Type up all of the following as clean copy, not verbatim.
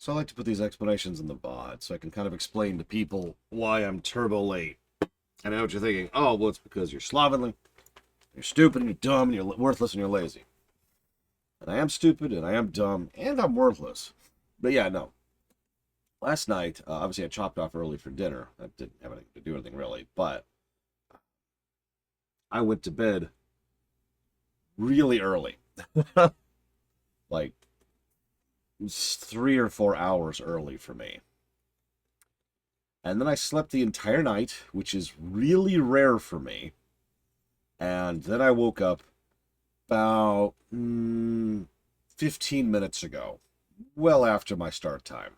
So I like to put these explanations in the VOD so I can kind of explain to people why I'm turbo late. And I know what you're thinking. Oh, well, it's because you're slovenly, you're stupid, and you're dumb, and you're worthless, and you're lazy. And I am stupid, and I am dumb, and I'm worthless. But yeah, no. Last night, obviously I chopped off early for dinner. That didn't have anything to do with anything really, but I went to bed really early. Like 3 or 4 hours early for me. And then I slept the entire night, which is really rare for me. And then I woke up about 15 minutes ago, well after my start time.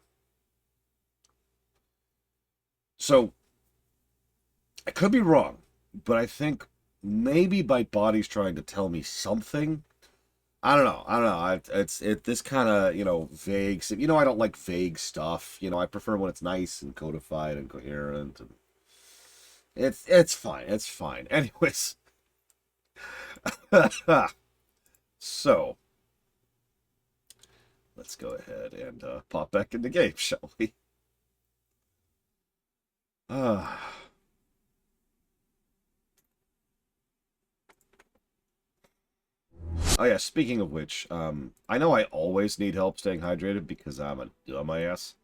So, I could be wrong, but I think maybe my body's trying to tell me something. I don't know. I don't know. It's this kind of, vague. I don't like vague stuff. I prefer when it's nice and codified and coherent. And it's fine. It's fine. Anyways, so let's go ahead and pop back in the game, shall we? Oh yeah, speaking of which, I know I always need help staying hydrated because I'm a dumbass.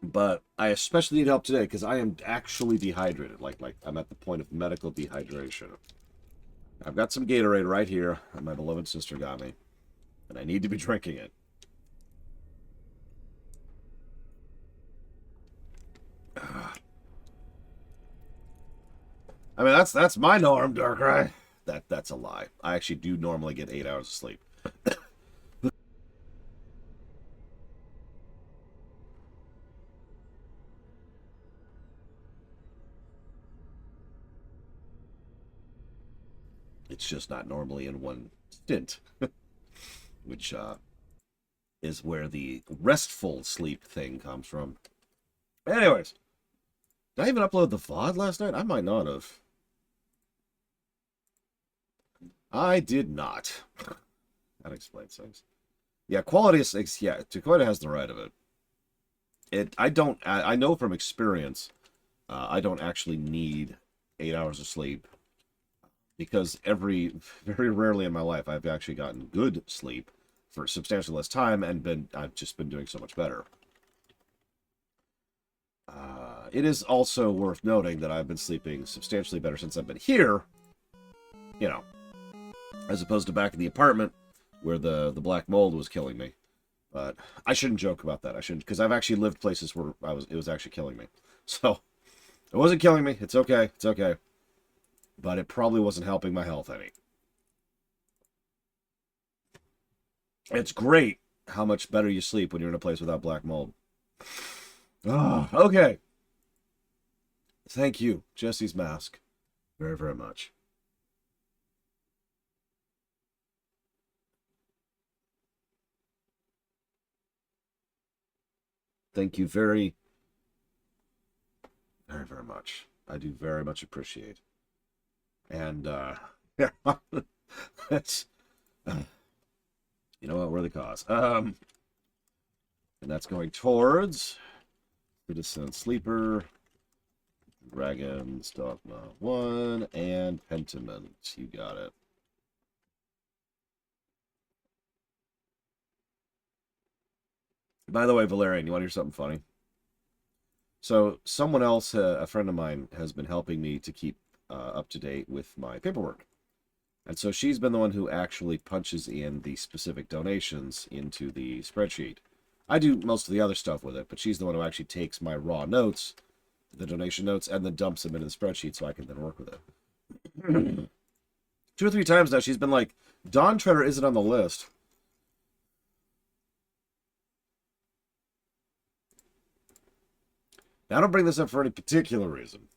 But I especially need help today because I am actually dehydrated. Like I'm at the point of medical dehydration. I've got some Gatorade right here that my beloved sister got me. And I need to be drinking it. I mean, that's my norm, Darkrai. That's a lie. I actually do normally get 8 hours of sleep. It's just not normally in one stint, which is where the restful sleep thing comes from. Anyways, did I even upload the VOD last night? I might not have. I did not. That explains things. Yeah, quality is, yeah, Dakota has the right of it. I know from experience, I don't actually need 8 hours of sleep because very rarely in my life I've actually gotten good sleep for substantially less time and I've just been doing so much better. It is also worth noting that I've been sleeping substantially better since I've been here, as opposed to back in the apartment where the black mold was killing me. But I shouldn't joke about that. I shouldn't, because I've actually lived places where it was actually killing me. So it wasn't killing me. It's okay. It's okay. But it probably wasn't helping my health any. It's great how much better you sleep when you're in a place without black mold. Oh, okay. Thank you, Jesse's mask, very, very much. Thank you very, very, very much. I do very much appreciate. And, yeah, that's, you know what, we're the cause. And that's going towards Citizen Sleeper, Dragon's Dogma 1, and Pentiment. You got it. By the way, Valerian, you want to hear something funny? So, someone else, a friend of mine, has been helping me to keep up to date with my paperwork. And so she's been the one who actually punches in the specific donations into the spreadsheet. I do most of the other stuff with it, but she's the one who actually takes my raw notes, the donation notes, and then dumps them into the spreadsheet so I can then work with it. 2 or 3 times now she's been like, Dawn Treader isn't on the list. Now, I don't bring this up for any particular reason.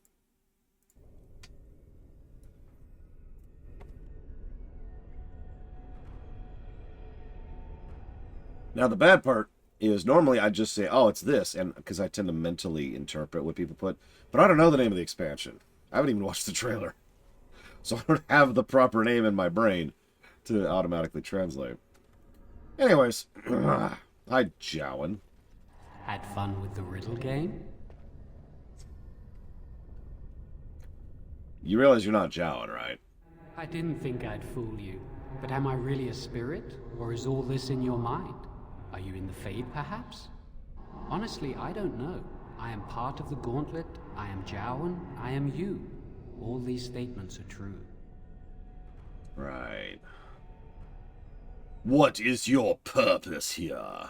Now, the bad part is normally I just say, oh, it's this, and because I tend to mentally interpret what people put, but I don't know the name of the expansion. I haven't even watched the trailer. So I don't have the proper name in my brain to automatically translate. Anyways, Hi, Jowen. Had fun with the riddle game? You realize you're not Jowen, right? I didn't think I'd fool you. But am I really a spirit? Or is all this in your mind? Are you in the Fade, perhaps? Honestly, I don't know. I am part of the gauntlet, I am Jowen, I am you. All these statements are true. Right. What is your purpose here?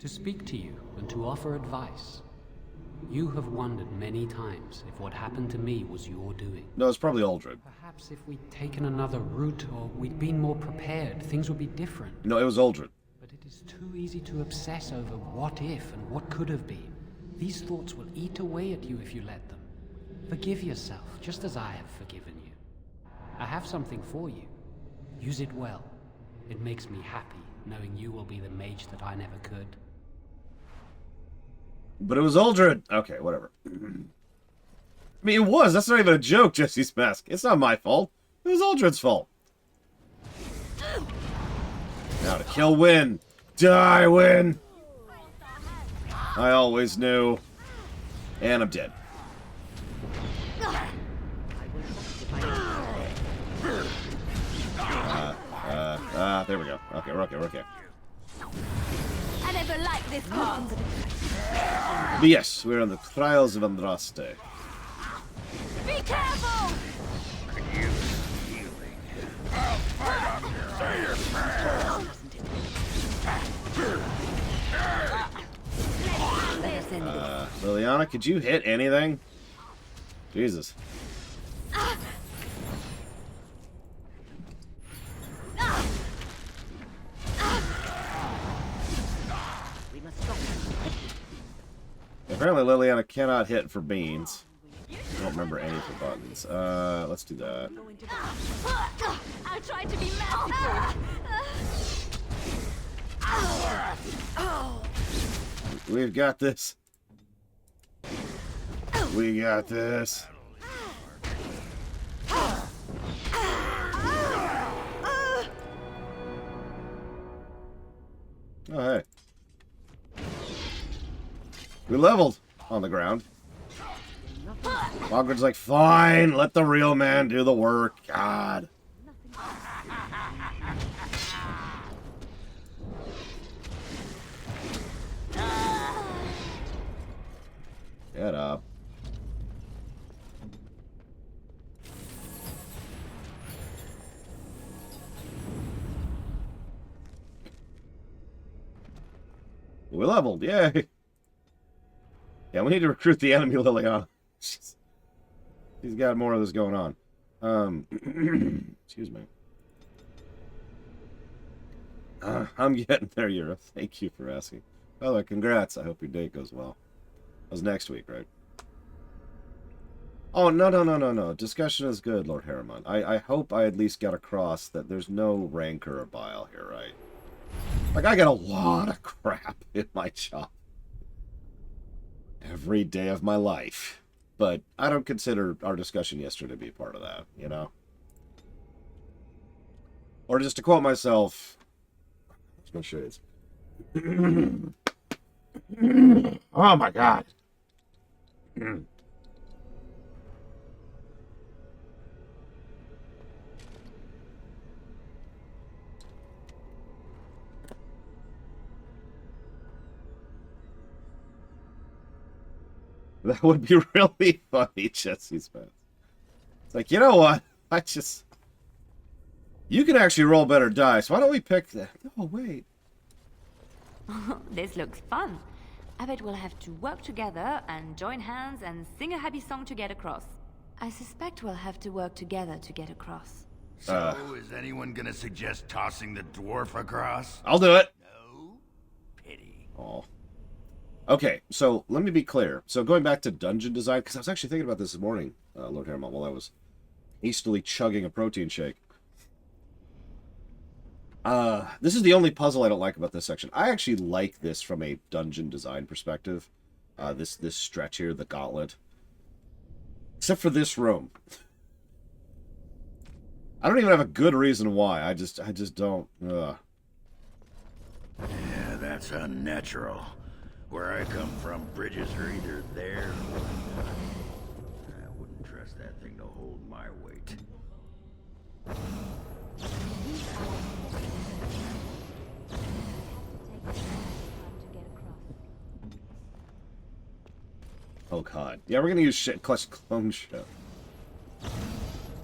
To speak to you and to offer advice. You have wondered many times if what happened to me was your doing. No, it's probably Aldred. Perhaps if we'd taken another route or we'd been more prepared, things would be different. No, it was Aldred. But it is too easy to obsess over what if and what could have been. These thoughts will eat away at you if you let them. Forgive yourself, just as I have forgiven you. I have something for you. Use it well. It makes me happy, knowing you will be the mage that I never could. But it was Aldred. Okay, whatever. I mean, it was. That's not even a joke, Jesse's mask. It's not my fault. It was Aldred's fault. Now to kill Win. Die, Win. I always knew. And I'm dead. There we go. Okay, we're okay. I never liked this part. But yes, we're on the Trials of Andraste. Be careful! Liliana, could you hit anything? Jesus. Apparently Liliana cannot hit for beans. I don't remember any for buttons. Let's do that. I'll try to be merciful. We've got this. We got this. Oh, hey. We leveled on the ground. Logren's like, fine, let the real man do the work. God. Get up. We leveled, yay! Yeah, we need to recruit the enemy Liliana. She's got more of this going on. Excuse me. I'm getting there, Yura. Thank you for asking. By the way, congrats. I hope your day goes well. That was next week, right? Oh, no. Discussion is good, Lord Harriman. I hope I at least got across that there's no rancor or bile here, right? Like, I got a lot of crap in my job. Every day of my life. But I don't consider our discussion yesterday to be a part of that, you know? Or just to quote myself... Where's my shades? Oh my god. That would be really funny, Jesse's mouth. It's like, you know what? You can actually roll better dice. Why don't we pick that? Oh, wait. This looks fun. I bet we'll have to work together and join hands and sing a happy song to get across. I suspect we'll have to work together to get across. So, is anyone gonna suggest tossing the dwarf across? I'll do it. No? Pity. Oh. Okay, so let me be clear. So going back to dungeon design, because I was actually thinking about this morning, Lord Harriman, while I was hastily chugging a protein shake. This is the only puzzle I don't like about this section. I actually like this from a dungeon design perspective. This stretch here, the gauntlet. Except for this room. I don't even have a good reason why. I just don't. Yeah, that's unnatural. Where I come from, bridges are either there or not. I wouldn't trust that thing to hold my weight. Oh god. Yeah, we're gonna use shit clutch clone shit.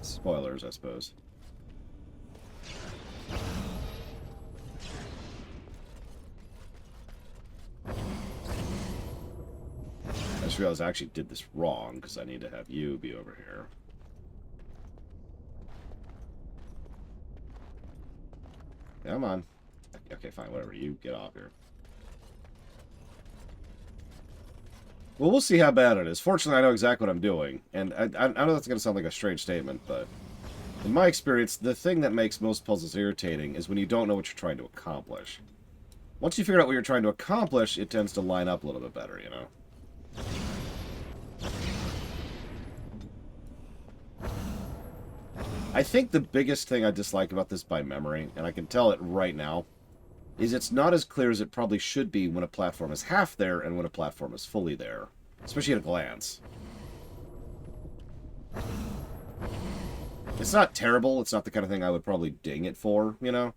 Spoilers, I suppose. I just realized I actually did this wrong, because I need to have you be over here. Come on. Okay, fine, whatever. You get off here. Well, we'll see how bad it is. Fortunately, I know exactly what I'm doing. And I know that's going to sound like a strange statement, but in my experience, the thing that makes most puzzles irritating is when you don't know what you're trying to accomplish. Once you figure out what you're trying to accomplish, it tends to line up a little bit better, you know? I think the biggest thing I dislike about this by memory, and I can tell it right now, is it's not as clear as it probably should be when a platform is half there and when a platform is fully there. Especially at a glance. It's not terrible. It's not the kind of thing I would probably ding it for, you know?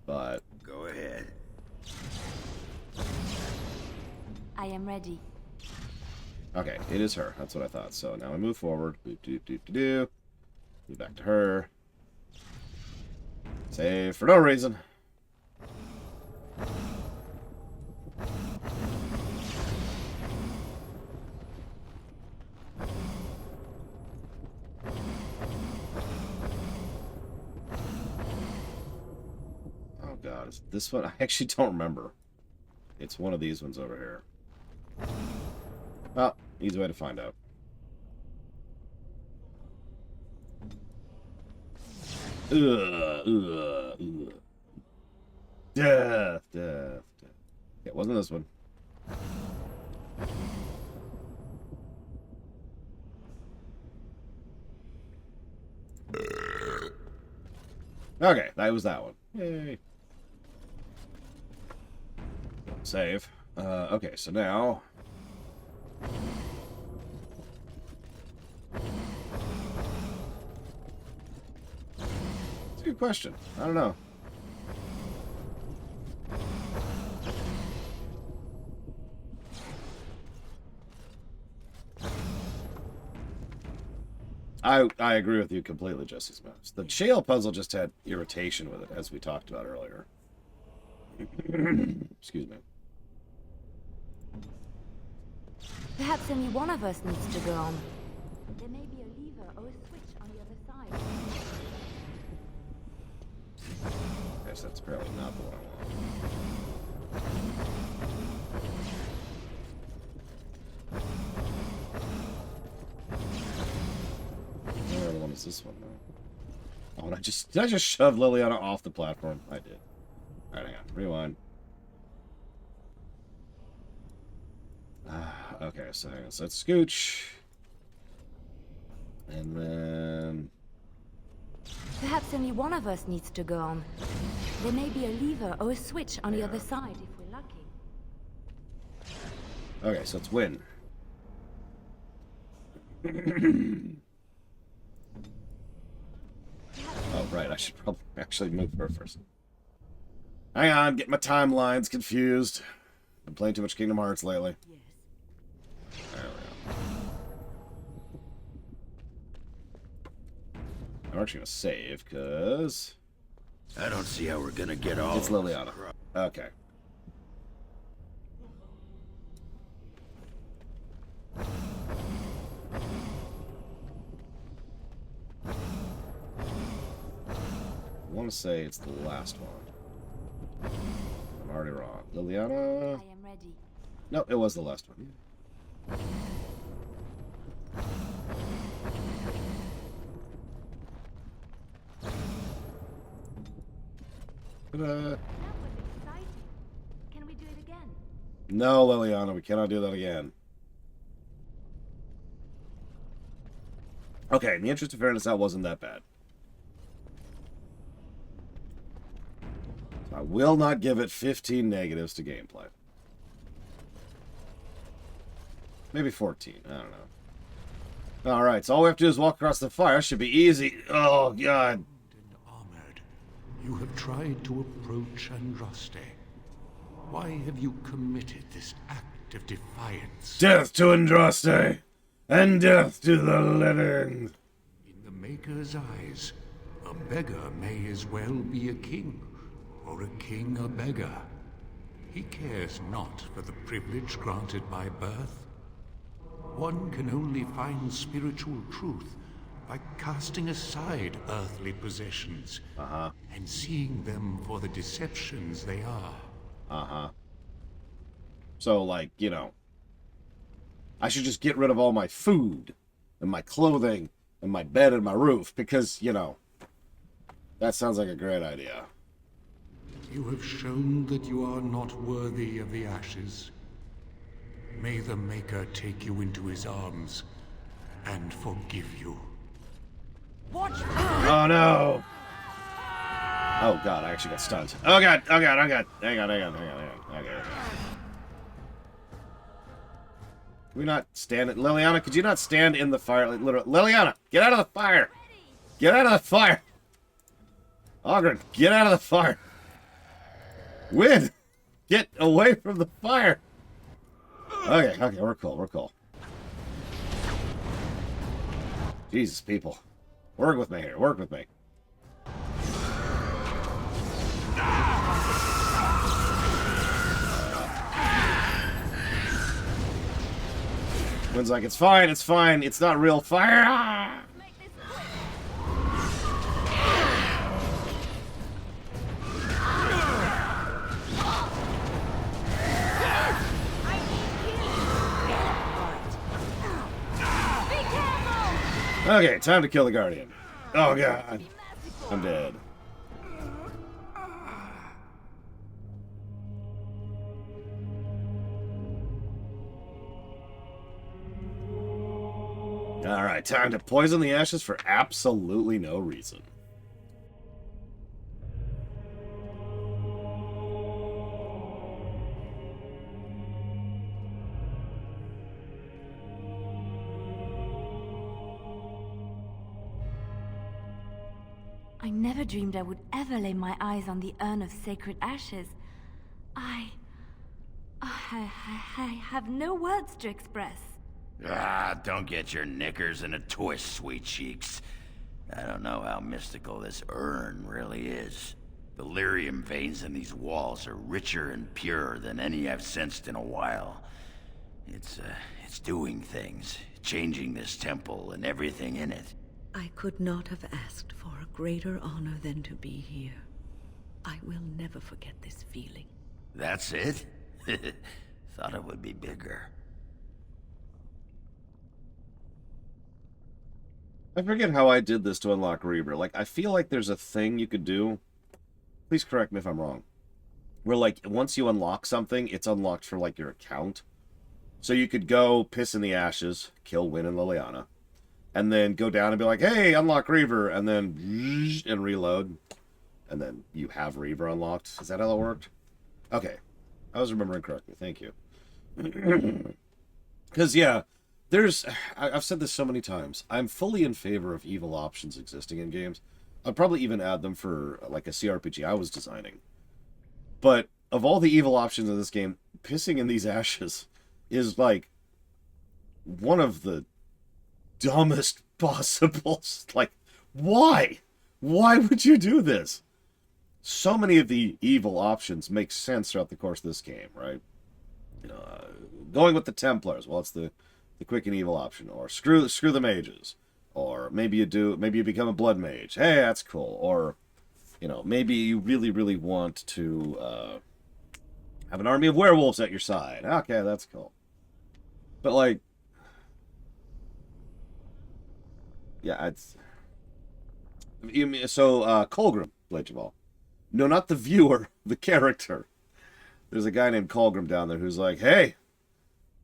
But... Go ahead. I am ready. Okay, it is her. That's what I thought. So now I move forward. Do. Move back to her. Save for no reason. Oh god, is this one? I actually don't remember. It's one of these ones over here. Well, easy way to find out. Death. It wasn't this one. Okay, that was that one. Yay. Save. Okay, so now... It's a good question. I don't know. I agree with you completely, Jesse's Mouse. The jail puzzle just had irritation with it, as we talked about earlier. Excuse me. Perhaps only one of us needs to go on. There may be a lever or a switch on the other side. I guess that's apparently not the one I want. What other one is this one, though? Oh, and did I just shove Liliana off the platform? I did. Alright, hang on. Rewind. Okay, so hang on. So let's scooch. And then... Perhaps only one of us needs to go on. There may be a lever or a switch on the other side if we're lucky. Okay, so it's win. Oh, right. I should probably actually move her first. Hang on, get my timelines confused. Been playing too much Kingdom Hearts lately. There we go. I'm actually gonna save, because... I don't see how we're gonna get all It's of us Liliana. across. Okay. I want to say it's the last one. I'm already wrong. Liliana? I am ready. No, it was the last one. That was exciting. Can we do it again? No, Liliana, we cannot do that again. Okay, in the interest of fairness, that wasn't that bad. I will not give it 15 negatives to gameplay. Maybe 14. I don't know. Alright, so all we have to do is walk across the fire. Should be easy. Oh, God. And armored, you have tried to approach Andraste. Why have you committed this act of defiance? Death to Andraste, and death to the living. In the Maker's eyes, a beggar may as well be a king, or a king a beggar. He cares not for the privilege granted by birth. One can only find spiritual truth by casting aside earthly possessions and seeing them for the deceptions they are. So, like, you know, I should just get rid of all my food and my clothing and my bed and my roof because, you know, that sounds like a great idea. You have shown that you are not worthy of the ashes. May the Maker take you into his arms and forgive you. Watch! Oh, no. Oh, God, I actually got stunned. Oh, God, oh, God, oh, God. Hang on. Okay. Can we not stand it? Liliana, could you not stand in the fire? Like, literally. Liliana, get out of the fire! Get out of the fire! Ogren, get out of the fire! Win! Get away from the fire! Okay, we're cool. Jesus, people. Work with me here, work with me. Win's like, it's fine, it's not real fire! Ah! Okay, time to kill the Guardian. Oh, God. I'm dead. Alright, time to poison the ashes for absolutely no reason. I never dreamed I would ever lay my eyes on the urn of sacred ashes. I have no words to express. Ah, don't get your knickers in a twist, sweet cheeks. I don't know how mystical this urn really is. The lyrium veins in these walls are richer and purer than any I've sensed in a while. It's doing things, changing this temple and everything in it. I could not have asked for a greater honor than to be here. I will never forget this feeling. That's it? Thought it would be bigger. I forget how I did this to unlock Reaver. Like, I feel like there's a thing you could do. Please correct me if I'm wrong. Where, like, once you unlock something, it's unlocked for, like, your account. So you could go piss in the ashes, kill Wynn and Liliana, and then go down and be like, hey, unlock Reaver, and then and reload. And then you have Reaver unlocked. Is that how it worked? Okay. I was remembering correctly. Thank you. Because, yeah, I've said this so many times. I'm fully in favor of evil options existing in games. I'd probably even add them for, like, a CRPG I was designing. But of all the evil options in this game, pissing in these ashes is, like, one of the dumbest possible. Like, why? Why would you do this? So many of the evil options make sense throughout the course of this game, right? You know, going with the Templars, well, it's the quick and evil option, or screw the mages, or maybe you become a blood mage. Hey, that's cool. Or, you know, maybe you really want to have an army of werewolves at your side. Okay, that's cool. But, like, yeah, it's so Colgrim, Blade of all. No, not the viewer, the character. There's a guy named Colgrim down there who's like, hey,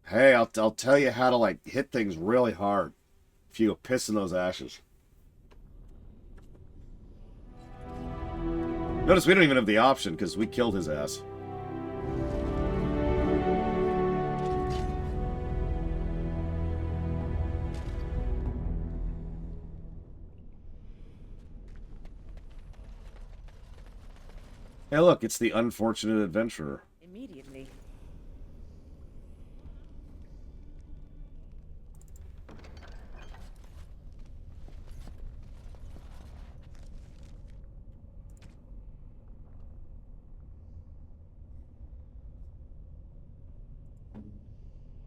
I'll tell you how to, like, hit things really hard if you go piss in those ashes. Notice we don't even have the option because we killed his ass. Hey, look, it's the unfortunate adventurer. Immediately.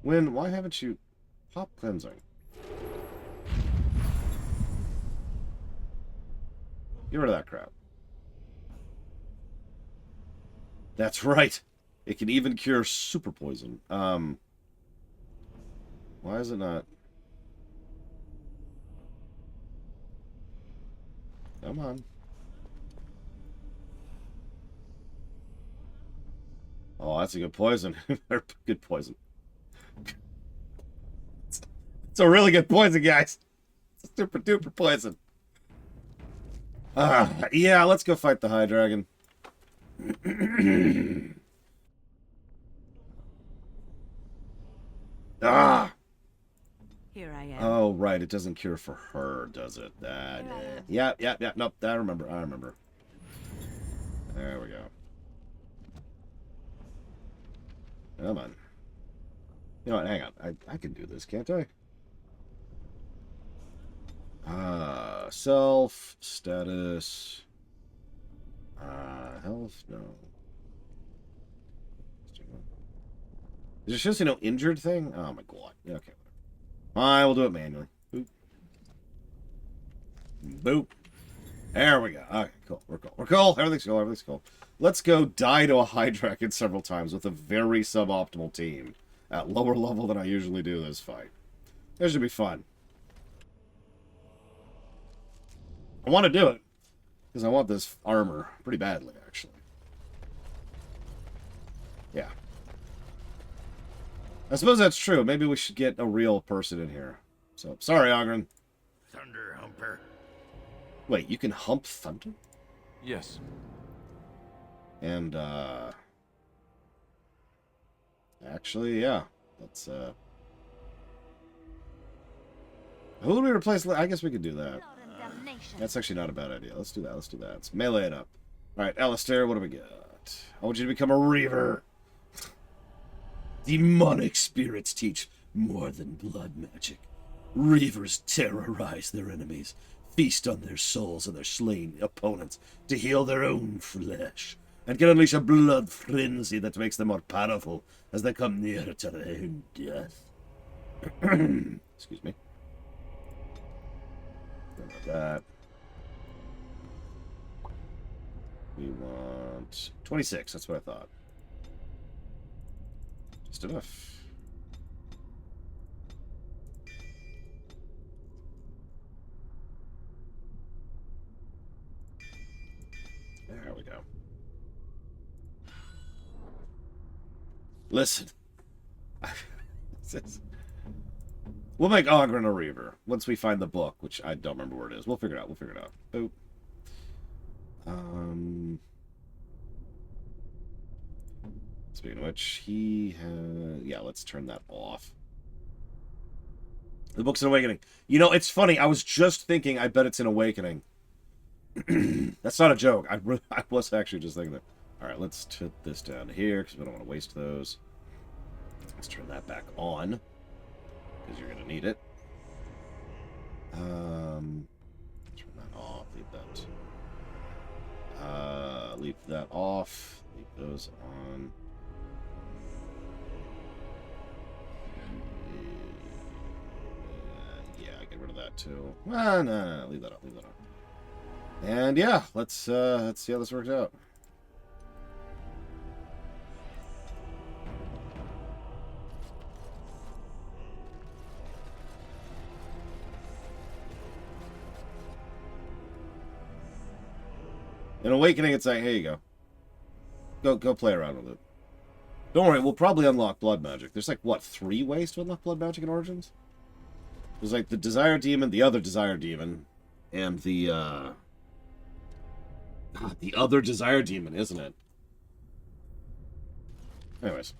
Win, why haven't you... Pop cleansing. Get rid of that crap. That's right. It can even cure super poison. Why is it not? Come on. Oh, that's a good poison. Good poison. It's a really good poison, guys. It's a super duper poison. Yeah, let's go fight the High Dragon. Here I am. Oh, right. It doesn't cure for her, does it? Yeah. Nope, I remember. There we go. Come on. You know what? Hang on. I can do this, can't I? Self, status, health, no. Is it just no injured thing? Oh my god. Yeah, okay. I will do it manually. Boop. Boop. There we go. Okay, cool. We're cool. We're cool. Everything's cool. Let's go die to a High Dragon several times with a very suboptimal team at lower level than I usually do this fight. This should be fun. I want to do it because I want this armor pretty badly, actually. Yeah. I suppose that's true. Maybe we should get a real person in here. So, sorry, Ogren. Thunder Humper. Wait, you can hump thunder? Yes. And, actually, yeah. Let's, who would we replace? I guess we could do that. That's actually not a bad idea. Let's do that. Let's melee it up. Alright, Alistair, what do we got? I want you to become a Reaver. Demonic spirits teach more than blood magic. Reavers terrorize their enemies, feast on their souls and their slain opponents to heal their own flesh, and can unleash a blood frenzy that makes them more powerful as they come nearer to their own death. Excuse me. Like that. We want 26. That's what I thought. Just enough. There we go. Listen. We'll make Ogren a Reaver once we find the book, which I don't remember where it is. We'll figure it out. Boop. Speaking of which, he has... Yeah, let's turn that off. The book's an Awakening. You know, it's funny. I was just thinking, I bet it's an Awakening. That's not a joke. I was actually just thinking that. Alright, let's put this down here, because we don't want to waste those. Let's turn that back on, because you're going to need it. Turn that off. Leave that. Leave that off. Leave those on. Yeah, get rid of that too. No. Leave that on. And yeah, let's see how this works out. In Awakening, it's like, here you go. Go play around with it. Don't worry, we'll probably unlock blood magic. There's like, what, 3 ways to unlock blood magic in Origins? There's like the Desire Demon, the other Desire Demon, and the God, the other desire demon, isn't it? Anyways.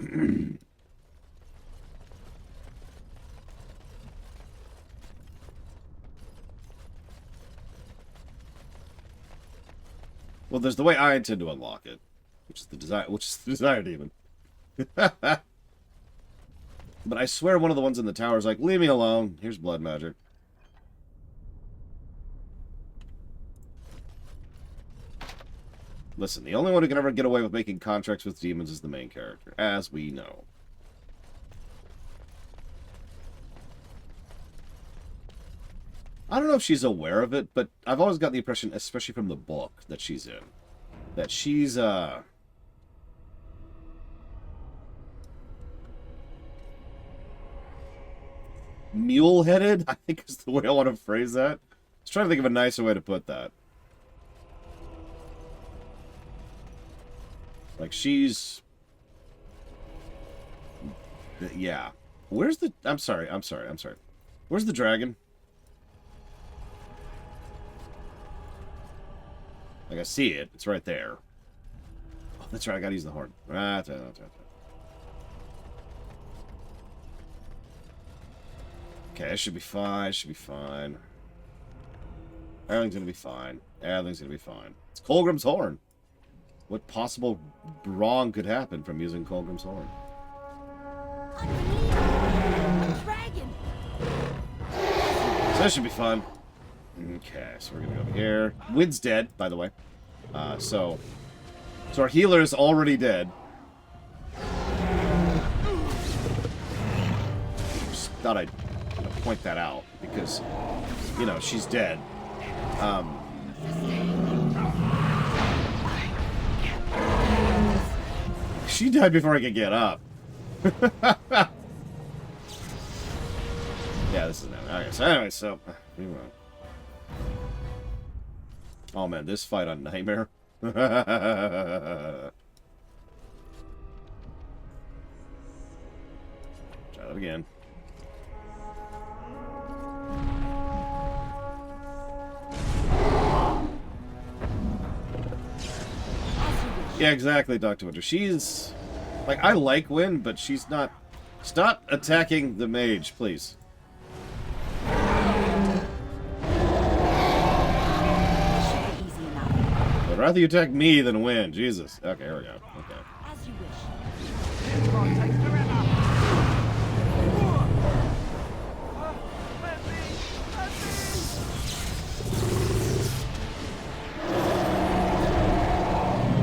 Well, there's the way I intend to unlock it, which is the desire demon. But I swear one of the ones in the tower is like, leave me alone. Here's blood magic. Listen, the only one who can ever get away with making contracts with demons is the main character, as we know. I don't know if she's aware of it, but I've always got the impression, especially from the book that she's in, that she's, mule-headed, I think is the way I want to phrase that. I was trying to think of a nicer way to put that. Like, she's... Yeah. Where's the... I'm sorry. Where's the dragon? Like, I see it. It's right there. Oh, that's right. I gotta use the horn. Okay, it should be fine. It should be fine. Everything's gonna be fine. Everything's gonna be fine. It's Colgrim's horn. What possible wrong could happen from using Colgrim's horn? Dragon! So that should be fun. Okay, so we're gonna go over here. Wind's dead, by the way. So our healer is already dead. Just thought I'd point that out because, you know, she's dead. She died before I could get up. Yeah, this is it. Okay, so anyway, so... Oh man, this fight on Nightmare. Try that again. Yeah, exactly, Dr. Winter. She's... Like, I like Wynn, but she's not... Stop attacking the mage, please. I'd rather you attack me than Wynn. Jesus. Okay, here we go. Okay. As you wish.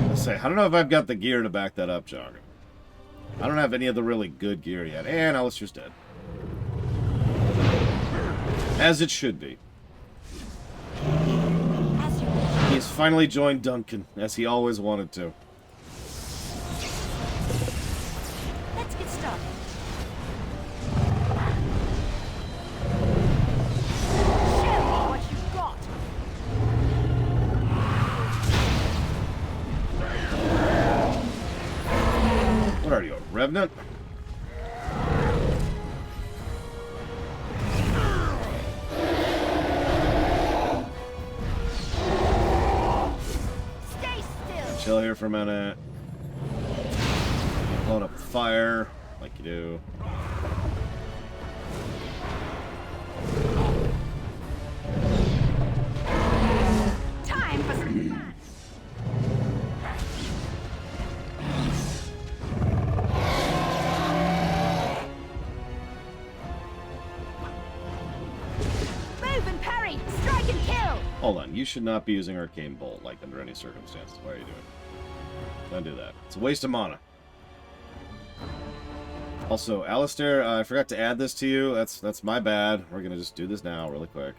Let's say, I don't know if I've got the gear to back that up, Jogger. I don't have any of the really good gear yet. And Alistair's dead. As it should be. He's finally joined Duncan, as he always wanted to. Let's get started. Show me what you've got. What are you, a revenant? Chill here for a minute. Blowing up the fire, like you do. Time for some fun. Move and parry! Strike and kill! Hold on, you should not be using Arcane Bolt, like, under any circumstances. Why are you doing it? Don't do that. It's a waste of mana. Also, Alistair, I forgot to add this to you. That's my bad. We're gonna just do this now, really quick.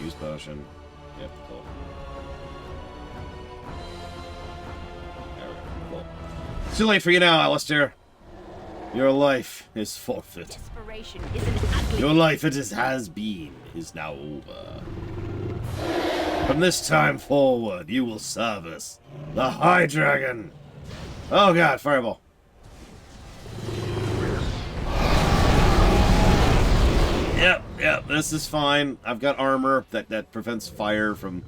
Use potion. Yep, cool. There we go, cool. It's too late for you now, Alistair. Your life is forfeit. Desperation is an ugly... Your life, has been, is now over. From this time forward, you will service the High Dragon. Oh god, fireball. Yep, this is fine. I've got armor that prevents fire from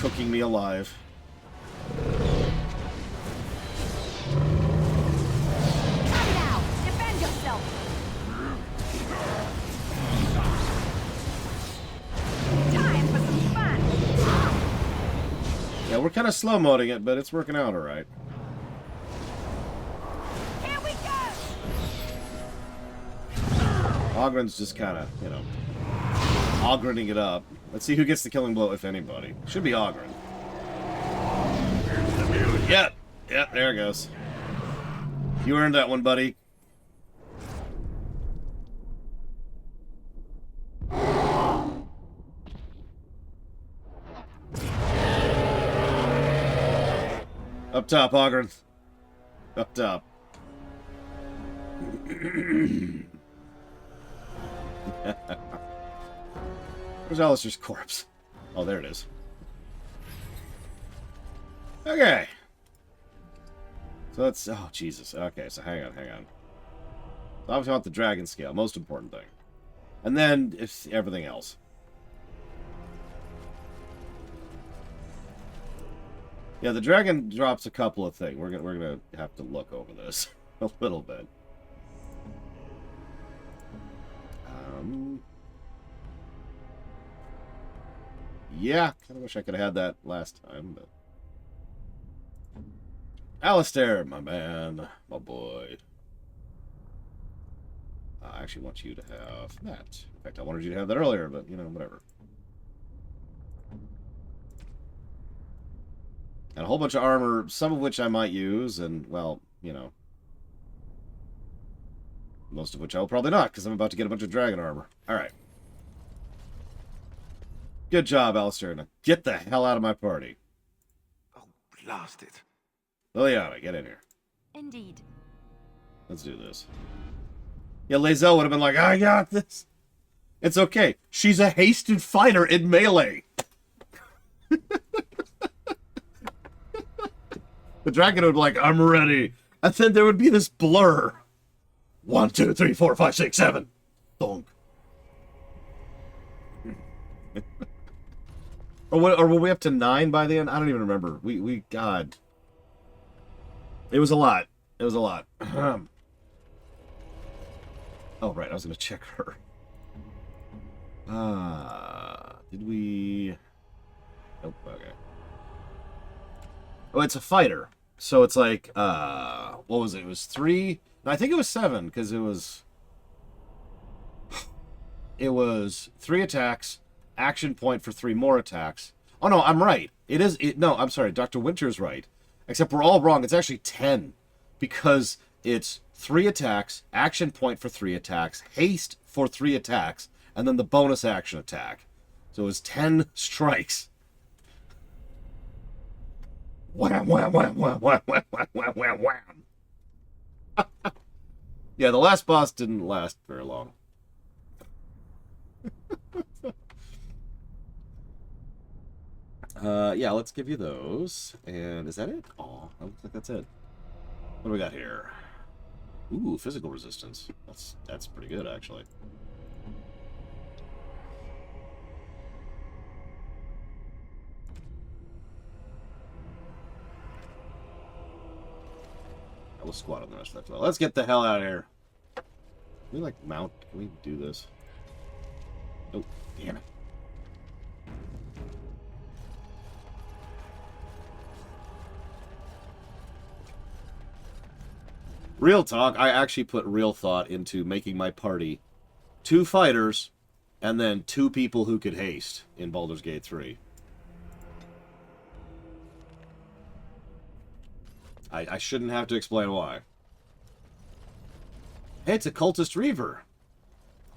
cooking me alive. Come now! Defend yourself! Time for some fun! Yeah, we're kind of slow-moding it, but it's working out alright. Here we go! Ogren's just kind of, you know, Ogrening it up. Let's see who gets the killing blow, if anybody. Should be Ogren. Yep. Yep, there it goes. You earned that one, buddy. Up top, Ogren. Up top. Where's Alistair's corpse? Oh, there it is. Okay. So that's... Oh, Jesus. Okay, so hang on. So obviously I want the dragon scale. Most important thing. And then it's everything else. Yeah, the dragon drops a couple of things. We're gonna have to look over this a little bit. Yeah, kind of wish I could have had that last time, but... Alistair, my man, my boy. I actually want you to have that. In fact, I wanted you to have that earlier, but, you know, whatever. And a whole bunch of armor, some of which I might use, and, well, you know. Most of which I will probably not, because I'm about to get a bunch of dragon armor. Alright. Good job, Alistair. Now get the hell out of my party. Oh, blast it. Liliana, get in here. Indeed. Let's do this. Yeah, Lae'zel would have been like, I got this. It's okay. She's a hasted fighter in melee. The dragon would be like, I'm ready. And then there would be this blur. 1, 2, 3, 4, 5, 6, 7. Thunk. Or were we up to 9 by the end? I don't even remember. God. It was a lot. It was a lot. Oh, right. I was going to check her. Did we... Nope. Okay. Oh, it's a fighter. So it's like, what was it? It was 3... No, I think it was 7, because it was... It was 3 attacks, action point for 3 more attacks. Oh, no, I'm right. It is... No, I'm sorry. Dr. Winter's right. Except we're all wrong. It's actually 10. Because it's 3 attacks, action point for 3 attacks, haste for 3 attacks, and then the bonus action attack. So it was 10 strikes. Wham, wham, wham, wham, wham, wham, wham, wham, wham, wham. Yeah, the last boss didn't last very long. Yeah, let's give you those. And is that it? Oh, that looks like that's it. What do we got here? Ooh, physical resistance. That's pretty good, actually. We'll squat on the rest of that. Let's get the hell out of here. Can we, like, mount? Can we do this? Oh, damn it. Real talk, I actually put real thought into making my party 2 fighters and then 2 people who could haste in Baldur's Gate 3. I shouldn't have to explain why. Hey, it's a cultist reaver.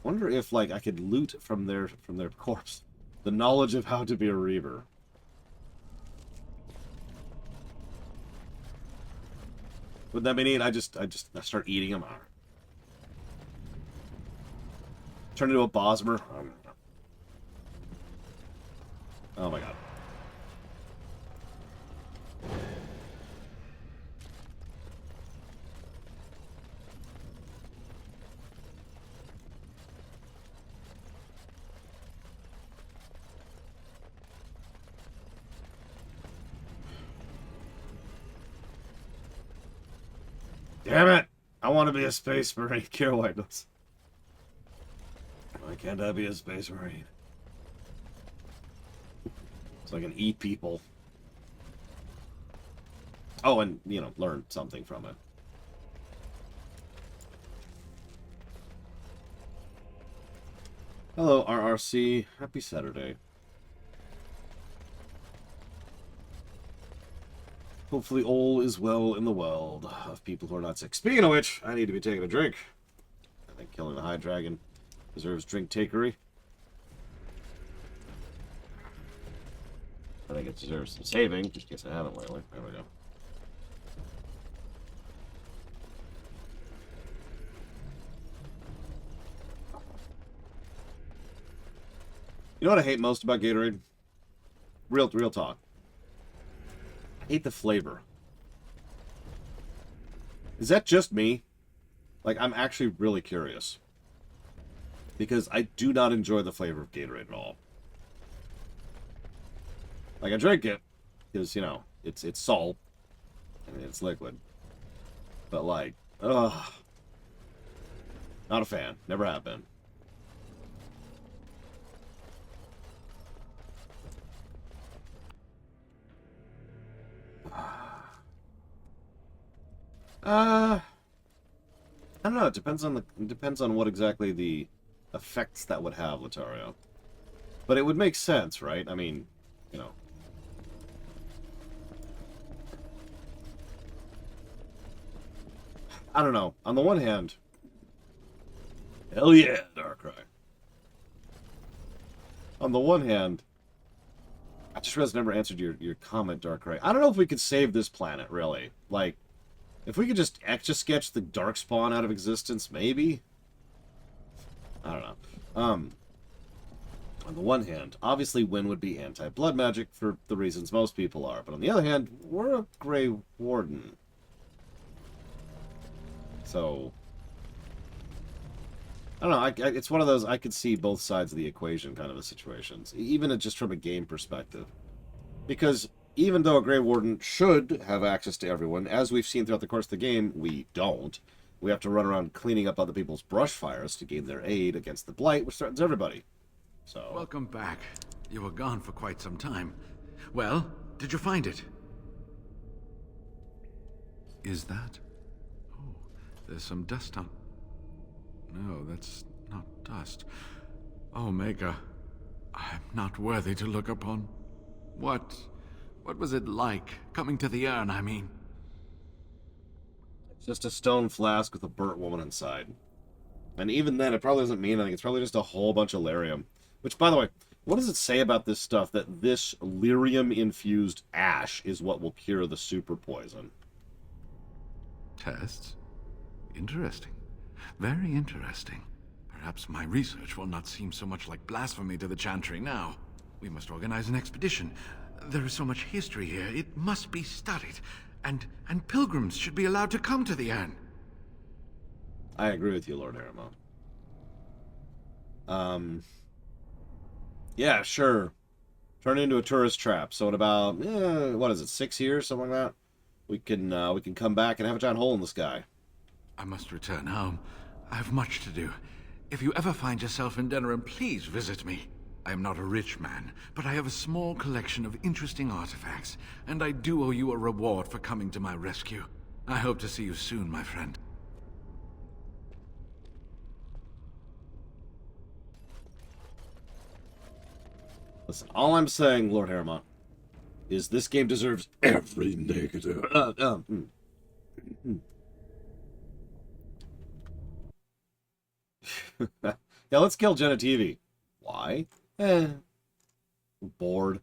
Wonder if, like, I could loot from their corpse. The knowledge of how to be a reaver. Would that be neat? I start eating them. Turn into a Bosmer. Oh my god. Damn it! I want to be a space marine. Kira White does. Why can't I be a space marine? So I can eat people. Oh, and, you know, learn something from it. Hello, RRC. Happy Saturday. Hopefully all is well in the world of people who are not sick. Speaking of which, I need to be taking a drink. I think killing the High Dragon deserves drink takery. I think it deserves some saving, just in case I haven't lately. There we go. You know what I hate most about Gatorade? Real talk. I hate the flavor. Is that just me? Like, I'm actually really curious. Because I do not enjoy the flavor of Gatorade at all. Like, I drink it because, you know, it's salt and it's liquid. But, like, ugh. Not a fan. Never have been. I don't know. It depends on what exactly the effects that would have, Latario. But it would make sense, right? I mean, you know. I don't know. On the one hand, hell yeah, Darkrai. On the one hand, I just realized I never answered your comment, Darkrai. I don't know if we could save this planet, really. Like, if we could just etch-a-sketch the Darkspawn out of existence, maybe? I don't know. On the one hand, obviously Wynn would be anti-blood magic for the reasons most people are. But on the other hand, we're a Grey Warden. So, I don't know. It's one of those, I could see both sides of the equation kind of a situations. Even just from a game perspective. Because even though a Grey Warden should have access to everyone, as we've seen throughout the course of the game, we don't. We have to run around cleaning up other people's brush fires to gain their aid against the Blight, which threatens everybody. So. Welcome back. You were gone for quite some time. Well, did you find it? Is that? Oh, there's some dust on... No, that's not dust. Omega, I'm not worthy to look upon. What was it like, coming to the urn, I mean? It's just a stone flask with a burnt woman inside. And even then, it probably doesn't mean anything. It's probably just a whole bunch of lyrium. Which, by the way, what does it say about this stuff that this lyrium-infused ash is what will cure the super poison? Tests? Interesting. Very interesting. Perhaps my research will not seem so much like blasphemy to the Chantry now. We must organize an expedition. There is so much history here, it must be studied. And pilgrims should be allowed to come to the urn. I agree with you, Lord Harriman. Yeah, sure. Turn it into a tourist trap. So in about, what is it, 6 years, something like that? We can come back and have a giant hole in the sky. I must return home. I have much to do. If you ever find yourself in Denerim, please visit me. I am not a rich man, but I have a small collection of interesting artifacts, and I do owe you a reward for coming to my rescue. I hope to see you soon, my friend. Listen, all I'm saying, Lord Harriman, is this game deserves every negative. Yeah, let's kill Genitivi. Why? Bored.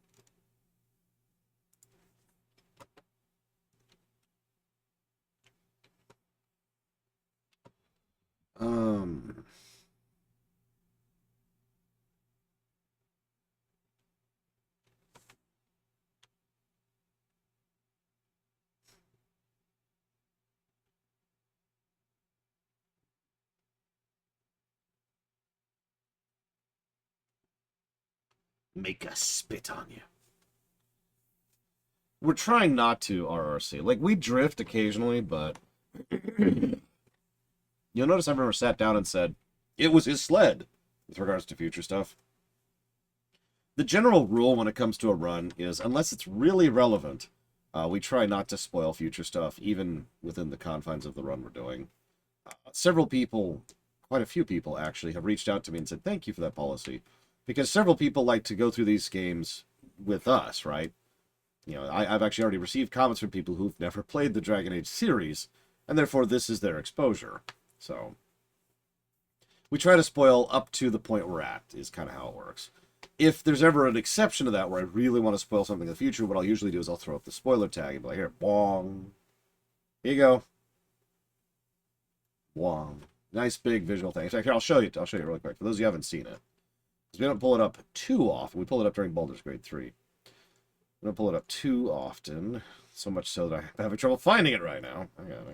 Make us spit on you. We're trying not to, RRC. Like, we drift occasionally, but You'll notice I've never sat down and said, it was his sled, with regards to future stuff. The general rule when it comes to a run is, unless it's really relevant, we try not to spoil future stuff, even within the confines of the run we're doing. Several people, quite a few people actually, have reached out to me and said, thank you for that policy. Because several people like to go through these games with us, right? You know, I've actually already received comments from people who've never played the Dragon Age series, and therefore this is their exposure. So, we try to spoil up to the point we're at, is kind of how it works. If there's ever an exception to that where I really want to spoil something in the future, what I'll usually do is I'll throw up the spoiler tag and be like, here, bong. Here you go. Bong. Nice big visual thing. In fact, here, I'll show you really quick, for those of you who haven't seen it. Because we don't pull it up too often. We pull it up during Baldur's Grade 3. We don't pull it up too often. So much so that I'm having trouble finding it right now. Hang on.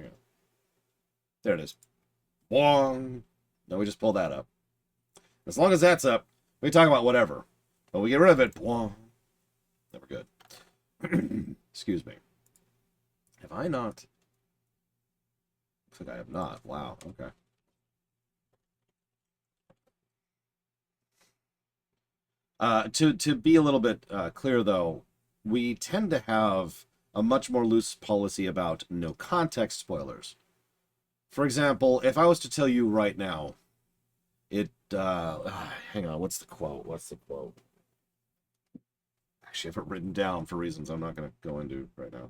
There it is. Bong. Now we just pull that up. As long as that's up, we can talk about whatever. But we get rid of it. Bwah. Never good. Excuse me. Have I not? Looks like I have not. Wow. Okay. To be a little bit clear, though, we tend to have a much more loose policy about no context spoilers. For example, if I was to tell you right now, hang on, what's the quote? Actually, I have it written down for reasons I'm not going to go into right now.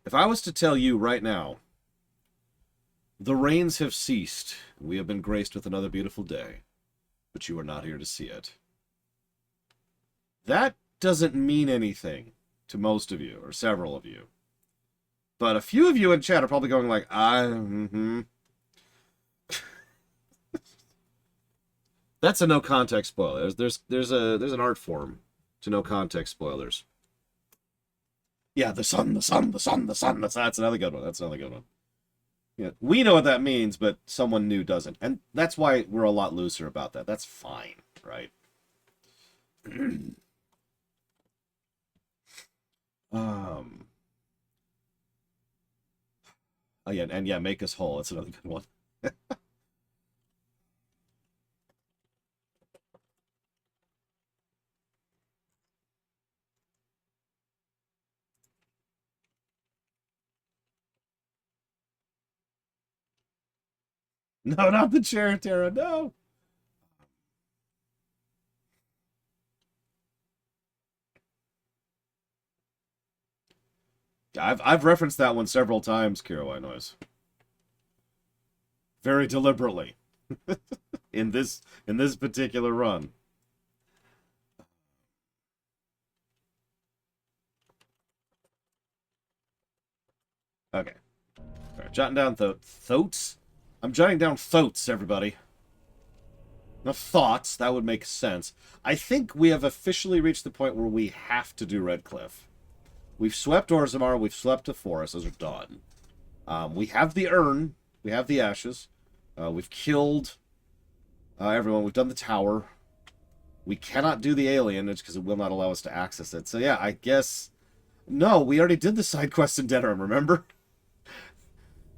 If I was to tell you right now, the rains have ceased, and we have been graced with another beautiful day, but you are not here to see it. That doesn't mean anything to most of you, or several of you. But a few of you in chat are probably going like, That's a no context spoiler. There's an art form to no context spoilers. Yeah, the sun. That's another good one. Yeah, we know what that means, but someone new doesn't. And that's why we're a lot looser about that. That's fine, right? Oh yeah, and yeah, make us whole. That's another good one. No, not the chair, Tara. No. I've referenced that one several times, Kiro White Noise. Very deliberately. in this particular run. Okay. Alright, jotting down thoughts. I'm jotting down thoughts, everybody. Not thoughts, that would make sense. I think we have officially reached the point where we have to do Redcliffe. We've swept Orzamar, we've swept the forest, those are done. We have the urn, we have the ashes. We've killed everyone, we've done the tower. We cannot do the alien, it's because it will not allow us to access it. So yeah, I guess... No, we already did the side quest in Denerim, remember?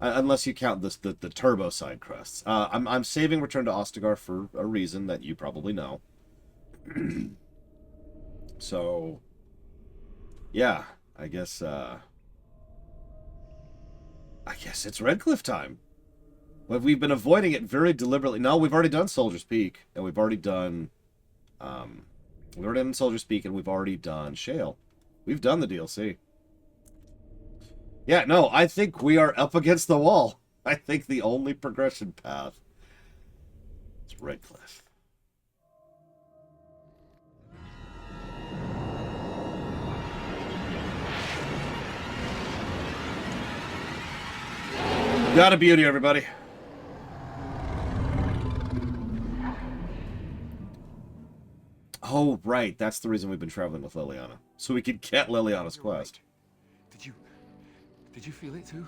Unless you count the turbo side quests. I'm saving Return to Ostagar for a reason that you probably know. So, yeah, I guess it's Redcliffe time. Well, we've been avoiding it very deliberately. No, we've already done Soldier's Peak, and we've already done Soldier's Peak, and we've already done Shale. We've done the DLC. Yeah, no, I think we are up against the wall. I think the only progression path is Redcliffe. Got a beauty, everybody. Oh, right. That's the reason we've been traveling with Liliana. So we could get Liliana's quest. Did you feel it too?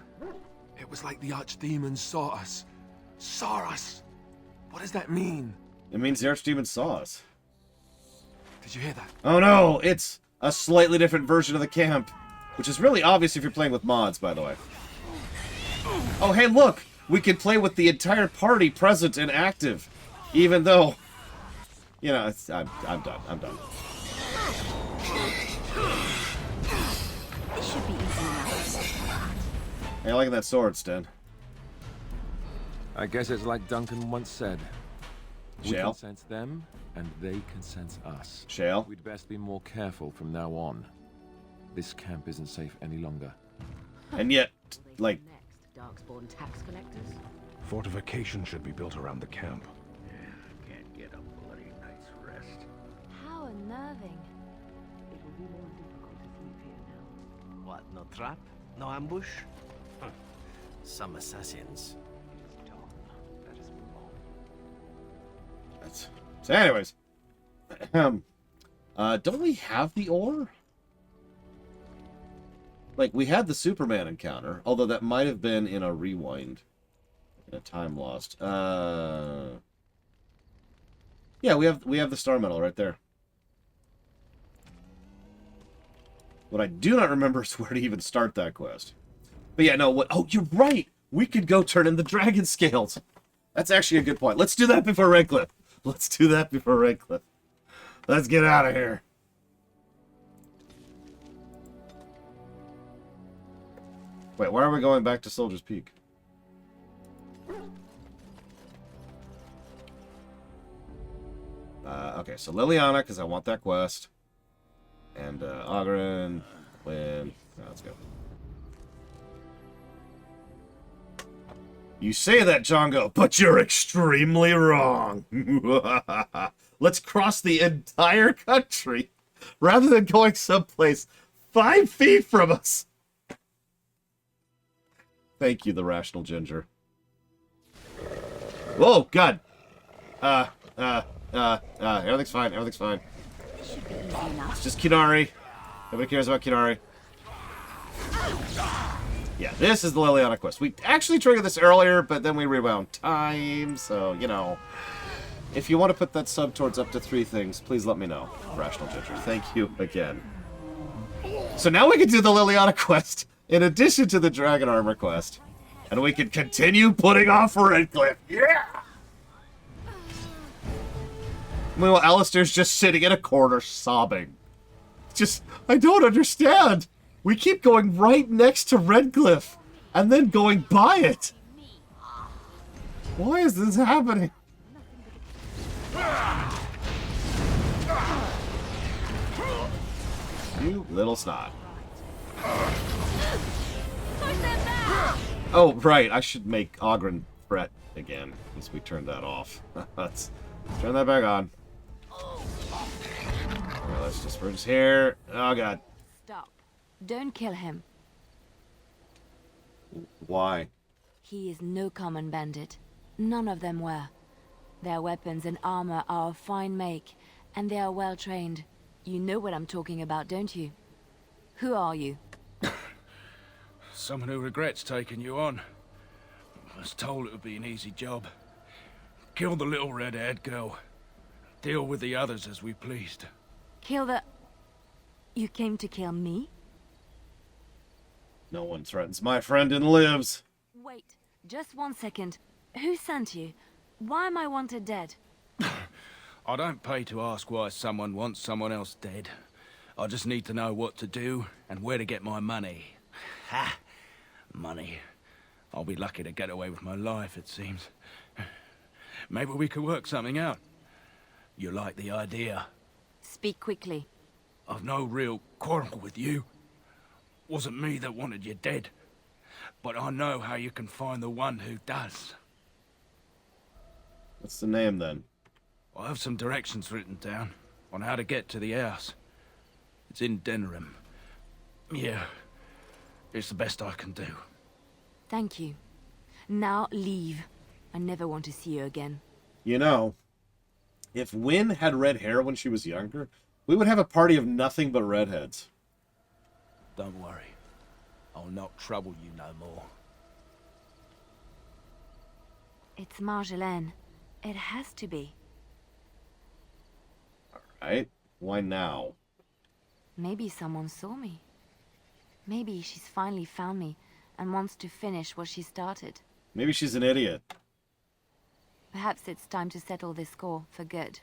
It was like the archdemon saw us. Saw us! What does that mean? It means the archdemon saw us. Did you hear that? Oh no! It's a slightly different version of the camp. Which is really obvious if you're playing with mods, by the way. Oh, hey, look! We can play with the entire party present and active. Even though... You know, I'm done. I'm done. This should be easy enough. Hey, I like that sword, Sten. I guess it's like Duncan once said. We Shale? can sense them, and they can sense us. Shale? We'd best be more careful from now on. This camp isn't safe any longer. And yet, like... Darkspawn tax collectors? Fortification should be built around the camp. Can't get a bloody night's rest. How unnerving. It will be more difficult to sleep here now. What, no trap? No ambush? Huh. Some assassins. That's... So anyways. Don't we have the ore? Like, we had the Superman encounter, although that might have been in a rewind. In a time lost. Yeah, we have the star medal right there. What I do not remember is where to even start that quest. But yeah, no, what... Oh, you're right! We could go turn in the dragon scales! That's actually a good point. Let's do that before Redcliffe. Let's do that before Redcliffe. Let's get out of here. Wait, why are we going back to Soldier's Peak? Okay, so Liliana, because I want that quest. And, Ogren, Win. Let's go. You say that, Django, but you're extremely wrong. Let's cross the entire country, rather than going someplace 5 feet from us. Thank you, the rational ginger. Whoa, God. Everything's fine. Everything's fine. It's just Kinari. Nobody cares about Kinari. Yeah, this is the Liliana quest. We actually triggered this earlier, but then we rewound time, so, you know. If you want to put that sub towards up to 3 things, please let me know, rational ginger. Thank you again. So now we can do the Liliana quest in addition to the Dragon Armor quest. And we can continue putting off Redcliffe. Yeah! Meanwhile, Alistair's just sitting in a corner sobbing. Just, I don't understand. We keep going right next to Redcliffe and then going by it. Why is this happening? You little snot. Oh, right. I should make Ogren threat again, since we turned that off. Let's turn that back on. Well, let's just, we're just here. Oh, God. Stop. Don't kill him. Why? He is no common bandit. None of them were. Their weapons and armor are of fine make, and they are well trained. You know what I'm talking about, don't you? Who are you? Someone who regrets taking you on. I was told it would be an easy job. Kill the little red-haired girl. Deal with the others as we pleased. Kill the... You came to kill me? No one threatens my friend and lives. Wait, just 1 second. Who sent you? Why am I wanted dead? I don't pay to ask why someone wants someone else dead. I just need to know what to do and where to get my money. Ha! Money. I'll be lucky to get away with my life, it seems. Maybe we could work something out. You like the idea? Speak quickly. I've no real quarrel with you. Wasn't me that wanted you dead. But I know how you can find the one who does. What's the name, then? I have some directions written down on how to get to the house. It's in Denerim. Yeah, it's the best I can do. Thank you. Now leave. I never want to see you again. You know, if Wynne had red hair when she was younger, we would have a party of nothing but redheads. Don't worry. I'll not trouble you no more. It's Marjolaine. It has to be. Alright, why now? Maybe someone saw me. Maybe she's finally found me and wants to finish what she started. Maybe she's an idiot. Perhaps it's time to settle this score for good.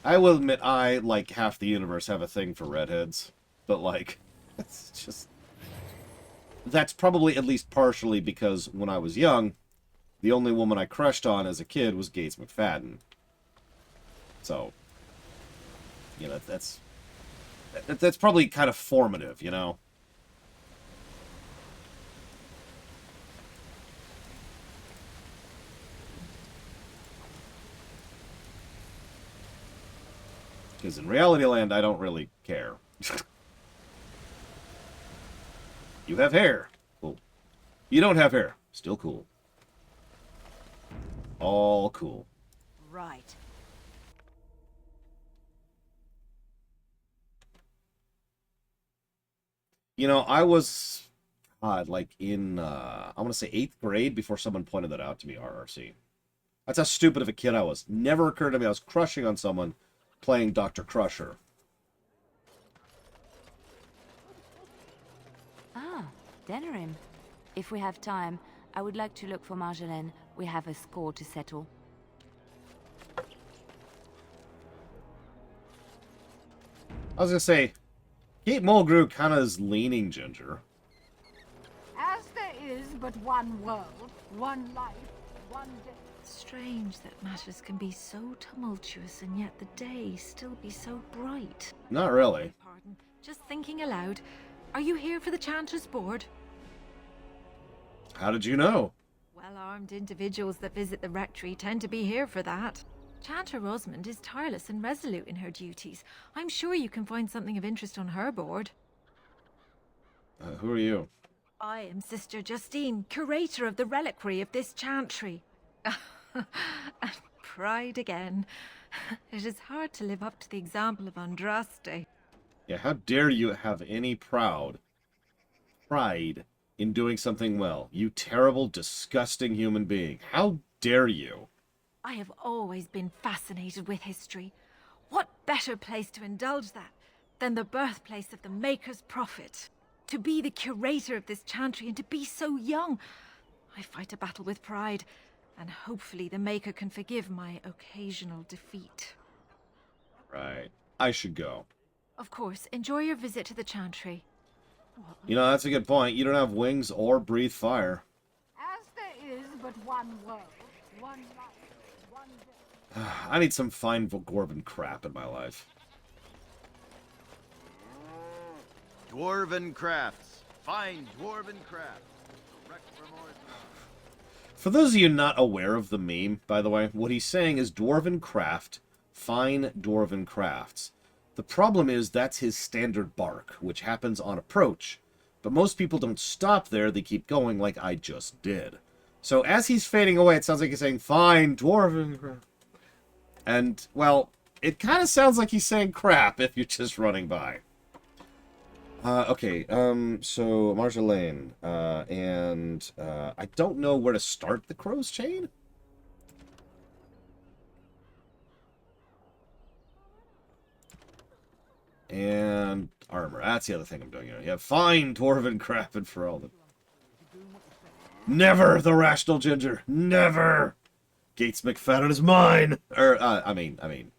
I will admit I, like half the universe, have a thing for redheads. But, like, it's just... That's probably at least partially because when I was young, the only woman I crushed on as a kid was Gates McFadden. So, you know, that's probably kind of formative, you know? Because in Reality Land, I don't really care. You have hair. Cool. You don't have hair. Still cool. All cool. Right. You know, I was, God, like in, I want to say 8th grade before someone pointed that out to me, RRC. That's how stupid of a kid I was. Never occurred to me I was crushing on someone playing Dr. Crusher. Ah, Denerim. If we have time, I would like to look for Marjolaine. We have a score to settle. I was going to say, Kate Mulgrew kind of is leaning ginger. As there is but one world, one life, one day. Strange that matters can be so tumultuous and yet the day still be so bright. Not really. Pardon, just thinking aloud. Are you here for the Chanter's Board? How did you know? Well-armed individuals that visit the rectory tend to be here for that. Chanter Rosamond is tireless and resolute in her duties. I'm sure you can find something of interest on her board. Who are you? I am Sister Justine, curator of the reliquary of this chantry. And pride again. It is hard to live up to the example of Andraste. Yeah, how dare you have any pride in doing something well? You terrible, disgusting human being. How dare you? I have always been fascinated with history. What better place to indulge that than the birthplace of the Maker's Prophet? To be the curator of this chantry and to be so young. I fight a battle with pride, and hopefully the Maker can forgive my occasional defeat. Right. I should go. Of course, enjoy your visit to the chantry. You know, that's a good point. You don't have wings or breathe fire. As there is but one world, one life, one day. I need some fine Gorban crap in my life. Dwarven crafts. Fine dwarven crafts. Direct from orzamar. For those of you not aware of the meme, by the way, what he's saying is dwarven craft, fine dwarven crafts. The problem is that's his standard bark, which happens on approach. But most people don't stop there, they keep going like I just did. So as he's fading away, it sounds like he's saying, fine dwarven craft. And, well, it kind of sounds like he's saying crap if you're just running by. Okay, so Marjolaine, and I don't know where to start the crow's chain. And armor, that's the other thing I'm doing here. Yeah, fine dwarven crafted for all the... Never, the rational ginger, never! Gates McFadden is mine! I mean,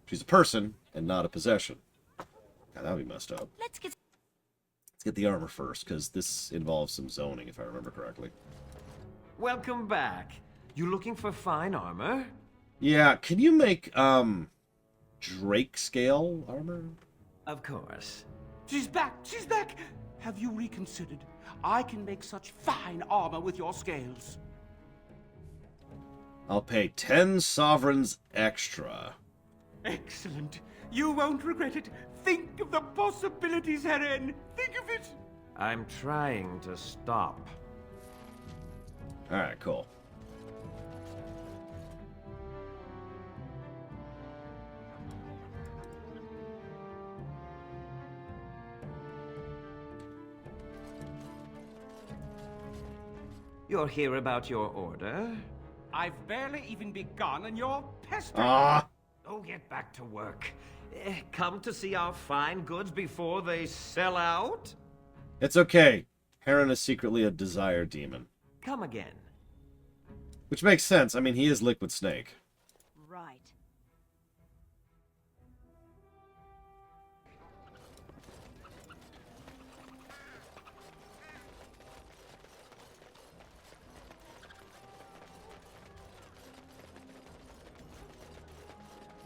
she's a person and not a possession. God, that would be messed up. Let's get the armor first, because this involves some zoning, if I remember correctly. Welcome back. You looking for fine armor? Yeah, can you make, Drake scale armor? Of course. She's back! She's back! Have you reconsidered? I can make such fine armor with your scales. I'll pay 10 sovereigns extra. Excellent. You won't regret it. Think of the possibilities, Heren. Think of it. I'm trying to stop. Alright, cool. You're here about your order? I've barely even begun and you're pestering. Ah! Oh, get back to work. Come to see our fine goods before they sell out? It's okay. Heron is secretly a desire demon. Come again. Which makes sense. I mean, he is Liquid Snake. Right.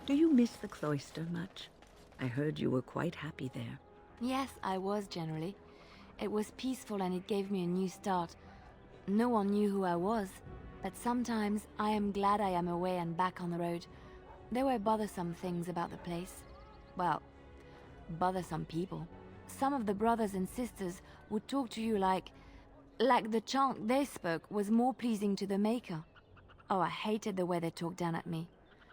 Do you miss the cloister much? I heard you were quite happy there. Yes, I was generally. It was peaceful and it gave me a new start. No one knew who I was, but sometimes I am glad I am away and back on the road. There were bothersome things about the place. Well, bothersome people. Some of the brothers and sisters would talk to you like the chant they spoke was more pleasing to the Maker. Oh, I hated the way they talked down at me.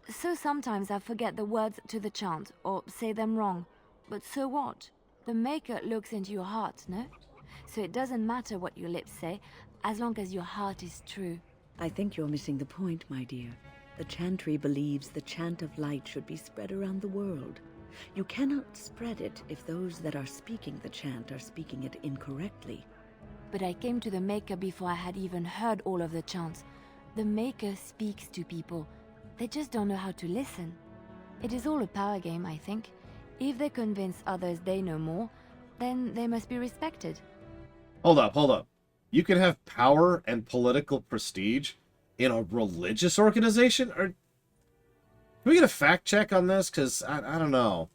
So sometimes I forget the words to the chant, or say them wrong. But so what? The Maker looks into your heart, no? So it doesn't matter what your lips say, as long as your heart is true. I think you're missing the point, my dear. The chantry believes the chant of light should be spread around the world. You cannot spread it if those that are speaking the chant are speaking it incorrectly. But I came to the Maker before I had even heard all of the chants. The Maker speaks to people. They just don't know how to listen. It is all a power game, I think. If they convince others they know more, then they must be respected. Hold up. You can have power and political prestige in a religious organization? Or can we get a fact check on this? Because I don't know.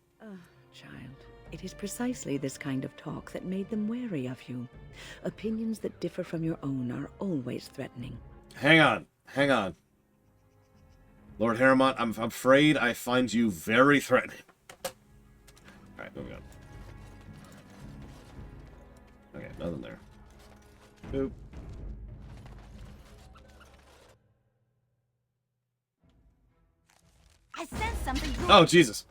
Child, it is precisely this kind of talk that made them wary of you. Opinions that differ from your own are always threatening. Hang on. Lord Harrimont, I'm afraid I find you very threatening. Alright, moving on. Okay, nothing there. Boop. I sense something good. Oh, Jesus.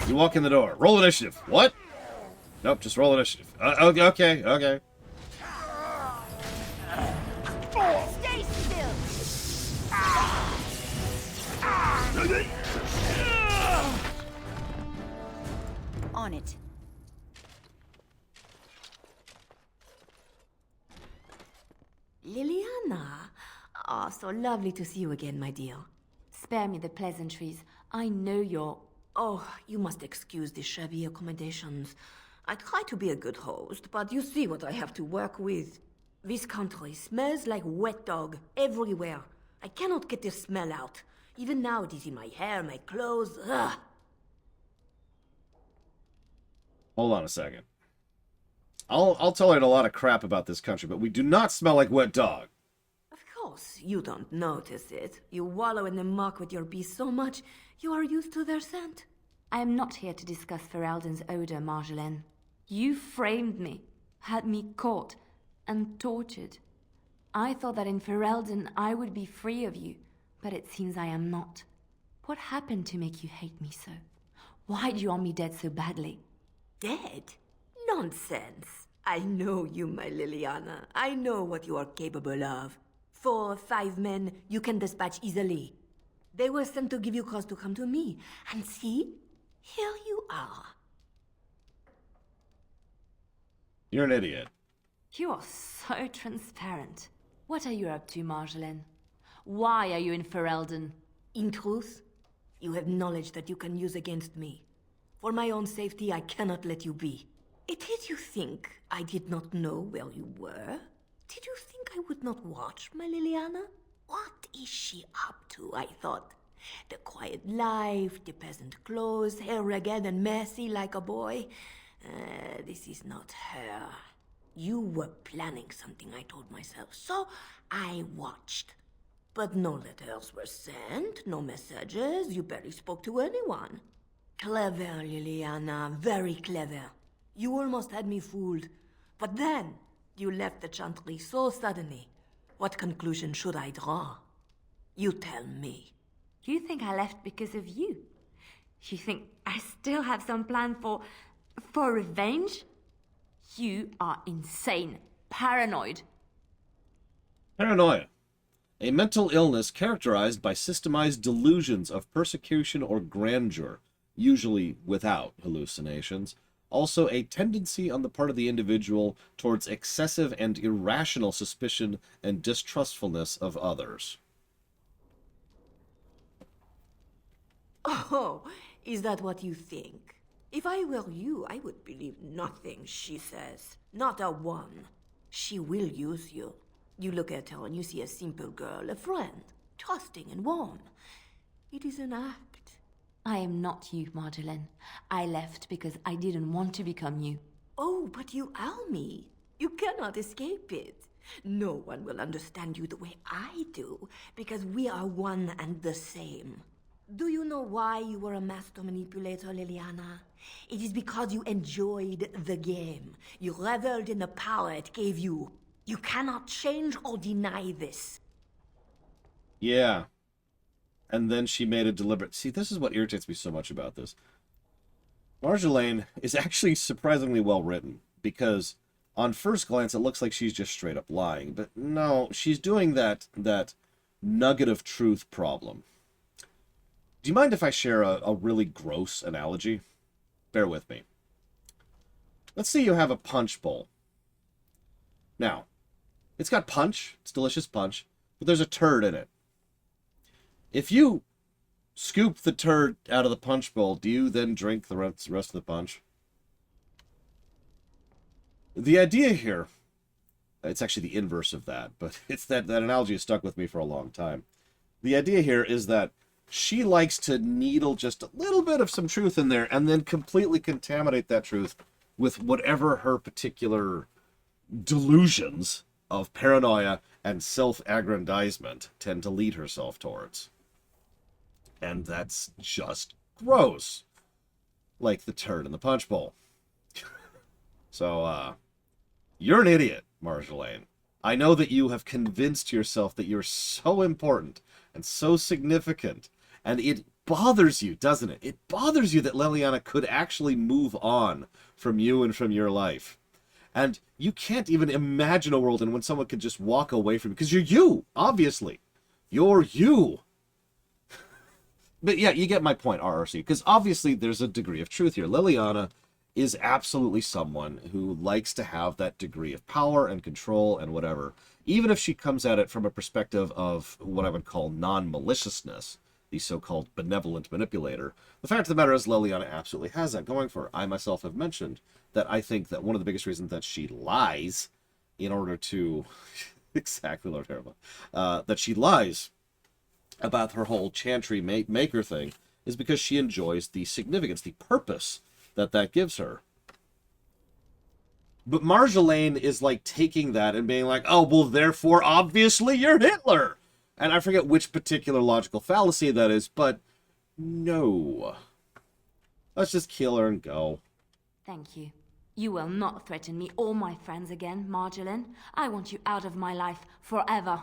You walk in the door. Roll initiative. What? Nope, just roll initiative. Okay. Stay still. On it. Liliana! Ah, so lovely to see you again, my dear. Spare me the pleasantries. I know you're... Oh, you must excuse the shabby accommodations. I try to be a good host, but you see what I have to work with. This country smells like wet dog everywhere. I cannot get the smell out. Even now it is in my hair, my clothes. Ugh. Hold on a second. I'll tolerate a lot of crap about this country, but we do not smell like wet dog. Of course, you don't notice it. You wallow in the muck with your beasts so much, you are used to their scent. I am not here to discuss Ferelden's odor, Marjolaine. You framed me, had me caught, and tortured. I thought that in Ferelden I would be free of you, but it seems I am not. What happened to make you hate me so? Why do you want me dead so badly? Dead? Nonsense. I know you, my Liliana. I know what you are capable of. 4 or 5 men you can dispatch easily. They were sent to give you cause to come to me. And see, here you are. You're an idiot. You are so transparent. What are you up to, Marjolaine? Why are you in Ferelden? In truth, you have knowledge that you can use against me. For my own safety, I cannot let you be. It is you think I did not know where you were? Did you think I would not watch, my Liliana? What is she up to, I thought? The quiet life, the peasant clothes, hair ragged and messy like a boy. This is not her. You were planning something, I told myself, so I watched. But no letters were sent, no messages, you barely spoke to anyone. Clever, Liliana, very clever. You almost had me fooled. But then, you left the chantry so suddenly. What conclusion should I draw? You tell me. You think I left because of you? You think I still have some plan for revenge? You are insane. Paranoid. Paranoia. A mental illness characterized by systemized delusions of persecution or grandeur, usually without hallucinations. Also, a tendency on the part of the individual towards excessive and irrational suspicion and distrustfulness of others. Oh, is that what you think? If I were you, I would believe nothing she says. Not a one. She will use you. You look at her and you see a simple girl, a friend, trusting and warm. It is an act. I am not you, Marjolaine. I left because I didn't want to become you. Oh, but you are me. You cannot escape it. No one will understand you the way I do, because we are one and the same. Do you know why you were a master manipulator, Liliana? It is because you enjoyed the game. You reveled in the power it gave you. You cannot change or deny this. Yeah. And then she made a deliberate... See, this is what irritates me so much about this. Marjolaine is actually surprisingly well written, because on first glance it looks like she's just straight up lying. But no, she's doing that nugget of truth problem. Do you mind if I share a really gross analogy? Bear with me. Let's say you have a punch bowl. Now, it's got punch, it's delicious punch, but there's a turd in it. If you scoop the turd out of the punch bowl, do you then drink the rest of the punch? The idea here, it's actually the inverse of that, but it's that analogy has stuck with me for a long time. The idea here is that she likes to needle just a little bit of some truth in there and then completely contaminate that truth with whatever her particular delusions of paranoia and self-aggrandizement tend to lead herself towards. And that's just gross. Like the turd in the punch bowl. So, you're an idiot, Marjolaine. I know that you have convinced yourself that you're so important and so significant, and it bothers you, doesn't it? It bothers you that Liliana could actually move on from you and from your life. And you can't even imagine a world in when someone could just walk away from you, because you're you, obviously. You're you. But yeah, you get my point, RRC, because obviously there's a degree of truth here. Liliana is absolutely someone who likes to have that degree of power and control and whatever, even if she comes at it from a perspective of what I would call non-maliciousness, the so-called benevolent manipulator. The fact of the matter is Liliana absolutely has that going for her. I myself have mentioned that I think that one of the biggest reasons that she lies in order to... exactly, Lord Harriman. That she lies about her whole chantry maker thing is because she enjoys the significance, the purpose that gives her. But Marjolaine is like taking that and being like, oh, well, therefore, obviously, you're Hitler. And I forget which particular logical fallacy that is, but no. Let's just kill her and go. Thank you. You will not threaten me or my friends again, Marjolaine. I want you out of my life forever.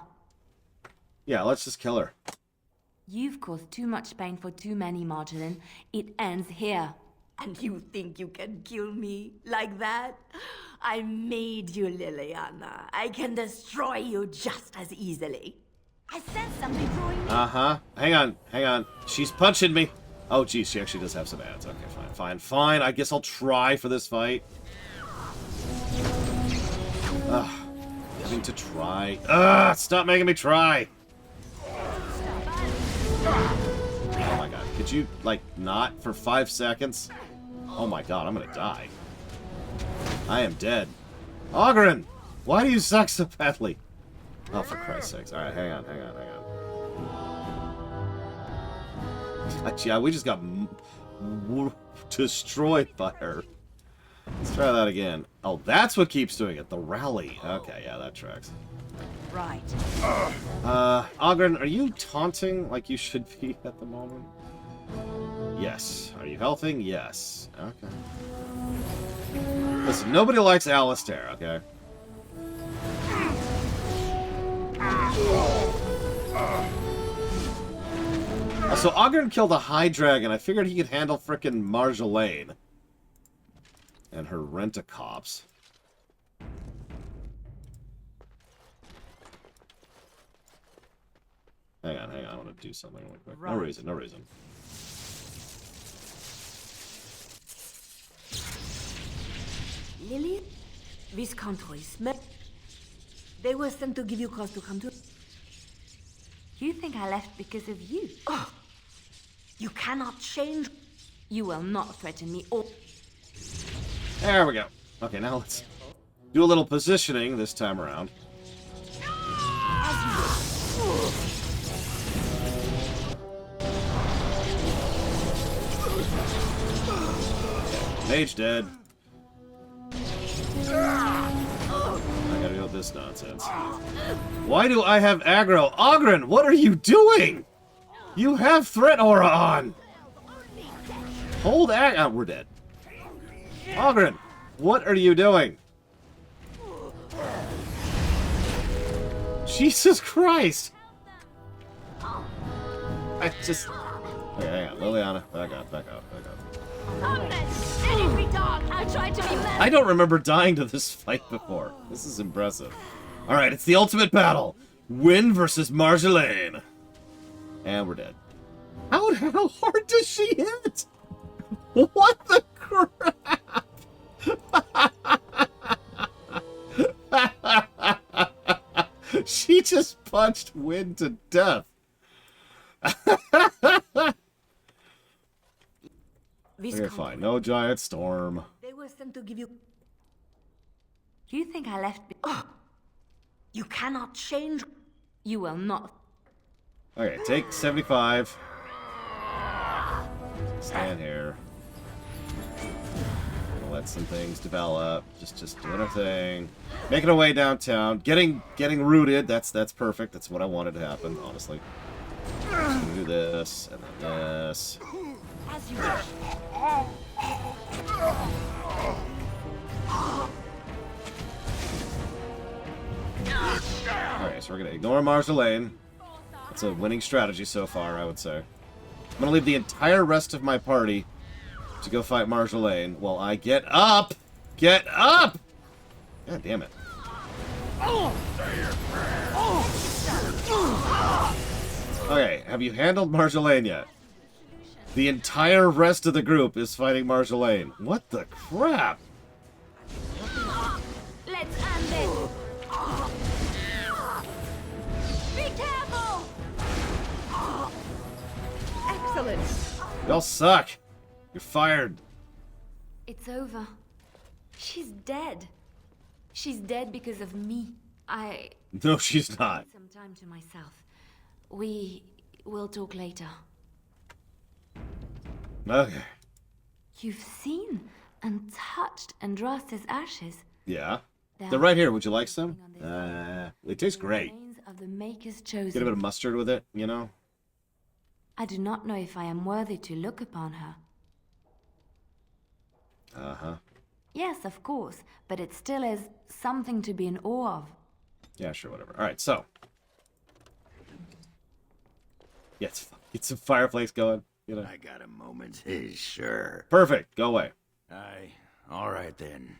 Yeah, let's just kill her. You've caused too much pain for too many, Marjolaine. It ends here. And you think you can kill me like that? I made you, Liliana. I can destroy you just as easily. I sense somebody drawing me. Uh-huh. Hang on. She's punching me. Oh, geez, she actually does have some ads. Okay, fine. I guess I'll try for this fight. Ugh. Having to try. Ugh, stop making me try. Oh my god. Could you, like, not for 5 seconds? Oh my god, I'm gonna die. I am dead. Ogren! Why do you suck so badly? Oh, for Christ's sakes. Alright, hang on. Yeah, we just got destroyed by her. Let's try that again. Oh, that's what keeps doing it. The rally. Okay, yeah, that tracks. Right. Ogren, are you taunting like you should be at the moment? Yes. Are you helping? Yes. Okay. Listen, nobody likes Alistair, okay? So Ogren killed a high dragon. I figured he could handle frickin' Marjolaine. And her rent-a-cops. do something really quick. No reason, no reason. Lily? Viscountess, they were sent to give you cause to come to... You think I left because of you? Oh, you cannot change... You will not threaten me or... There we go. Okay, now let's do a little positioning this time around. Mage dead. I gotta deal with this nonsense. Why do I have aggro? Ogren, what are you doing? You have threat aura on. Hold ag. Oh, we're dead. Ogren, what are you doing? Jesus Christ! I just... Okay, hang on. Liliana, back up, back up, back up. I don't remember dying to this fight before. This is impressive. Alright, it's the ultimate battle. Wynn versus Marjolaine. And we're dead. How hard does she hit? What the crap? She just punched Wynn to death. Okay, fine. No giant storm. They were sent to give you... You think I left... Oh, you cannot change... You will not. Okay, take 75. Stand here. Let some things develop. Just doing our thing. Making our way downtown. Getting rooted. That's perfect. That's what I wanted to happen, honestly. Just gonna do this and then this. As you wish. Alright, so we're gonna ignore Marjolaine. That's a winning strategy so far, I would say. I'm gonna leave the entire rest of my party to go fight Marjolaine while I get up! Get up! God damn it. Okay, have you handled Marjolaine yet? The entire rest of the group is fighting Marjolaine. What the crap? Let's end this. Be careful! Excellent. Y'all suck. You're fired. It's over. She's dead. She's dead because of me. No, she's not. Some time to myself. We will talk later. Okay. You've seen and touched Andraste's ashes. Yeah. They're right here. Would you like some? They taste great. Of the Maker's chosen. Get a bit of mustard with it, you know? I do not know if I am worthy to look upon her. Uh-huh. Yes, of course, but it still is something to be in awe of. Yeah, sure, whatever. Alright, so. Yeah, get some fireplace going, you know? I got a moment. Sure. Perfect. Go away. Aye. All right, then.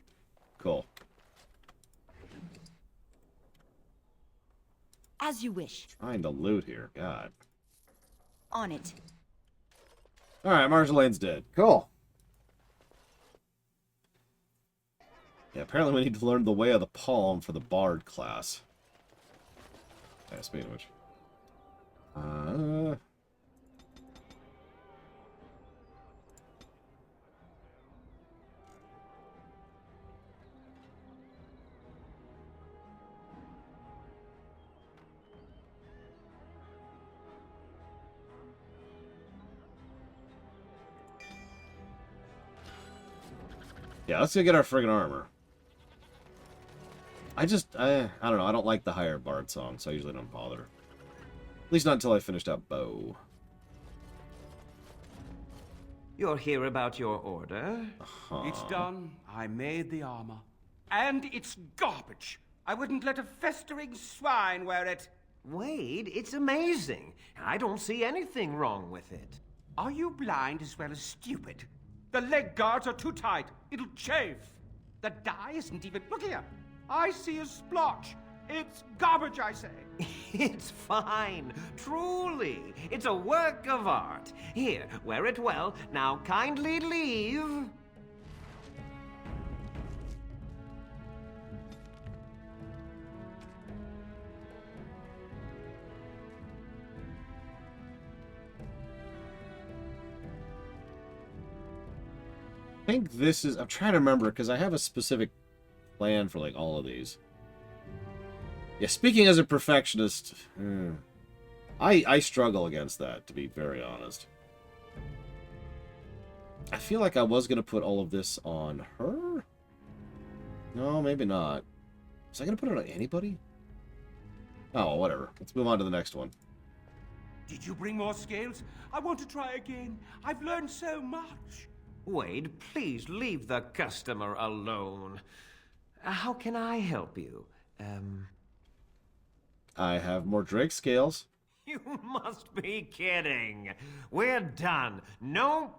Cool. As you wish. Trying to loot here. God. On it. Alright, Marjolaine's dead. Cool. Yeah, apparently we need to learn the Way of the Palm for the Bard class. Yeah, speaking of which. Yeah, let's go get our friggin' armor. I don't know, I don't like the higher bard song, so I usually don't bother. At least not until I finished up bow. You're here about your order? Uh-huh. It's done. I made the armor. And it's garbage. I wouldn't let a festering swine wear it. Wade, it's amazing. I don't see anything wrong with it. Are you blind as well as stupid? The leg guards are too tight. It'll chafe. The dye isn't even... Look here. I see a splotch. It's garbage, I say. It's fine. Truly. It's a work of art. Here, wear it well. Now kindly leave. I think this is... I'm trying to remember, because I have a specific plan for, like, all of these. Yeah, speaking as a perfectionist, I struggle against that, to be very honest. I feel like I was going to put all of this on her? No, maybe not. Was I going to put it on anybody? Oh, whatever. Let's move on to the next one. Did you bring more scales? I want to try again. I've learned so much. Wade, please leave the customer alone. How can I help you? I have more Drake scales. You must be kidding. We're done. No...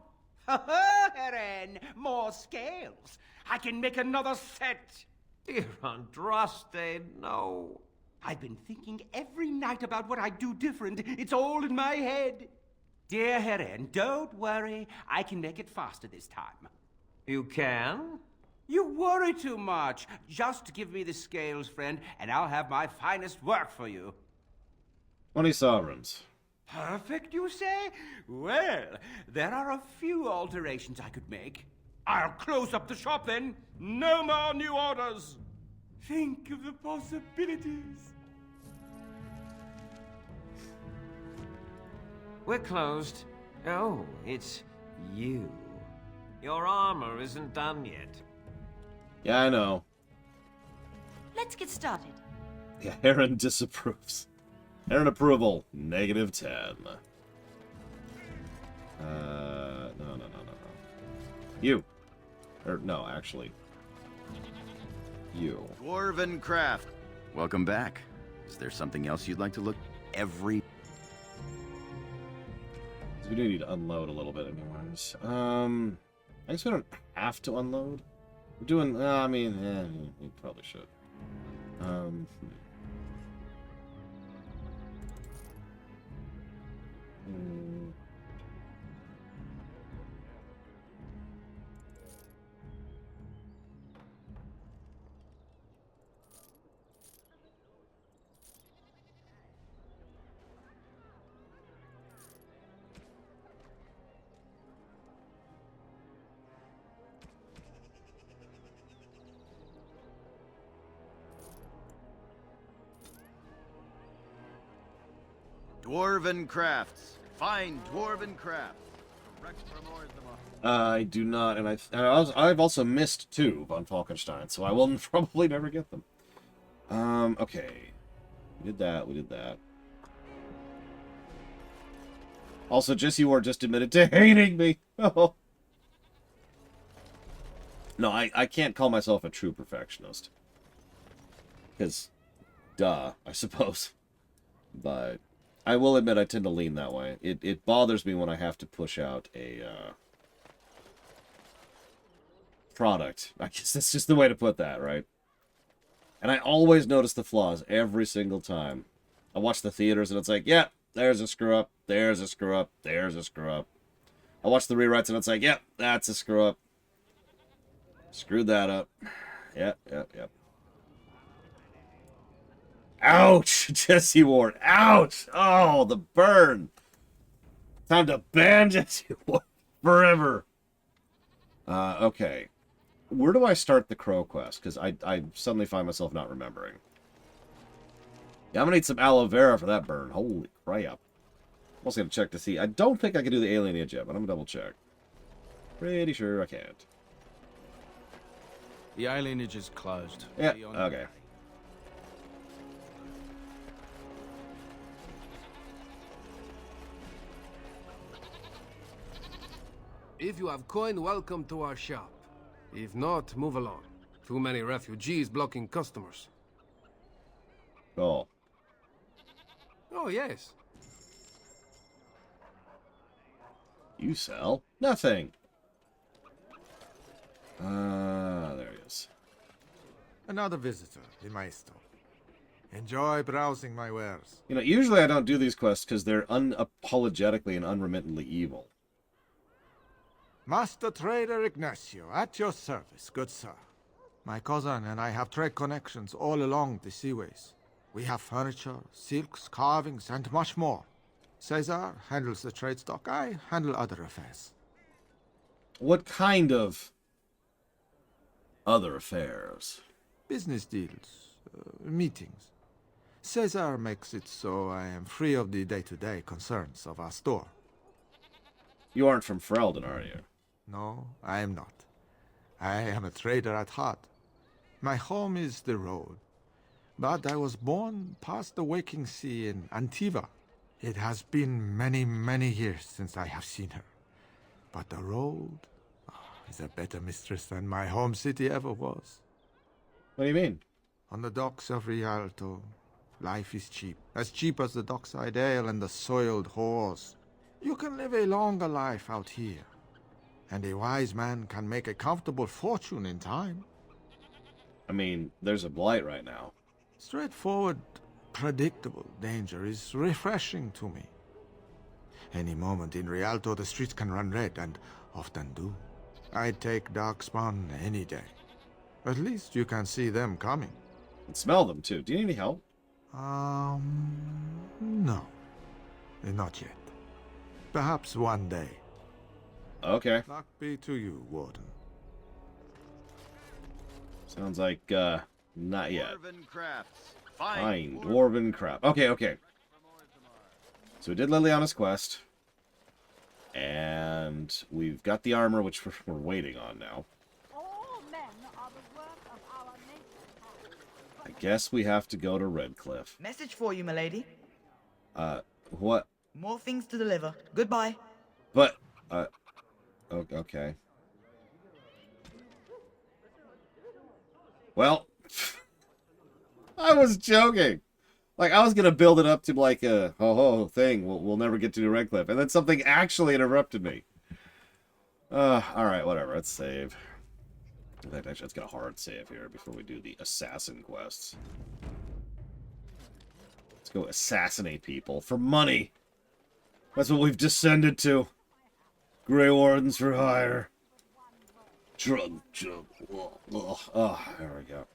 Eren, more scales. I can make another set. Dear Andraste, no. I've been thinking every night about what I'd do different. It's all in my head. Dear Eren, don't worry. I can make it faster this time. You can? You worry too much. Just give me the scales, friend, and I'll have my finest work for you. 20 sovereigns. Perfect, you say? Well, there are a few alterations I could make. I'll close up the shop then. No more new orders. Think of the possibilities. We're closed. Oh, it's you. Your armor isn't done yet. Yeah, I know. Let's get started. Yeah, Aaron disapproves. Aaron approval, -10. No. You. Or, no, actually. You. Dwarven craft. Welcome back. Is there something else you'd like to look? Every... We do need to unload a little bit anyways. I guess we don't have to unload. We're doing, I mean, we probably should. Dwarven crafts. Fine dwarven crafts. Correct from orzamar. I do not, and I've also missed 2 von Falkenstein, so I will probably never get them. Okay. We did that. Also, Jesse Ward just admitted to hating me. Oh. No, I can't call myself a true perfectionist. Because, duh, I suppose. But I will admit I tend to lean that way. It bothers me when I have to push out a product. I guess that's just the way to put that, right? And I always notice the flaws every single time. I watch the theaters and it's like, yeah, there's a screw up, there's a screw up, there's a screw up. I watch the rewrites and it's like, yep, that's a screw up. Screwed that up. Yep. Ouch! Jesse Ward. Ouch! Oh, the burn. Time to ban Jesse Ward forever. Okay. Where do I start the Crow quest? Because I suddenly find myself not remembering. Yeah, I'm going to need some aloe vera for that burn. Holy crap. I'm also going to check to see. I don't think I can do the alienage yet, but I'm going to double check. Pretty sure I can't. The alienage is closed. Yeah, okay. If you have coin, welcome to our shop. If not, move along. Too many refugees blocking customers. Cool. Oh, yes. You sell nothing. There he is. Another visitor, the maestro. Enjoy browsing my wares. You know, usually I don't do these quests because they're unapologetically and unremittingly evil. Master Trader Ignacio, at your service, good sir. My cousin and I have trade connections all along the seaways. We have furniture, silks, carvings, and much more. Caesar handles the trade stock. I handle other affairs. What kind of other affairs? Business deals, meetings. Caesar makes it so I am free of the day-to-day concerns of our store. You aren't from Ferelden, are you? No, I am not. I am a trader at heart. My home is the road. But I was born past the waking sea in Antiva. It has been many, many years since I have seen her. But the road is a better mistress than my home city ever was. What do you mean? On the docks of Rialto, life is cheap. As cheap as the dockside ale and the soiled horse. You can live a longer life out here. And a wise man can make a comfortable fortune in time. I mean, there's a blight right now. Straightforward, predictable danger is refreshing to me. Any moment in Rialto, the streets can run red, and often do. I'd take Darkspawn any day. At least you can see them coming. And smell them, too. Do you need any help? No. Not yet. Perhaps one day. Okay. Luck be to you, Warden. Sounds like, not yet. Dwarven crafts. Fine, dwarven crap. Okay. So we did Liliana's quest. And we've got the armor, which we're waiting on now. All men are the work of our nature. I guess we have to go to Redcliffe. Message for you, milady. What? More things to deliver. Goodbye. But, okay. Well, I was joking. Like, I was going to build it up to, like, a ho-ho thing. We'll never get to Redcliffe. And then something actually interrupted me. Alright, whatever. Let's save. In fact, actually, let's get a hard save here before we do the assassin quests. Let's go assassinate people for money. That's what we've descended to. Grey Wardens for hire. Drug. Oh, there we go.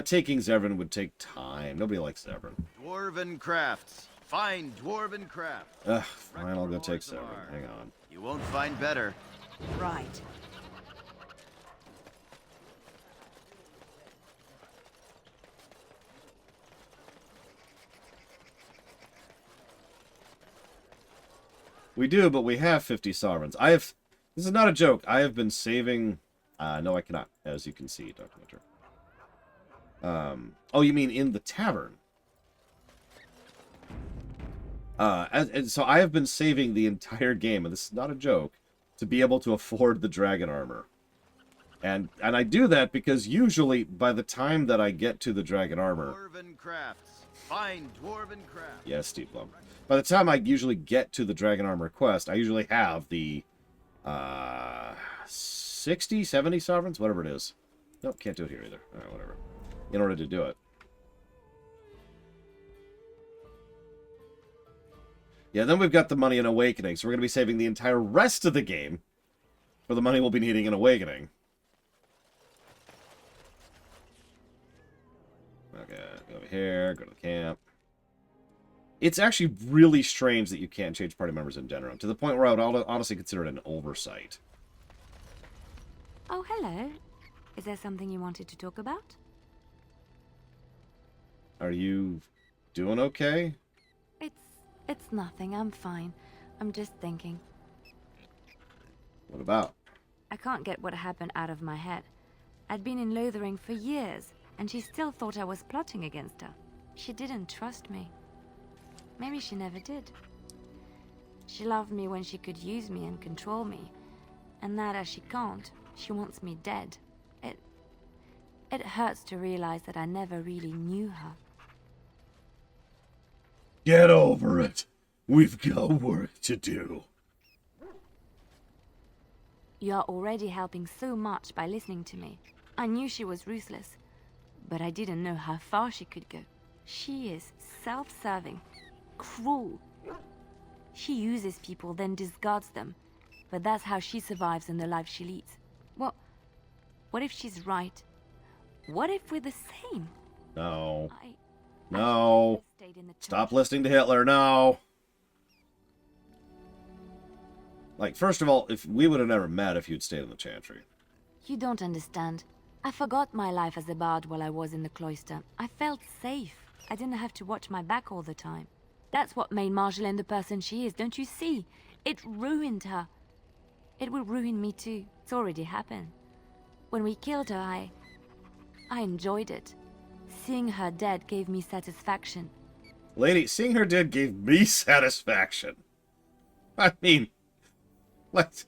Taking Zevran would take time. Nobody likes Zevran. Dwarven crafts. Find dwarven crafts. Fine, I'll go take Zevran. Hang on. You won't find better. Right. We do, but we have 50 sovereigns. This is not a joke. I have been saving... no, I cannot, as you can see, Dr. Winter. Oh, you mean in the tavern? And so I have been saving the entire game, and this is not a joke, to be able to afford the dragon armor. And I do that because usually, by the time that I get to the dragon armor... Dwarven crafts. Find dwarven crafts. Yes, Steve Blum. By the time I usually get to the dragon armor quest, I usually have the 60, 70 sovereigns, whatever it is. Nope, can't do it here either. Alright, whatever. In order to do it. Yeah, then we've got the money in Awakening, so we're going to be saving the entire rest of the game for the money we'll be needing in Awakening. Okay, go over here, go to the camp. It's actually really strange that you can't change party members in Denerim, to the point where I would honestly consider it an oversight. Oh, hello. Is there something you wanted to talk about? Are you doing okay? It's nothing. I'm fine. I'm just thinking. What about? I can't get what happened out of my head. I'd been in Lothering for years, and she still thought I was plotting against her. She didn't trust me. Maybe she never did. She loved me when she could use me and control me. And now that she can't, she wants me dead. It hurts to realize that I never really knew her. Get over it. We've got work to do. You're already helping so much by listening to me. I knew she was ruthless. but I didn't know how far she could go. She is self-serving, cruel. She uses people, then discards them. But that's how she survives in the life she leads. What if she's right? What if we're the same? No. No. Stop listening to Hitler, no. Like, first of all, if we would have never met if you'd stayed in the Chantry. You don't understand. I forgot my life as a bard while I was in the cloister. I felt safe. I didn't have to watch my back all the time. That's what made Marjolaine the person she is, don't you see? It ruined her. It will ruin me too. It's already happened. When we killed her, I enjoyed it. Seeing her dead gave me satisfaction. Lady, seeing her dead gave me satisfaction. I mean, what?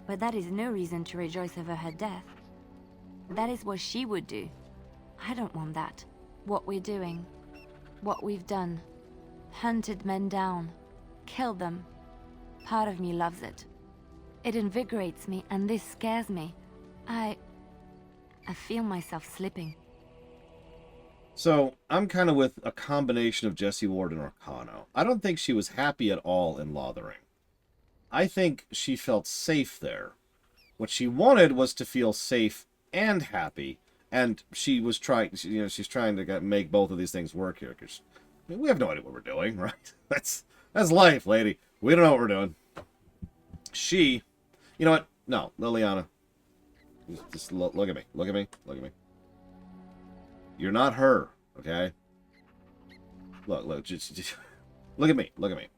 But that is no reason to rejoice over her death. That is what she would do. I don't want that. What we're doing, what we've done, hunted men down, killed them. Part of me loves it. It invigorates me, and this scares me. I feel myself slipping. So, I'm kind of with a combination of Jessie Ward and Arcano. I don't think she was happy at all in Lothering. I think she felt safe there. What she wanted was to feel safe and happy, and she was trying, she's trying to make both of these things work here, because we have no idea what we're doing, right? That's life, lady. We don't know what we're doing. You know what? No, Liliana. Just look at me. Look at me. Look at me. You're not her, okay? Look, just look at me. Look at me.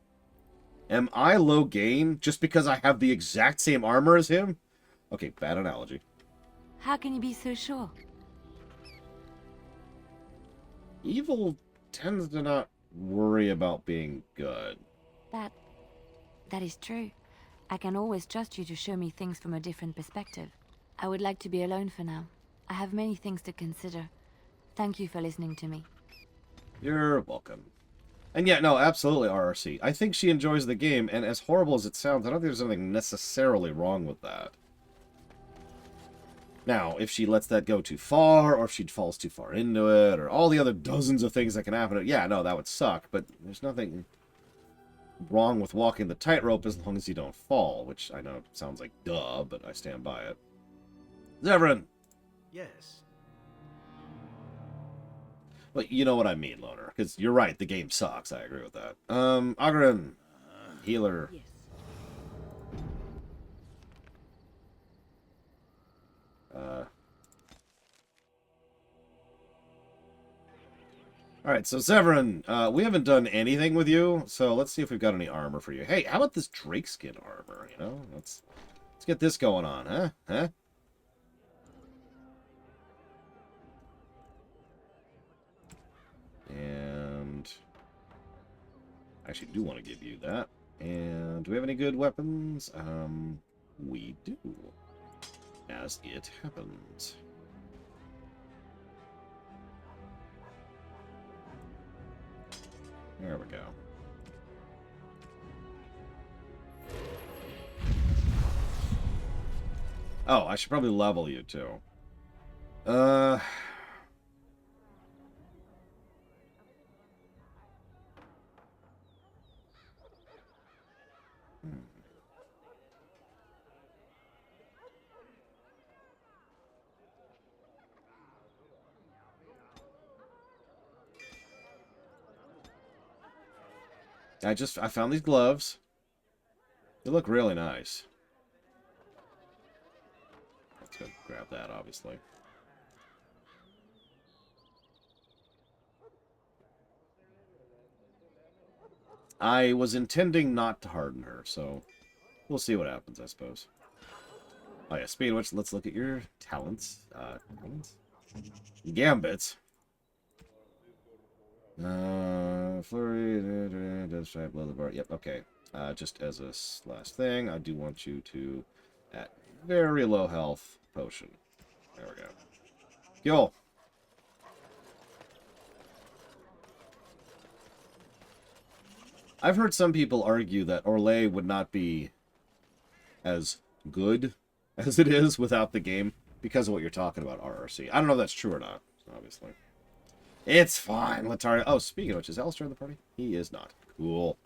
Am I low gain just because I have the exact same armor as him? Okay, bad analogy. How can you be so sure? Evil tends to not worry about being good. That is true. I can always trust you to show me things from a different perspective. I would like to be alone for now. I have many things to consider. Thank you for listening to me. You're welcome. And yeah, no, absolutely, RRC. I think she enjoys the game, and as horrible as it sounds, I don't think there's anything necessarily wrong with that. Now, if she lets that go too far, or if she falls too far into it, or all the other dozens of things that can happen, yeah, no, that would suck, but there's nothing wrong with walking the tightrope as long as you don't fall, which I know sounds like duh, but I stand by it. Zevran! Yes. Well, you know what I mean, Loner, because you're right, the game sucks, I agree with that. Ogren, healer. Yes. Alright, so Zevran, we haven't done anything with you, so let's see if we've got any armor for you. Hey, how about this drakeskin armor, you know? Let's get this going on, huh? Huh? And I actually do want to give you that. And do we have any good weapons? We do. As it happens. There we go. Oh, I should probably level you too. I found these gloves. They look really nice. Let's go grab that, obviously. I was intending not to harden her, so we'll see what happens, I suppose. Oh yeah, speaking of which, let's look at your talents. Gambits. Flurry, does try below the bar. Yep, okay. Just as a last thing, I do want you to, at very low health, potion. There we go. Yo. I've heard some people argue that Orlais would not be as good as it is without the game because of what you're talking about, RRC. I don't know if that's true or not, obviously. It's fine, Lataria. Oh, speaking of which, is Alistair in the party? He is not. Cool.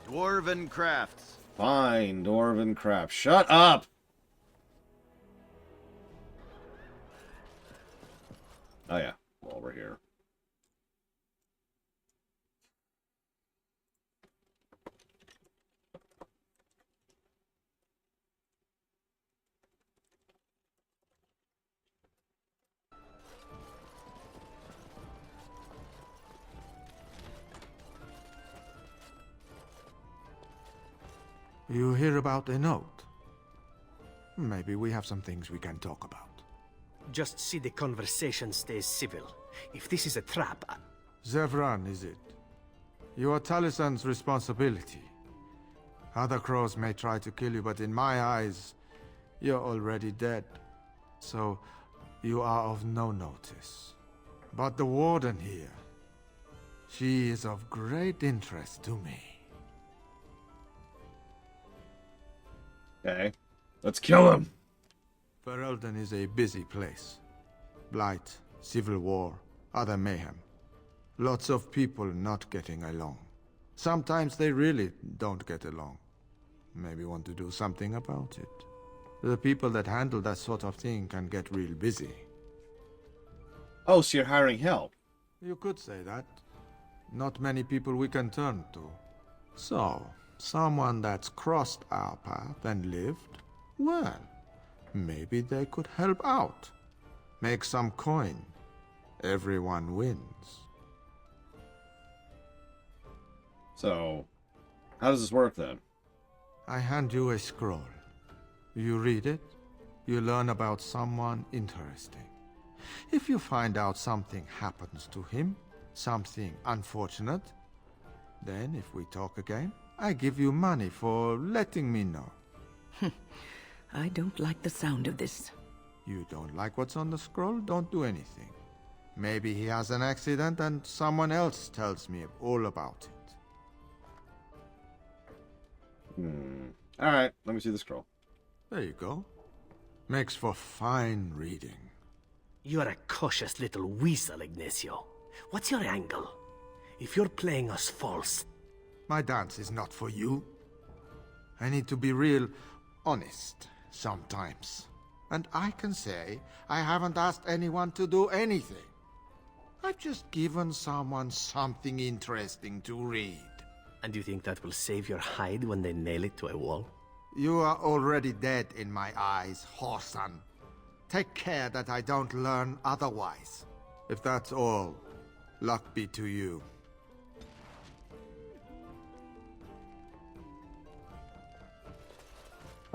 Dwarven crafts. Fine, Dwarven crap. Shut up! Oh, yeah. Well, we're here. You hear about a note? Maybe we have some things we can talk about. Just see the conversation stays civil. If this is a trap... Zevran, is it? You are Talisan's responsibility. Other crows may try to kill you, but in my eyes, you're already dead. So, you are of no notice. But the warden here, she is of great interest to me. Okay. Let's kill him! Ferelden is a busy place. Blight, civil war, other mayhem. Lots of people not getting along. Sometimes they really don't get along. Maybe want to do something about it. The people that handle that sort of thing can get real busy. Oh, so you're hiring help? You could say that. Not many people we can turn to. So, someone that's crossed our path and lived, well, maybe they could help out. Make some coin. Everyone wins. So, how does this work then? I hand you a scroll. You read it, you learn about someone interesting. If you find out something happens to him, something unfortunate, then if we talk again, I give you money for letting me know. I don't like the sound of this. You don't like what's on the scroll? Don't do anything. Maybe he has an accident and someone else tells me all about it. Alright, let me see the scroll. There you go. Makes for fine reading. You're a cautious little weasel, Ignacio. What's your angle? If you're playing us false... My dance is not for you. I need to be real honest sometimes. And I can say I haven't asked anyone to do anything. I've just given someone something interesting to read. And you think that will save your hide when they nail it to a wall? You are already dead in my eyes, Horsan. Take care that I don't learn otherwise. If that's all, luck be to you.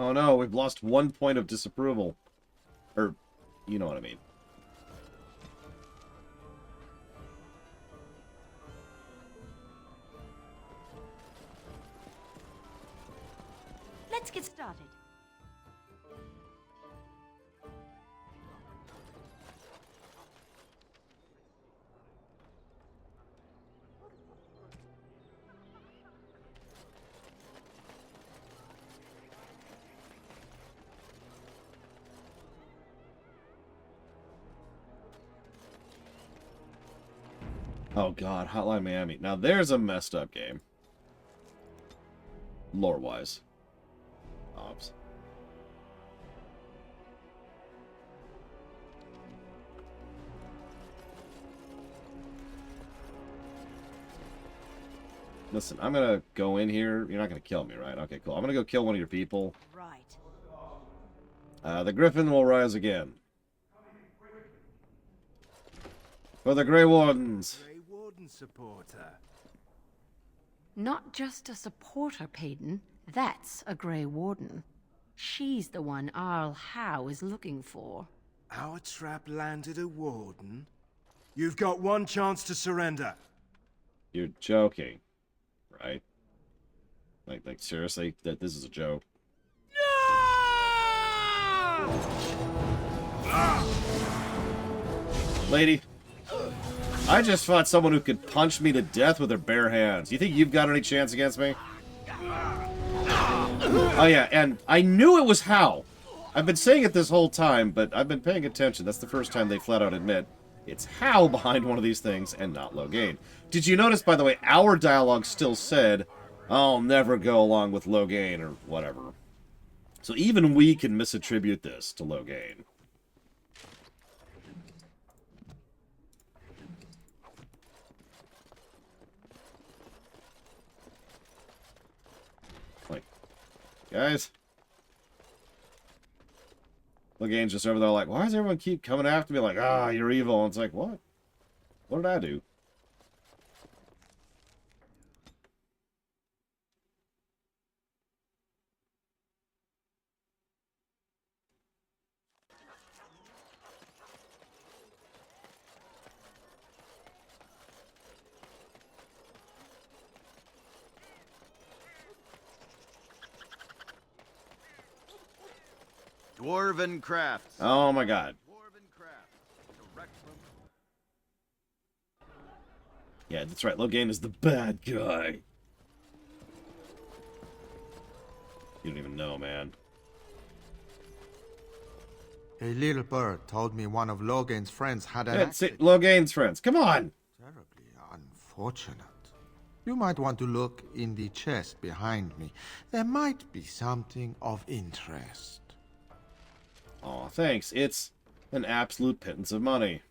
Oh no, we've lost 1 point of disapproval. Or, you know what I mean. Let's get started. Oh god, Hotline Miami. Now there's a messed up game. Lore-wise. Ops. Listen, I'm gonna go in here. You're not gonna kill me, right? Okay, cool. I'm gonna go kill one of your people. Right. The Griffin will rise again. For the Grey Wardens. Grey Warden supporter. Not just a supporter, Payton. That's a Grey Warden. She's the one Arl Howe is looking for. Our trap landed a warden? You've got one chance to surrender. You're joking, right? Like seriously? That this is a joke? Lady, I just fought someone who could punch me to death with their bare hands. You think you've got any chance against me? Oh yeah, and I knew it was Hal. I've been saying it this whole time, but I've been paying attention. That's the first time they flat out admit it's Hal behind one of these things and not Logain. Did you notice, by the way, our dialogue still said, I'll never go along with Logain or whatever. So even we can misattribute this to Logain. Like, guys. Logain's just over there like, why does everyone keep coming after me like, ah, you're evil? And it's like, what? What did I do? Dwarven crafts. Oh my god. Yeah, that's right. Logain is the bad guy. You don't even know, man. A little bird told me one of Logain's friends had an That's it, Logain's friends. Come on. Terribly unfortunate. You might want to look in the chest behind me. There might be something of interest. Aw, thanks. It's an absolute pittance of money.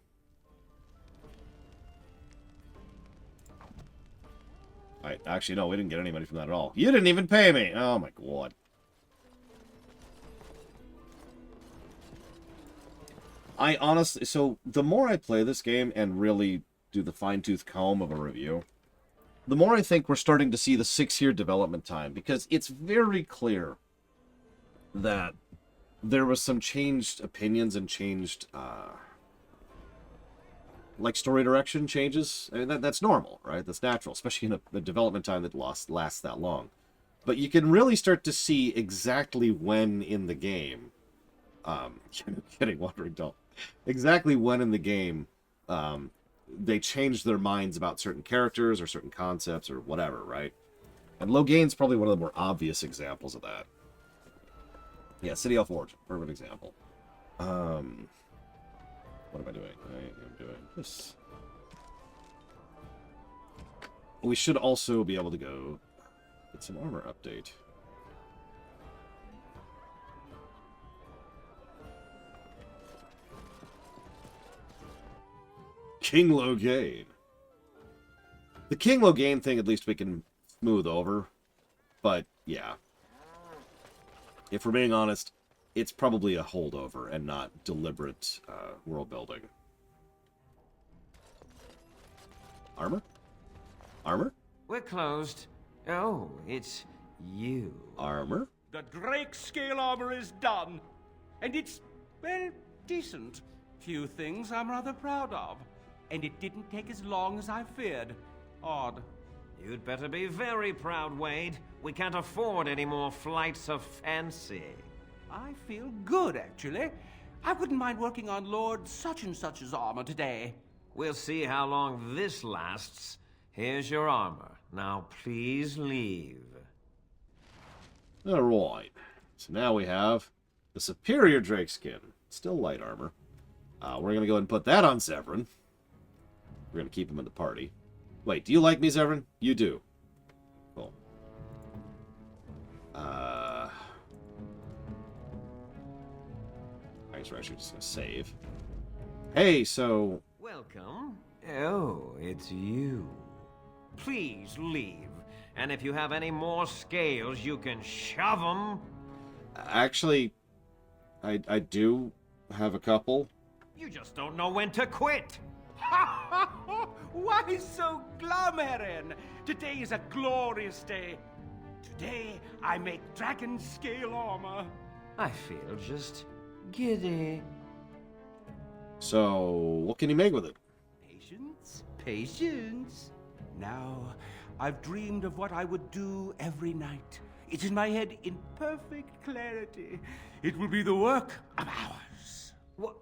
Actually, no, we didn't get any money from that at all. You didn't even pay me! Oh my god. I honestly... So, the more I play this game and really do the fine-tooth comb of a review, the more I think we're starting to see the 6-year development time, because it's very clear that there was some changed opinions and changed... like story direction changes. I mean, that's normal, right? That's natural, especially in a development time that lasts that long. But you can really start to see exactly when in the game, kidding, wandering doll, exactly when in the game they changed their minds about certain characters or certain concepts or whatever, right? And Logain's probably one of the more obvious examples of that. Yeah, City of Origin, perfect example. What am I doing? I am doing this. We should also be able to go get some armor update. King Logain. The King Logain thing, at least we can smooth over. But, yeah. If we're being honest, it's probably a holdover and not deliberate world building. Armor? Armor? We're closed. Oh, it's you. Armor? The Drake scale armor is done. And it's, well, decent. Few things I'm rather proud of. And it didn't take as long as I feared. Odd. You'd better be very proud, Wade. We can't afford any more flights of fancy. I feel good, actually. I wouldn't mind working on Lord such-and-such's armor today. We'll see how long this lasts. Here's your armor. Now please leave. Alright. So now we have the superior Drake skin. Still light armor. We're going to go ahead and put that on Severin. We're going to keep him in the party. Wait, do you like me, Severin? You do. Cool. I guess we're actually just going to save. Hey, so... Welcome. Oh, it's you. Please leave. And if you have any more scales, you can shove them. Actually, I do have a couple. You just don't know when to quit. Why so glum, Erin? Today is a glorious day. Today, I make dragon scale armor. I feel just giddy. So, what can you make with it? Patience, patience. Now, I've dreamed of what I would do every night. It's in my head in perfect clarity. It will be the work of hours. What?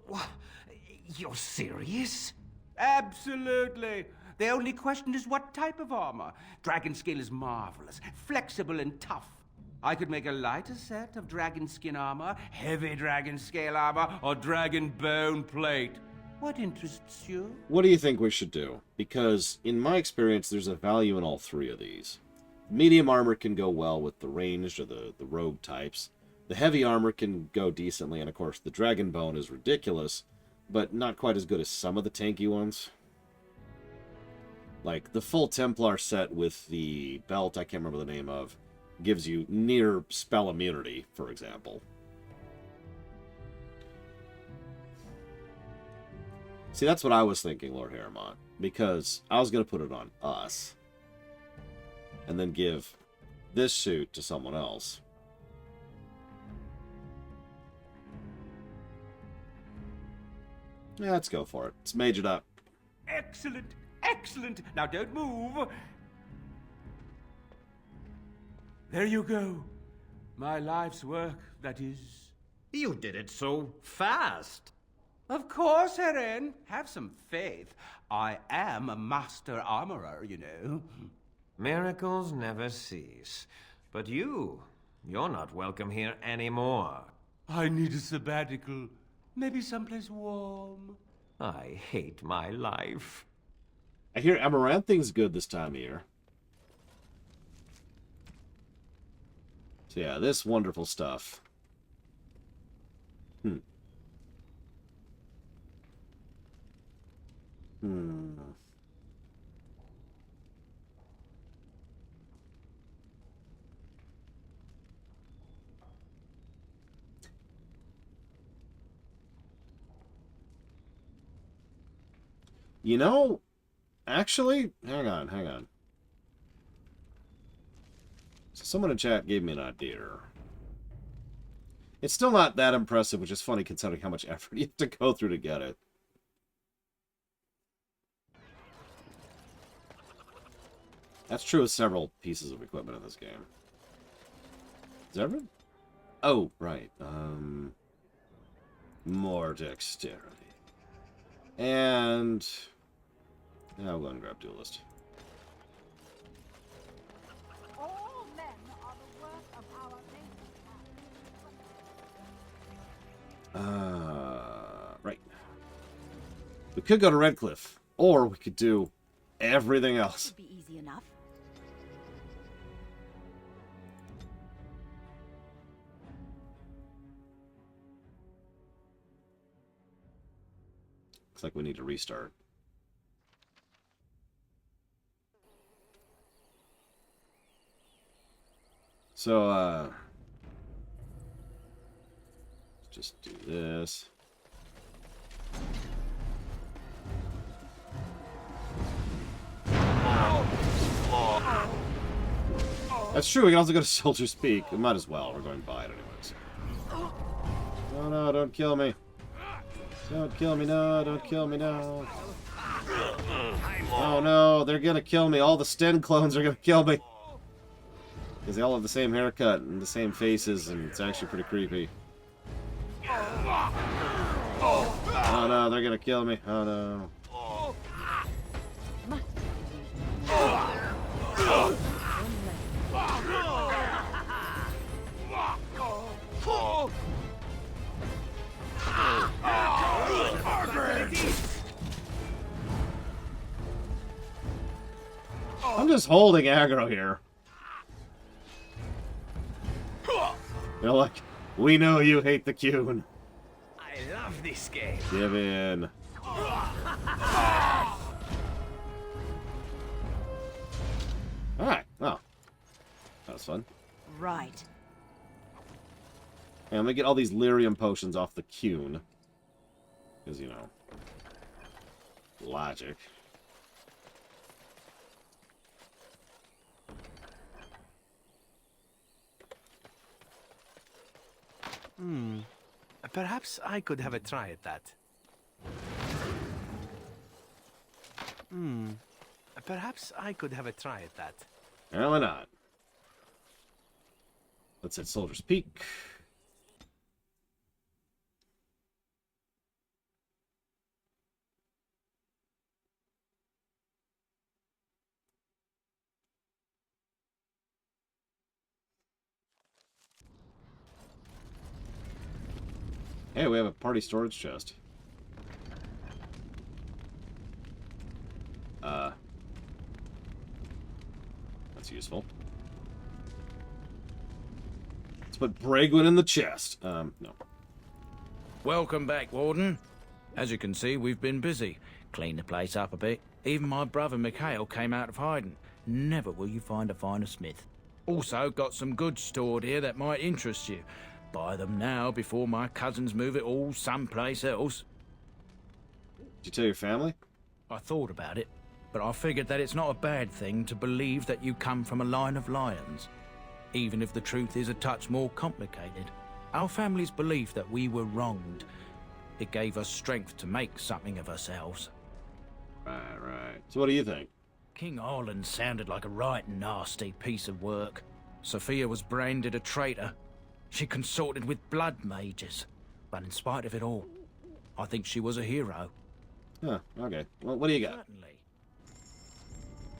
You're serious? Absolutely. The only question is what type of armor. Dragon scale is marvelous, flexible and tough. I could make a lighter set of dragon skin armor, heavy dragon scale armor, or dragon bone plate. What interests you? What do you think we should do? Because, in my experience, there's a value in all three of these. Medium armor can go well with the ranged or the rogue types. The heavy armor can go decently, and of course the dragon bone is ridiculous, but not quite as good as some of the tanky ones. Like, the full Templar set with the belt, I can't remember the name of, gives you near spell immunity, for example. See, that's what I was thinking, Lord Harrimont, because I was going to put it on us, and then give this suit to someone else. Yeah, let's go for it. Let's mage it up. Excellent, excellent. Now don't move. There you go. My life's work, that is. You did it so fast. Of course, Heren. Have some faith. I am a master armorer, you know. Miracles never cease. But you're not welcome here anymore. I need a sabbatical. Maybe someplace warm. I hate my life. I hear Amaranthing's good this time of year. So yeah, this wonderful stuff. You know, actually, hang on. So someone in chat gave me an idea. It's still not that impressive, which is funny considering how much effort you have to go through to get it. That's true of several pieces of equipment in this game. Is that everyone? Oh, right. More dexterity. And I'll go and grab Duelist. All men are the work of our maker. Right. We could go to Redcliffe, or we could do everything else. Be easy enough. Looks like we need to restart. So, just do this. That's true, we can also go to Soldier's Peak. We might as well, we're going by it anyways. Oh no, don't kill me. Don't kill me, no, don't kill me, no. Oh no, they're gonna kill me. All the Sten clones are gonna kill me. Because they all have the same haircut and the same faces, and it's actually pretty creepy. Oh no, they're gonna kill me. Oh no. I'm just holding aggro here. They're like, we know you hate the Cune. I love this game. Give in. Alright, well. That was fun. Right. And I'm gonna get all these lyrium potions off the Cune. Because, you know, logic. Perhaps I could have a try at that. Perhaps I could have a try at that. Apparently not. Let's hit Soldier's Peak. Hey, we have a party storage chest. That's useful. Let's put Bragwin in the chest. No. Welcome back, Warden. As you can see, we've been busy. Cleaned the place up a bit. Even my brother Mikhail came out of hiding. Never will you find a finer smith. Also, got some goods stored here that might interest you. Buy them now before my cousins move it all someplace else. Did you tell your family? I thought about it, but I figured that it's not a bad thing to believe that you come from a line of lions. Even if the truth is a touch more complicated. Our family's belief that we were wronged. It gave us strength to make something of ourselves. Right. So what do you think? King Arlen sounded like a right nasty piece of work. Sophia was branded a traitor. She consorted with blood mages. But in spite of it all, I think she was a hero. Huh, okay. Well, what do you got? Certainly.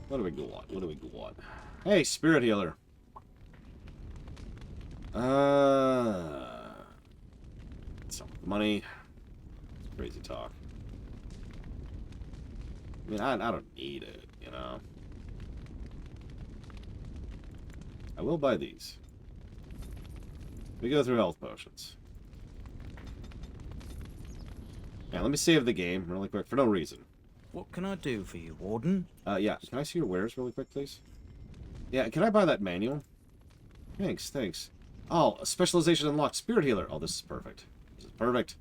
What do we go on? Hey, spirit healer. Some money. Crazy talk. I mean, I don't need it, you know. I will buy these. We go through health potions. Yeah, let me save the game really quick for no reason. What can I do for you, Warden? Yeah, can I see your wares really quick, please? Yeah, can I buy that manual? Thanks. Oh, a specialization unlocked. Spirit healer. Oh, this is perfect. This is perfect.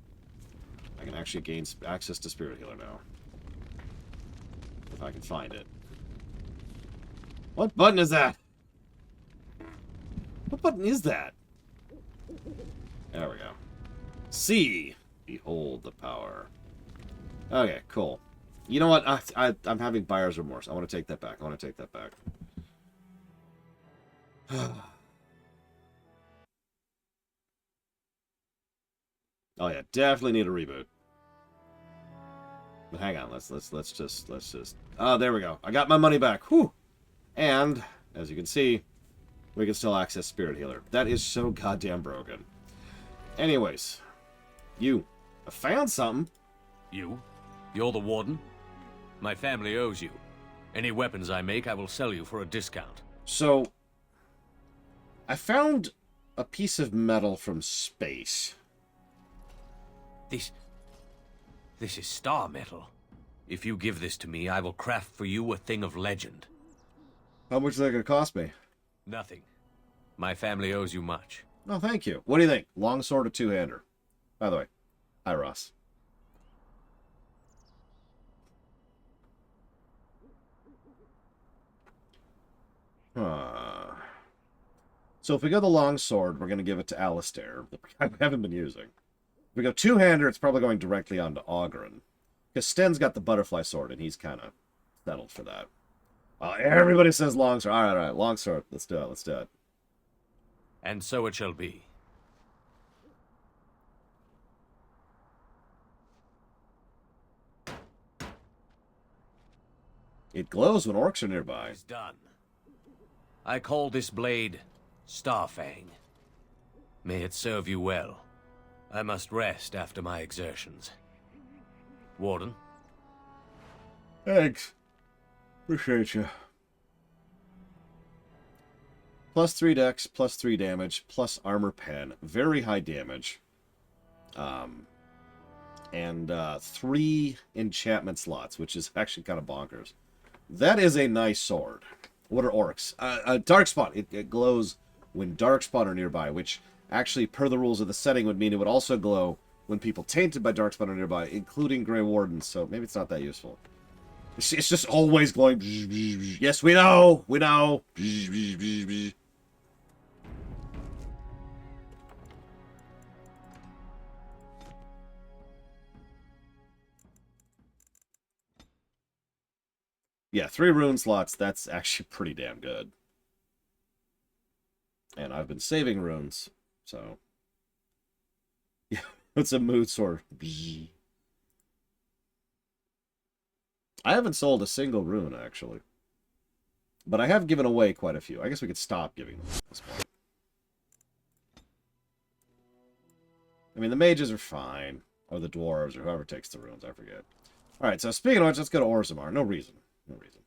I can actually gain access to spirit healer now. If I can find it. What button is that? What button is that? There we go. See. Behold the power. Okay, cool. You know what? I'm having buyer's remorse. I want to take that back. Oh yeah, definitely need a reboot. But hang on, let's just. Oh, there we go. I got my money back. Whew. And as you can see, we can still access Spirit Healer. That is so goddamn broken. Anyways, I found something. You? You're the warden? My family owes you. Any weapons I make, I will sell you for a discount. So, I found a piece of metal from space. This is star metal. If you give this to me, I will craft for you a thing of legend. How much is that going to cost me? Nothing. My family owes you much. No, thank you. What do you think? Longsword or two-hander? By the way, hi, Ross. So if we go the longsword, we're going to give it to Alistair. I haven't been using. If we go two-hander, it's probably going directly onto Ogren. Because Sten's got the butterfly sword, and he's kind of settled for that. Everybody says longsword. All right, longsword. Let's do it. And so it shall be. It glows when orcs are nearby. It's done. I call this blade Starfang. May it serve you well. I must rest after my exertions. Warden? Thanks. Appreciate you. +3 dex, +3 damage, plus armor pen. Very high damage. And 3 enchantment slots, which is actually kind of bonkers. That is a nice sword. What are orcs? Darkspawn. It glows when Darkspawn are nearby, which actually, per the rules of the setting, would mean it would also glow when people tainted by Darkspawn are nearby, including Grey Wardens, so maybe it's not that useful. It's just always glowing. Yes, we know! We know! Yeah, 3 rune slots, that's actually pretty damn good. And I've been saving runes, so... Yeah, it's a mood sword. I haven't sold a single rune, actually. But I have given away quite a few. I guess we could stop giving them at this point. I mean, the mages are fine. Or the dwarves, or whoever takes the runes, I forget. Alright, so speaking of which, let's go to Orzamar. No reason. No reason.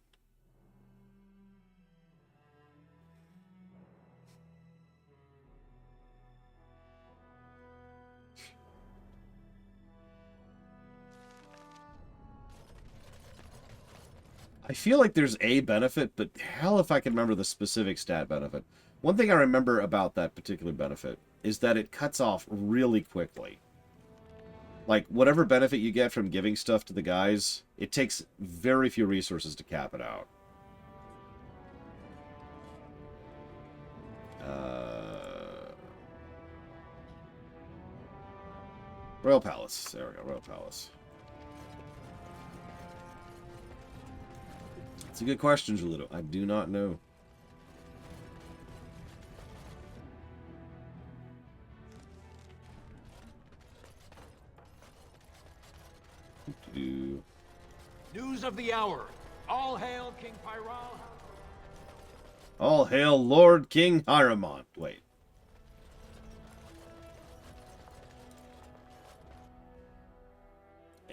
I feel like there's a benefit, but hell if I can remember the specific stat benefit. One thing I remember about that particular benefit is that it cuts off really quickly. Like, whatever benefit you get from giving stuff to the guys, it takes very few resources to cap it out. Royal Palace. There we go, Royal Palace. It's a good question, Julito. I do not know. News of the hour. All hail King Pyral. All hail Lord King Hierophant. Wait.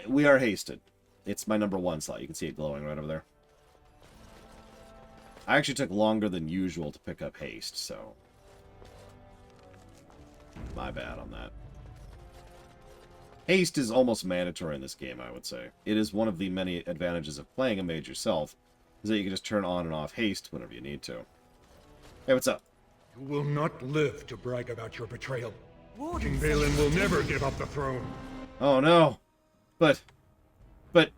We are hasted. It's my #1 slot. You can see it glowing right over there. I actually took longer than usual to pick up haste, so... my bad on that. Haste is almost mandatory in this game, I would say. It is one of the many advantages of playing a mage yourself, is that you can just turn on and off haste whenever you need to. Hey, what's up? You will not live to brag about your betrayal. King Balin will never give up the throne. Oh no! But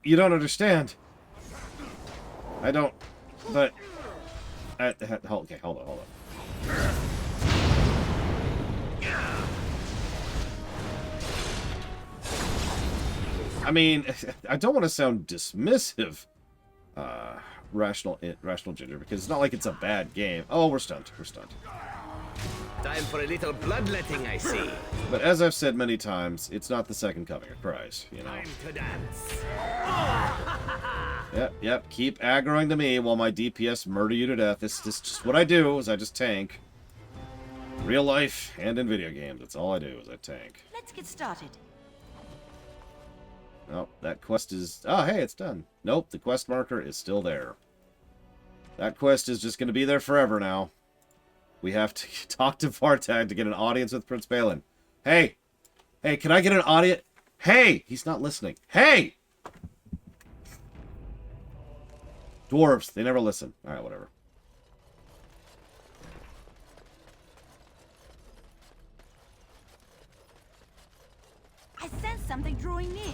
you don't understand. I don't... But... okay, hold on. I mean, I don't want to sound dismissive, Rational Ginger, because it's not like it's a bad game. Oh, we're stunned. We're stunned. Time for a little bloodletting, I see. But as I've said many times, it's not the second coming of Christ, you know. Time to dance. Yep. Keep aggroing to me while my DPS murder you to death. This is just what I do, is I just tank. Real life and in video games, that's all I do, is I tank. Let's get started. Oh, that quest is... oh, hey, it's done. Nope, the quest marker is still there. That quest is just going to be there forever now. We have to talk to Vartag to get an audience with Prince Balin. Hey! Hey, can I get an audience? Hey! He's not listening. Hey! Dwarves, they never listen. Alright, whatever. I sense something drawing near.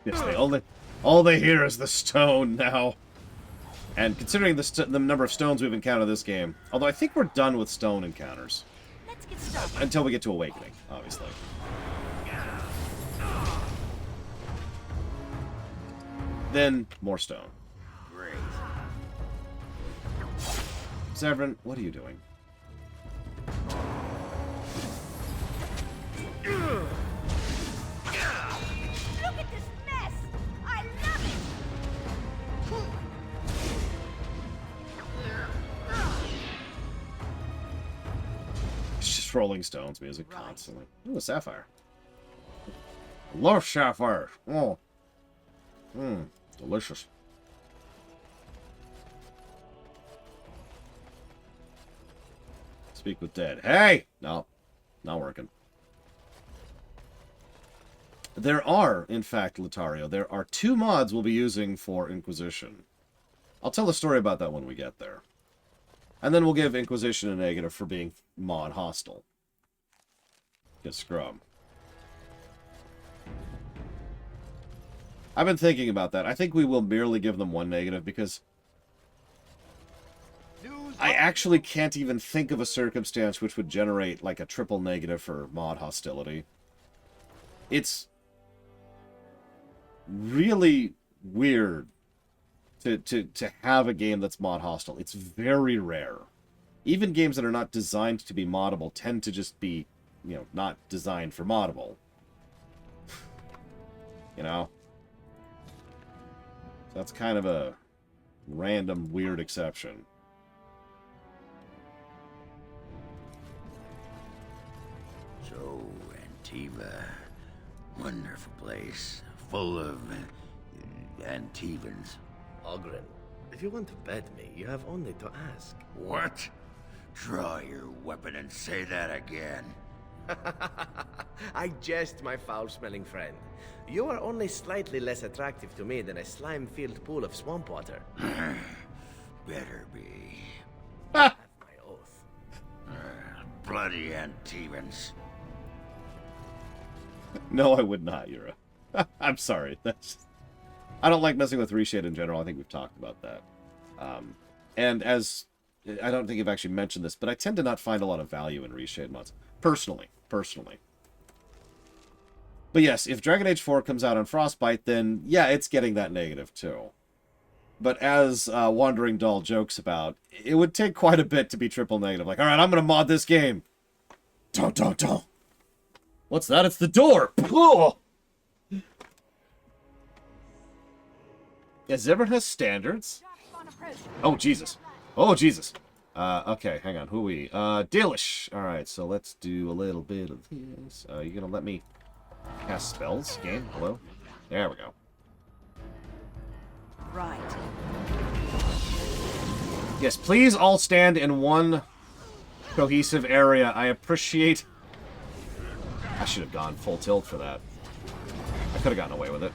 Yes, all they hear is the stone now. And considering the number of stones we've encountered this game, although I think we're done with stone encounters. Let's get started. Until we get to Awakening, obviously. Then, more stone. Great. Severin, what are you doing? Look at this mess! I love it! It's just Rolling Stones music constantly. Ooh, a sapphire. Love sapphire. Oh. Delicious. Speak with dead. Hey! No. Not working. There are, in fact, Lothario, there are 2 mods we'll be using for Inquisition. I'll tell the story about that when we get there. And then we'll give Inquisition a negative for being mod hostile. Get scrum. I've been thinking about that. I think we will merely give them 1 negative because I actually can't even think of a circumstance which would generate like a triple negative for mod hostility. It's really weird to have a game that's mod hostile. It's very rare. Even games that are not designed to be moddable tend to just be, you know, not designed for moddable. You know? That's kind of a random, weird exception. So, Antiva. Wonderful place. Full of Antivans. Ogren, if you want to bet me, you have only to ask. What? Draw your weapon and say that again. I jest, my foul-smelling friend. You are only slightly less attractive to me than a slime-filled pool of swamp water. Better be. I have my oath. Bloody Antivans. No, I would not, Yura. I'm sorry. I don't like messing with reshade in general. I think we've talked about that. And as... I don't think you've actually mentioned this, but I tend to not find a lot of value in reshade mods. Personally. But yes, if Dragon Age 4 comes out on Frostbite, then yeah, it's getting that negative too. But as Wandering Doll jokes about, it would take quite a bit to be triple negative. Like, alright, I'm going to mod this game. Don't. What's that? It's the door! Oh! Yeah, Zebra has standards. Oh, Jesus. Okay, hang on. Who are we? Dalish. Alright, so let's do a little bit of this. You gonna let me cast spells? Game? Hello? There we go. Right. Yes, please all stand in one cohesive area. I appreciate... I should have gone full tilt for that. I could have gotten away with it.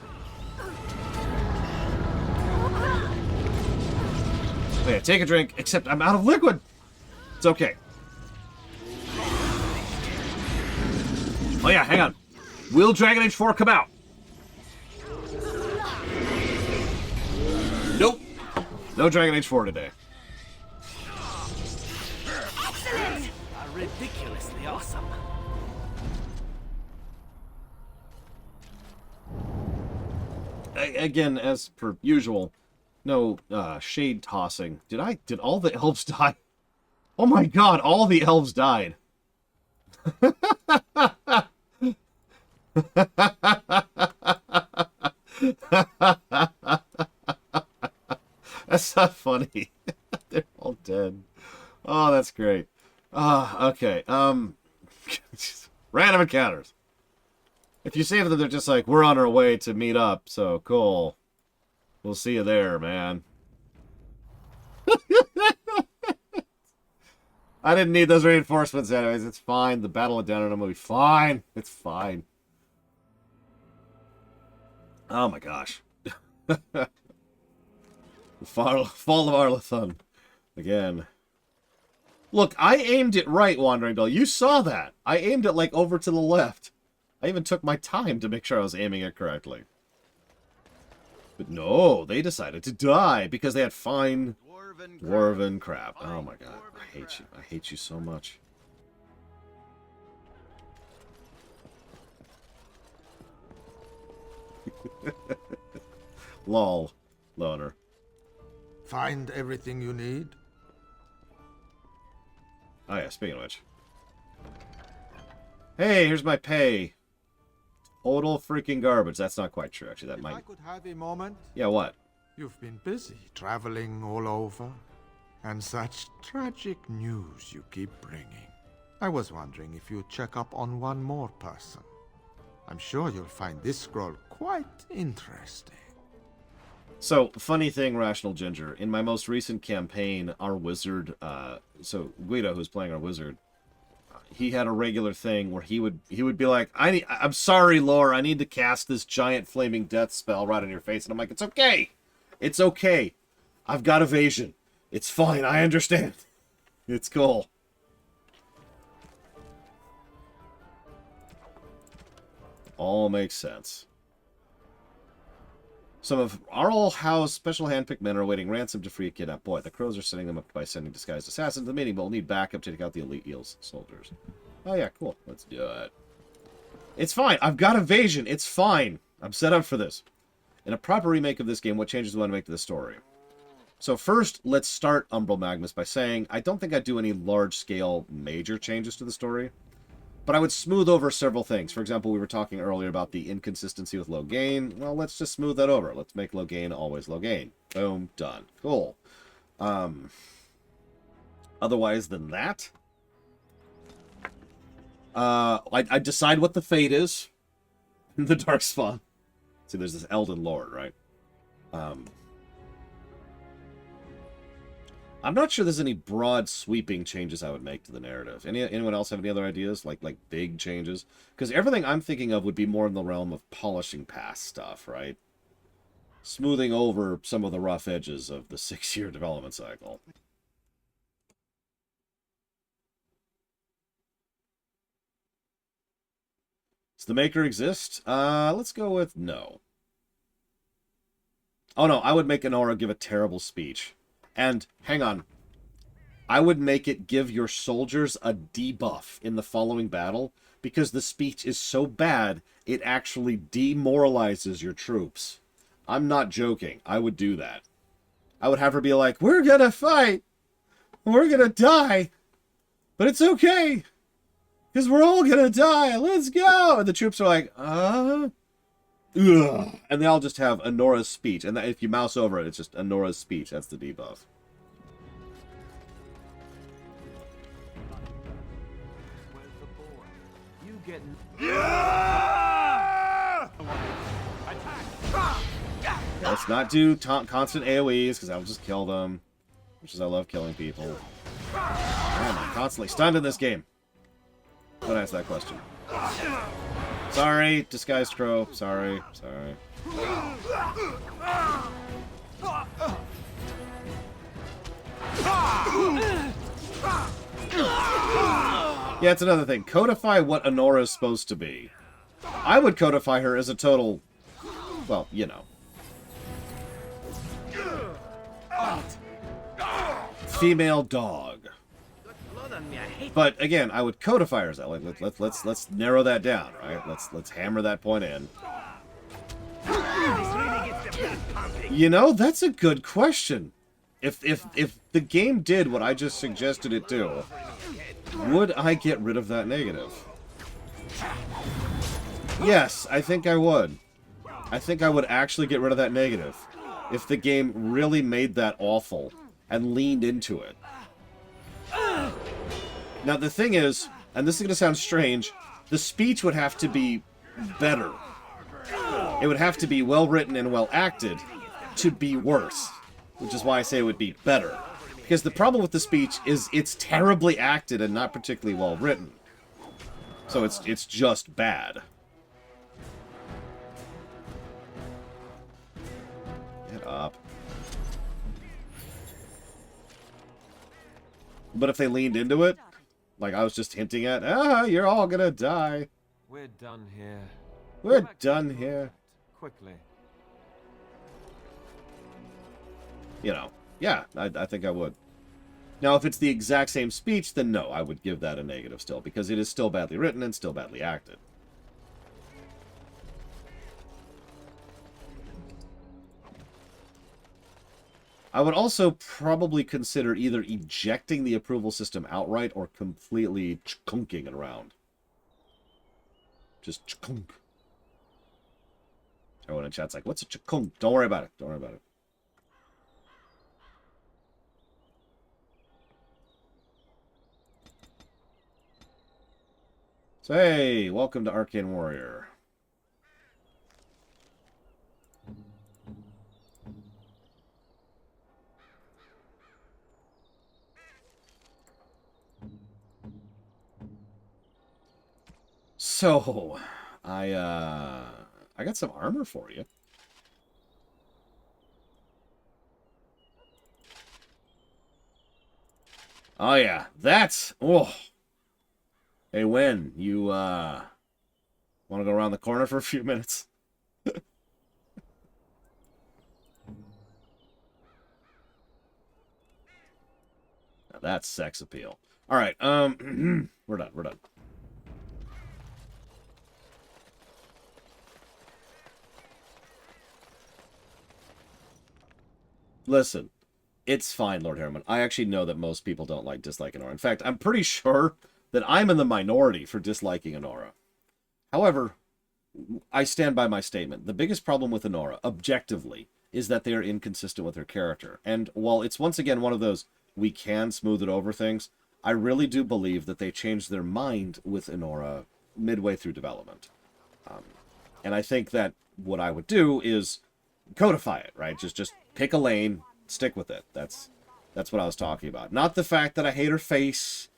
Oh yeah, take a drink, except I'm out of liquid. It's okay. Oh yeah, hang on. Will Dragon Age 4 come out? Nope. No Dragon Age 4 today. Excellent! Ridiculously awesome. Again, as per usual, no shade tossing. Did all the elves die? Oh my god, all the elves died. That's not funny. They're all dead. Oh, that's great. Okay. Random encounters. If you save them, they're just like, we're on our way to meet up, so cool. We'll see you there, man. I didn't need those reinforcements anyways. It's fine. The Battle of Downernham will be fine. It's fine. Oh my gosh. The fall of Arlathun. Again. Look, I aimed it right, Wandering Doll. You saw that. I aimed it, like, over to the left. I even took my time to make sure I was aiming it correctly. But no, they decided to die because they had fine dwarven crap. Oh my god, I hate you. I hate you so much. Lol, loner. Find everything you need? Oh yeah, speaking of which. Hey, here's my pay. Total freaking garbage. That's not quite true, actually. That might... I could have a moment? Yeah, what? You've been busy traveling all over, and such tragic news you keep bringing. I was wondering if you'd check up on one more person. I'm sure you'll find this scroll quite interesting. So, funny thing, Rational Ginger. In my most recent campaign, our wizard, so Guido, who's playing our wizard, he had a regular thing where he would be like, I'm sorry, Lore, I need to cast this giant flaming death spell right on your face. And I'm like, it's okay. It's okay. I've got evasion. It's fine. I understand. It's cool. All makes sense. Some of Arl Howe's special handpicked men are awaiting ransom to free a kidnapped boy. The crows are setting them up by sending disguised assassins to the meeting, but we'll need backup to take out the elite eels soldiers. Oh yeah, cool. Let's do it. It's fine. I've got evasion. It's fine. I'm set up for this. In a proper remake of this game, what changes do I want to make to the story? So first, let's start Umbral Magnus by saying I don't think I'd do any large-scale major changes to the story. But I would smooth over several things. For example, we were talking earlier about the inconsistency with low gain. Well, let's just smooth that over. Let's make low gain always low gain. Boom, done. Cool. Otherwise than that, I decide what the fate is in the Darkspawn. See, there's this Elden Lord, right? I'm not sure there's any broad sweeping changes I would make to the narrative. Anyone else have any other ideas? Like big changes? Because everything I'm thinking of would be more in the realm of polishing past stuff, right? Smoothing over some of the rough edges of the 6-year development cycle. Does the Maker exist? Let's go with no. Oh no, I would make Honora give a terrible speech. And, hang on, I would make it give your soldiers a debuff in the following battle, because the speech is so bad, it actually demoralizes your troops. I'm not joking. I would do that. I would have her be like, we're gonna fight! We're gonna die! But it's okay! Because we're all gonna die! Let's go! And the troops are like, Ugh. And they all just have Honora's speech. And if you mouse over it, it's just Honora's speech. That's the debuff. Let's not do constant AoEs, because I'll just kill them. Which is, I love killing people. Man, I'm constantly stunned in this game. Don't ask that question. Sorry, disguised crow. Sorry. Yeah, it's another thing. Codify what Honora is supposed to be. I would codify her as a total... Well, you know. Female dog. But again, I would codify her as that. Like, let's narrow that down, right? Let's hammer that point in. You know, that's a good question. If the game did what I just suggested it do, would I get rid of that negative? Yes, I think I would. I think I would actually get rid of that negative if the game really made that awful and leaned into it. Now, the thing is, and this is going to sound strange, the speech would have to be better. It would have to be well-written and well-acted to be worse, which is why I say it would be better. Because the problem with the speech is it's terribly acted and not particularly well-written. So it's just bad. Get up. But if they leaned into it, like I was just hinting at, you're all gonna die. We're done here. We're done here. Quickly. You know, yeah, I think I would. Now, if it's the exact same speech, then no, I would give that a negative still, because it is still badly written and still badly acted. I would also probably consider either ejecting the approval system outright or completely chunking it around. Just chunk. Everyone in chat's like, what's a chunk? Don't worry about it. Don't worry about it. So, hey, welcome to Arcane Warrior. So, I got some armor for you. Oh yeah, that's Hey, Wen, you want to go around the corner for a few minutes? Now that's sex appeal. All right, we're done. Listen, it's fine, Lord Harriman. I actually know that most people don't dislike Honora. In fact, I'm pretty sure that I'm in the minority for disliking Honora. However, I stand by my statement. The biggest problem with Honora, objectively, is that they are inconsistent with her character. And while it's once again one of those we can smooth it over things, I really do believe that they changed their mind with Honora midway through development. And I think that what I would do is codify it, right? Just pick a lane, stick with it. That's what I was talking about. Not the fact that I hate her face,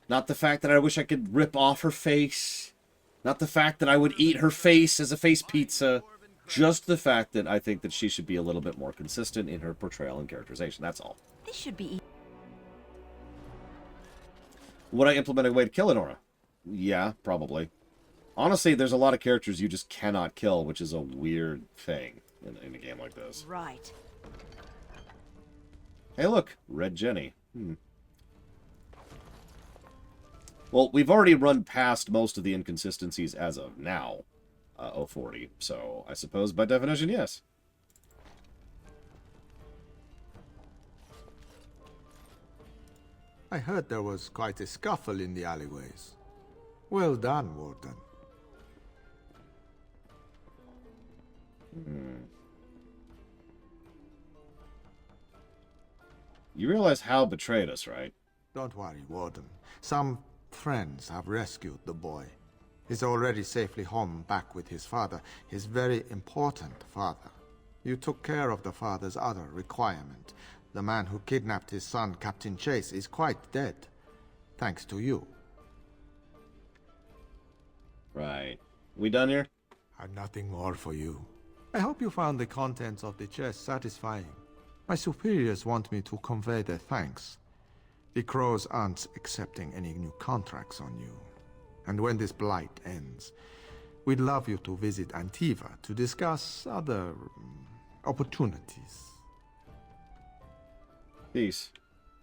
not the fact that I wish I could rip off her face, not the fact that I would eat her face as a face pizza, just the fact that I think that she should be a little bit more consistent in her portrayal and characterization. That's all. This should be Would I implement a way to kill Honora? Yeah, probably. Honestly, there's a lot of characters you just cannot kill, which is a weird thing in a game like this. right. Hey, look, Red Jenny. Well, we've already run past most of the inconsistencies as of now, 040, so I suppose by definition, yes. I heard there was quite a scuffle in the alleyways. Well done, Warden. You realize Hal betrayed us, right? Don't worry, Warden. Some friends have rescued the boy. He's already safely home back with his father, his very important father. You took care of the father's other requirement. The man who kidnapped his son, Captain Chase, is quite dead. Thanks to you. Right. We done here? I've nothing more for you. I hope you found the contents of the chest satisfying. My superiors want me to convey their thanks. The Crows aren't accepting any new contracts on you. And when this blight ends, we'd love you to visit Antiva to discuss other opportunities. Peace.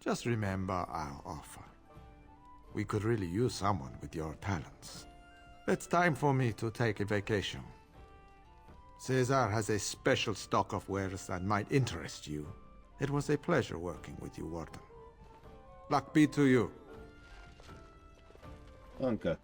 Just remember our offer. We could really use someone with your talents. It's time for me to take a vacation. Caesar has a special stock of wares that might interest you. It was a pleasure working with you, Warden. Luck be to you. Okay.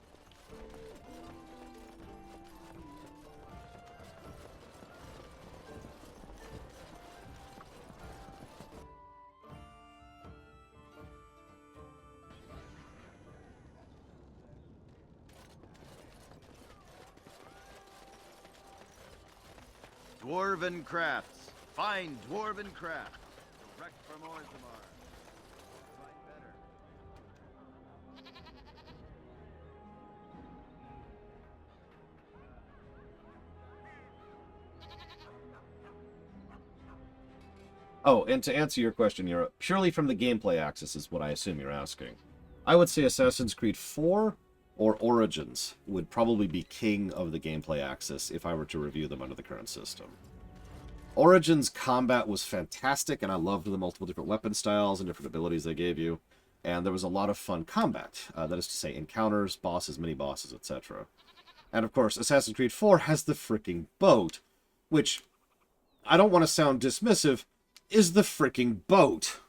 Dwarven crafts. Fine dwarven crafts. Direct from Orzamar. Fight better. Oh, and to answer your question, Europe, purely from the gameplay axis is what I assume you're asking. I would say Assassin's Creed 4 or Origins would probably be king of the gameplay axis if I were to review them under the current system. Origins combat was fantastic, and I loved the multiple different weapon styles and different abilities they gave you, and there was a lot of fun combat, that is to say encounters, bosses, mini-bosses, etc. And of course, Assassin's Creed 4 has the freaking boat, which, I don't want to sound dismissive, is the freaking boat.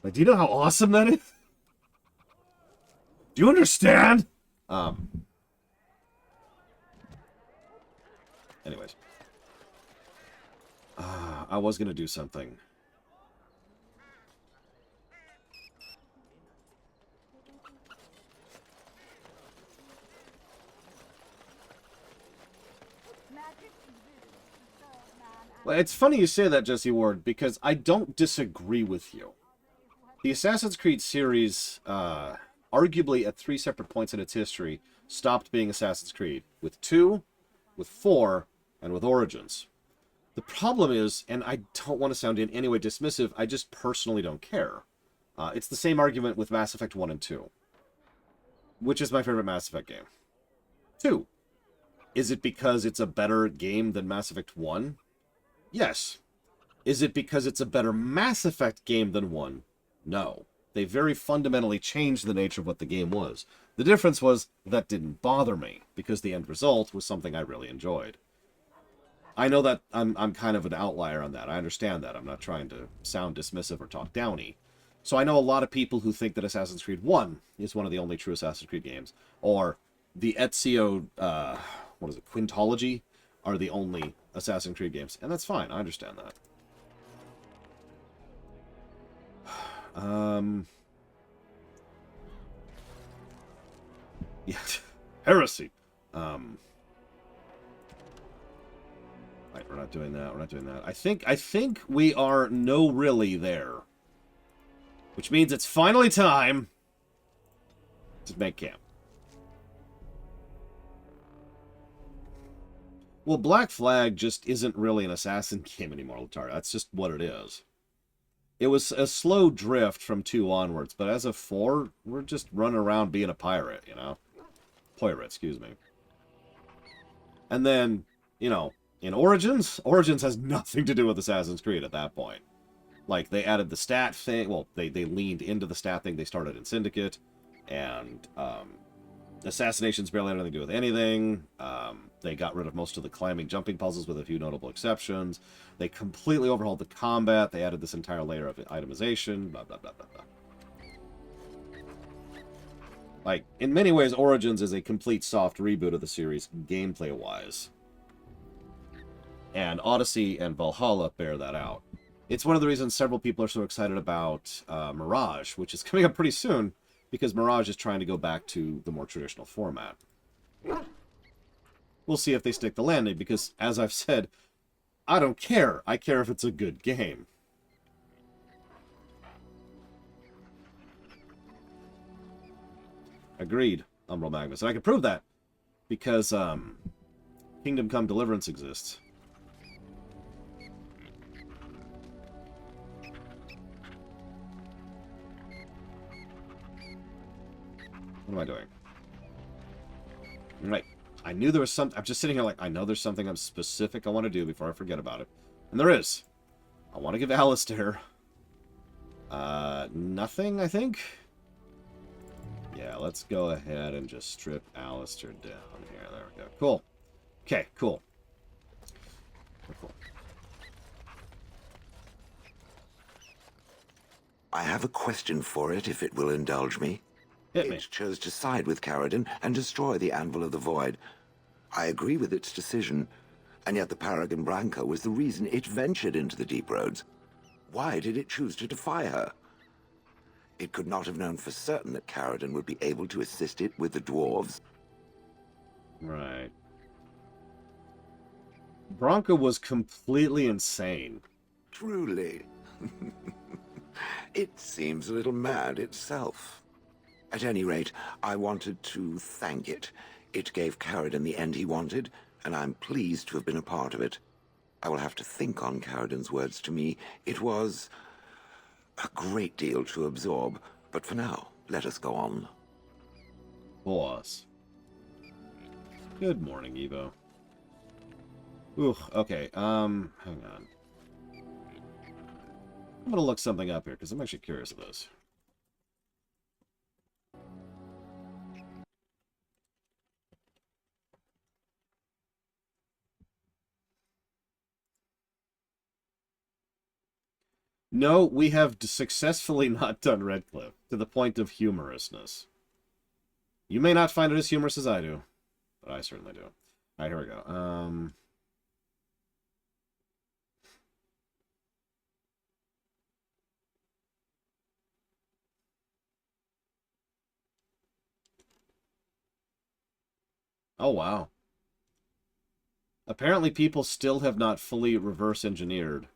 Like, do you know how awesome that is? Do you understand? Anyways. I was going to do something. Well, it's funny you say that, Jesse Ward, because I don't disagree with you. The Assassin's Creed series, arguably at 3 separate points in its history, stopped being Assassin's Creed. With 2, with 4, and with Origins. The problem is, and I don't want to sound in any way dismissive, I just personally don't care. It's the same argument with Mass Effect 1 and 2. Which is my favorite Mass Effect game? 2. Is it because it's a better game than Mass Effect 1? Yes. Is it because it's a better Mass Effect game than 1? No. They very fundamentally changed the nature of what the game was. The difference was that didn't bother me, because the end result was something I really enjoyed. I know that I'm kind of an outlier on that. I understand that. I'm not trying to sound dismissive or talk downy. So I know a lot of people who think that Assassin's Creed 1 is one of the only true Assassin's Creed games. Or the Ezio, what is it, Quintology are the only Assassin's Creed games. And that's fine, I understand that. Yeah, heresy. Right, we're not doing that, we're not doing that. I think we are no really there. Which means it's finally time to make camp. Well, Black Flag just isn't really an assassin game anymore, Latar. That's just what it is. It was a slow drift from 2 onwards, but as of 4, we're just running around being a pirate, you know? Pirate, excuse me. And then, you know, in Origins has nothing to do with Assassin's Creed at that point. Like, they added the stat thing, well, they leaned into the stat thing they started in Syndicate, and, Assassinations barely had anything to do with anything. They got rid of most of the climbing, jumping puzzles with a few notable exceptions. They completely overhauled the combat. They added this entire layer of itemization, blah, blah, blah, blah, blah. Like, in many ways, Origins is a complete soft reboot of the series, gameplay-wise. And Odyssey and Valhalla bear that out. It's one of the reasons several people are so excited about Mirage, which is coming up pretty soon, because Mirage is trying to go back to the more traditional format. We'll see if they stick the landing, because, as I've said, I don't care. I care if it's a good game. Agreed, Umbral Magnus. And I can prove that, because Kingdom Come Deliverance exists. What am I doing? Right. I knew there was something. I'm just sitting here like, I know there's something I'm specific I want to do before I forget about it. And there is. I want to give Alistair nothing, I think? Yeah, let's go ahead and just strip Alistair down here. There we go. Cool. Okay, cool. Cool. I have a question for it, if it will indulge me. It chose to side with Caradon and destroy the Anvil of the Void. I agree with its decision, and yet the Paragon Branca was the reason it ventured into the Deep Roads. Why did it choose to defy her? It could not have known for certain that Caradon would be able to assist it with the dwarves. Right. Branca was completely insane. Truly. It seems a little mad itself. At any rate, I wanted to thank it. It gave Caradon the end he wanted, and I'm pleased to have been a part of it. I will have to think on Caradon's words to me. It was a great deal to absorb, but for now, let us go on. Boss. Good morning, Evo. Ooh, okay, hang on. I'm gonna look something up here, because I'm actually curious of this. No, we have successfully not done Redcliffe, to the point of humorousness. You may not find it as humorous as I do, but I certainly do. Alright, here we go. Oh, wow. Apparently people still have not fully reverse engineered.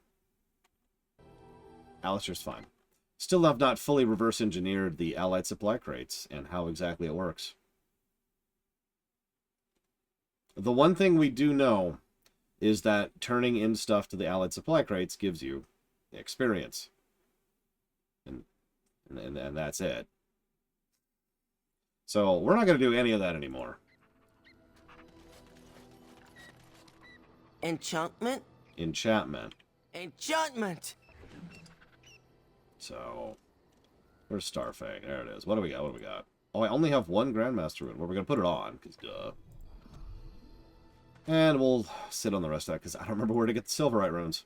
Alistair's fine. Still have not fully reverse engineered the Allied supply crates and how exactly it works. The one thing we do know is that turning in stuff to the Allied supply crates gives you experience. And that's it. So we're not going to do any of that anymore. Enchantment? Enchantment. Enchantment! So, where's Starfang? There it is. What do we got? What do we got? Oh, I only have one Grandmaster rune. Where we're going to put it on, because duh. And we'll sit on the rest of that, because I don't remember where to get the Silverite runes.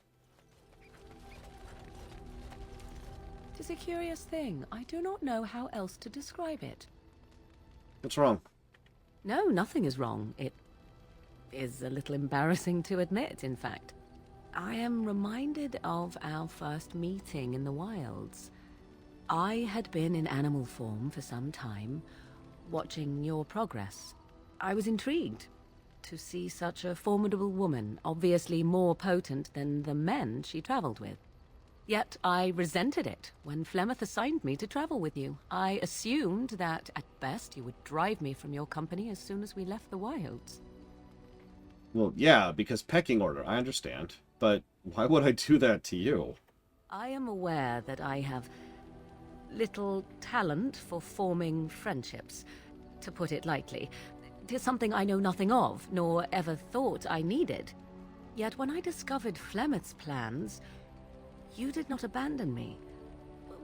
is a curious thing. I do not know how else to describe it. What's wrong? No, nothing is wrong. It is a little embarrassing to admit, in fact. I am reminded of our first meeting in the wilds. I had been in animal form for some time, watching your progress. I was intrigued to see such a formidable woman, obviously more potent than the men she traveled with. Yet I resented it when Flemeth assigned me to travel with you. I assumed that, at best, you would drive me from your company as soon as we left the wilds. Well, yeah, because pecking order, I understand. But why would I do that to you? I am aware that I have little talent for forming friendships, to put it lightly. 'Tis something I know nothing of, nor ever thought I needed. Yet when I discovered Flemeth's plans, you did not abandon me.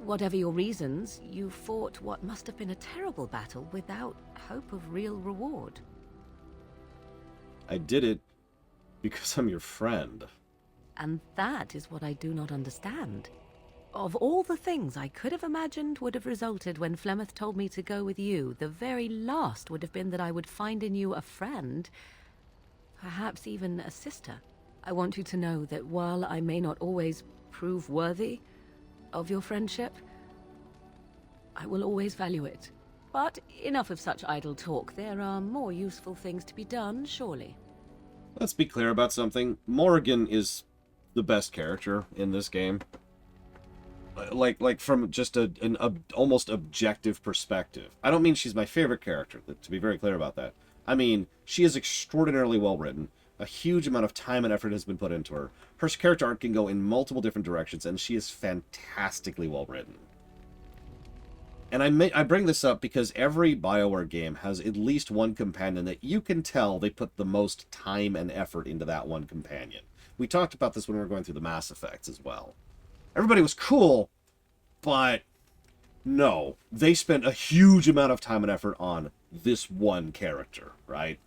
Whatever your reasons, you fought what must have been a terrible battle without hope of real reward. I did it because I'm your friend. And that is what I do not understand. Of all the things I could have imagined would have resulted when Flemeth told me to go with you, the very last would have been that I would find in you a friend, perhaps even a sister. I want you to know that while I may not always prove worthy of your friendship, I will always value it. But enough of such idle talk. There are more useful things to be done, surely. Let's be clear about something. Morrigan is the best character in this game. Like from just an almost objective perspective. I don't mean she's my favorite character, to be very clear about that. I mean, she is extraordinarily well written. A huge amount of time and effort has been put into her. Her character arc can go in multiple different directions, and she is fantastically well written. And I bring this up because every BioWare game has at least one companion that you can tell they put the most time and effort into that one companion. We talked about this when we were going through the Mass Effects as well. Everybody was cool, but no, they spent a huge amount of time and effort on this one character, right?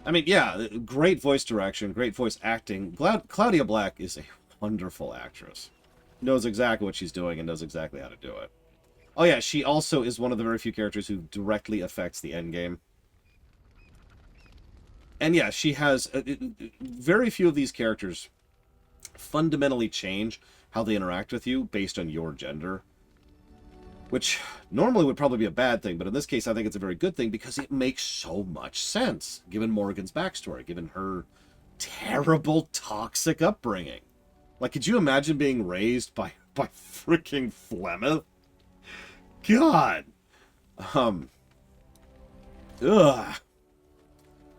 I mean, yeah, great voice direction, great voice acting. Claudia Black is a wonderful actress. Knows exactly what she's doing and knows exactly how to do it. Oh yeah, she also is one of the very few characters who directly affects the endgame. And yeah, she has... very few of these characters fundamentally change how they interact with you based on your gender. Which normally would probably be a bad thing, but in this case I think it's a very good thing because it makes so much sense, given Morrigan's backstory, given her terrible, toxic upbringing. Like, could you imagine being raised by freaking Flemeth? God! Ugh.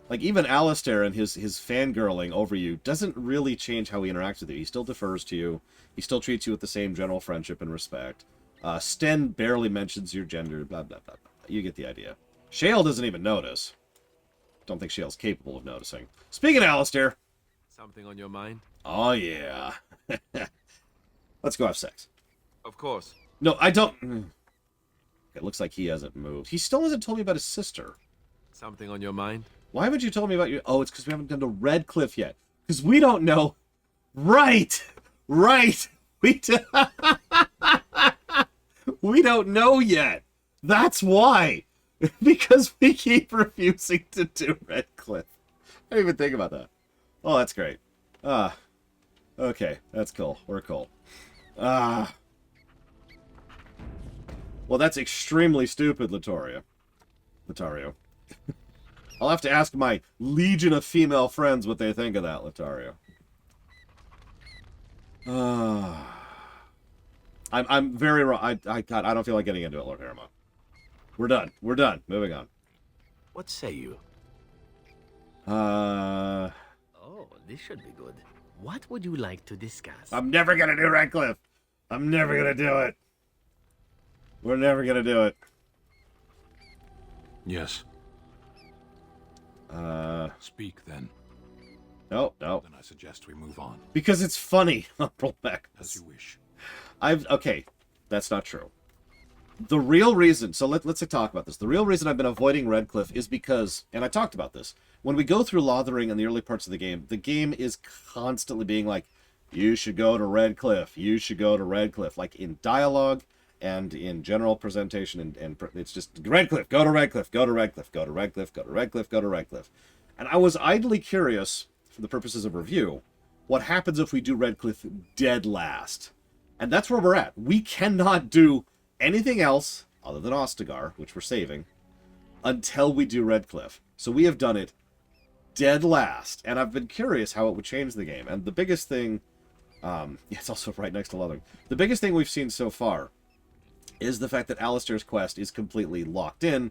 Like, even Alistair and his fangirling over you doesn't really change how he interacts with you. He still defers to you. He still treats you with the same general friendship and respect. Sten barely mentions your gender, blah, blah, blah, blah. You get the idea. Shale doesn't even notice. Don't think Shale's capable of noticing. Speaking of Alistair... Something on your mind? Oh, yeah. Let's go have sex. Of course. No, I don't... It looks like he hasn't moved. He still hasn't told me about his sister. Something on your mind? Why haven't you told me about your... Oh, it's because we haven't done to Redcliffe yet. Because we don't know... Right! Right! We don't know yet. That's why. Because we keep refusing to do Redcliffe. I didn't even think about that. Oh, that's great. Okay. That's cool. We're cool. Well, that's extremely stupid, Latario. I'll have to ask my legion of female friends what they think of that, Latario. I'm very wrong. God, I don't feel like getting into it, Lord Harriman. We're done. We're done. Moving on. What say you? Oh, this should be good. What would you like to discuss? I'm never gonna do Redcliffe. I'm never gonna do it. We're never gonna do it. Yes. Speak, then. No, no. Then I suggest we move on. Because it's funny. Roll back. As you wish. Okay, that's not true. The real reason, so let's talk about this. The real reason I've been avoiding Redcliffe is because, and I talked about this, when we go through Lothering in the early parts of the game is constantly being like, you should go to Redcliffe, you should go to Redcliffe, like in dialogue and in general presentation, and it's just, Redcliffe, go to Redcliffe, go to Redcliffe, go to Redcliffe, go to Redcliffe, go to Redcliffe. And I was idly curious, for the purposes of review, what happens if we do Redcliffe dead last? And that's where we're at. We cannot do anything else, other than Ostagar, which we're saving, until we do Redcliffe. So we have done it dead last, and I've been curious how it would change the game. And the biggest thing, it's also right next to Lothering. The biggest thing we've seen so far is the fact that Alistair's quest is completely locked in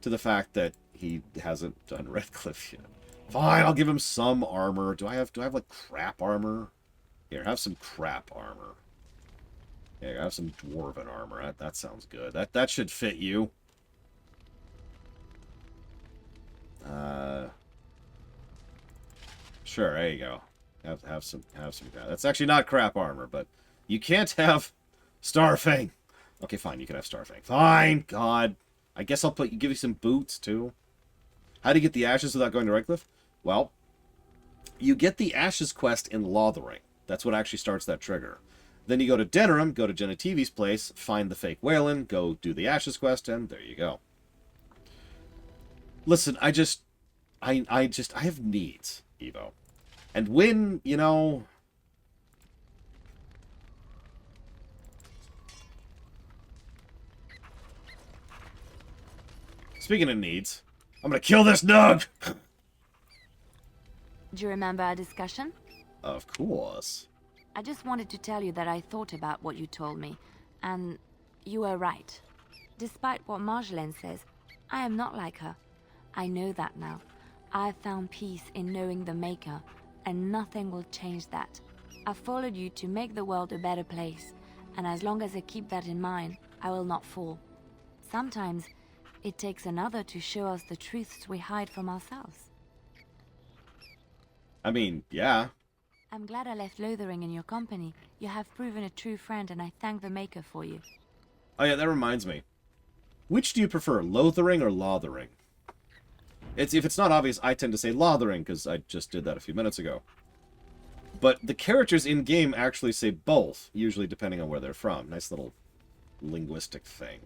to the fact that he hasn't done Redcliffe yet. Fine, I'll give him some armor. Do I have like crap armor? Here, have some crap armor. Here, have some dwarven armor. That sounds good. That should fit you. Sure, there you go. Have some. That's actually not crap armor, but you can't have Starfang. Okay, fine, you can have Starfang. Fine, God. I guess I'll give you some boots too. How do you get the ashes without going to Redcliffe? Well, you get the ashes quest in Lothering. That's what actually starts that trigger. Then you go to Denerim, go to Genetivi's place, find the fake Whalen, go do the ashes quest, and there you go. Listen, I have needs, Evo. And when, you know... Speaking of needs, I'm gonna kill this Nug! Do you remember our discussion? Of course. I just wanted to tell you that I thought about what you told me, and you were right. Despite what Marjolaine says, I am not like her. I know that now. I've found peace in knowing the Maker, and nothing will change that. I followed you to make the world a better place, and as long as I keep that in mind, I will not fall. Sometimes, it takes another to show us the truths we hide from ourselves. I mean, yeah. I'm glad I left Lothering in your company. You have proven a true friend, and I thank the Maker for you. Oh yeah, that reminds me. Which do you prefer, Lothering or Lothering? If it's not obvious, I tend to say Lothering, because I just did that a few minutes ago. But the characters in-game actually say both, usually depending on where they're from. Nice little linguistic thing.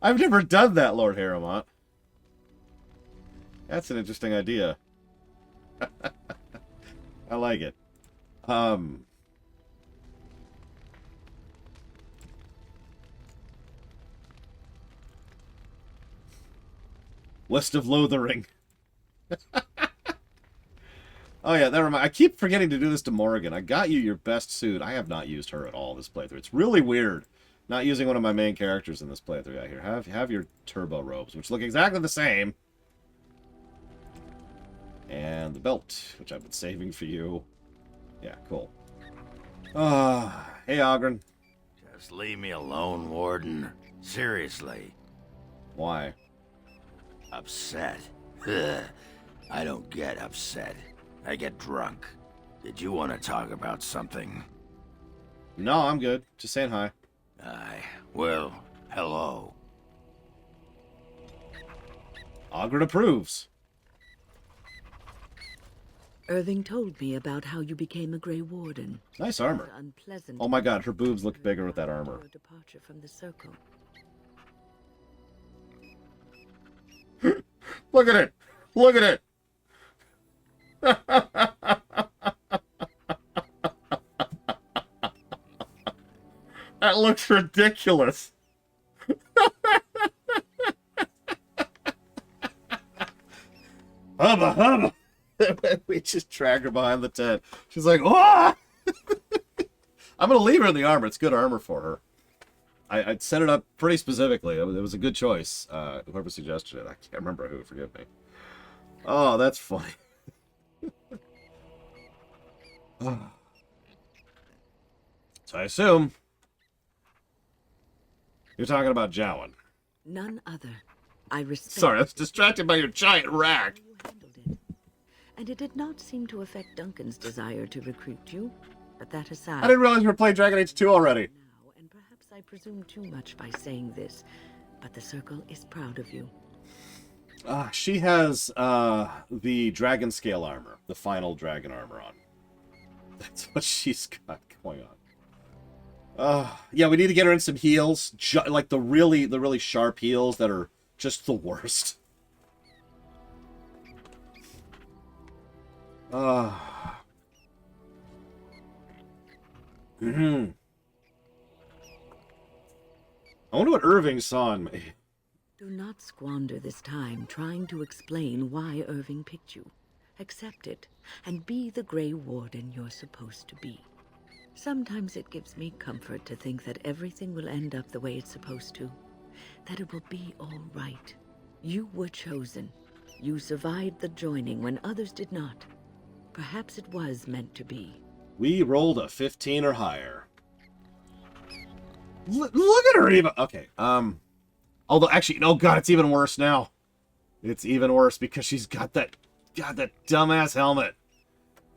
I've never done that, Lord Harrowmont. That's an interesting idea. I like it. West of Lothering. Oh yeah, that reminds. I keep forgetting to do this to Morrigan. I got you your best suit. I have not used her at all this playthrough. It's really weird not using one of my main characters in this playthrough. Out here, have your turbo robes, which look exactly the same, and the belt, which I've been saving for you. Yeah, cool. Hey Ogren. Just leave me alone, Warden. Seriously. Why? Upset. I don't get upset. I get drunk. Did you want to talk about something? No, I'm good. Just saying hi. Aye. Well, hello. Ogren approves. Irving told me about how you became a Grey Warden. Nice armor. Oh my god, her boobs look bigger with that armor. Departure from the circle. Look at it! Look at it! That looks ridiculous. Hubba hubba! We just drag her behind the tent. She's like, "Oh!" I'm gonna leave her in the armor. It's good armor for her. I'd set it up pretty specifically. It was a good choice. Whoever suggested it, I can't remember who. Forgive me. Oh, that's funny. So I assume You're talking about Jowen. None other. I respect... Sorry, I was distracted by your giant rack. And it did not seem to affect Duncan's desire to recruit you. But that aside... I didn't realize we were playing Dragon Age 2 already. Now, and perhaps I presume too much by saying this, but the Circle is proud of you. She has the dragon scale armor, the final dragon armor on. That's what she's got going on. Yeah, we need to get her in some heals, like the really sharp heals that are just the worst. I wonder what Irving saw in me. Do not squander this time trying to explain why Irving picked you. Accept it, and be the Grey Warden you're supposed to be. Sometimes it gives me comfort to think that everything will end up the way it's supposed to. That it will be all right. You were chosen. You survived the joining when others did not. Perhaps it was meant to be. We rolled a 15 or higher. Look at her even... Okay, although, actually, oh god, it's even worse now. It's even worse because she's got that... God, that dumbass helmet.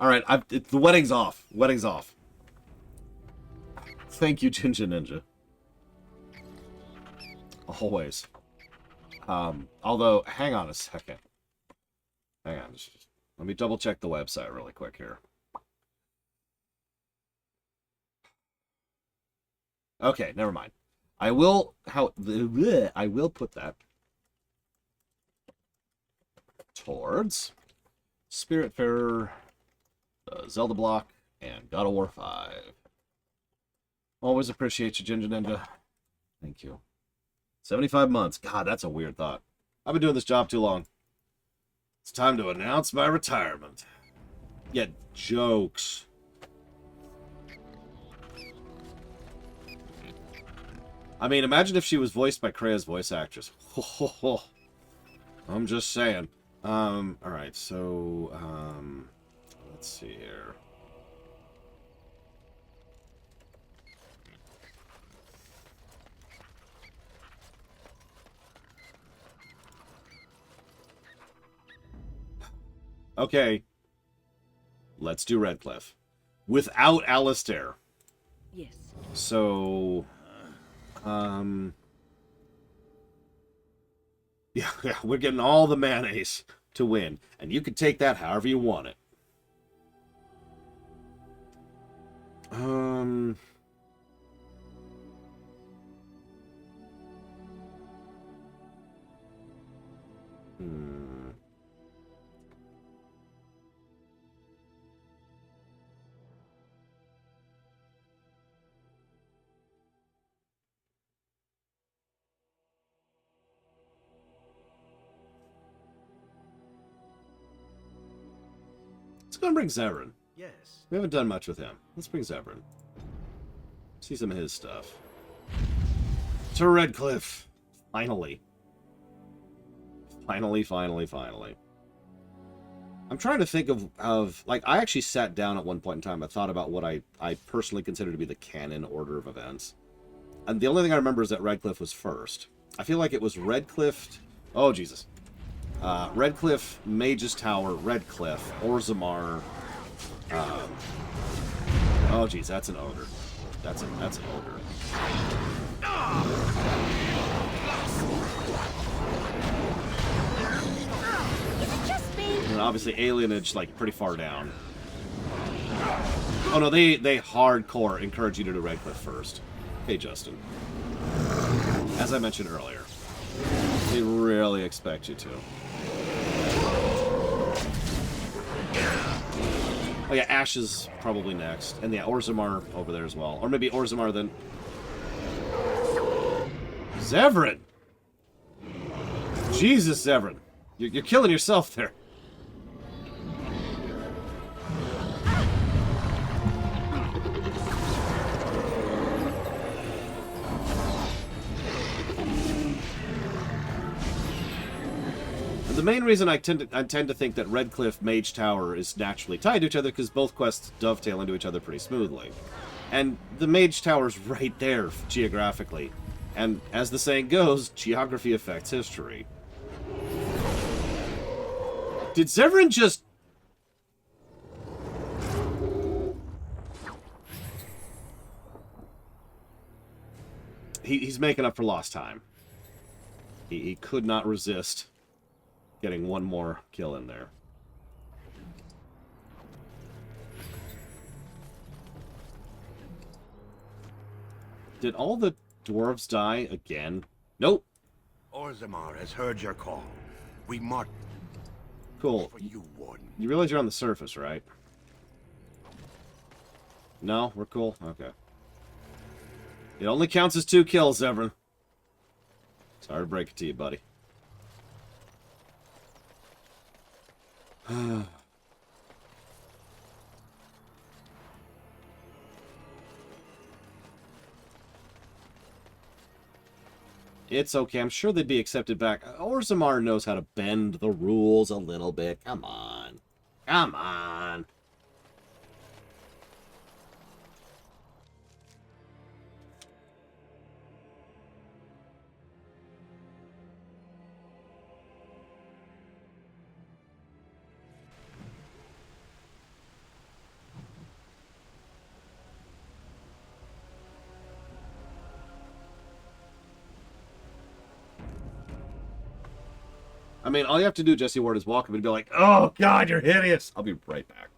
Alright, the wedding's off. Wedding's off. Thank you, Ginger Ninja. Always. Although, hang on a second. Hang on. Let me double check the website really quick here. Okay, never mind. I will put that towards Spiritfarer, Zelda Block, and God of War 5. Always appreciate you, Ginger Ninja. Thank you. 75 months. God, that's a weird thought. I've been doing this job too long. It's time to announce my retirement. Yeah, jokes. I mean, imagine if she was voiced by Krea's voice actress. I'm just saying. Alright, so, let's see here. Okay. Let's do Redcliffe. Without Alistair. Yes. So... Yeah, we're getting all the mayonnaise to win. And you can take that however you want it. Let's go and bring Zevran. Yes. We haven't done much with him. Let's bring Zevran. See some of his stuff. To Redcliffe. Finally. Finally. I'm trying to think of like, I actually sat down at one point in time. I thought about what I personally consider to be the canon order of events. And the only thing I remember is that Redcliffe was first. I feel like it was Redcliffe... Oh, Jesus. Redcliffe, Mage's Tower, Redcliffe, Orzamar. Oh, geez, that's an ogre. That's an ogre. Is it just me? And obviously, alienage like pretty far down. Oh no, they hardcore encourage you to do Redcliffe first. Hey, Justin. As I mentioned earlier, they really expect you to. Oh yeah, Ash is probably next. And yeah, Orzamar over there as well. Or maybe Orzamar then... Zevran! Jesus, Zevran. You're killing yourself there. The main reason I tend to think that Redcliffe Mage Tower is naturally tied to each other because both quests dovetail into each other pretty smoothly. And the Mage Tower's right there geographically. And as the saying goes, geography affects history. Did Severin just... He's making up for lost time. He could not resist getting one more kill in there. Did all the dwarves die again? Nope. Orzamar has heard your call. We march. Cool. For you, Warden. You realize you're on the surface, right? No? We're cool? Okay. It only counts as 2 kills, Severin. Sorry to break it to you, buddy. It's okay. I'm sure they'd be accepted back. Orzamar knows how to bend the rules a little bit. Come on. Come on. I mean, all you have to do, Jesse Ward, is walk up and be like, "Oh, God, you're hideous." I'll be right back.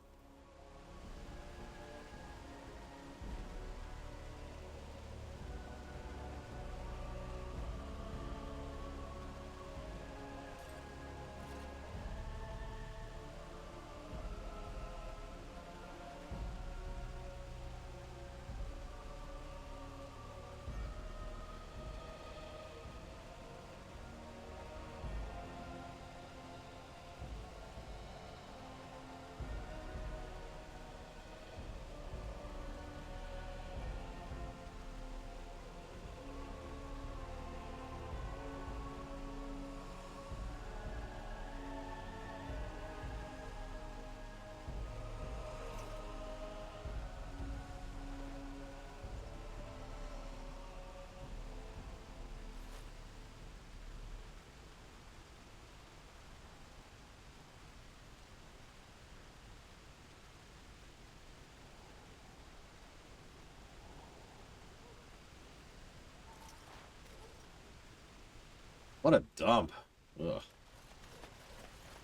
What a dump. Ugh.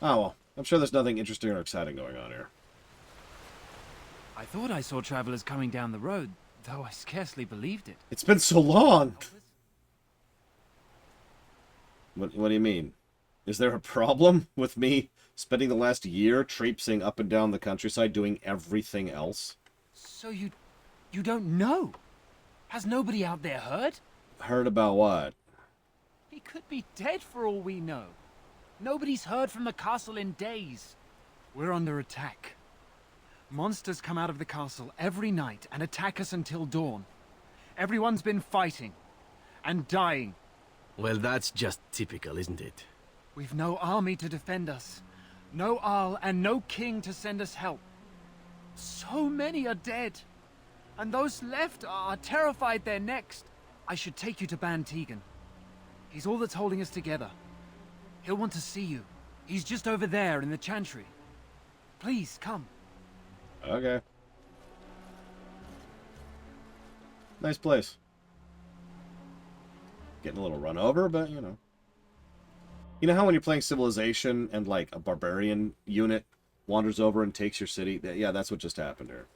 Oh, well. I'm sure there's nothing interesting or exciting going on here. I thought I saw travelers coming down the road, though I scarcely believed it. It's been so long! What do you mean? Is there a problem with me spending the last year traipsing up and down the countryside doing everything else? So you don't know? Has nobody out there heard? Heard about what? He could be dead for all we know. Nobody's heard from the castle in days. We're under attack. Monsters come out of the castle every night and attack us until dawn. Everyone's been fighting and dying. Well, that's just typical, isn't it? We've no army to defend us. No Arl and no king to send us help. So many are dead. And those left are terrified they're next. I should take you to Ban Tegan. He's all that's holding us together. He'll want to see you. He's just over there in the chantry. Please, come. Okay. Nice place. Getting a little run over, but, you know. You know how when you're playing Civilization and, like, a barbarian unit wanders over and takes your city? Yeah, that's what just happened here.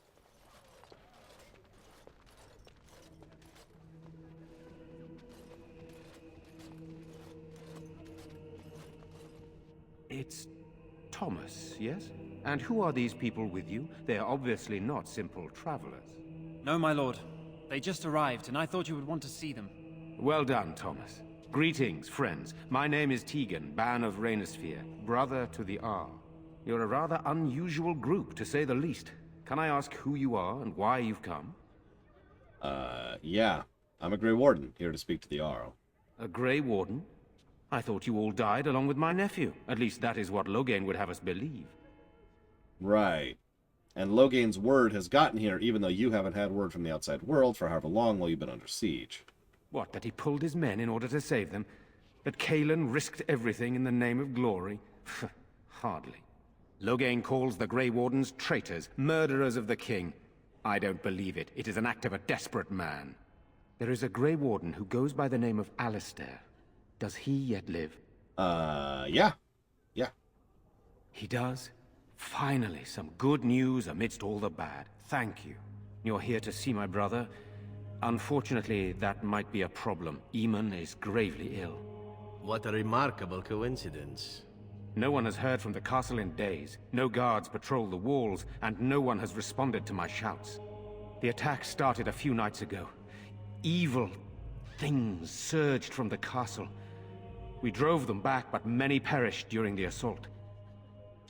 It's Thomas, yes? And who are these people with you? They are obviously not simple travelers. No, my lord. They just arrived, and I thought you would want to see them. Well done, Thomas. Greetings, friends. My name is Tegan, Ban of Rainersphere, brother to the Arl. You're a rather unusual group, to say the least. Can I ask who you are and why you've come? Yeah. I'm a Grey Warden, here to speak to the Arl. A Grey Warden? I thought you all died along with my nephew. At least that is what Loghain would have us believe. Right. And Loghain's word has gotten here, even though you haven't had word from the outside world for however long while you've been under siege. What, that he pulled his men in order to save them? That Cailan risked everything in the name of glory? Hardly. Loghain calls the Grey Wardens traitors, murderers of the king. I don't believe it. It is an act of a desperate man. There is a Grey Warden who goes by the name of Alistair. Does he yet live? Yeah. Yeah. He does? Finally, some good news amidst all the bad. Thank you. You're here to see my brother? Unfortunately, that might be a problem. Eamon is gravely ill. What a remarkable coincidence. No one has heard from the castle in days. No guards patrol the walls, and no one has responded to my shouts. The attack started a few nights ago. Evil things surged from the castle. We drove them back, but many perished during the assault.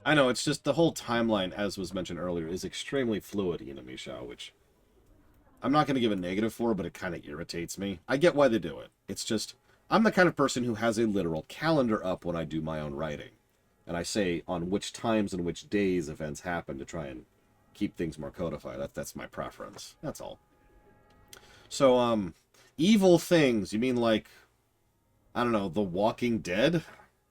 I know, it's just the whole timeline, as was mentioned earlier, is extremely fluid, Inamisha, which I'm not going to give a negative for, but it kind of irritates me. I get why they do it. It's just, I'm the kind of person who has a literal calendar up when I do my own writing. And I say on which times and which days events happen to try and keep things more codified. That's my preference. That's all. So, evil things, you mean like, I don't know, The Walking Dead?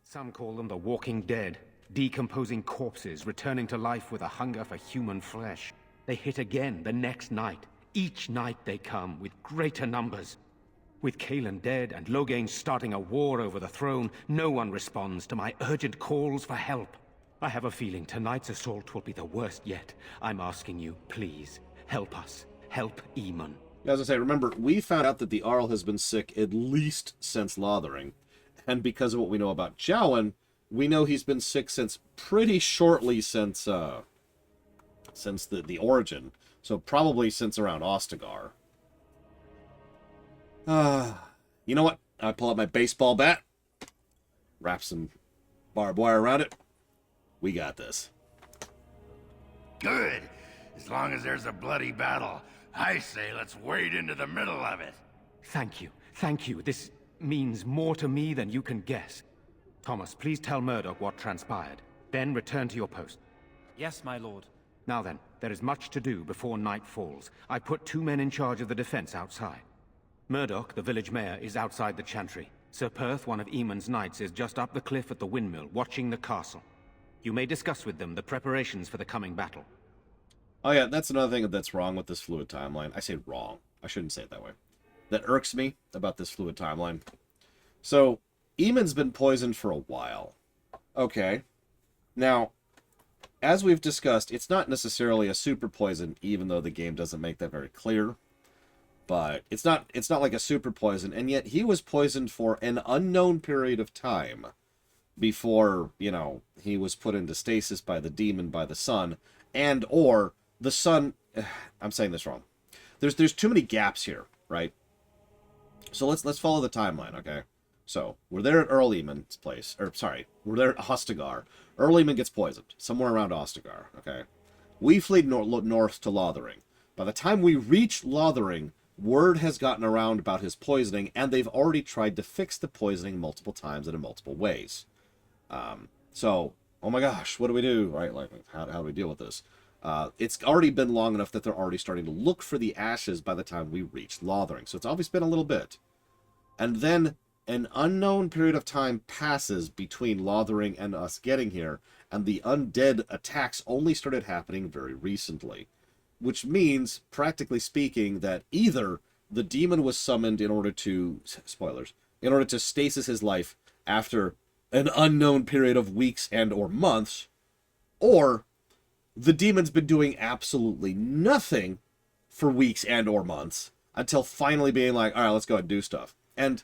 Some call them the Walking Dead. Decomposing corpses, returning to life with a hunger for human flesh. They hit again the next night. Each night they come, with greater numbers. With Cailan dead and Loghain starting a war over the throne, no one responds to my urgent calls for help. I have a feeling tonight's assault will be the worst yet. I'm asking you, please, help us. Help Eamon. As I say, remember, we found out that the Arl has been sick at least since Lothering. And because of what we know about Jowen, we know he's been sick since pretty shortly since the origin. So probably since around Ostagar. You know what? I pull out my baseball bat, wrap some barbed wire around it. We got this. Good. As long as there's a bloody battle, I say let's wade into the middle of it. Thank you. Thank you. This means more to me than you can guess. Thomas, please tell Murdoch what transpired. Then return to your post. Yes, my lord. Now then, there is much to do before night falls. I put 2 men in charge of the defense outside. Murdoch, the village mayor, is outside the chantry. Sir Perth, one of Eamon's knights, is just up the cliff at the windmill, watching the castle. You may discuss with them the preparations for the coming battle. Oh yeah, that's another thing that's wrong with this fluid timeline. I say wrong. I shouldn't say it that way. That irks me about this fluid timeline. So, Eamon's been poisoned for a while. Okay. Now, as we've discussed, it's not necessarily a super poison, even though the game doesn't make that very clear. But it's not like a super poison, and yet he was poisoned for an unknown period of time before, you know, he was put into stasis by the demon, by the sun, and or the sun. I'm saying this wrong. There's too many gaps here, right? So let's follow the timeline, okay? So we're there at Earl Eamon's place, or sorry, we're there at Ostagar. Earl Eamon gets poisoned somewhere around Ostagar, okay? We flee north to Lothering. By the time we reach Lothering, word has gotten around about his poisoning, and they've already tried to fix the poisoning multiple times and in multiple ways. So, oh my gosh, what do we do? Right? Like, how do we deal with this? It's already been long enough that they're already starting to look for the ashes by the time we reach Lothering. So it's obviously been a little bit. And then an unknown period of time passes between Lothering and us getting here, and the undead attacks only started happening very recently. Which means, practically speaking, that either the demon was summoned in order to, spoilers, in order to stasis his life after an unknown period of weeks and or months, or the demon's been doing absolutely nothing for weeks and or months until finally being like, all right, let's go and do stuff. And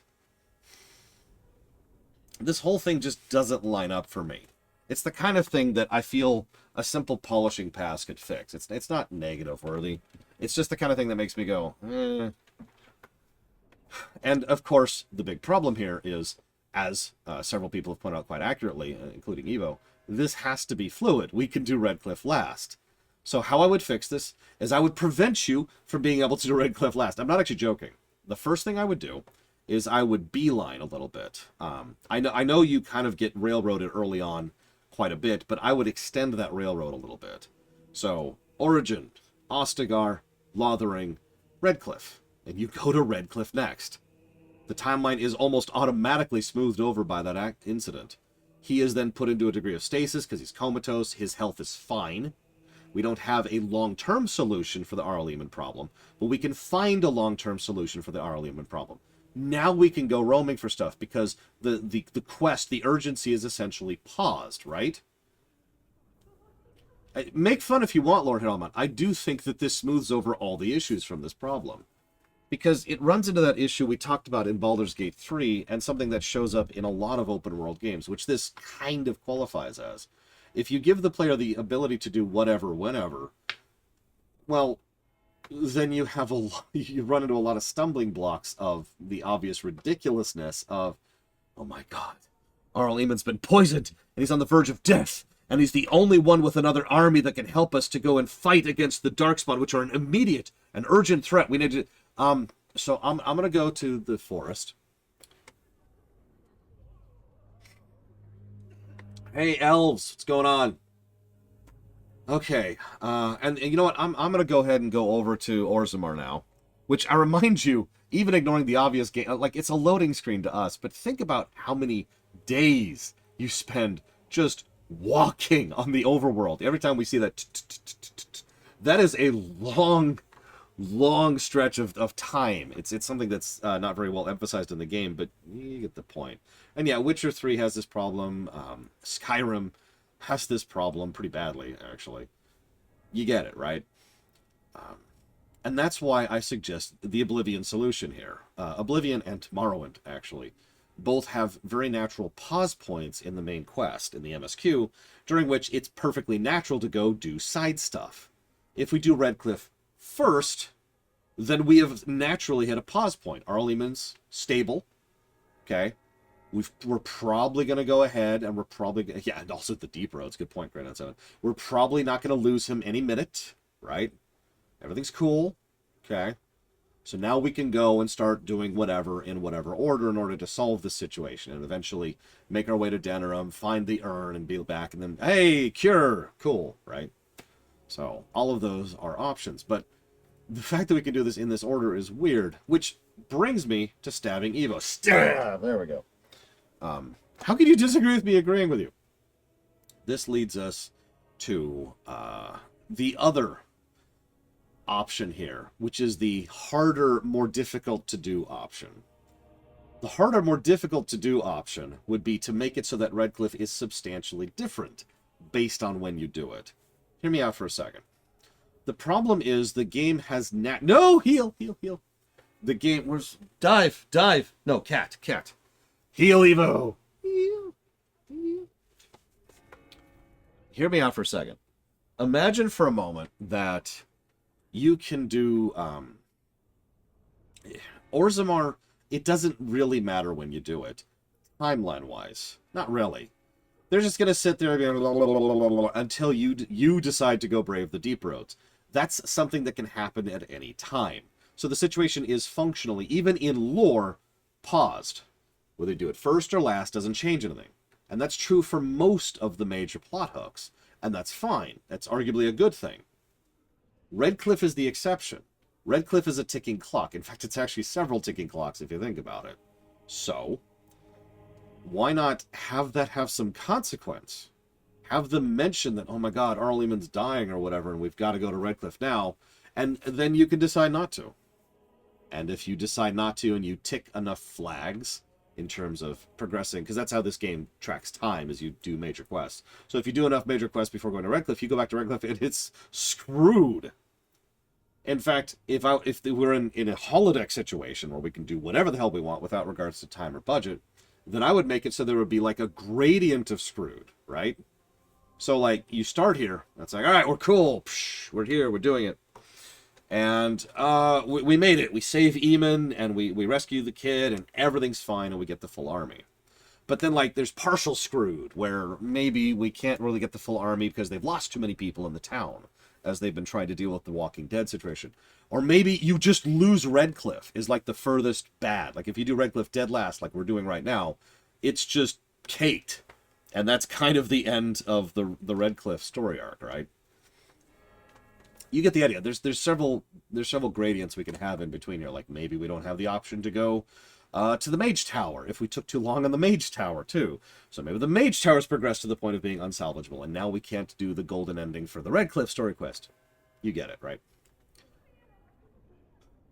this whole thing just doesn't line up for me. It's the kind of thing that I feel a simple polishing pass could fix. It's not negative worthy. It's just the kind of thing that makes me go, eh. And, of course, the big problem here is, as several people have pointed out quite accurately, including Evo, this has to be fluid. We can do Redcliffe last. So how I would fix this is I would prevent you from being able to do Redcliffe last. I'm not actually joking. The first thing I would do is I would beeline a little bit. I know you kind of get railroaded early on quite a bit, but I would extend that railroad a little bit. So, Origin, Ostagar, Lothering, Redcliffe. And you go to Redcliffe next. The timeline is almost automatically smoothed over by that incident. He is then put into a degree of stasis because he's comatose. His health is fine. We don't have a long-term solution for the Arl Eamon problem, but we can find a long-term solution for the Arl Eamon problem. Now we can go roaming for stuff because the quest, the urgency is essentially paused, right? Make fun if you want, Lord Helmut. I do think that this smooths over all the issues from this problem. Because it runs into that issue we talked about in Baldur's Gate 3, and something that shows up in a lot of open-world games, which this kind of qualifies as. If you give the player the ability to do whatever, whenever, well, then you have you run into a lot of stumbling blocks of the obvious ridiculousness of, oh my god, Arl Eamon's been poisoned, and he's on the verge of death, and he's the only one with another army that can help us to go and fight against the Darkspawn, which are an immediate and urgent threat. We need to... So I'm going to go to the forest. Hey, elves, what's going on? Okay, and you know what? I'm going to go ahead and go over to Orzamar now, which I remind you, even ignoring the obvious game, like, it's a loading screen to us, but think about how many days you spend just walking on the overworld. Every time we see that, that is a long stretch of time. It's something that's not very well emphasized in the game, but you get the point. And yeah, Witcher 3 has this problem. Skyrim has this problem pretty badly, actually. You get it, right? And that's why I suggest the Oblivion solution here. Oblivion and Morrowind, actually, both have very natural pause points in the main quest, in the MSQ, during which it's perfectly natural to go do side stuff. If we do Redcliffe first, then we have naturally hit a pause point. Arl Eamon's stable, okay? We're probably going to go ahead, and we're probably... Yeah, and also the deep roads. Good point, Great 7. We're probably not going to lose him any minute, right? Everything's cool, okay? So now we can go and start doing whatever in whatever order in order to solve the situation, and eventually make our way to Denerim, find the urn, and be back, and then, hey, cure! Cool, right? So all of those are options, but the fact that we can do this in this order is weird, which brings me to stabbing Evo. Stab! There we go. How can you disagree with me agreeing with you? This leads us to the other option here, which is the harder, more difficult to do option. The harder, more difficult to do option would be to make it so that Redcliffe is substantially different based on when you do it. Hear me out for a second. The problem is the game has no, heal. The game was dive. No, cat. Heal, Evo. Heal. Hear me out for a second. Imagine for a moment that you can do Orzamar. It doesn't really matter when you do it, timeline-wise. Not really. They're just gonna sit there until you decide to go brave the deep roads. That's something that can happen at any time. So the situation is functionally, even in lore, paused. Whether you do it first or last doesn't change anything. And that's true for most of the major plot hooks. And that's fine. That's arguably a good thing. Redcliffe is the exception. Redcliffe is a ticking clock. In fact, it's actually several ticking clocks if you think about it. So, why not have that have some consequence? Have them mention that, oh my god, Arl Eamon's dying or whatever, and we've got to go to Redcliffe now, and then you can decide not to. And if you decide not to and you tick enough flags in terms of progressing, because that's how this game tracks time, is you do major quests. So if you do enough major quests before going to Redcliffe, you go back to Redcliffe and it's screwed. In fact, if we're in a holodeck situation where we can do whatever the hell we want without regards to time or budget, then I would make it so there would be like a gradient of screwed, right? So like you start here, that's like, all right, we're cool, psh, we're here, we're doing it. And we made it. We save Eamon, and we rescue the kid, and everything's fine, and we get the full army. But then, like, there's partial screwed, where maybe we can't really get the full army because they've lost too many people in the town, as they've been trying to deal with the Walking Dead situation. Or maybe you just lose Redcliffe, is like the furthest bad. Like, if you do Redcliffe dead last, like we're doing right now, it's just caked. And that's kind of the end of the Redcliffe story arc, right? you get the idea. There's several gradients we can have in between here. Like maybe we don't have the option to go to the Mage Tower if we took too long on the Mage Tower too. So maybe the Mage Tower's progressed to the point of being unsalvageable, and now we can't do the golden ending for the Red Cliff story quest. You get it, right?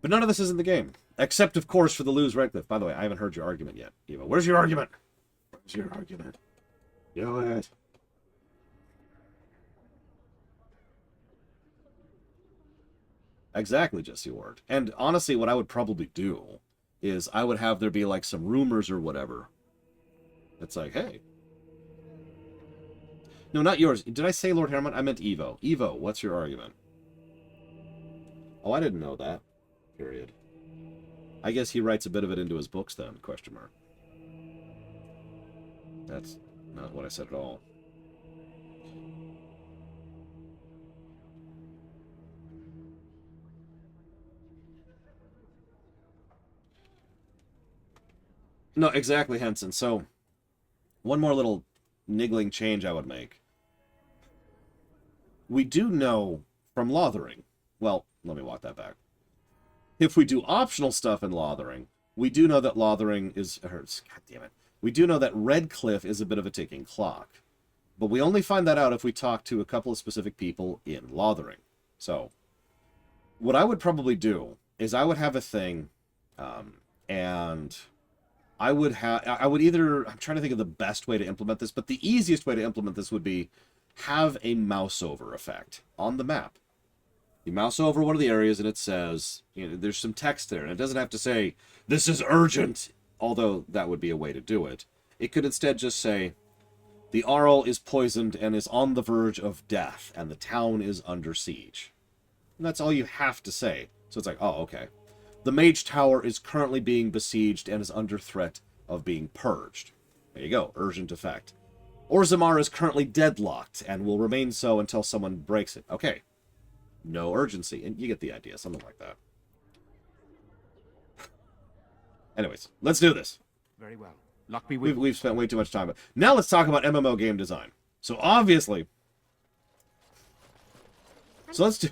But none of this is in the game, except of course for the lose Red Cliff. By the way, I haven't heard your argument yet, Eva. Where's your argument? Where's your argument? Go ahead. Exactly, Jesse Ward. And honestly, what I would probably do is I would have there be like some rumors or whatever. It's like, hey. No, not yours. Did I say Lord Harriman? I meant Evo. Evo, what's your argument? Oh, I didn't know that. Period. I guess he writes a bit of it into his books then, question mark. That's not what I said at all. No, exactly, Henson. So, one more little niggling change I would make. We do know from Lothering, well, let me walk that back. If we do optional stuff in Lothering, we do know that Lothering is, God damn it, we do know that Red Cliff is a bit of a ticking clock. But we only find that out if we talk to a couple of specific people in Lothering. So, what I would probably do is I would have a thing, and I would either, I'm trying to think of the best way to implement this, but the easiest way to implement this would be have a mouse over effect on the map. You mouse over one of the areas and it says, you know, there's some text there, and it doesn't have to say, this is urgent, although that would be a way to do it. It could instead just say, the Arl is poisoned and is on the verge of death, and the town is under siege. And that's all you have to say. So it's like, oh, okay. The Mage Tower is currently being besieged and is under threat of being purged. There you go, urgent effect. Orzamar is currently deadlocked and will remain so until someone breaks it. Okay. No urgency, and you get the idea, something like that. Anyways, let's do this. Very well. Luck be with you. We've spent way too much time. Now let's talk about MMO game design. So obviously, this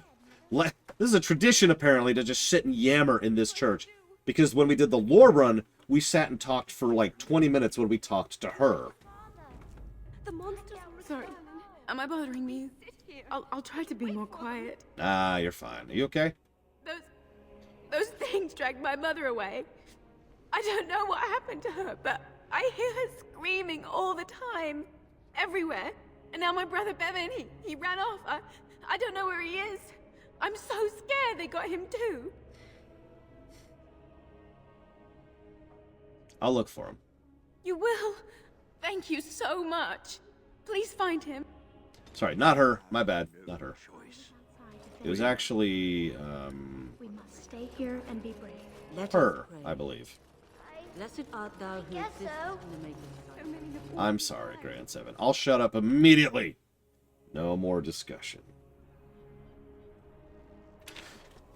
is a tradition apparently to just sit and yammer in this church, because when we did the lore run, we sat and talked for like 20 minutes when we talked to her. The monsters. Sorry, am I bothering you? I'll try to be more quiet. Ah, you're fine. Are you okay? Those things dragged my mother away. I don't know what happened to her, but I hear her screaming all the time, everywhere. And now my brother Bevan, he ran off. I don't know where he is. I'm so scared they got him too. I'll look for him. You will? Thank you so much. Please find him. Sorry, not her. My bad. Not her. It was actually, We must stay here and be brave. her, I believe. Blessed art thou who Guess sits so. in the making of I'm sorry, Grand Seven. I'll shut up immediately. No more discussion.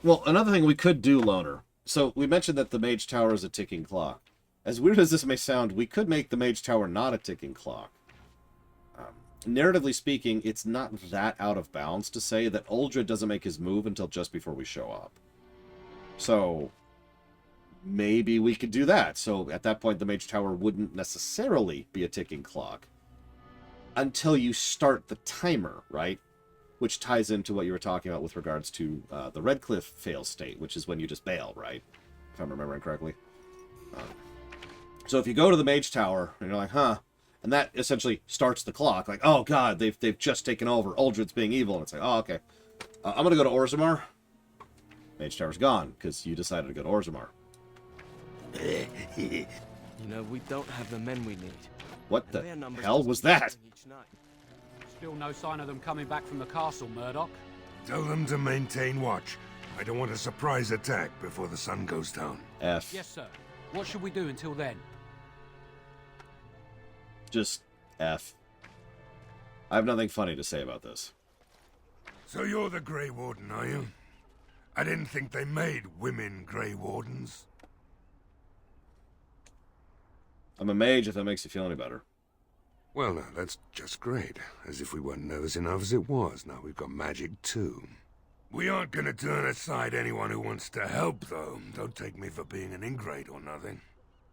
Well, another thing we could do, Loner. So, we mentioned that the Mage Tower is a ticking clock. As weird as this may sound, we could make the Mage Tower not a ticking clock. Narratively speaking, it's not that out of bounds to say that Uldred doesn't make his move until just before we show up. So, maybe we could do that. So, at that point, the Mage Tower wouldn't necessarily be a ticking clock until you start the timer, right? Which ties into what you were talking about with regards to the Red Cliff fail state, which is when you just bail, right? If I'm remembering correctly. So if you go to the Mage Tower, and you're like, huh, and that essentially starts the clock, like, oh god, they've just taken over, Uldred's being evil, and it's like, oh, okay. I'm gonna go to Orzamar. Mage Tower's gone, because you decided to go to Orzamar. You know, we don't have the men we need. What the hell was that? Still no sign of them coming back from the castle, Murdoch. Tell them to maintain watch. I don't want a surprise attack before the sun goes down. F. Yes, sir. What should we do until then? Just F. I have nothing funny to say about this. So you're the Grey Warden, are you? I didn't think they made women Grey Wardens. I'm a mage, if that makes you feel any better. Well, now, that's just great. As if we weren't nervous enough as it was. Now we've got magic, too. We aren't gonna turn aside anyone who wants to help, though. Don't take me for being an ingrate or nothing.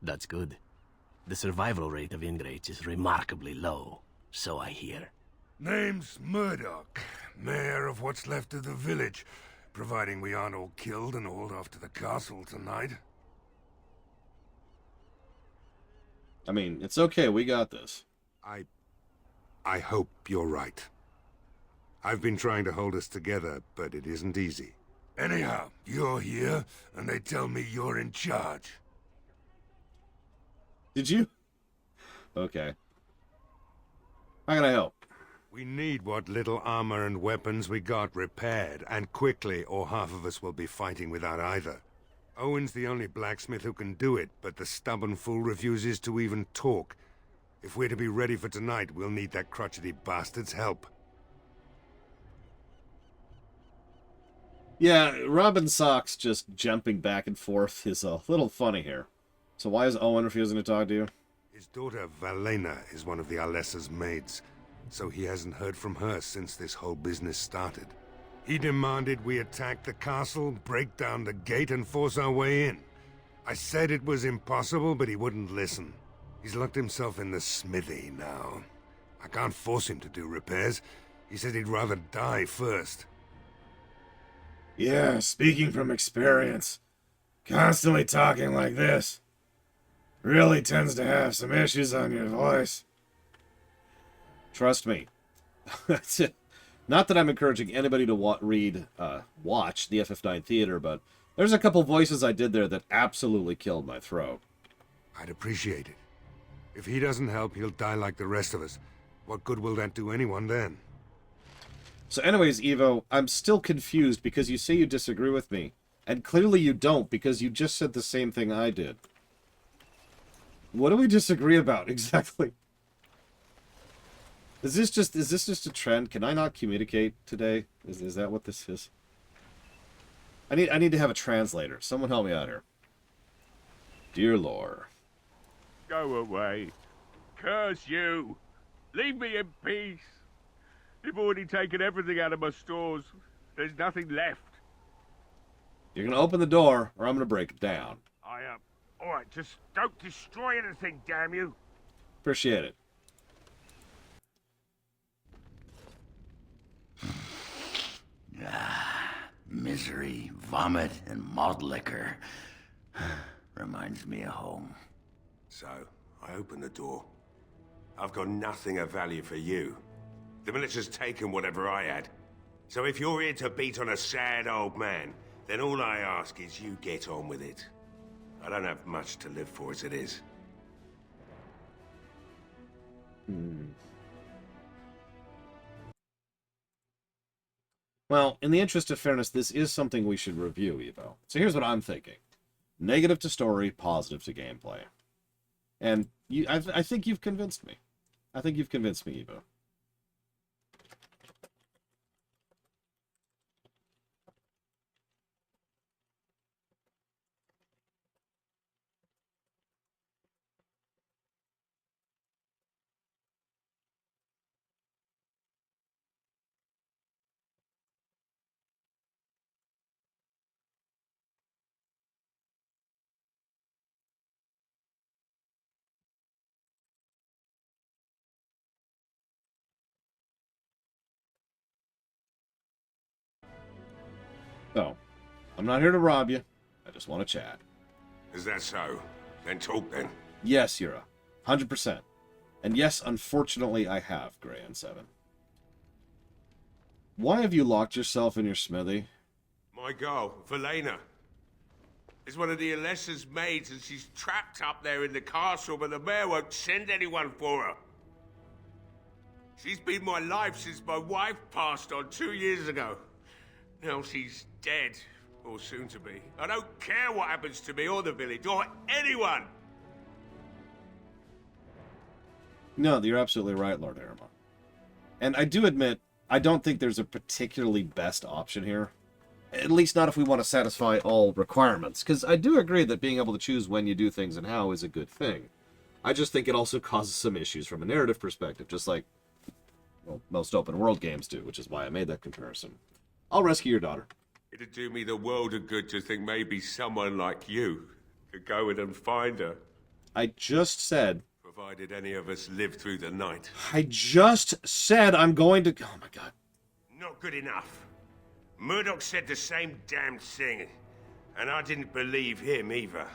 That's good. The survival rate of ingrates is remarkably low, so I hear. Name's Murdoch, mayor of what's left of the village, providing we aren't all killed and hauled off to the castle tonight. I mean, it's okay, we got this. I hope you're right. I've been trying to hold us together, but it isn't easy. Anyhow, you're here, and they tell me you're in charge. Did you? Okay. How can I help? We need what little armor and weapons we got repaired, and quickly, or half of us will be fighting without either. Owen's the only blacksmith who can do it, but the stubborn fool refuses to even talk. If we're to be ready for tonight, we'll need that crotchety bastard's help. Yeah, Robin Socks just jumping back and forth is a little funny here. So why is Owen refusing to talk to you? His daughter, Valena, is one of the Alessa's maids, so he hasn't heard from her since this whole business started. He demanded we attack the castle, break down the gate, and force our way in. I said it was impossible, but he wouldn't listen. He's locked himself in the smithy now. I can't force him to do repairs. He said he'd rather die first. Yeah, speaking from experience. Constantly talking like this really tends to have some issues on your voice. Trust me. Not that I'm encouraging anybody to watch the FF9 Theater, but there's a couple voices I did there that absolutely killed my throat. I'd appreciate it. If he doesn't help, he'll die like the rest of us. What good will that do anyone then? So anyways, Evo, I'm still confused because you say you disagree with me. And clearly you don't, because you just said the same thing I did. What do we disagree about, exactly? Is this just a trend? Can I not communicate today? Is that what this is? I need to have a translator. Someone help me out here. Dear Lore. Go away. Curse you. Leave me in peace. You've already taken everything out of my stores. There's nothing left. You're going to open the door, or I'm going to break it down. I am. Alright, just don't destroy anything, damn you. Appreciate it. Misery, vomit, and malt liquor. Reminds me of home. So, I open the door. I've got nothing of value for you. The military's taken whatever I had. So if you're here to beat on a sad old man, then all I ask is you get on with it. I don't have much to live for as it is. Well, in the interest of fairness, this is something we should review, Evo. So here's what I'm thinking. Negative to story, positive to gameplay. And I think you've convinced me. I think you've convinced me, Evo. So, I'm not here to rob you. I just want to chat. Is that so? Then talk then. Yes, Yura. 100%. And yes, unfortunately, I have, Gray and 7. Why have you locked yourself in your smithy? My girl, Valena, is one of the Alessa's maids, and she's trapped up there in the castle, but the mayor won't send anyone for her. She's been my life since my wife passed on 2 years ago. Now she's dead, or soon to be. I don't care what happens to me or the village, or anyone! No, you're absolutely right, Lord Aramon. And I do admit, I don't think there's a particularly best option here. At least not if we want to satisfy all requirements. Because I do agree that being able to choose when you do things and how is a good thing. I just think it also causes some issues from a narrative perspective, just like, well, most open world games do, which is why I made that comparison. I'll rescue your daughter. It'd do me the world of good to think maybe someone like you could go in and find her. I just said... Provided any of us live through the night. I just said I'm going to... Oh, my God. Not good enough. Murdoch said the same damn thing, and I didn't believe him either.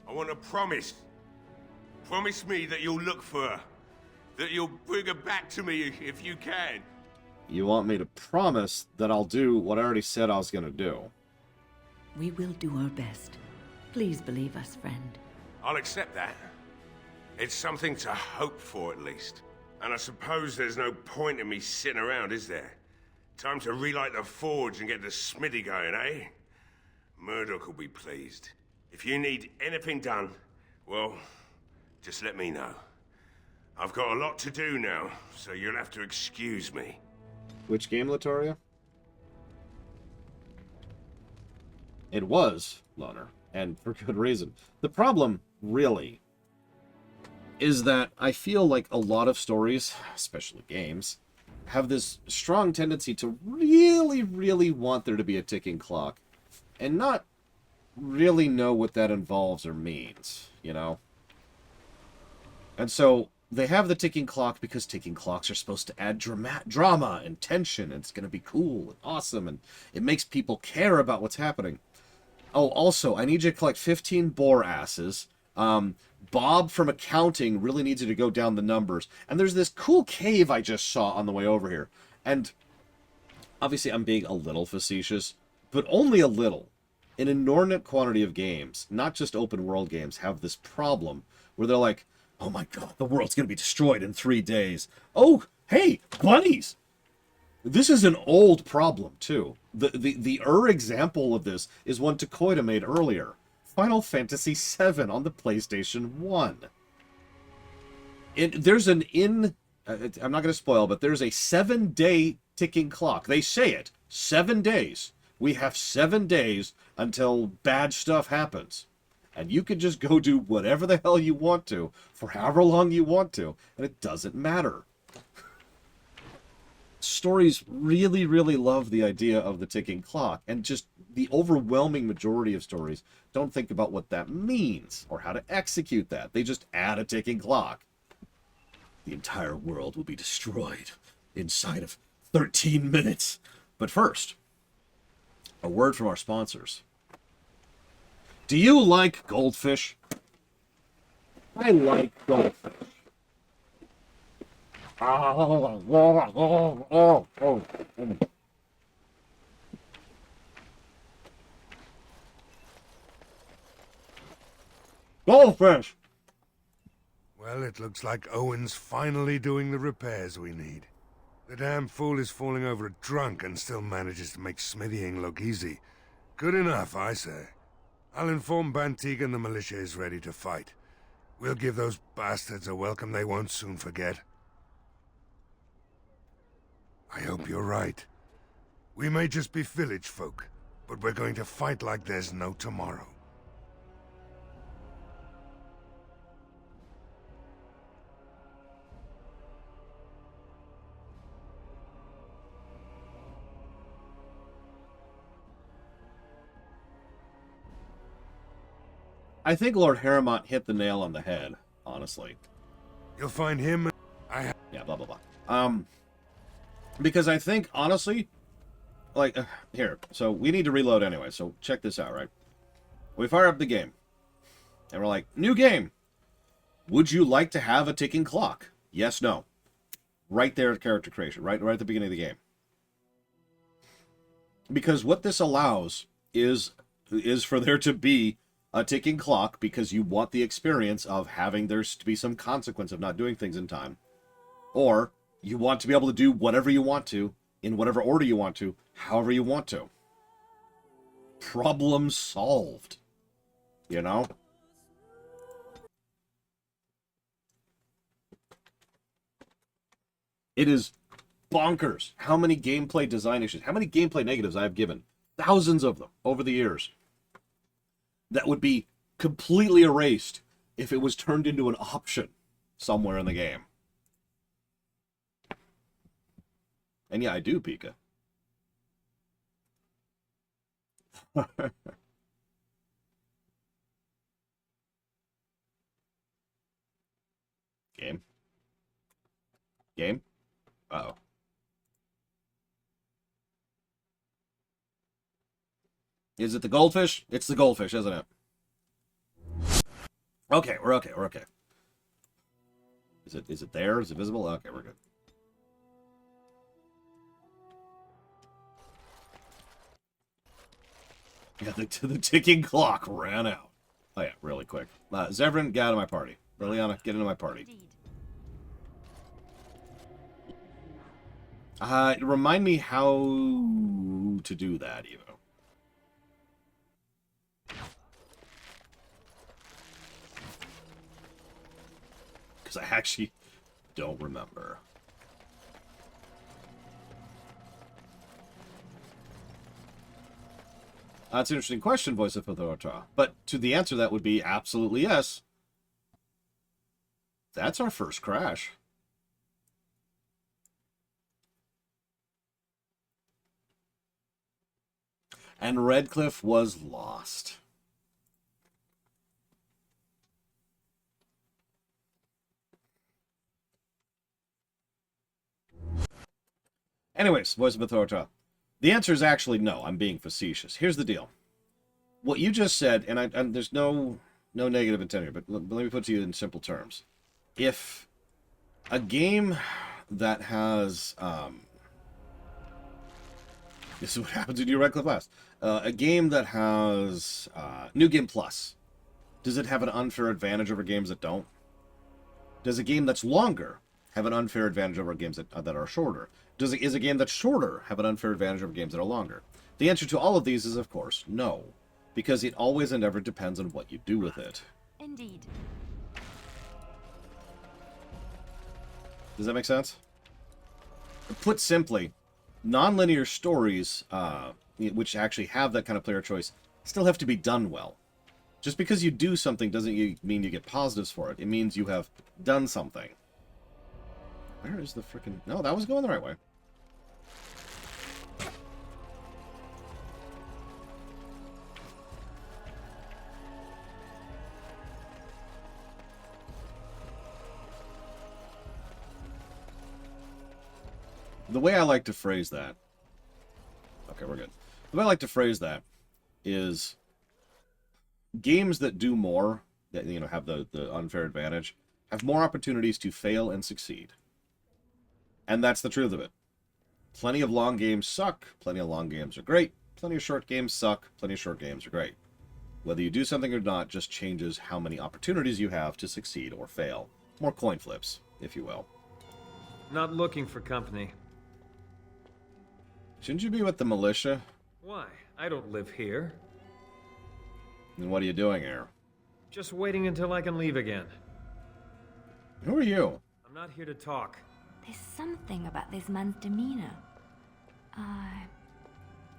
I want a promise. Promise me that you'll look for her. That you'll bring her back to me if you can. You want me to promise that I'll do what I already said I was going to do? We will do our best. Please believe us, friend. I'll accept that. It's something to hope for, at least. And I suppose there's no point in me sitting around, is there? Time to relight the forge and get the smithy going, eh? Murdoch will be pleased. If you need anything done, well, just let me know. I've got a lot to do now, so you'll have to excuse me. Which game, Latoria? It was Loner, and for good reason. The problem, really, is that I feel like a lot of stories, especially games, have this strong tendency to really, really want there to be a ticking clock, and not really know what that involves or means, you know? And so, they have the ticking clock because ticking clocks are supposed to add drama and tension, and it's going to be cool and awesome, and it makes people care about what's happening. Oh, also, I need you to collect 15 boar asses. Bob from accounting really needs you to go down the numbers. And there's this cool cave I just saw on the way over here. And obviously I'm being a little facetious, but only a little. An inordinate quantity of games, not just open world games, have this problem where they're like, oh my god, the world's going to be destroyed in 3 days. Oh, hey, bunnies! This is an old problem, too. The example of this is one Takoida made earlier. Final Fantasy VII on the PlayStation 1. There's I'm not going to spoil, but there's a 7-day ticking clock. They say it. 7 days. We have 7 days until bad stuff happens. And you can just go do whatever the hell you want to, for however long you want to, and it doesn't matter. Stories really, really love the idea of the ticking clock, and just the overwhelming majority of stories don't think about what that means, or how to execute that. They just add a ticking clock. The entire world will be destroyed inside of 13 minutes. But first, a word from our sponsors. Do you like goldfish? I like goldfish. Goldfish! Well, it looks like Owen's finally doing the repairs we need. The damn fool is falling over drunk and still manages to make smithying look easy. Good enough, I say. I'll inform Bantigan the militia is ready to fight. We'll give those bastards a welcome they won't soon forget. I hope you're right. We may just be village folk, but we're going to fight like there's no tomorrow. I think Lord Harrimont hit the nail on the head, honestly. You'll find him... Yeah, blah, blah, blah. Because I think, honestly, like, here, so we need to reload anyway, so check this out, right? We fire up the game, and we're like, new game. Would you like to have a ticking clock? Yes, no. Right there at character creation, right at the beginning of the game. Because what this allows is for there to be a ticking clock, because you want the experience of having there to be some consequence of not doing things in time. Or you want to be able to do whatever you want to, in whatever order you want to, however you want to. Problem solved. You know? It is bonkers how many gameplay design issues, how many gameplay negatives I've given. Thousands of them over the years. That would be completely erased if it was turned into an option somewhere in the game. And yeah, I do, Pika. Game. Game? Uh-oh. Is it the goldfish? It's the goldfish, isn't it? Okay, we're okay, we're okay. Is it there? Is it visible? Okay, we're good. Yeah, the ticking clock ran out. Oh yeah, really quick. Zevran, get out of my party. Liliana, get into my party. Remind me how to do that, Evo. Because I actually don't remember. That's an interesting question, Voice of Authorita. But to the answer, that would be absolutely yes. That's our first crash. And Redcliffe was lost. Anyways, Voice of Authorita. The answer is actually no. I'm being facetious. Here's the deal. What you just said, and there's no negative intent here, but let me put it to you in simple terms. If a game that has... this is what happens when you Redcliffe last. A game that has New Game Plus, does it have an unfair advantage over games that don't? Does a game that's longer have an unfair advantage over games that are shorter? Is a game that's shorter have an unfair advantage over games that are longer? The answer to all of these is, of course, no. Because it always and ever depends on what you do with it. Indeed. Does that make sense? Put simply, non-linear stories, which actually have that kind of player choice, still have to be done well. Just because you do something doesn't mean you get positives for it. It means you have done something. Where is the frickin'... No, that was going the right way. The way I like to phrase that... Okay, we're good. The way I like to phrase that is games that do more, that have the unfair advantage, have more opportunities to fail and succeed. And that's the truth of it. Plenty of long games suck, plenty of long games are great, plenty of short games suck, plenty of short games are great. Whether you do something or not just changes how many opportunities you have to succeed or fail. More coin flips, if you will. Not looking for company. Shouldn't you be with the militia? Why? I don't live here. Then what are you doing here? Just waiting until I can leave again. Who are you? I'm not here to talk. There's something about this man's demeanor. I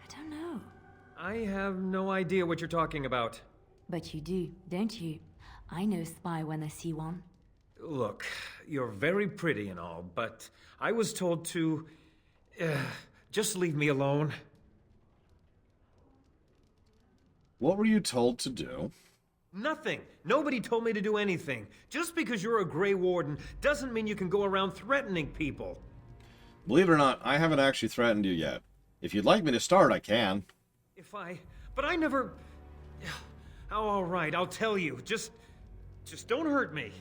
don't know. I have no idea what you're talking about. But you do, don't you? I know spy when I see one. Look, you're very pretty and all, but I was told to... just leave me alone. What were you told to do? Nothing. Nobody told me to do anything. Just because you're a Grey Warden doesn't mean you can go around threatening people. Believe it or not, I haven't actually threatened you yet. If you'd like me to start, I can. But I never... Oh, all right, I'll tell you. Just don't hurt me.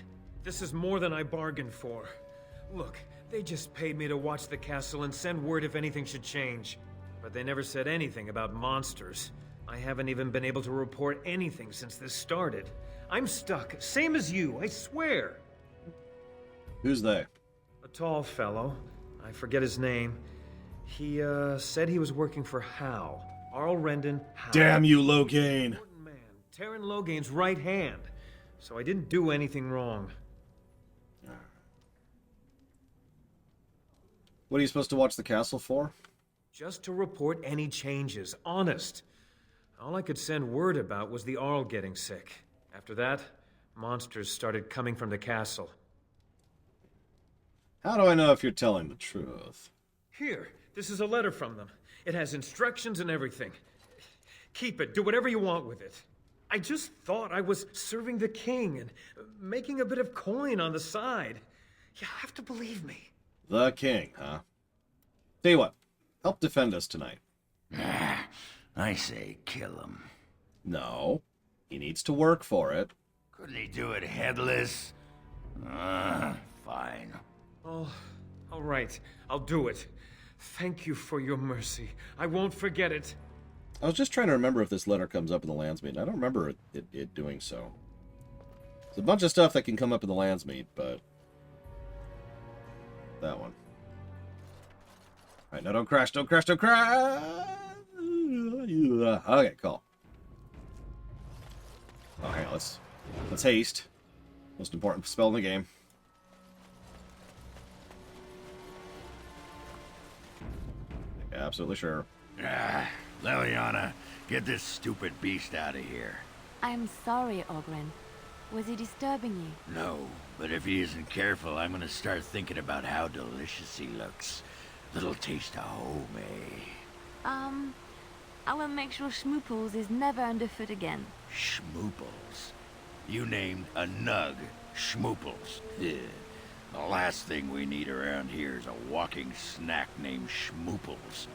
This is more than I bargained for. Look, they just paid me to watch the castle and send word if anything should change. But they never said anything about monsters. I haven't even been able to report anything since this started. I'm stuck, same as you, I swear. Who's they? A tall fellow. I forget his name. He, said he was working for Hal. Arl Rendon, Hal. Damn you, Loghain! Terran Loghain's right hand. So I didn't do anything wrong. What are you supposed to watch the castle for? Just to report any changes, honest. All I could send word about was the Arl getting sick. After that, monsters started coming from the castle. How do I know if you're telling the truth? Here, this is a letter from them. It has instructions and everything. Keep it. Do whatever you want with it. I just thought I was serving the king and making a bit of coin on the side. You have to believe me. The king, huh? Tell you what, help defend us tonight. I say kill him. No, he needs to work for it. Couldn't he do it headless? Fine. Oh, all right. I'll do it. Thank you for your mercy. I won't forget it. I was just trying to remember if this letter comes up in the Landsmeet. I don't remember it doing so. There's a bunch of stuff that can come up in the Landsmeet, but... that one. Alright, no, don't crash, don't crash, don't crash! Okay, cool. Okay, let's haste. Most important spell in the game. Absolutely sure. Leliana, get this stupid beast out of here. I'm sorry, Ogren. Was he disturbing you? No, but if he isn't careful, I'm gonna start thinking about how delicious he looks. Little taste of home, eh? I will make sure Schmooples is never underfoot again. Schmooples? You named a nug Schmooples. The last thing we need around here is a walking snack named Schmooples.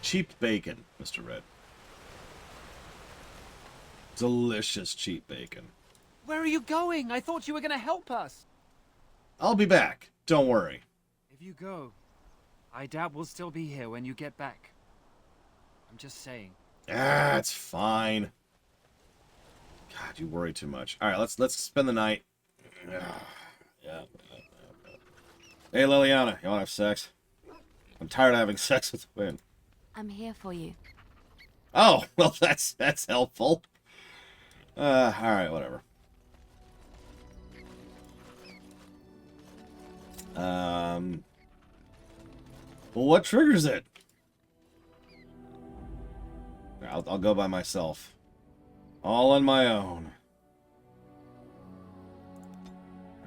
Cheap bacon, Mr. Red. Delicious cheap bacon. Where are you going? I thought you were going to help us. I'll be back. Don't worry. If you go, I doubt we'll still be here when you get back. I'm just saying. Ah, it's fine. God, you worry too much. All right, let's spend the night. Yeah. Hey, Leliana, you want to have sex? I'm tired of having sex with Wynn. I'm here for you. Oh, well, that's helpful. All right, whatever. Well, what triggers it? I'll go by myself. All on my own.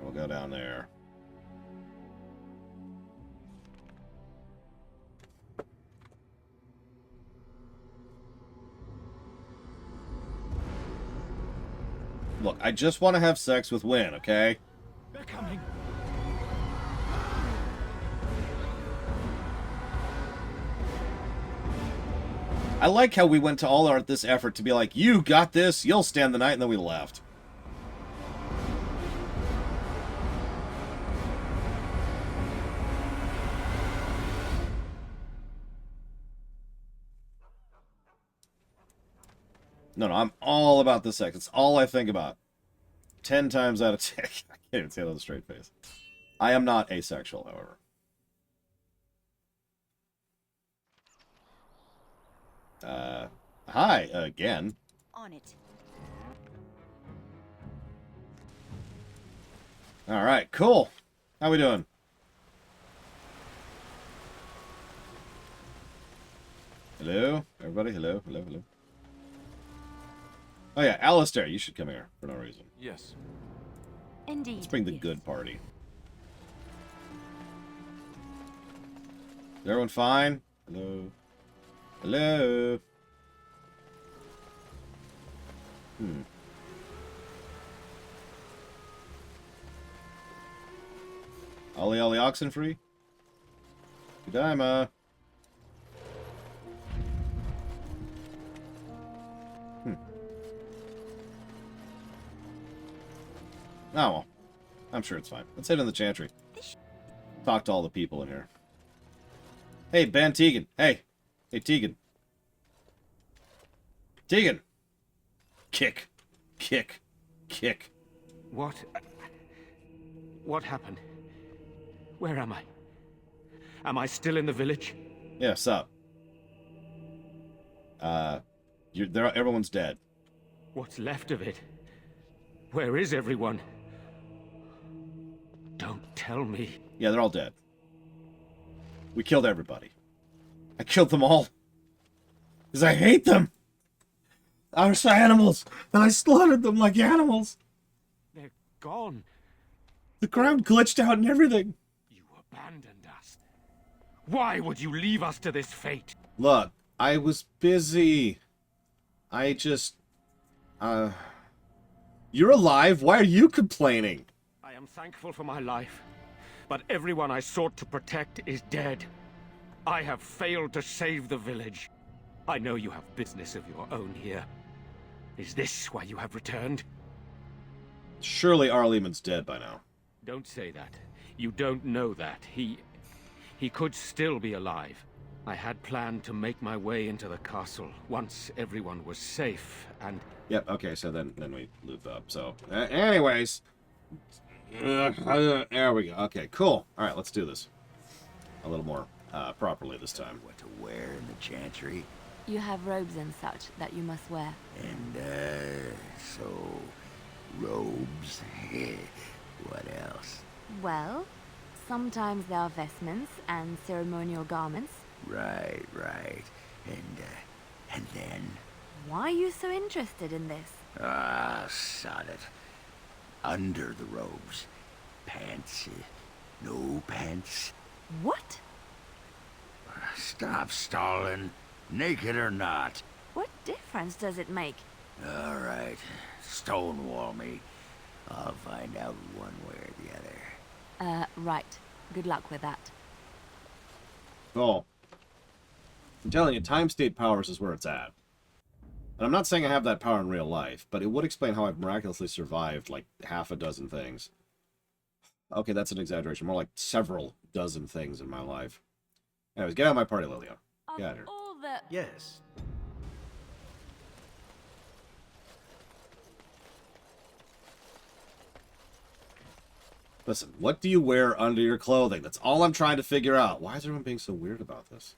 We'll go down there. Look, I just want to have sex with Wynn, okay? They're coming. I like how we went to all this effort to be like, you got this, you'll stand the night, and then we left. No, I'm all about the sex. It's all I think about. 10 times out of 10. I can't even say that with a straight face. I am not asexual, however. Hi, again. On it. Alright, cool. How we doing? Hello? Everybody? Hello? Hello? Hello? Oh yeah, Alistair, you should come here for no reason. Yes. Indeed. Let's bring the good party. Is everyone fine? Hello? Hello? Ollie oxen free? Good day, ma. Oh, well. I'm sure it's fine. Let's head in the chantry. Talk to all the people in here. Hey, Ben Tegan. Hey. Hey, Tegan. Tegan. Kick. Kick. Kick. What happened? Where am I? Am I still in the village? Yeah, sup? Everyone's dead. What's left of it? Where is everyone? Don't tell me. Yeah, they're all dead. We killed everybody. I killed them all. Because I hate them. I was animals, and I slaughtered them like animals. They're gone. The ground glitched out and everything. You abandoned us. Why would you leave us to this fate? Look, I was busy. I just... You're alive? Why are you complaining? I am thankful for my life, but everyone I sought to protect is dead. I have failed to save the village. I know you have business of your own here. Is this why you have returned? Surely Arlemon's dead by now. Don't say that. You don't know that. He could still be alive. I had planned to make my way into the castle once everyone was safe, and... Yep, okay, so then we loop up. So, anyways. There we go. Okay, cool. Alright, let's do this. A little more properly this time. What to wear in the chantry? You have robes and such that you must wear. And, so... robes? What else? Well, sometimes there are vestments and ceremonial garments. Right. And then? Why are you so interested in this? Ah, sod it. Under the robes. Pants. No pants. What? Stop stalling. Naked or not. What difference does it make? All right. Stonewall me. I'll find out one way or the other. Right. Good luck with that. Oh. I'm telling you, time-state powers is where it's at. And I'm not saying I have that power in real life, but it would explain how I've miraculously survived, like, half a dozen things. Okay, that's an exaggeration. More like several dozen things in my life. Anyways, get out of my party, Lilia. Get out of here. Yes. Listen, what do you wear under your clothing? That's all I'm trying to figure out. Why is everyone being so weird about this?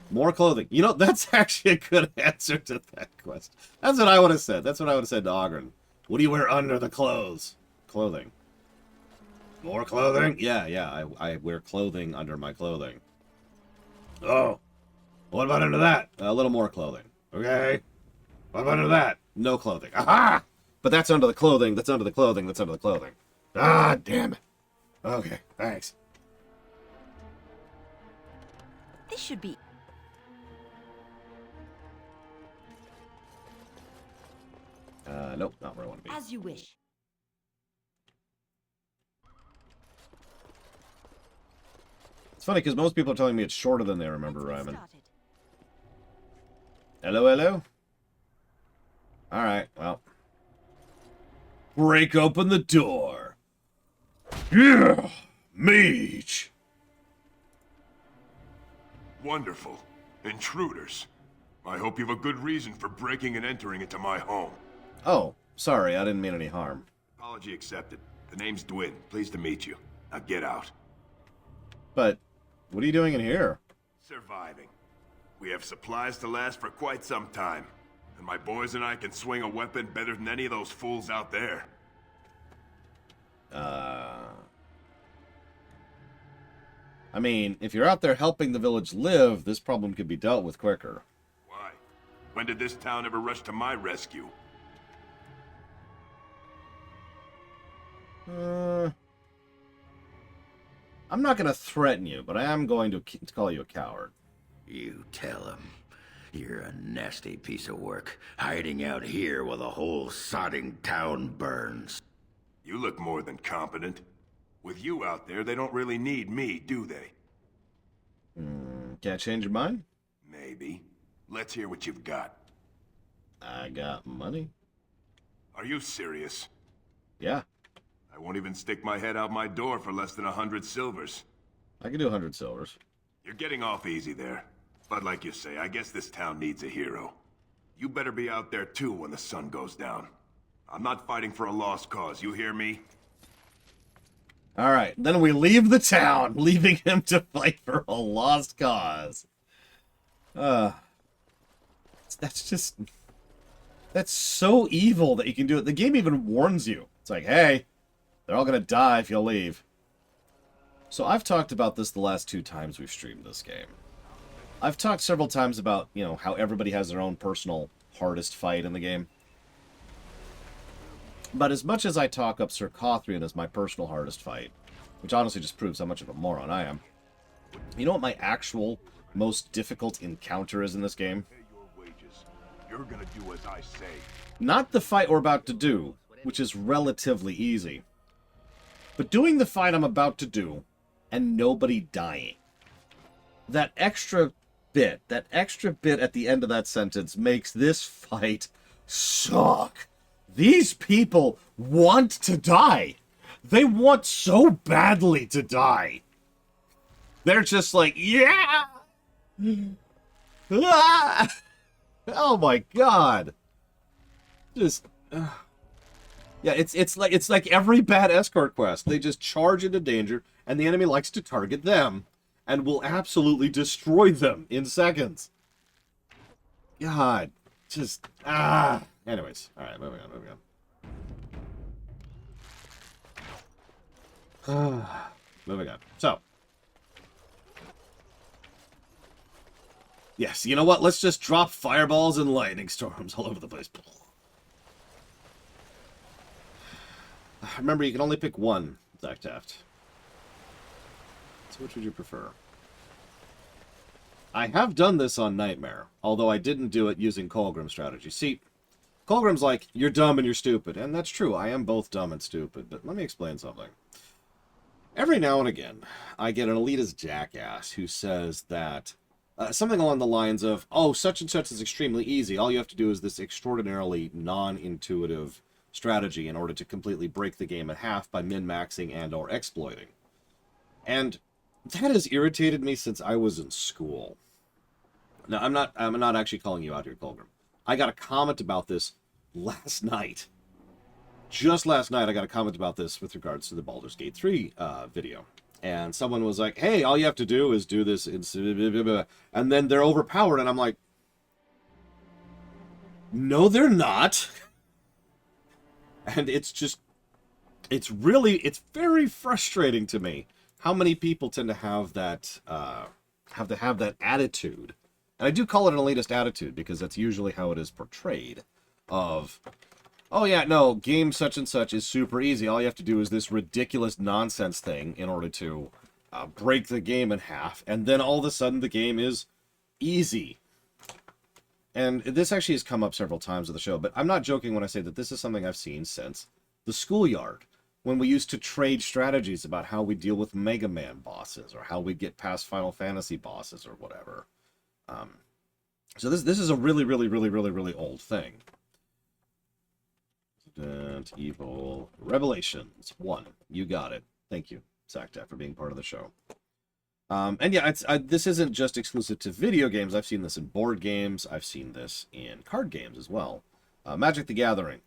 More clothing. You know, that's actually a good answer to that question. That's what I would have said. That's what I would have said to Ogren. What do you wear under the clothes? Clothing. More clothing? Yeah, I wear clothing under my clothing. Oh. What about under that? A little more clothing. Okay. What about under that? No clothing. Aha! But that's under the clothing, that's under the clothing, that's under the clothing. Ah, damn it. Okay, thanks. This should be... Nope, not where I want to be. As you wish. It's funny, because most people are telling me it's shorter than they remember rhyming. Hello? Alright, well. Break open the door. Yeah! Mage! Wonderful. Intruders. I hope you have a good reason for breaking and entering into my home. Oh, sorry, I didn't mean any harm. Apology accepted. The name's Dwin. Pleased to meet you. Now get out. But, what are you doing in here? Surviving. We have supplies to last for quite some time. And my boys and I can swing a weapon better than any of those fools out there. I mean, if you're out there helping the village live, this problem could be dealt with quicker. Why? When did this town ever rush to my rescue? I'm not going to threaten you, but I am going to call you a coward. You tell him. You're a nasty piece of work, hiding out here while the whole sodding town burns. You look more than competent. With you out there, they don't really need me, do they? Can't change your mind? Maybe. Let's hear what you've got. I got money. Are you serious? Yeah. I won't even stick my head out my door for less than 100 silvers. I can do 100 silvers. You're getting off easy there. But like you say, I guess this town needs a hero. You better be out there too when the sun goes down. I'm not fighting for a lost cause, you hear me? Alright, then we leave the town, leaving him to fight for a lost cause. That's just... That's so evil that you can do it. The game even warns you. It's like, hey, they're all gonna die if you leave. So I've talked about this the last 2 times we've streamed this game. I've talked several times about, you know, how everybody has their own personal hardest fight in the game. But as much as I talk up Sir Cothrian as my personal hardest fight, which honestly just proves how much of a moron I am, you know what my actual most difficult encounter is in this game? You're gonna do as I say. Not the fight we're about to do, which is relatively easy, but doing the fight I'm about to do and nobody dying. That extra bit at the end of that sentence makes this fight suck. These people want to die. They want so badly to die. They're just like, yeah! Ah! Oh my god. Just... yeah, it's like every bad escort quest. They just charge into danger, and the enemy likes to target them, and will absolutely destroy them in seconds. God. Just... Anyways. Alright, moving on. Moving on. So. Yes, you know what? Let's just drop fireballs and lightning storms all over the place. Remember, you can only pick one, Zach Taft. So which would you prefer? I have done this on Nightmare, although I didn't do it using Colgrim's strategy. See, Colgrim's like, you're dumb and you're stupid. And that's true, I am both dumb and stupid. But let me explain something. Every now and again, I get an elitist jackass who says that something along the lines of, oh, such and such is extremely easy. All you have to do is this extraordinarily non-intuitive strategy in order to completely break the game in half by min-maxing and or exploiting. And that has irritated me since I was in school. Now, I'm not actually calling you out here, Colgrim. I got a comment about this last night. Just last night, I got a comment about this with regards to the Baldur's Gate 3 video. And someone was like, hey, all you have to do is do this, and then they're overpowered. And I'm like, no, they're not. And it's just, it's very frustrating to me how many people tend to have that, have that attitude. And I do call it an elitist attitude because that's usually how it is portrayed of, oh yeah, no, game such and such is super easy. All you have to do is this ridiculous nonsense thing in order to break the game in half. And then all of a sudden the game is easy. And this actually has come up several times on the show, but I'm not joking when I say that this is something I've seen since the schoolyard, when we used to trade strategies about how we deal with Mega Man bosses or how we get past Final Fantasy bosses or whatever. So this is a really old thing. Resident Evil Revelations 1. You got it. Thank you, Zacta, for being part of the show. And yeah, this isn't just exclusive to video games. I've seen this in board games. I've seen this in card games as well. Magic the Gathering.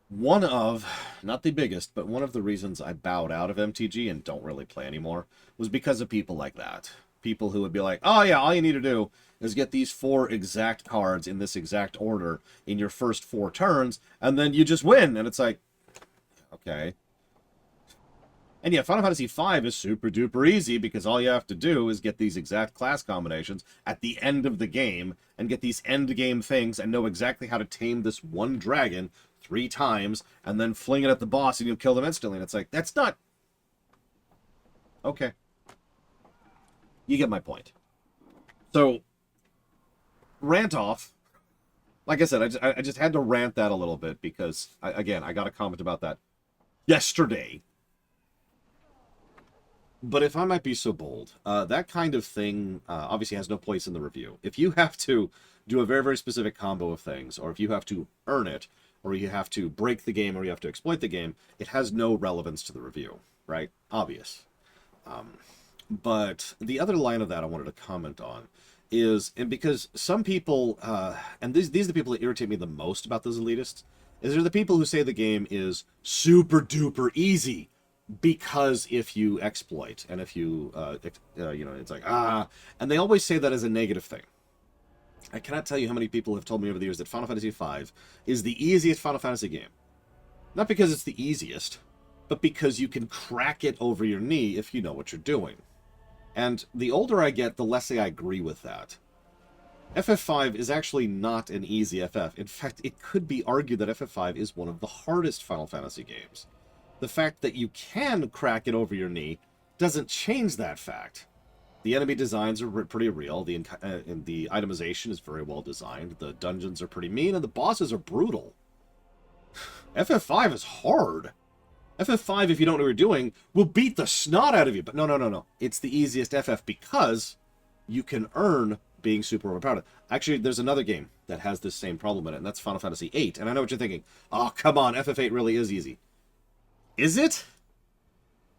One of, not the biggest, but one of the reasons I bowed out of MTG and don't really play anymore was because of people like that. People who would be like, oh yeah, all you need to do is get these 4 exact cards in this exact order in your first 4 turns, and then you just win. And it's like, okay. And yeah, Final Fantasy V is super duper easy because all you have to do is get these exact class combinations at the end of the game and get these end game things and know exactly how to tame this one dragon 3 times and then fling it at the boss and you'll kill them instantly. And it's like, that's not... Okay. You get my point. So, rant off. Like I said, I just had to rant that a little bit because, again, I got a comment about that yesterday. But if I might be so bold, that kind of thing obviously has no place in the review. If you have to do a very, very specific combo of things, or if you have to earn it, or you have to break the game, or you have to exploit the game, it has no relevance to the review, right? Obvious. But the other line of that I wanted to comment on is, and because some people, and these are the people that irritate me the most about those elitists, is they're the people who say the game is super duper easy because if you exploit and if you, you know, it's like, and they always say that as a negative thing. I cannot tell you how many people have told me over the years that Final Fantasy V is the easiest Final Fantasy game. Not because it's the easiest, but because you can crack it over your knee if you know what you're doing. And the older I get, the less I agree with that. FF5 is actually not an easy FF. In fact, it could be argued that FF5 is one of the hardest Final Fantasy games. The fact that you can crack it over your knee doesn't change that fact. The enemy designs are pretty real, the itemization is very well designed, the dungeons are pretty mean, and the bosses are brutal. FF5 is hard. FF5, if you don't know what you're doing, will beat the snot out of you. But no. It's the easiest FF because you can earn being super overpowered. Actually, there's another game that has this same problem in it, and that's Final Fantasy VIII. And I know what you're thinking. Oh, come on, FF8 really is easy. Is it?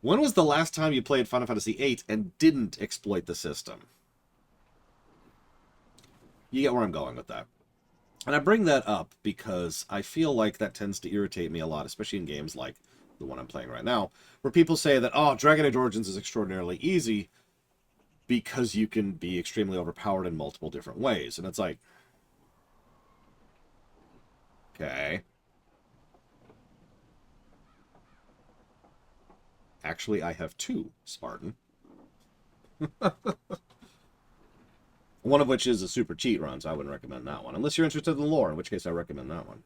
When was the last time you played Final Fantasy VIII and didn't exploit the system? You get where I'm going with that. And I bring that up because I feel like that tends to irritate me a lot, especially in games like the one I'm playing right now, where people say that, oh, Dragon Age Origins is extraordinarily easy because you can be extremely overpowered in multiple different ways. And it's like, okay. Actually, I have two, Spartan. One of which is a super cheat run, so I wouldn't recommend that one. Unless you're interested in the lore, in which case I recommend that one.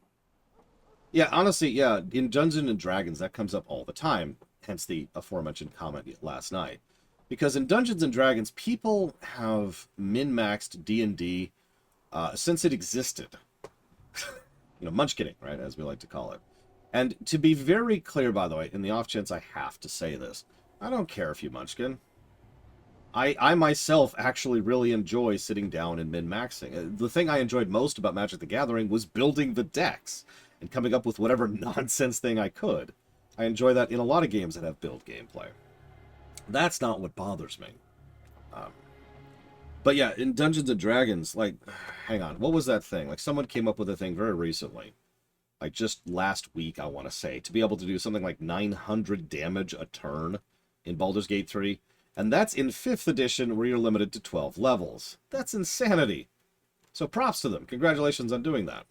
Yeah, honestly, yeah, in Dungeons & Dragons, that comes up all the time. Hence the aforementioned comment last night. Because in Dungeons & Dragons, people have min-maxed D&D since it existed. You know, munchkinning, right, as we like to call it. And to be very clear, by the way, in the off chance I have to say this, I don't care if you munchkin. I myself actually really enjoy sitting down and min-maxing. The thing I enjoyed most about Magic the Gathering was building the decks and coming up with whatever nonsense thing I could. I enjoy that in a lot of games that have build gameplay. That's not what bothers me. But yeah, in Dungeons & Dragons, like, hang on, what was that thing? Like, someone came up with a thing very recently, like just last week, I want to say, to be able to do something like 900 damage a turn in Baldur's Gate 3. And that's in 5th edition, where you're limited to 12 levels. That's insanity. So props to them. Congratulations on doing that.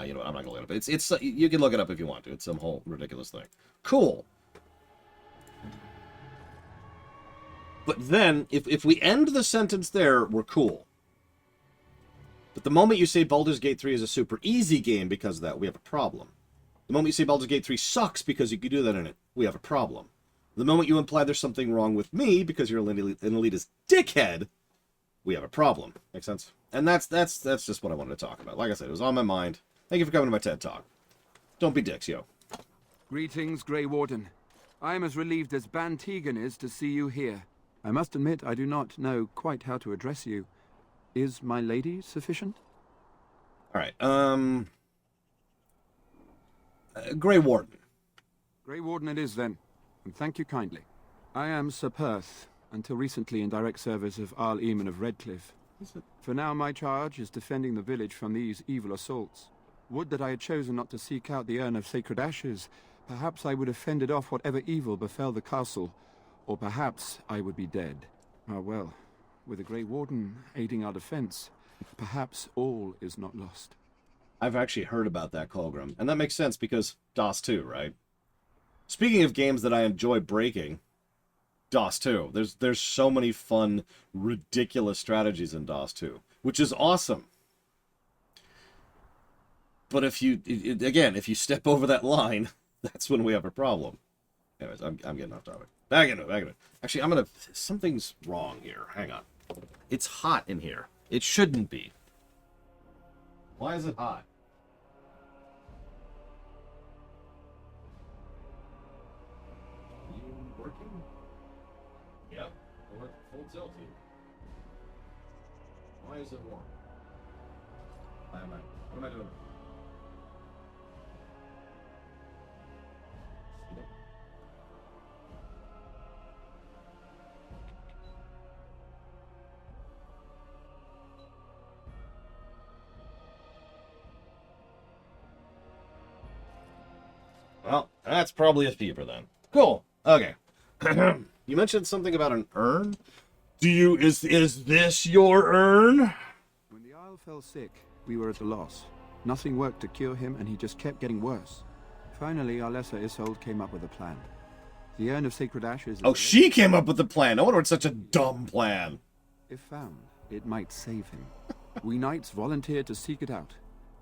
You know what, I'm not going to look it up. It's you can look it up if you want to. It's some whole ridiculous thing. Cool. But then, if we end the sentence there, we're cool. But the moment you say Baldur's Gate 3 is a super easy game because of that, we have a problem. The moment you say Baldur's Gate 3 sucks because you could do that in it, we have a problem. The moment you imply there's something wrong with me because you're an elitist dickhead, we have a problem. Make sense? And that's just what I wanted to talk about. Like I said, it was on my mind. Thank you for coming to my TED Talk. Don't be dicks, yo. Greetings, Grey Warden. I am as relieved as Ban Tegan is to see you here. I must admit I do not know quite how to address you. Is my lady sufficient? Alright, Grey Warden. Grey Warden it is, then. And thank you kindly. I am Sir Perth, until recently in direct service of Arl Eamon of Redcliffe. For now my charge is defending the village from these evil assaults. Would that I had chosen not to seek out the urn of sacred ashes. Perhaps I would have fended off whatever evil befell the castle, or perhaps I would be dead. Ah well, with a Grey Warden aiding our defense, perhaps all is not lost. I've actually heard about that, Colgrim, and that makes sense because DOS 2, right? Speaking of games that I enjoy breaking, DOS 2. There's so many fun, ridiculous strategies in DOS 2, which is awesome. But if you, again, if you step over that line, that's when we have a problem. Anyways, I'm getting off topic. Back into it. Actually, something's wrong here. Hang on. It's hot in here. It shouldn't be. Why is it hot? Working? Yep. Full tilt here. Why is it warm? What am I doing? Well, that's probably a fever then. Cool. Okay. You mentioned something about an urn. Is this your urn? When the Isle fell sick. We were at a loss. Nothing worked to cure him, and he just kept getting worse. Finally, our lesser Isolde came up with a plan. The urn of sacred ashes... Oh, she came up with the plan. No wonder it's such a dumb plan. If found, it might save him. We knights volunteered to seek it out.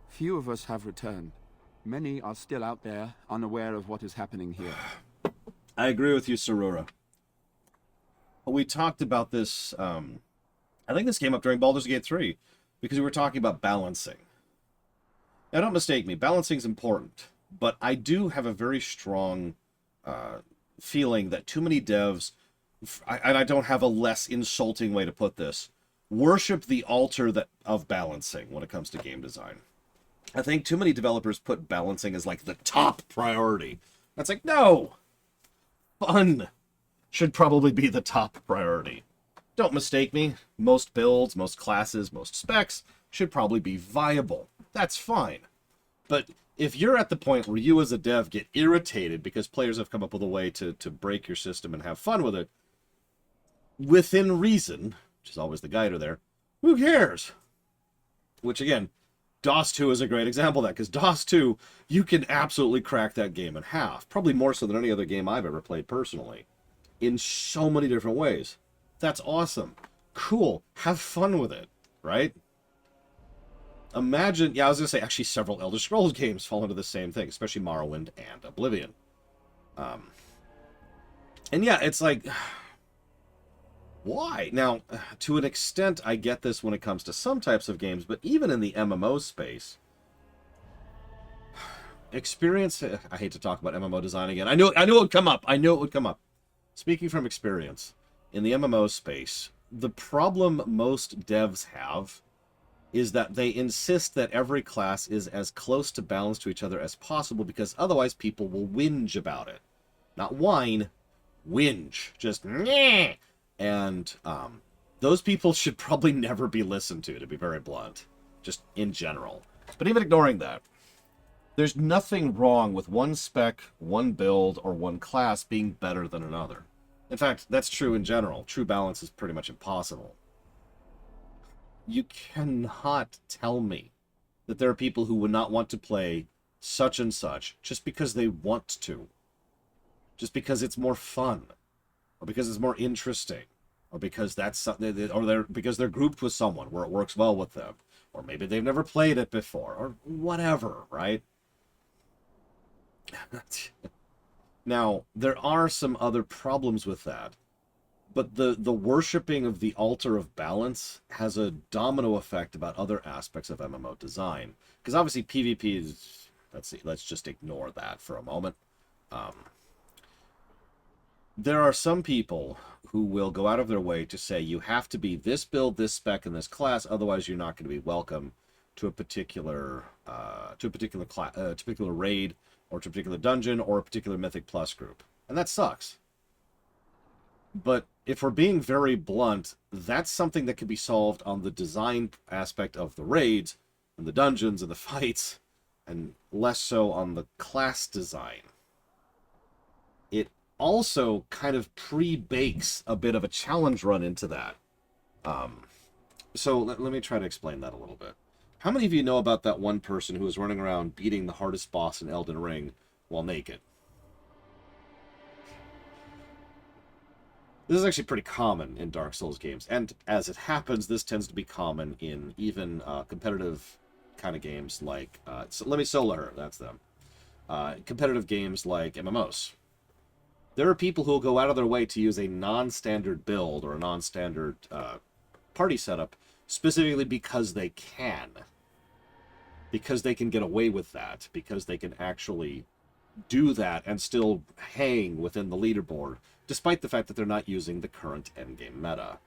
Few of us have returned. Many are still out there, unaware of what is happening here. I agree with you, Sarura. We talked about this, I think this came up during Baldur's Gate 3, because we were talking about balancing. Now, don't mistake me, balancing is important, but I do have a very strong feeling that too many devs, and I don't have a less insulting way to put this, worship the altar of balancing when it comes to game design. I think too many developers put balancing as like the top priority. That's like, no! Fun should probably be the top priority. Don't mistake me, most builds, most classes, most specs should probably be viable. That's fine. But if you're at the point where you as a dev get irritated because players have come up with a way to break your system and have fun with it, within reason, which is always the guider there, who cares? Which again, DOS 2 is a great example of that, because DOS 2, you can absolutely crack that game in half. Probably more so than any other game I've ever played personally. In so many different ways. That's awesome. Cool. Have fun with it, right? Imagine, yeah, I was going to say, actually several Elder Scrolls games fall into the same thing, especially Morrowind and Oblivion. And yeah, it's like, why? Now, to an extent, I get this when it comes to some types of games, but even in the MMO space, experience, I hate to talk about MMO design again. I knew it would come up. I knew it would come up. Speaking from experience, in the MMO space, the problem most devs have is that they insist that every class is as close to balance to each other as possible, because otherwise people will whinge about it. Not whine, whinge. Just meh. And those people should probably never be listened to be very blunt. Just in general. But even ignoring that, there's nothing wrong with one spec, one build, or one class being better than another. In fact, that's true in general. True balance is pretty much impossible. You cannot tell me that there are people who would not want to play such and such just because they want to. Just because it's more fun. Or because it's more interesting. Or because that's something, or because they're grouped with someone where it works well with them. Or maybe they've never played it before. Or whatever, right? Now, there are some other problems with that. But the worshipping of the altar of balance has a domino effect about other aspects of MMO design. Because obviously PvP is... let's just ignore that for a moment. There are some people who will go out of their way to say you have to be this build, this spec, and this class, otherwise you're not going to be welcome to a particular raid, or to a particular dungeon, or a particular Mythic Plus group. And that sucks. But if we're being very blunt, that's something that can be solved on the design aspect of the raids, and the dungeons, and the fights, and less so on the class design. It also kind of pre-bakes a bit of a challenge run into that. So let me try to explain that a little bit. How many of you know about that one person who was running around beating the hardest boss in Elden Ring while naked? This is actually pretty common in Dark Souls games, and as it happens, this tends to be common in even competitive kind of games like... let me solo her, that's them. Competitive games like MMOs. There are people who will go out of their way to use a non-standard build or a non-standard party setup specifically because they can. Because they can get away with that. Because they can actually do that and still hang within the leaderboard, despite the fact that they're not using the current endgame meta.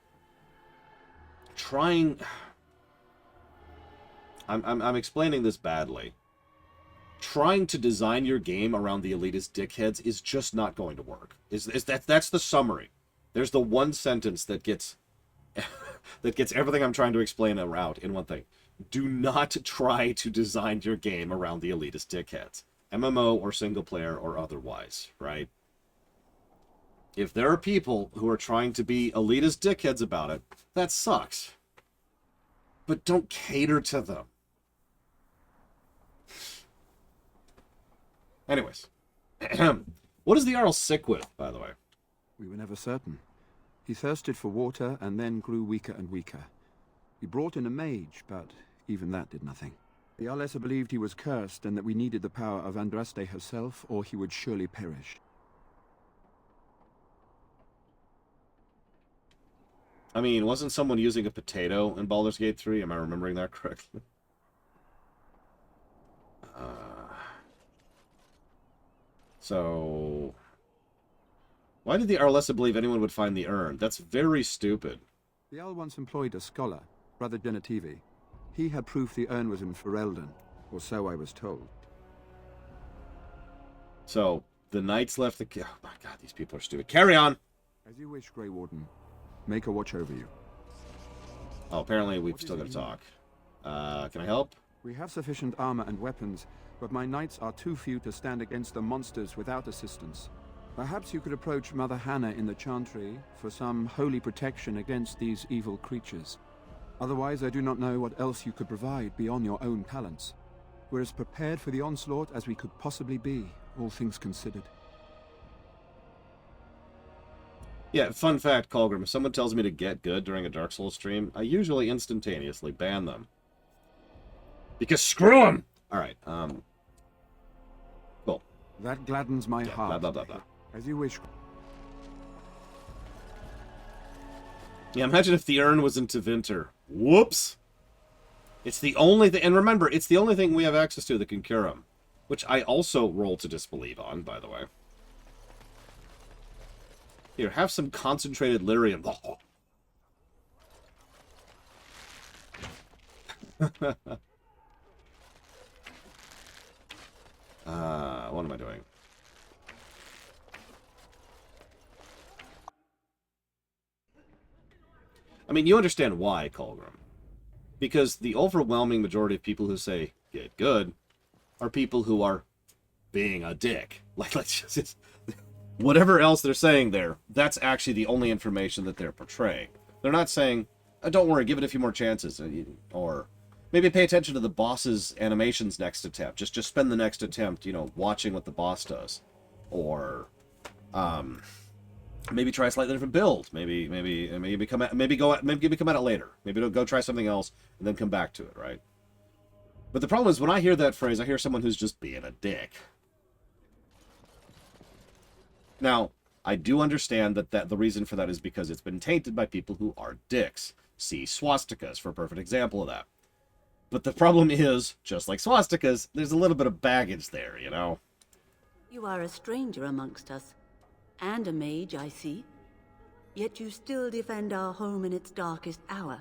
I'm explaining this badly. Trying to design your game around the elitist dickheads is just not going to work. That's the summary. There's the one sentence that gets that gets everything I'm trying to explain out in one thing. Do not try to design your game around the elitist dickheads. MMO or single player or otherwise, right? If there are people who are trying to be elitist dickheads about it, that sucks. but don't cater to them. Anyways. What is the Jarl sick with, by the way? We were never certain. He thirsted for water and then grew weaker and weaker. We brought in a mage, but even that did nothing. The Arlessa believed he was cursed and that we needed the power of Andraste herself, or he would surely perish. I mean, wasn't someone using a potato in Baldur's Gate 3? Am I remembering that correctly? So... Why did the Arlessa believe anyone would find the urn? That's very stupid. The Jarl once employed a scholar, Brother Genetivi. He had proof the urn was in Ferelden, or so I was told. So, the knights left the... Oh my god, these people are stupid. Carry on! As you wish, Grey Warden. Make a watch over you. Oh, apparently we've still got to talk. Can I help? We have sufficient armor and weapons, but my knights are too few to stand against the monsters without assistance. Perhaps you could approach Mother Hannah in the Chantry for some holy protection against these evil creatures. Otherwise, I do not know what else you could provide beyond your own talents. We're as prepared for the onslaught as we could possibly be, all things considered. Yeah, fun fact, Colgrim, if someone tells me to get good during a Dark Souls stream, I usually instantaneously ban them. Because screw them! Alright, cool. That gladdens my heart. Blah, blah, blah, blah. As you wish. Yeah, imagine if the urn was in Tevinter. Whoops! It's the only thing, and remember, it's the only thing we have access to that can cure him. Which I also roll to disbelieve on, by the way. Here, have some concentrated lyrium. What am I doing? I mean, you understand why, Colgrim. Because the overwhelming majority of people who say, get good, are people who are being a dick. Like, let's just... Whatever else they're saying there, that's actually the only information that they're portraying. They're not saying, oh, don't worry, give it a few more chances. Or maybe pay attention to the boss's animations next attempt. Just spend the next attempt, you know, watching what the boss does. Or, maybe try a slightly different build. Maybe come at it later. Maybe go try something else and then come back to it, right? But the problem is when I hear that phrase, I hear someone who's just being a dick. Now, I do understand that the reason for that is because it's been tainted by people who are dicks. See swastikas for a perfect example of that. But the problem is, just like swastikas, there's a little bit of baggage there, you know? You are a stranger amongst us. And a mage, I see. Yet you still defend our home in its darkest hour.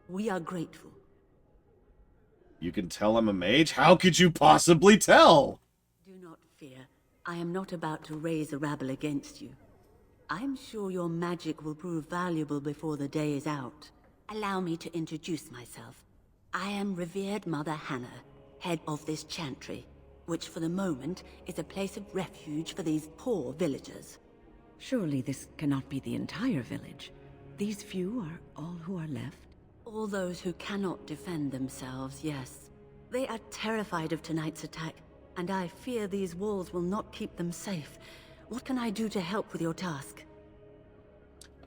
We are grateful. You can tell I'm a mage? How could you possibly tell? Do not fear. I am not about to raise a rabble against you. I'm sure your magic will prove valuable before the day is out. Allow me to introduce myself. I am revered Mother Hannah, head of this chantry, which for the moment is a place of refuge for these poor villagers. Surely this cannot be the entire village. These few are all who are left? All those who cannot defend themselves, yes. They are terrified of tonight's attack, and I fear these walls will not keep them safe. What can I do to help with your task?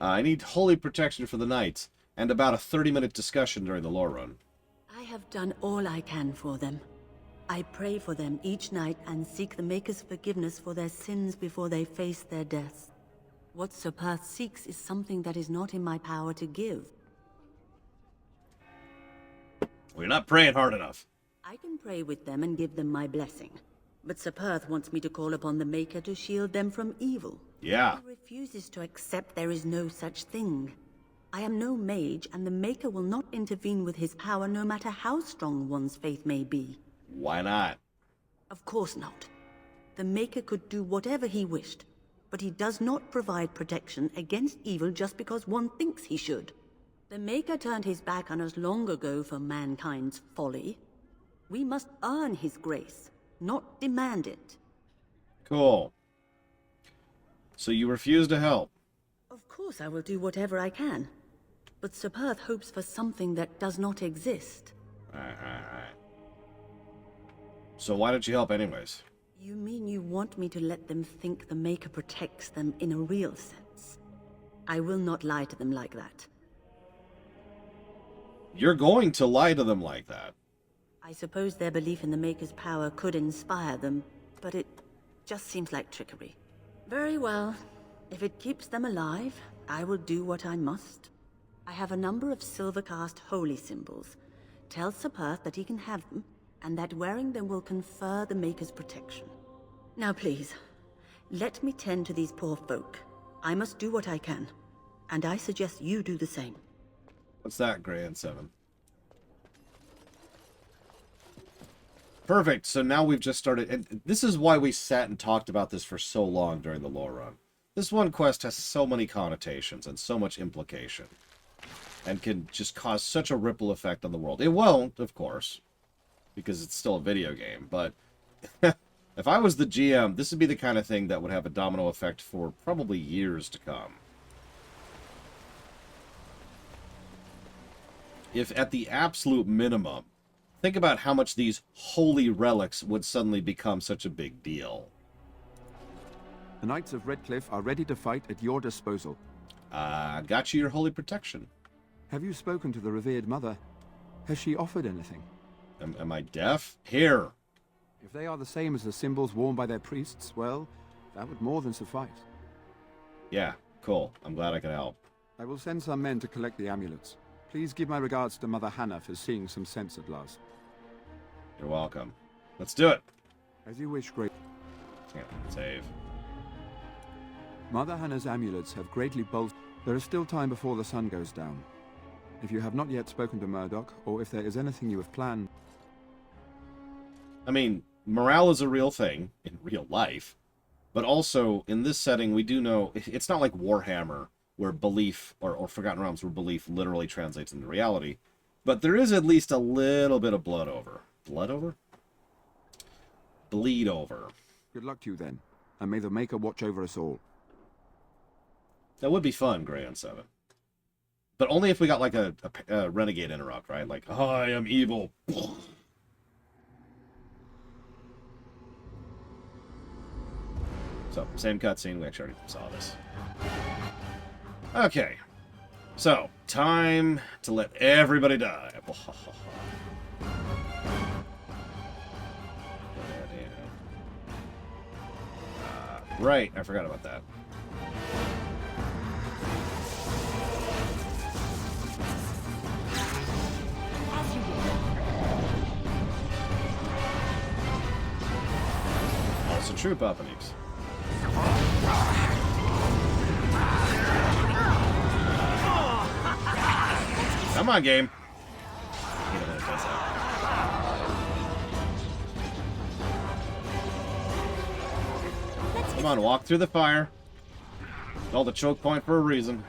I need holy protection for the knights, and about a 30-minute discussion during the lore run. I have done all I can for them. I pray for them each night and seek the Maker's forgiveness for their sins before they face their deaths. What Sir Perth seeks is something that is not in my power to give. Well, you're not praying hard enough. I can pray with them and give them my blessing. But Sir Perth wants me to call upon the Maker to shield them from evil. Yeah. He refuses to accept there is no such thing. I am no mage, and the Maker will not intervene with his power no matter how strong one's faith may be. Why not? Of course not. The Maker could do whatever he wished, but he does not provide protection against evil just because one thinks he should. The Maker turned his back on us long ago for mankind's folly. We must earn his grace, not demand it. Cool. So you refuse to help? Of course I will do whatever I can. but Sir Perth hopes for something that does not exist. Alright. So why don't you help anyways? You mean you want me to let them think the Maker protects them in a real sense? I will not lie to them like that. You're going to lie to them like that. I suppose their belief in the Maker's power could inspire them, but it just seems like trickery. Very well. If it keeps them alive, I will do what I must. I have a number of silver-cast holy symbols. Tell Sir Perth that he can have them, and that wearing them will confer the Maker's protection. Now please, let me tend to these poor folk. I must do what I can, and I suggest you do the same. What's that, Grand 7? Perfect, so now we've just started, and this is why we sat and talked about this for so long during the lore run. This one quest has so many connotations and so much implication, and can just cause such a ripple effect on the world. It won't, of course, because it's still a video game, but if I was the GM, this would be the kind of thing that would have a domino effect for probably years to come. If at the absolute minimum, think about how much these holy relics would suddenly become such a big deal. The Knights of Redcliffe are ready to fight at your disposal. Got you your holy protection. Have you spoken to the revered mother? Has she offered anything? Am I deaf? Here. If they are the same as the symbols worn by their priests, well, that would more than suffice. Yeah, cool. I'm glad I could help. I will send some men to collect the amulets. Please give my regards to Mother Hannah for seeing some sense at last. You're welcome. Let's do it. As you wish, great. Yeah, save. Mother Hannah's amulets have greatly bolstered. There is still time before the sun goes down. If you have not yet spoken to Murdoch, or if there is anything you have planned... I mean, morale is a real thing in real life, but also in this setting we do know it's not like Warhammer, where belief, or Forgotten Realms, where belief literally translates into reality, but there is at least a little bit of blood over. Blood over? Bleed over. Good luck to you then, and may the Maker watch over us all. That would be fun, Grand 7. But only if we got like a renegade interrupt, right? Like, I am evil. So, same cutscene. We actually already saw this. Okay. So, time to let everybody die. Right, I forgot about that. Also troop openings. Come on, game. Come on, walk through the fire. Called the choke point for a reason.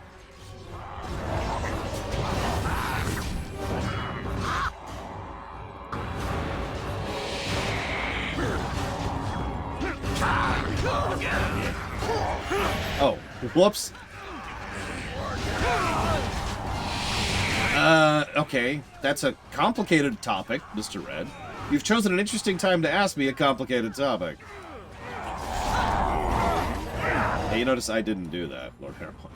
Oh, whoops. Okay. That's a complicated topic, Mr. Red. You've chosen an interesting time to ask me a complicated topic. Hey, you notice I didn't do that, Lord Haremont.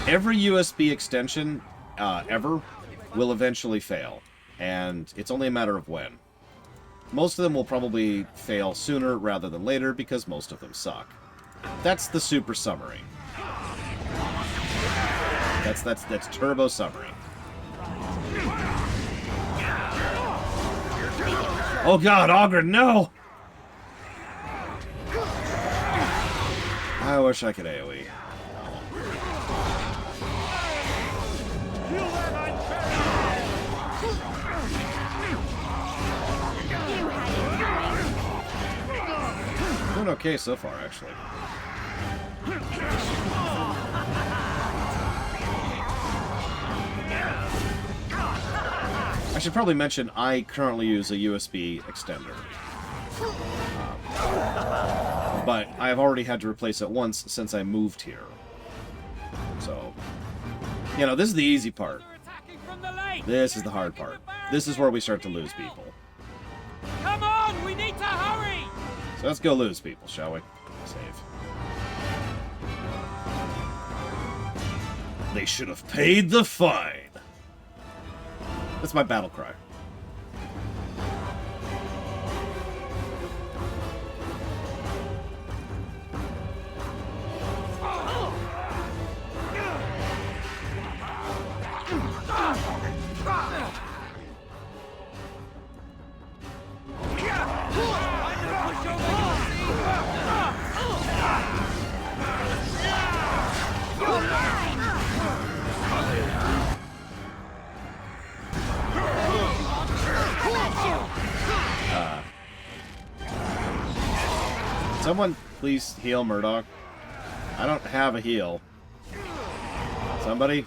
Every USB extension, ever, will eventually fail. And it's only a matter of when. Most of them will probably fail sooner rather than later because most of them suck. That's the super summary. That's turbo summary. Oh god, Augur, no! I wish I could AoE. Doing okay so far, actually. I should probably mention I currently use a USB extender. But I have already had to replace it once since I moved here. So, you know, this is the easy part. This is the hard part. This is where we start to lose people. Come on, we need to hurry! So let's go lose people, shall we? Save. They should have paid the fine. That's my battle cry. Someone please heal Murdoch. I don't have a heal. Somebody?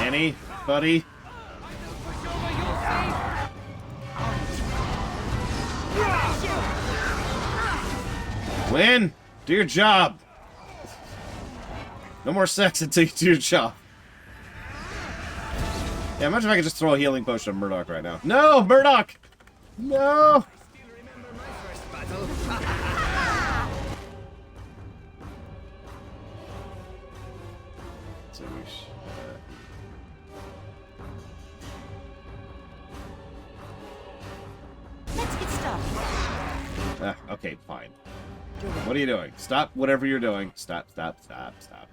Anybody? Win! Do your job! No more sex until you do your job. Yeah, imagine if I could just throw a healing potion at Murdoch right now. No! Murdoch! No! Let's get started. Okay, fine. What are you doing? Stop whatever you're doing. Stop, stop, stop, stop.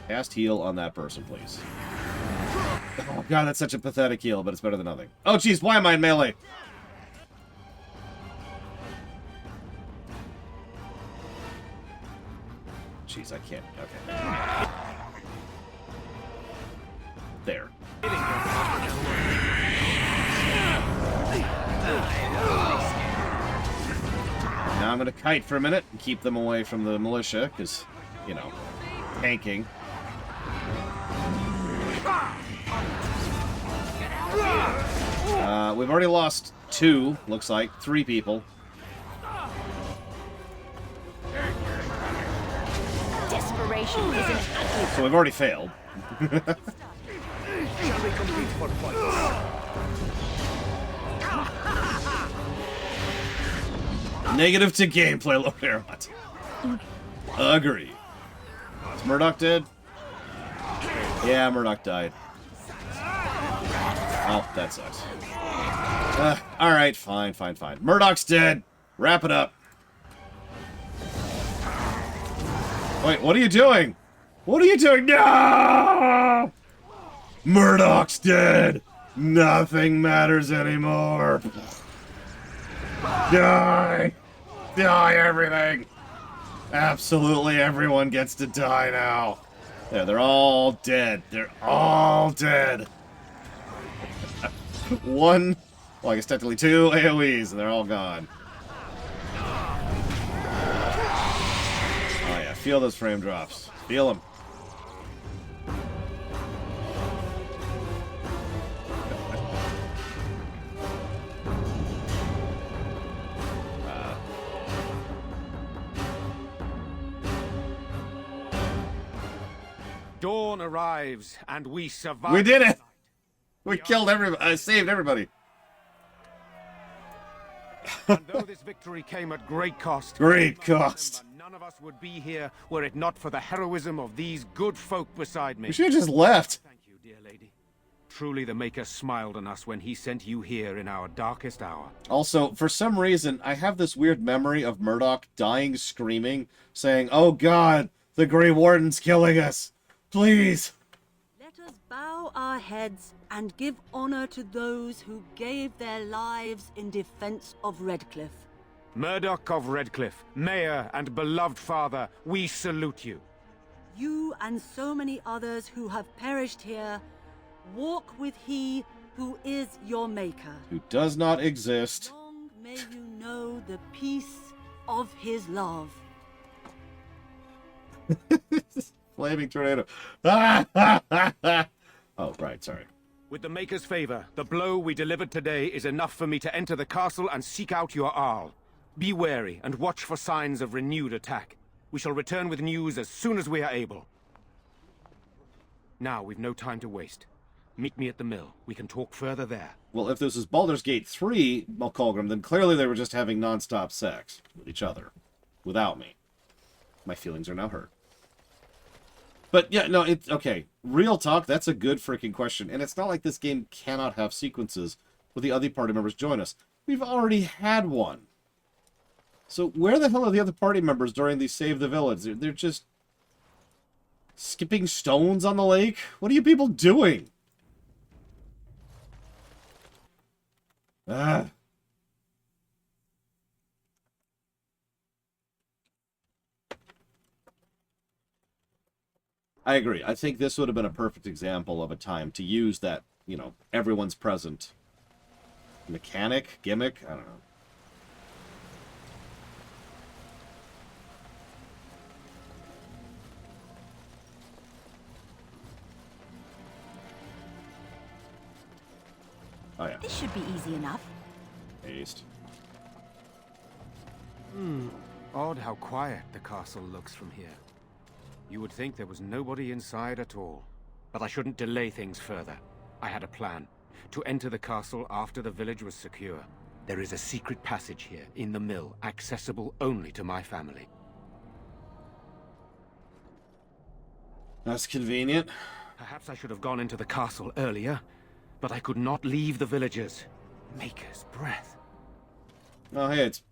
Cast heal on that person, please. Oh god, that's such a pathetic heal, but it's better than nothing. Oh jeez, why am I in melee? Jeez, I can't. Okay. There. Now I'm going to kite for a minute and keep them away from the militia, because, you know, tanking. We've already lost 2, looks like. 3 people. Desperation is an ugly. So we've already failed. Shall we compete for points? Negative to gameplay, Lord Aerot. Agree. Is Murdoch dead? Yeah, Murdoch died. Oh, that sucks. Alright, fine, fine, fine. Murdoch's dead. Wrap it up. Wait, what are you doing? What are you doing? No! Murdoch's dead. Nothing matters anymore. Die! Die, everything! Absolutely everyone gets to die now. Yeah, they're all dead. They're all dead. 1, well, I guess technically 2 AoEs, and they're all gone. Oh yeah, feel those frame drops. Feel them. Dawn arrives, and we survive. We did it! We killed everybody. Saved everybody. And though this victory came at great cost, Great cost. none of us would be here were it not for the heroism of these good folk beside me. We should have just left. Thank you, dear lady. Truly the Maker smiled on us when he sent you here in our darkest hour. Also, for some reason, I have this weird memory of Murdoch dying screaming, saying, "Oh God, the Grey Warden's killing us. Please." Let us bow our heads and give honor to those who gave their lives in defense of Redcliffe. Murdoch of Redcliffe, Mayor and beloved father, we salute you. You and so many others who have perished here, walk with he who is your maker. Who does not exist. Long may you know the peace of his love. Flaming tornado. Oh, right, sorry. With the Maker's favor, the blow we delivered today is enough for me to enter the castle and seek out your Arl. Be wary and watch for signs of renewed attack. We shall return with news as soon as we are able. Now, we've no time to waste. Meet me at the mill. We can talk further there. Well, if this is Baldur's Gate 3, Malcolm, then clearly they were just having non-stop sex with each other. Without me. My feelings are now hurt. But, yeah, no, it's... Okay, real talk, that's a good freaking question. And it's not like this game cannot have sequences where the other party members join us. We've already had one. So where the hell are the other party members during the Save the Village? They're just... skipping stones on the lake? What are you people doing? Ah. I agree. I think this would have been a perfect example of a time to use that, you know, everyone's present mechanic, gimmick, I don't know. Oh, yeah. This should be easy enough. Haste. Odd how quiet the castle looks from here. You would think there was nobody inside at all. But I shouldn't delay things further. I had a plan. To enter the castle after the village was secure. There is a secret passage here, in the mill, accessible only to my family. That's convenient. Perhaps I should have gone into the castle earlier, but I could not leave the villagers. Maker's breath. Oh, hey, it's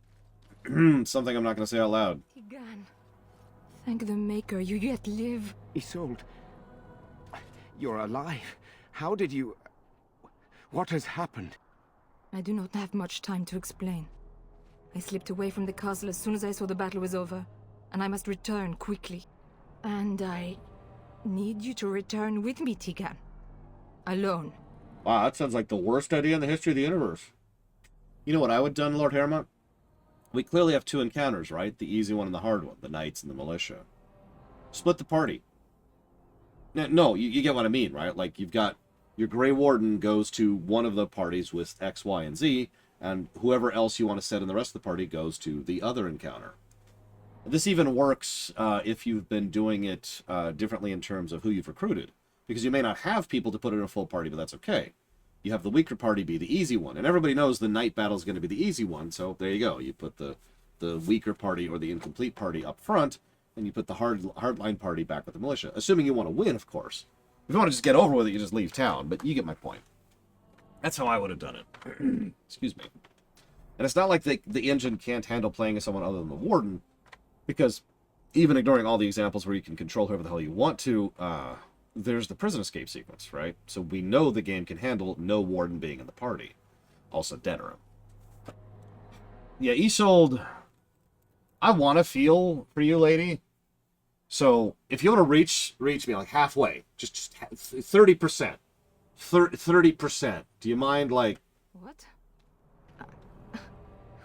something I'm not going to say out loud. Tigan, thank the Maker you yet live. Isolde, you're alive. How did you... What has happened? I do not have much time to explain. I slipped away from the castle as soon as I saw the battle was over, and I must return quickly. And I need you to return with me, Tigan. Alone. Wow, that sounds like the worst idea in the history of the universe. You know what I would have done, Lord Haremont? We clearly have two encounters, right? The easy one and the hard one. The knights and the militia. Split the party. No, you get what I mean, right? Like, you've got your Grey Warden goes to one of the parties with X, Y, and Z, and whoever else you want to set in the rest of the party goes to the other encounter. This even works if you've been doing it differently in terms of who you've recruited. Because you may not have people to put in a full party, but that's okay. You have the weaker party be the easy one. And everybody knows the night battle is going to be the easy one, so there you go. You put the weaker party or the incomplete party up front, and you put the hardline party back with the militia. Assuming you want to win, of course. If you want to just get over with it, you just leave town, but you get my point. That's how I would have done it. Excuse me. And it's not like the engine can't handle playing as someone other than the Warden, because even ignoring all the examples where you can control whoever the hell you want to, there's the prison escape sequence, right? So we know the game can handle no Warden being in the party. Also Denerim. Yeah, Isolde, I want to feel for you, lady. So if you want to reach me like halfway, just 30%. 30%. Do you mind, like... What?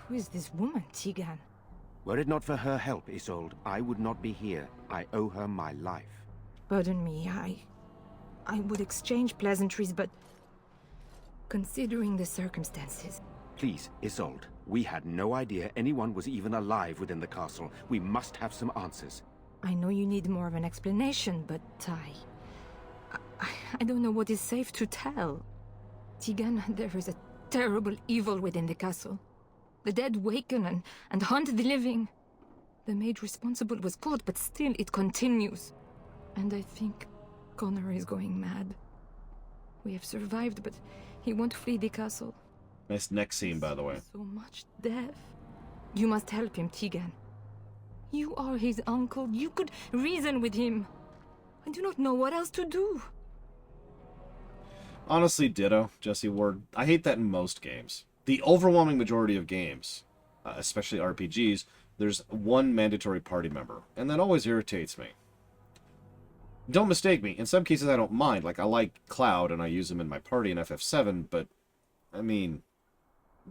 Who is this woman, Tigan? Were it not for her help, Isolde, I would not be here. I owe her my life. Pardon me, I would exchange pleasantries, but... considering the circumstances... Please, Isolde, we had no idea anyone was even alive within the castle. We must have some answers. I know you need more of an explanation, but I don't know what is safe to tell. Tigan, there is a terrible evil within the castle. The dead waken and hunt the living. The maid responsible was caught, but still it continues. And I think Connor is going mad. We have survived, but he won't flee the castle. Nice neck scene, by the way. So much death. You must help him, Tigan. You are his uncle. You could reason with him. I do not know what else to do. Honestly, ditto, Jesse Ward. I hate that in most games. The overwhelming majority of games, especially RPGs, there's one mandatory party member, and that always irritates me. Don't mistake me, in some cases I don't mind. Like, I like Cloud, and I use him in my party in FF7, but, I mean,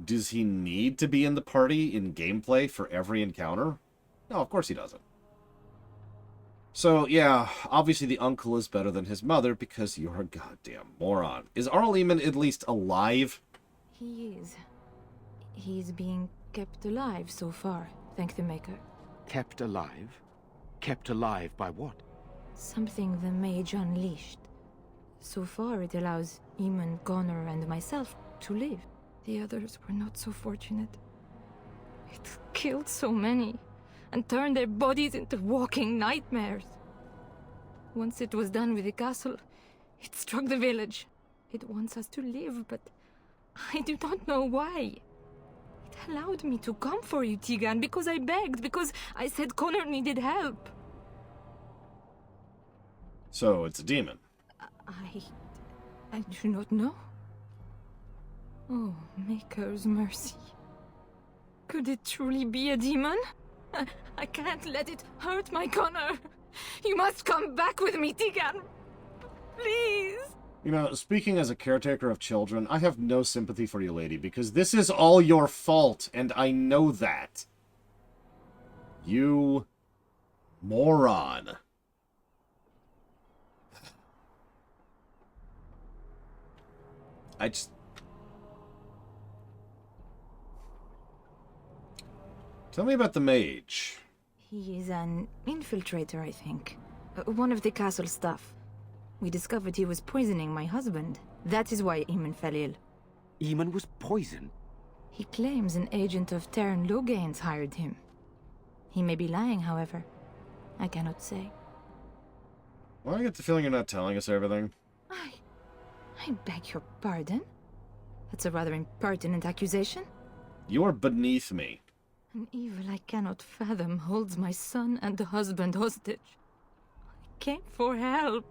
does he need to be in the party in gameplay for every encounter? No, of course he doesn't. So, yeah, obviously the uncle is better than his mother because you're a goddamn moron. Is Arl Eamon at least alive? He is. He's being Kept alive so far, thank the Maker. Kept alive? Kept alive by what? Something the mage unleashed. So far, it allows Eamon, Connor, and myself to live. The others were not so fortunate. It killed so many, and turned their bodies into walking nightmares. Once it was done with the castle, it struck the village. It wants us to live, but I do not know why. It allowed me to come for you, Tegan, because I begged, because I said Connor needed help. So, it's a demon. I do not know. Oh, Maker's mercy. Could it truly be a demon? I can't let it hurt my Connor. You must come back with me, Tegan. Please. You know, speaking as a caretaker of children, I have no sympathy for you, lady, because this is all your fault, and I know that. You moron. Tell me about the mage. He is an infiltrator, I think. One of the castle staff. We discovered he was poisoning my husband. That is why Eamon fell ill. Eamon was poisoned? He claims an agent of Terran Logain's hired him. He may be lying, however. I cannot say. Well, I get the feeling you're not telling us everything. I beg your pardon? That's a rather impertinent accusation. You're beneath me. An evil I cannot fathom holds my son and the husband hostage. I came for help.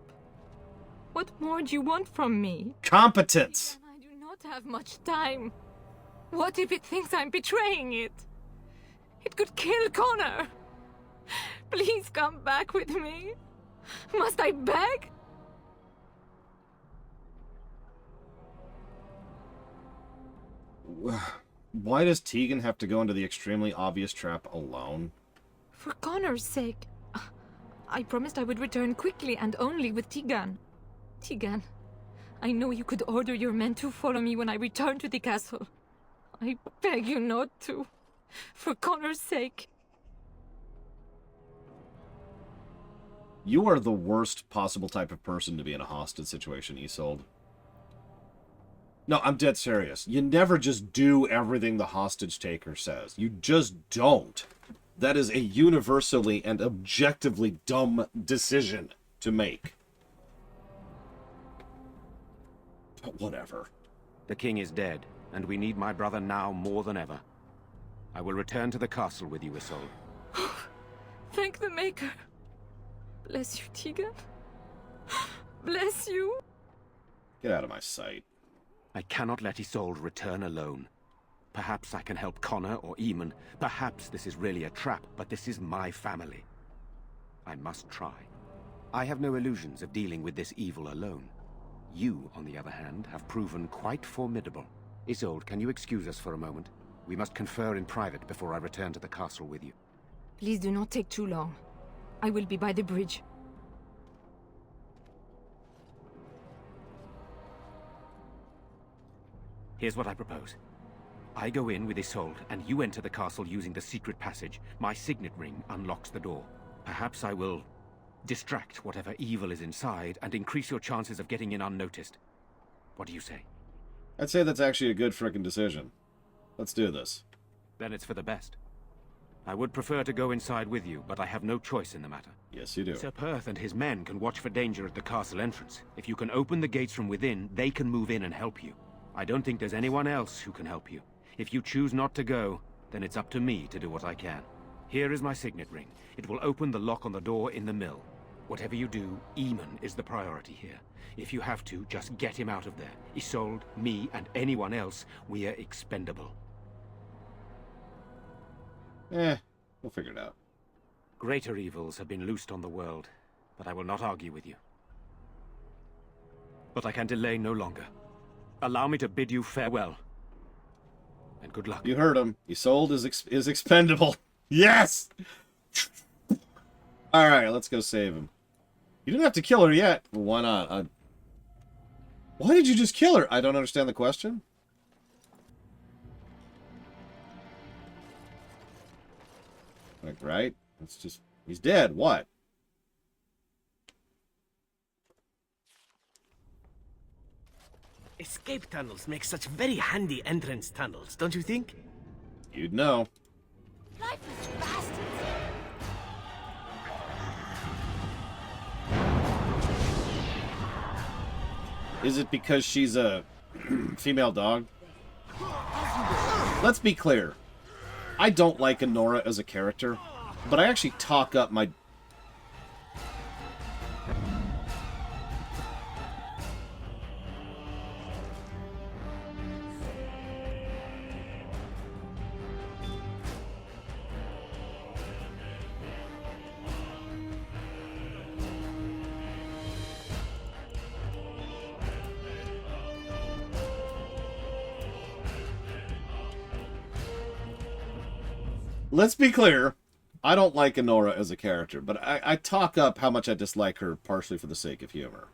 What more do you want from me? Competence! I do not have much time. What if it thinks I'm betraying it? It could kill Connor. Please come back with me. Must I beg? Why does Tegan have to go into the extremely obvious trap alone? For Connor's sake. I promised I would return quickly and only with Tegan. Tegan, I know you could order your men to follow me when I return to the castle. I beg you not to. For Connor's sake. You are the worst possible type of person to be in a hostage situation, Isolde. No, I'm dead serious. You never just do everything the hostage taker says. You just don't. That is a universally and objectively dumb decision to make. But whatever. The king is dead, and we need my brother now more than ever. I will return to the castle with you, Isolde. Thank the Maker. Bless you, Tegan. Bless you. Get out of my sight. I cannot let Isolde return alone. Perhaps I can help Connor or Eamon. Perhaps this is really a trap, but this is my family. I must try. I have no illusions of dealing with this evil alone. You, on the other hand, have proven quite formidable. Isolde, can you excuse us for a moment? We must confer in private before I return to the castle with you. Please do not take too long. I will be by the bridge. Here's what I propose. I go in with Isolde, and you enter the castle using the secret passage. My signet ring unlocks the door. Perhaps I will distract whatever evil is inside and increase your chances of getting in unnoticed. What do you say? I'd say that's actually a good frickin' decision. Let's do this. Then it's for the best. I would prefer to go inside with you, but I have no choice in the matter. Yes, you do. Sir Perth and his men can watch for danger at the castle entrance. If you can open the gates from within, they can move in and help you. I don't think there's anyone else who can help you. If you choose not to go, then it's up to me to do what I can. Here is my signet ring. It will open the lock on the door in the mill. Whatever you do, Eamon is the priority here. If you have to, just get him out of there. Isolde, me, and anyone else, we are expendable. We'll figure it out. Greater evils have been loosed on the world, but I will not argue with you. But I can delay no longer. Allow me to bid you farewell. And good luck. You heard him. Isolde is expendable. Yes! Alright, let's go save him. You didn't have to kill her yet. Well, why not? Why did you just kill her? I don't understand the question. Like, right? It's just... He's dead. What? Escape tunnels make such very handy entrance tunnels, don't you think? You'd know. Lifeless bastards! Is it because she's a female dog? Let's be clear. I don't like Honora as a character, but I actually talk up my... Let's be clear. I don't like Honora as a character, but I talk up how much I dislike her partially for the sake of humor.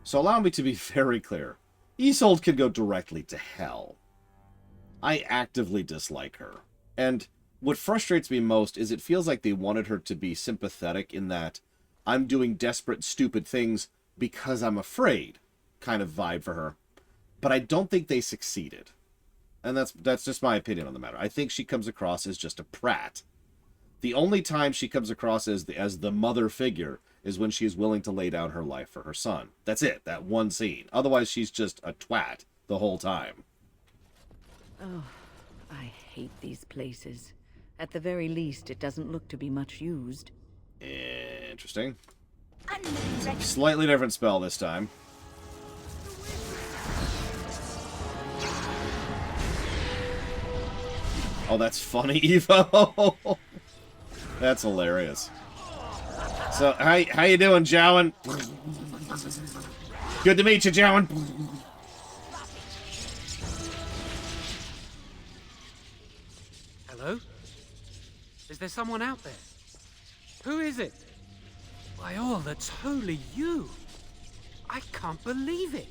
So allow me to be very clear. Isolde can go directly to hell. I actively dislike her. And what frustrates me most is it feels like they wanted her to be sympathetic in that I'm doing desperate, stupid things because I'm afraid kind of vibe for her. But I don't think they succeeded. And that's just my opinion on the matter. I think she comes across as just a prat. The only time she comes across as the mother figure is when she is willing to lay down her life for her son. That's it, that one scene. Otherwise, she's just a twat the whole time. Oh, I hate these places. At the very least, it doesn't look to be much used. Interesting. Slightly different spell this time. Oh, that's funny, Evo. That's hilarious. So, how you doing, Jowen? Good to meet you, Jowen. Hello? Is there someone out there? Who is it? By all that's holy, you! I can't believe it!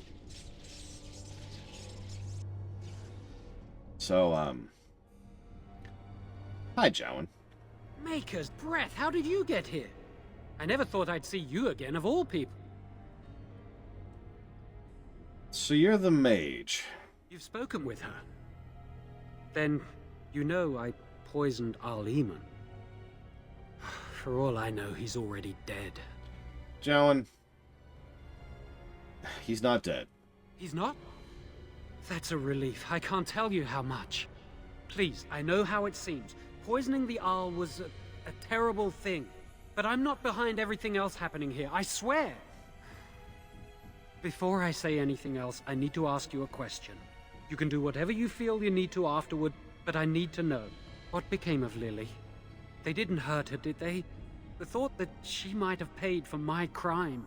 So, hi, Jowen. Maker's breath, how did you get here? I never thought I'd see you again, of all people. So you're the mage. You've spoken with her. Then, you know I poisoned Al-Eamon. For all I know, he's already dead. Jowen, he's not dead. He's not? That's a relief. I can't tell you how much. Please, I know how it seems. Poisoning the Arl was a terrible thing. But I'm not behind everything else happening here, I swear. Before I say anything else, I need to ask you a question. You can do whatever you feel you need to afterward, but I need to know. What became of Lily? They didn't hurt her, did they? The thought that she might have paid for my crime.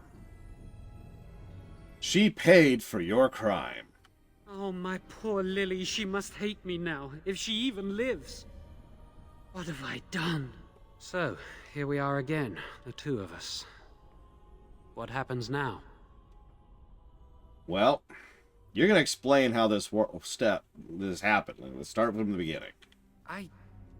She paid for your crime. Oh, my poor Lily, she must hate me now, if she even lives. What have I done? So, here we are again, the two of us. What happens now? Well, you're going to explain how this happened. Let's start from the beginning.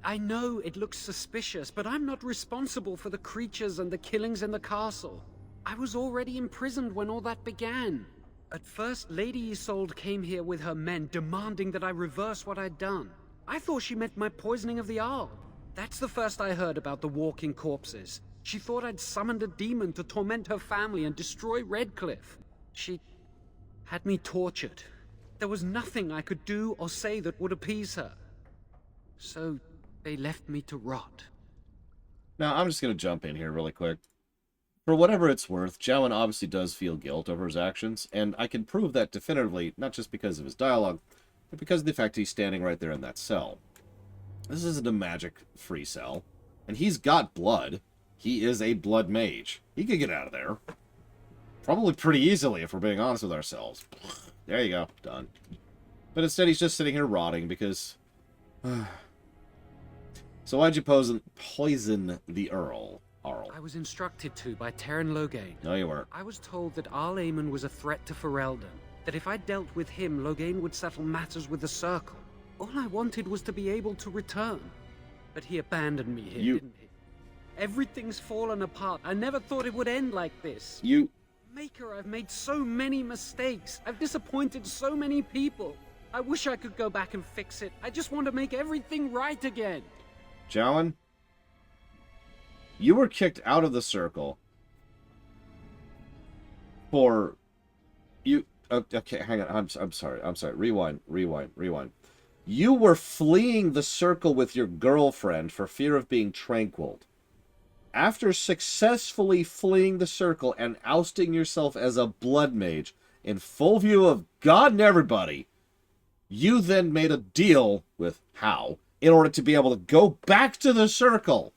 I know it looks suspicious, but I'm not responsible for the creatures and the killings in the castle. I was already imprisoned when all that began. At first, Lady Isolde came here with her men, demanding that I reverse what I'd done. I thought she meant my poisoning of the Arl. That's the first I heard about the walking corpses. She thought I'd summoned a demon to torment her family and destroy Redcliffe. She had me tortured. There was nothing I could do or say that would appease her. So they left me to rot. Now, I'm just going to jump in here really quick. For whatever it's worth, Jowen obviously does feel guilt over his actions, and I can prove that definitively, not just because of his dialogue, but because of the fact he's standing right there in that cell. This isn't a magic-free cell, and he's got blood. He is a blood mage. He could get out of there. Probably pretty easily, if we're being honest with ourselves. There you go. Done. But instead, he's just sitting here rotting because... So why'd you poison the Arl? I was instructed to by Terran Loghain. No, you weren't. I was told that Al-Eamon was a threat to Ferelden. That if I dealt with him, Loghain would settle matters with the Circle. All I wanted was to be able to return. But he abandoned me here, didn't he? Everything's fallen apart. I never thought it would end like this. You... Maker, I've made so many mistakes. I've disappointed so many people. I wish I could go back and fix it. I just want to make everything right again. Jowen, you were kicked out of the circle for... You... Okay, hang on. I'm sorry. Rewind. You were fleeing the circle with your girlfriend for fear of being tranquiled. After successfully fleeing the circle and ousting yourself as a blood mage in full view of God and everybody, you then made a deal with How in order to be able to go back to the circle.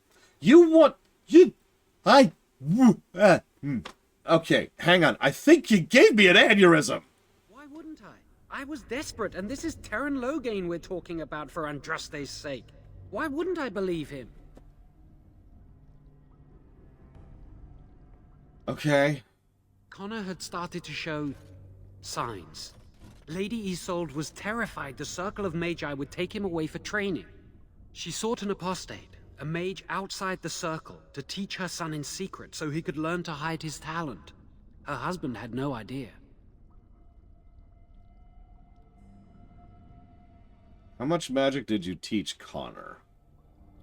Okay, hang on. I think you gave me an aneurysm. Why wouldn't I? I was desperate, and this is Terran Logain we're talking about for Andraste's sake. Why wouldn't I believe him? Okay. Connor had started to show signs. Lady Isolde was terrified the Circle of Magi would take him away for training. She sought an apostate, a mage outside the circle, to teach her son in secret so he could learn to hide his talent. Her husband had no idea. How much magic did you teach Connor?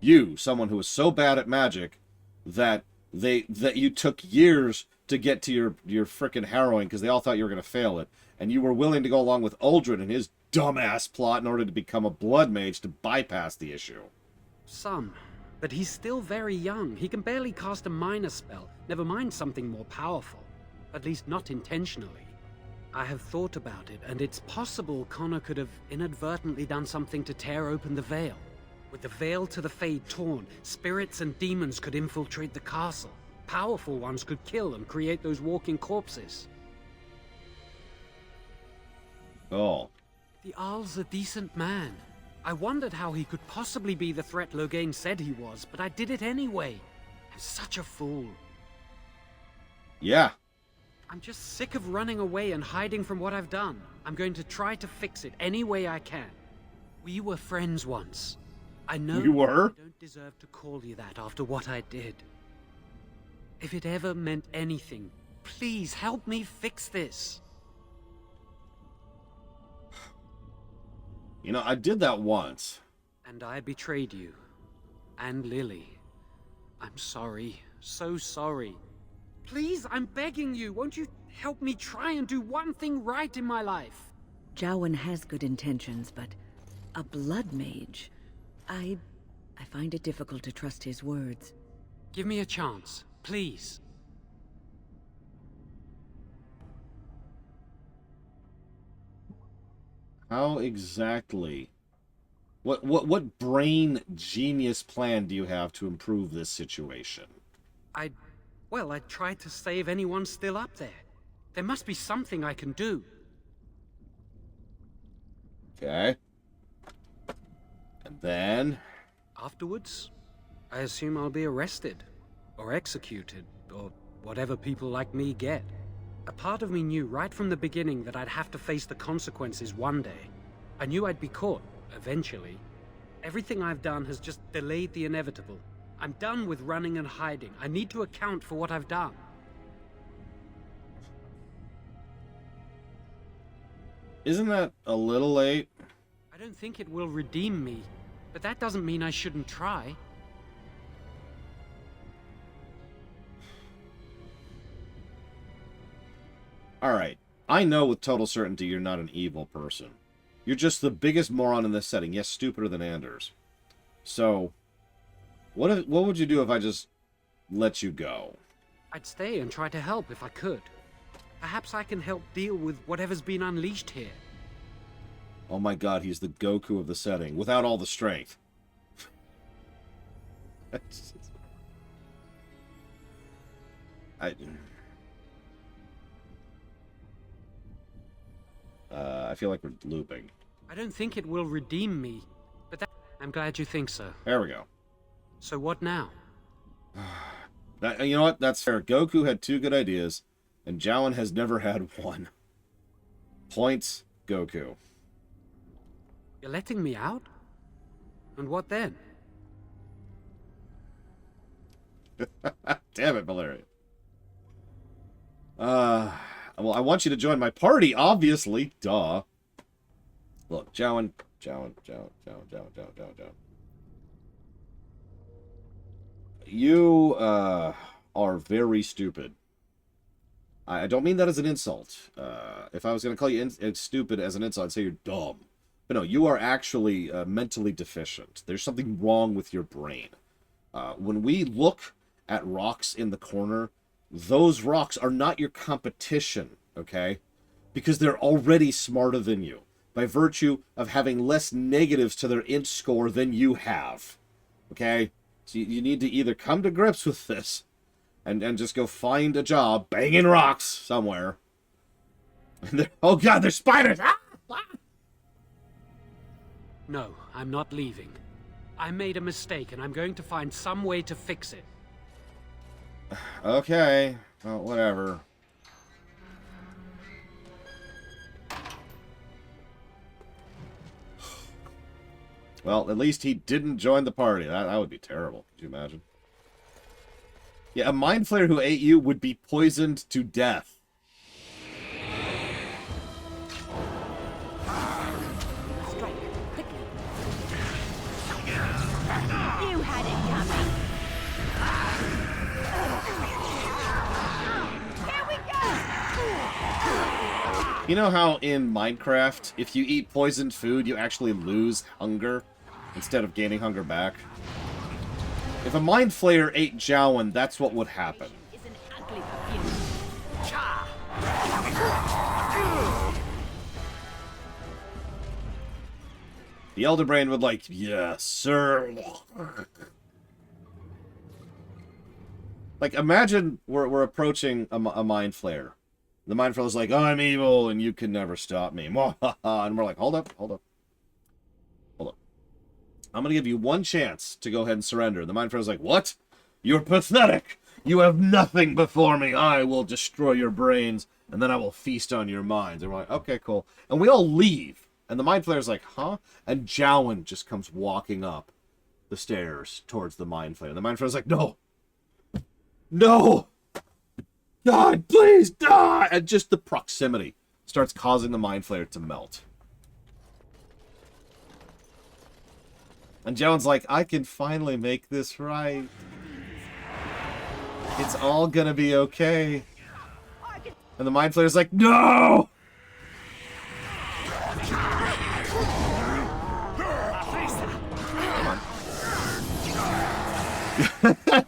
You, someone who was so bad at magic that you took years to get to your frickin' harrowing because they all thought you were going to fail it, and you were willing to go along with Uldren and his dumbass plot in order to become a blood mage to bypass the issue. Some. But he's still very young. He can barely cast a minor spell, never mind something more powerful. At least not intentionally. I have thought about it, and it's possible Connor could have inadvertently done something to tear open the veil. With the veil to the Fade torn, spirits and demons could infiltrate the castle. Powerful ones could kill and create those walking corpses. Oh. The Arl's a decent man. I wondered how he could possibly be the threat Logain said he was, but I did it anyway. I'm such a fool. Yeah. I'm just sick of running away and hiding from what I've done. I'm going to try to fix it any way I can. We were friends once. I know you were? I don't deserve to call you that after what I did. If it ever meant anything, please help me fix this. You know, I did that once. And I betrayed you. And Lily. I'm sorry. So sorry. Please, I'm begging you. Won't you help me try and do one thing right in my life? Jowen has good intentions, but a blood mage... I find it difficult to trust his words. Give me a chance, please. How exactly? What brain genius plan do you have to improve this situation? I tried to save anyone still up there. There must be something I can do. Okay. And then? Afterwards, I assume I'll be arrested, or executed, or whatever people like me get. A part of me knew right from the beginning that I'd have to face the consequences one day. I knew I'd be caught, eventually. Everything I've done has just delayed the inevitable. I'm done with running and hiding. I need to account for what I've done. Isn't that a little late? I don't think it will redeem me, but that doesn't mean I shouldn't try. Alright, I know with total certainty you're not an evil person. You're just the biggest moron in this setting. Yes, stupider than Anders. So, what would you do if I just let you go? I'd stay and try to help if I could. Perhaps I can help deal with whatever's been unleashed here. Oh my god, he's the Goku of the setting, without all the strength. I feel like we're looping. I don't think it will redeem me, but I'm glad you think so. There we go. So what now? You know what? That's fair. Goku had 2 good ideas, and Jowen has never had 1. Points, Goku. You're letting me out? And what then? Damn it, Valeria. Well, I want you to join my party, obviously. Duh. Look, jowen. You, are very stupid. I don't mean that as an insult. If I was going to call you stupid as an insult, I'd say you're dumb. But no, you are actually mentally deficient. There's something wrong with your brain. When we look at rocks in the corner, those rocks are not your competition, okay? Because they're already smarter than you, by virtue of having less negatives to their int score than you have, okay? So you need to either come to grips with this, and just go find a job banging rocks somewhere. And oh god, there's spiders! Ah! No, I'm not leaving. I made a mistake, and I'm going to find some way to fix it. Okay, well, whatever. Well, at least he didn't join the party. That would be terrible. Could you imagine? Yeah, a mind flayer who ate you would be poisoned to death. Strike, quickly. You had it coming. Here we go! You know how in Minecraft, if you eat poisoned food, you actually lose hunger instead of gaining hunger back? If a mind flayer ate jowen, that's what would happen. The Elder Brain would like, yes, sir. Like, imagine we're approaching a mind flayer. The mind flayer's like, I'm evil and you can never stop me. And we're like, hold up. I'm going to give you one chance to go ahead and surrender. The mind flayer's like, what? You're pathetic. You have nothing before me. I will destroy your brains, and then I will feast on your minds. And we're like, okay, cool. And we all leave. And the mind flayer's like, huh? And jowen just comes walking up the stairs towards the mind flayer. And the mind flayer's like, no. No! God, please, die! And just the proximity starts causing the mind flayer to melt. And jowen's like, I can finally make this right. It's all gonna be okay. And the mind flayer's like, no!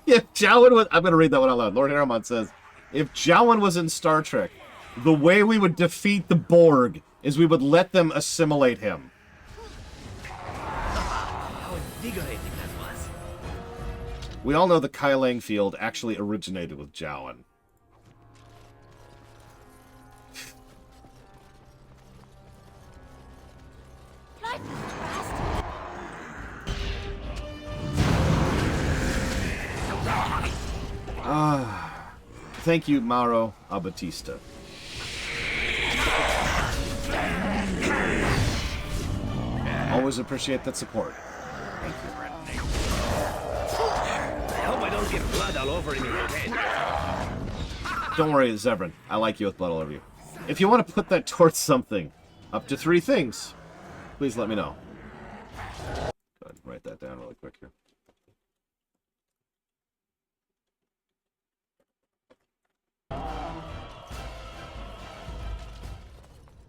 If jowen was... I'm gonna read that one out loud. Lord Harriman says, if jowen was in Star Trek, the way we would defeat the Borg is we would let them assimilate him. We all know the Kailang field actually originated with jowen. Thank you, Mauro Abatista. Always appreciate that support. Thank you. I hope I don't get blood all over me again. Don't worry, Zebrin. I like you with blood all over you. If you want to put that towards something, up to 3 things, please let me know. Go ahead and write that down really quick here.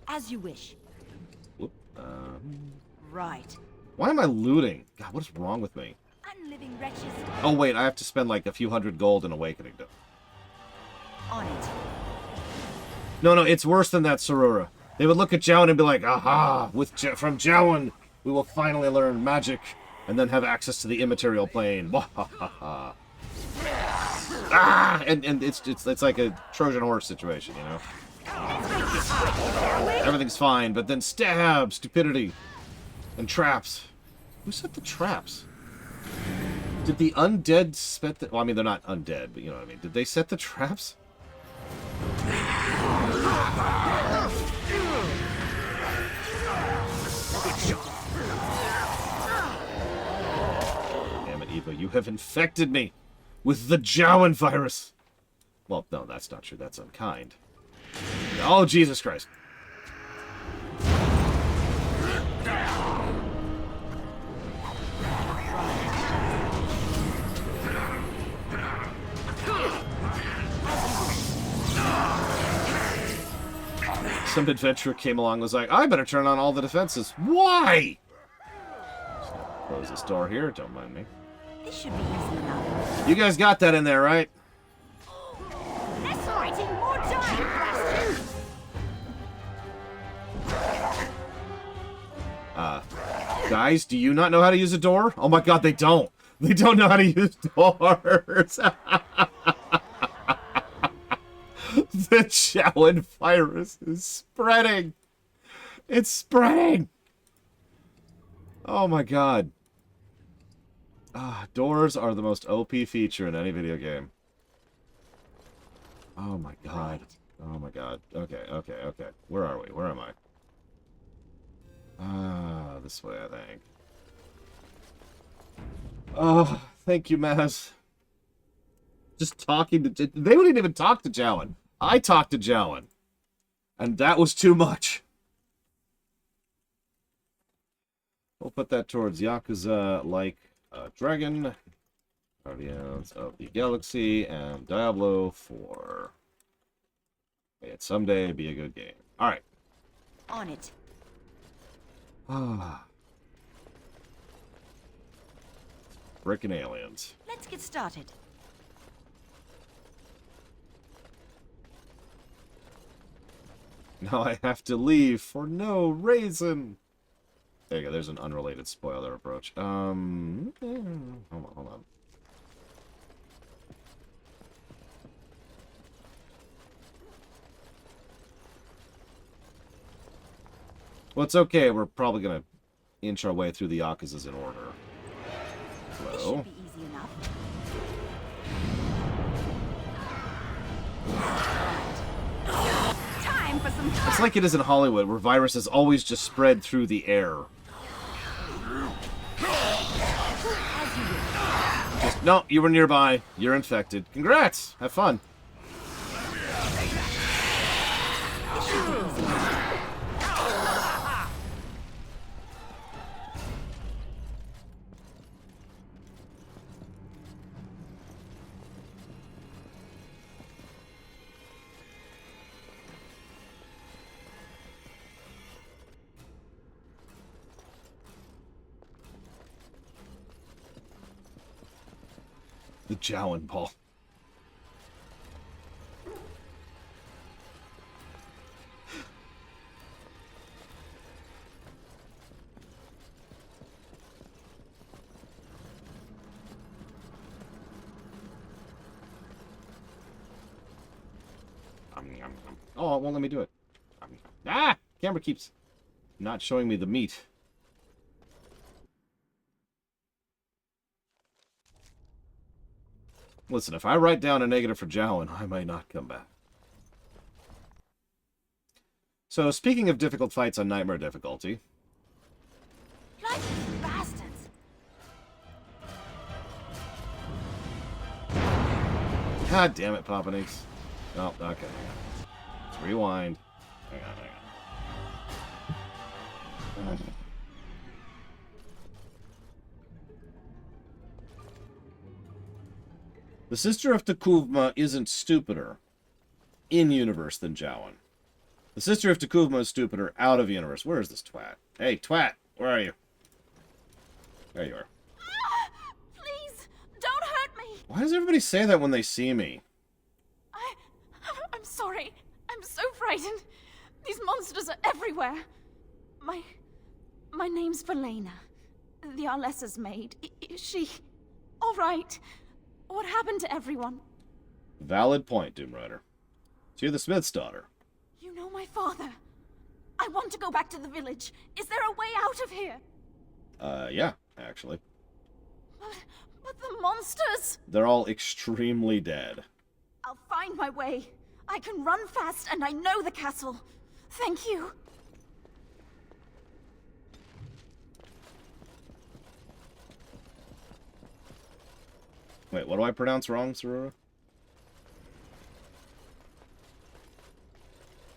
As you wish. Whoop, Right. why am I looting? God, what is wrong with me? Unliving wretches. Oh, wait, I have to spend like a few hundred gold in Awakening. On it. No, it's worse than that, Sarura. They would look at jowen and be like, aha, from jowen, we will finally learn magic and then have access to the immaterial plane. Ah! And it's like a Trojan horse situation, you know? Everything's fine, but then stab, stupidity, and traps. Who set the traps? Did the undead set the... Well, I mean, they're not undead, but you know what I mean. Did they set the traps? Damn it, Eva, you have infected me. with the jowen virus. Well, no, that's not true. That's unkind. Oh, Jesus Christ. Some adventurer came along and was like, I better turn on all the defenses. Why? Just gonna close this door here. Don't mind me. This should be easy enough. You guys got that in there, right? Less fighting, more dying, blast you! Guys, do you not know how to use a door? Oh my god, they don't. They don't know how to use doors. The jowen virus is spreading. It's spreading. Oh my god. Doors are the most OP feature in any video game. Oh my god. Oh my god. Okay, okay, okay. Where are we? Where am I? This way, I think. Oh, thank you, Maz. Just talking to... They wouldn't even talk to jowen. I talked to jowen. And that was too much. We'll put that towards Yakuza, like Dragon, Guardians of the Galaxy, and Diablo 4. May it someday be a good game. Alright. On it. Frickin' aliens. Let's get started. Now I have to leave for no reason. There you go, there's an unrelated spoiler approach. Hold on, hold on. Well, it's okay, we're probably gonna inch our way through the Yakuzas in order. This Hello? should be easy enough. Time for some It's like it is in Hollywood, where viruses always just spread through the air. Just, no, you were nearby. You're infected. Congrats! Have fun. The jowen ball. Oh, it won't let me do it. Ah! Camera keeps not showing me the meat. Listen, if I write down a negative for jowen, I might not come back. So, speaking of difficult fights on Nightmare difficulty... Like bastards. God damn it, Papanix. Oh, okay. Let's rewind. Hang on. The Sister of Takuvma isn't stupider in-universe than jowen. The Sister of Takuvma is stupider out-of-universe. Where is this twat? Hey, twat! Where are you? There you are. Please, don't hurt me. Why does everybody say that when they see me? I'm sorry. I'm so frightened. These monsters are everywhere. My name's Valena. The Arlessa's maid. Is she all right? What happened to everyone? Valid point, Doom Rider. So you're the Smith's daughter. You know my father. I want to go back to the village. Is there a way out of here? Yeah, actually. But the monsters! They're all extremely dead. I'll find my way. I can run fast and I know the castle. Thank you. Wait, what do I pronounce wrong, Sarura?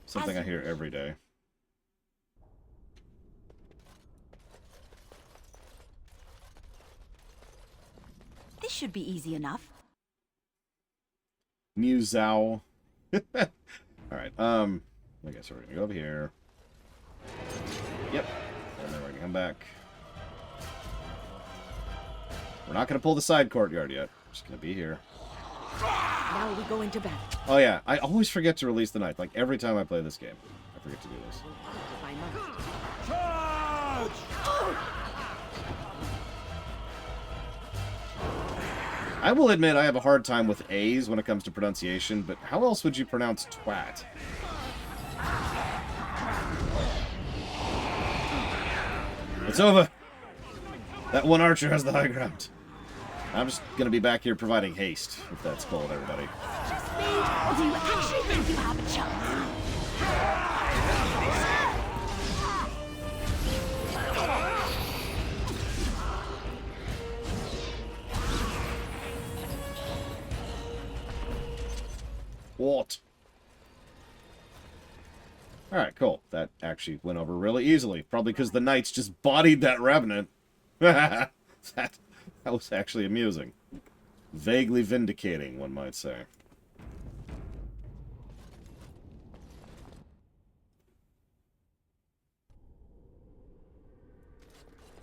Something I hear every day. This should be easy enough. Musou. Alright, I guess we're gonna go over here. Yep. And then we're gonna come back. We're not gonna pull the side courtyard yet. We're just gonna be here. Now we go into battle. Oh yeah, I always forget to release the knife. Like every time I play this game, I forget to do this. I will admit I have a hard time with A's when it comes to pronunciation, but how else would you pronounce twat? It's over. That one archer has the high ground. I'm just gonna be back here providing haste, if that's cool with everybody. Or do you actually think you have a chance? What? Alright, cool. That actually went over really easily. Probably because the knights just bodied that revenant. that was actually amusing. Vaguely vindicating, one might say.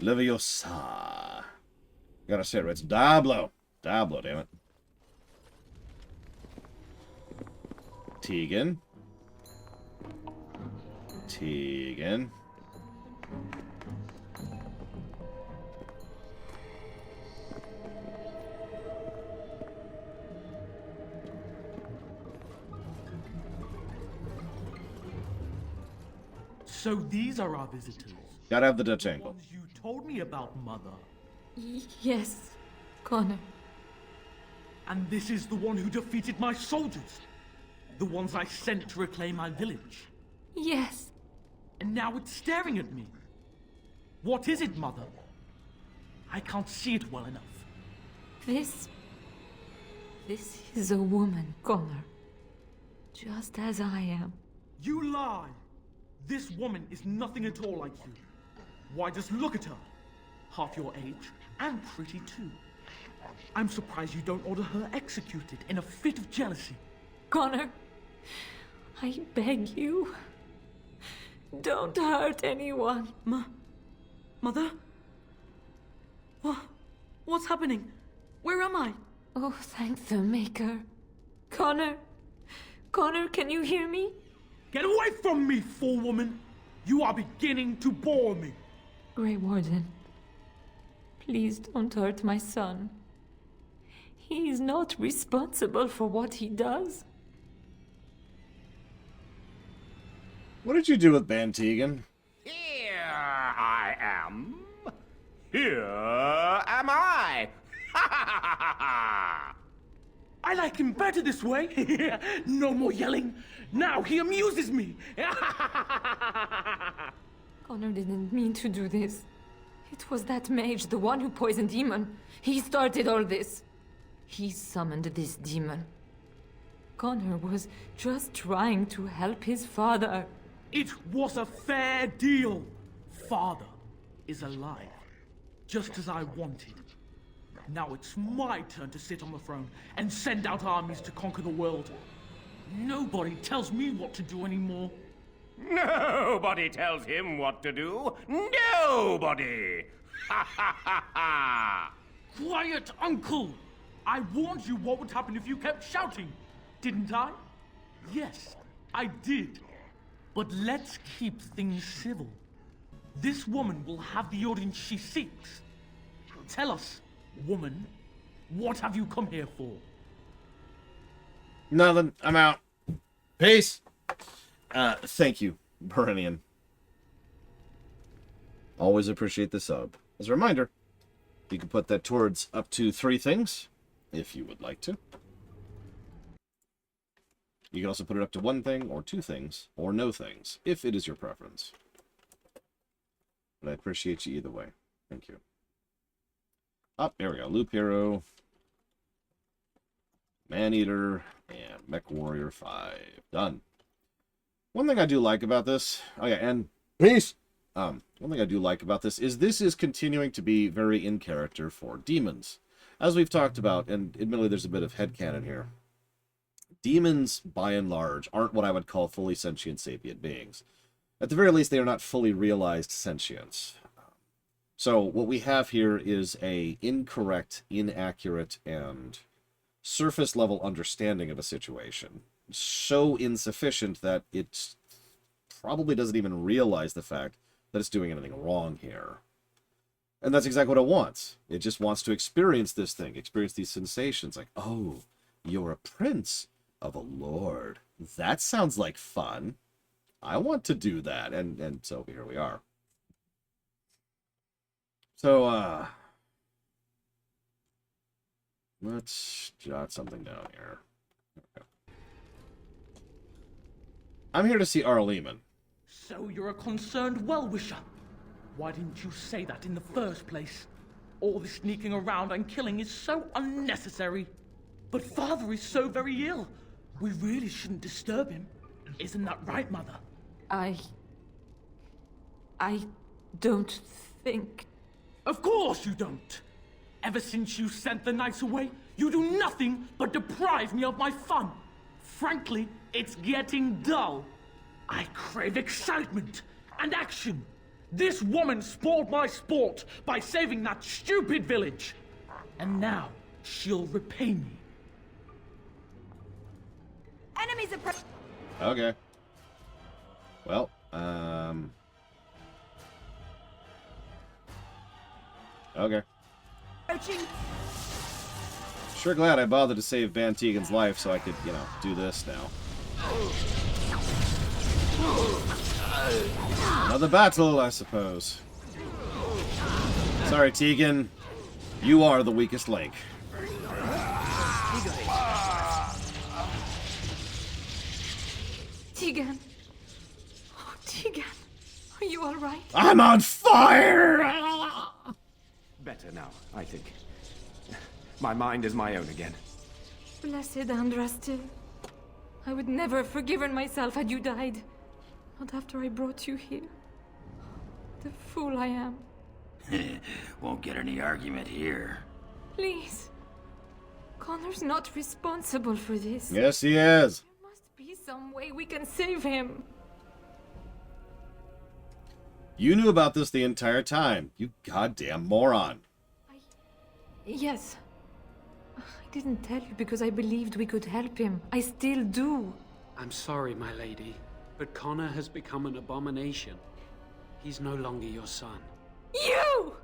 Leviosa. Gotta say it right. It's Diablo. Diablo, damn it. Tegan. Tegan. So these are our visitors. Gotta have the Dutch angle. Ones you told me about, Mother. Yes, Connor. And this is the one who defeated my soldiers. The ones I sent to reclaim my village. Yes. And now it's staring at me. What is it, Mother? I can't see it well enough. This is a woman, Connor. Just as I am. You lie! This woman is nothing at all like you. Why, just look at her. Half your age, and pretty too. I'm surprised you don't order her executed in a fit of jealousy. Connor, I beg you. Don't hurt anyone. Mother? What's happening? Where am I? Oh, thank the Maker. Connor, can you hear me? Get away from me, fool woman! You are beginning to bore me. Grey Warden, please don't hurt my son. He is not responsible for what he does. What did you do with Ban Tegan? Here I am. Here am I. I like him better this way. No more yelling. Now he amuses me. Connor didn't mean to do this. It was that mage, the one who poisoned Demon. He started all this. He summoned this demon. Connor was just trying to help his father. It was a fair deal. Father is alive, just as I wanted. Now it's my turn to sit on the throne and send out armies to conquer the world. Nobody tells me what to do anymore. Nobody tells him what to do. Nobody! Ha ha ha ha! Quiet, Uncle! I warned you what would happen if you kept shouting, didn't I? Yes, I did. But let's keep things civil. This woman will have the audience she seeks. Tell us, woman, what have you come here for? Nothing. I'm out. Peace. Thank you, Berenian. Always appreciate the sub. As a reminder, you can put that towards up to 3 things, if you would like to. You can also put it up to 1 thing, or 2 things, or no things, if it is your preference. But I appreciate you either way. Thank you. Oh, there we go. Loop Hero. Maneater and Mech Warrior 5. Done. One thing I do like about this... Oh, yeah, and... Peace! One thing I do like about this is continuing to be very in character for demons. As we've talked about, and admittedly there's a bit of headcanon here, demons, by and large, aren't what I would call fully sentient sapient beings. At the very least, they are not fully realized sentience. So what we have here is a incorrect, inaccurate, and surface-level understanding of a situation. So insufficient that it probably doesn't even realize the fact that it's doing anything wrong here. And that's exactly what it wants. It just wants to experience this thing, experience these sensations. Like, oh, you're a prince of a lord. That sounds like fun. I want to do that. And so here we are. So, let's jot something down here. Okay. I'm here to see Arleman. So you're a concerned well-wisher. Why didn't you say that in the first place? All this sneaking around and killing is so unnecessary. But Father is so very ill. We really shouldn't disturb him. Isn't that right, Mother? I don't think... Of course you don't! Ever since you sent the knights away, you do nothing but deprive me of my fun. Frankly, it's getting dull. I crave excitement and action. This woman spoiled my sport by saving that stupid village. And now, she'll repay me. Enemies approach. Okay. Well, okay. Approaching. Sure glad I bothered to save Van Tegan's life so I could, you know, do this now. Another battle, I suppose. Sorry, Tegan. You are the weakest link. Tegan. Oh, Tegan. Are you all right? I'm on fire! Better now, I think. My mind is my own again. Blessed Andraste. I would never have forgiven myself had you died. Not after I brought you here. The fool I am. Won't get any argument here. Please. Connor's not responsible for this. Yes, he is. There must be some way we can save him. You knew about this the entire time. You goddamn moron. Yes. I didn't tell you because I believed we could help him. I still do. I'm sorry, my lady, but Connor has become an abomination. He's no longer your son. You!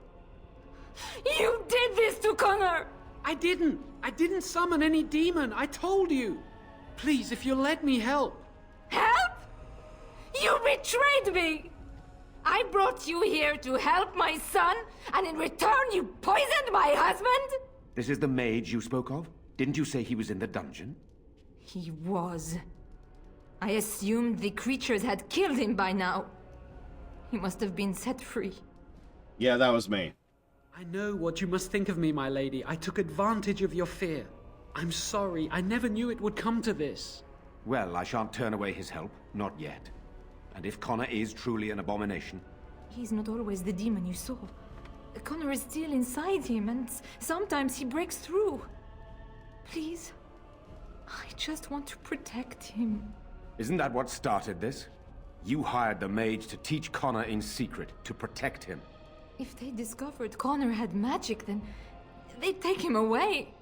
You did this to Connor! I didn't. I didn't summon any demon. I told you. Please, if you'll let me help. Help? You betrayed me! I brought you here to help my son, and in return you poisoned my husband? This is the mage you spoke of? Didn't you say he was in the dungeon? He was. I assumed the creatures had killed him by now. He must have been set free. Yeah, that was me. I know what you must think of me, my lady. I took advantage of your fear. I'm sorry. I never knew it would come to this. Well, I shan't turn away his help. Not yet. And if Connor is truly an abomination... He's not always the demon you saw. Connor is still inside him, and sometimes he breaks through. Please. I just want to protect him. Isn't that what started this? You hired the mage to teach Connor in secret, to protect him. If they discovered Connor had magic, then they'd take him away.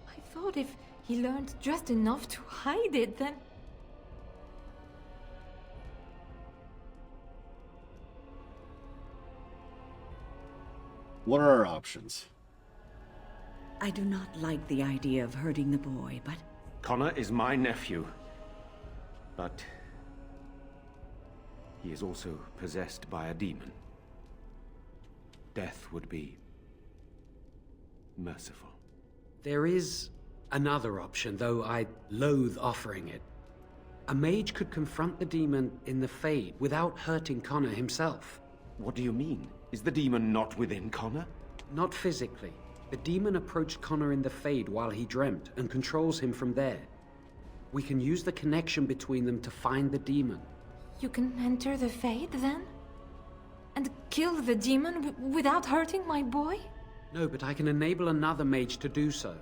I thought if he learned just enough to hide it, then... What are our options? I do not like the idea of hurting the boy, but... Connor is my nephew. But... he is also possessed by a demon. Death would be... merciful. There is another option, though I loathe offering it. A mage could confront the demon in the Fade without hurting Connor himself. What do you mean? Is the demon not within Connor? Not physically. The demon approached Connor in the Fade while he dreamt and controls him from there. We can use the connection between them to find the demon. You can enter the Fade, then? And kill the demon without hurting my boy? No, but I can enable another mage to do so.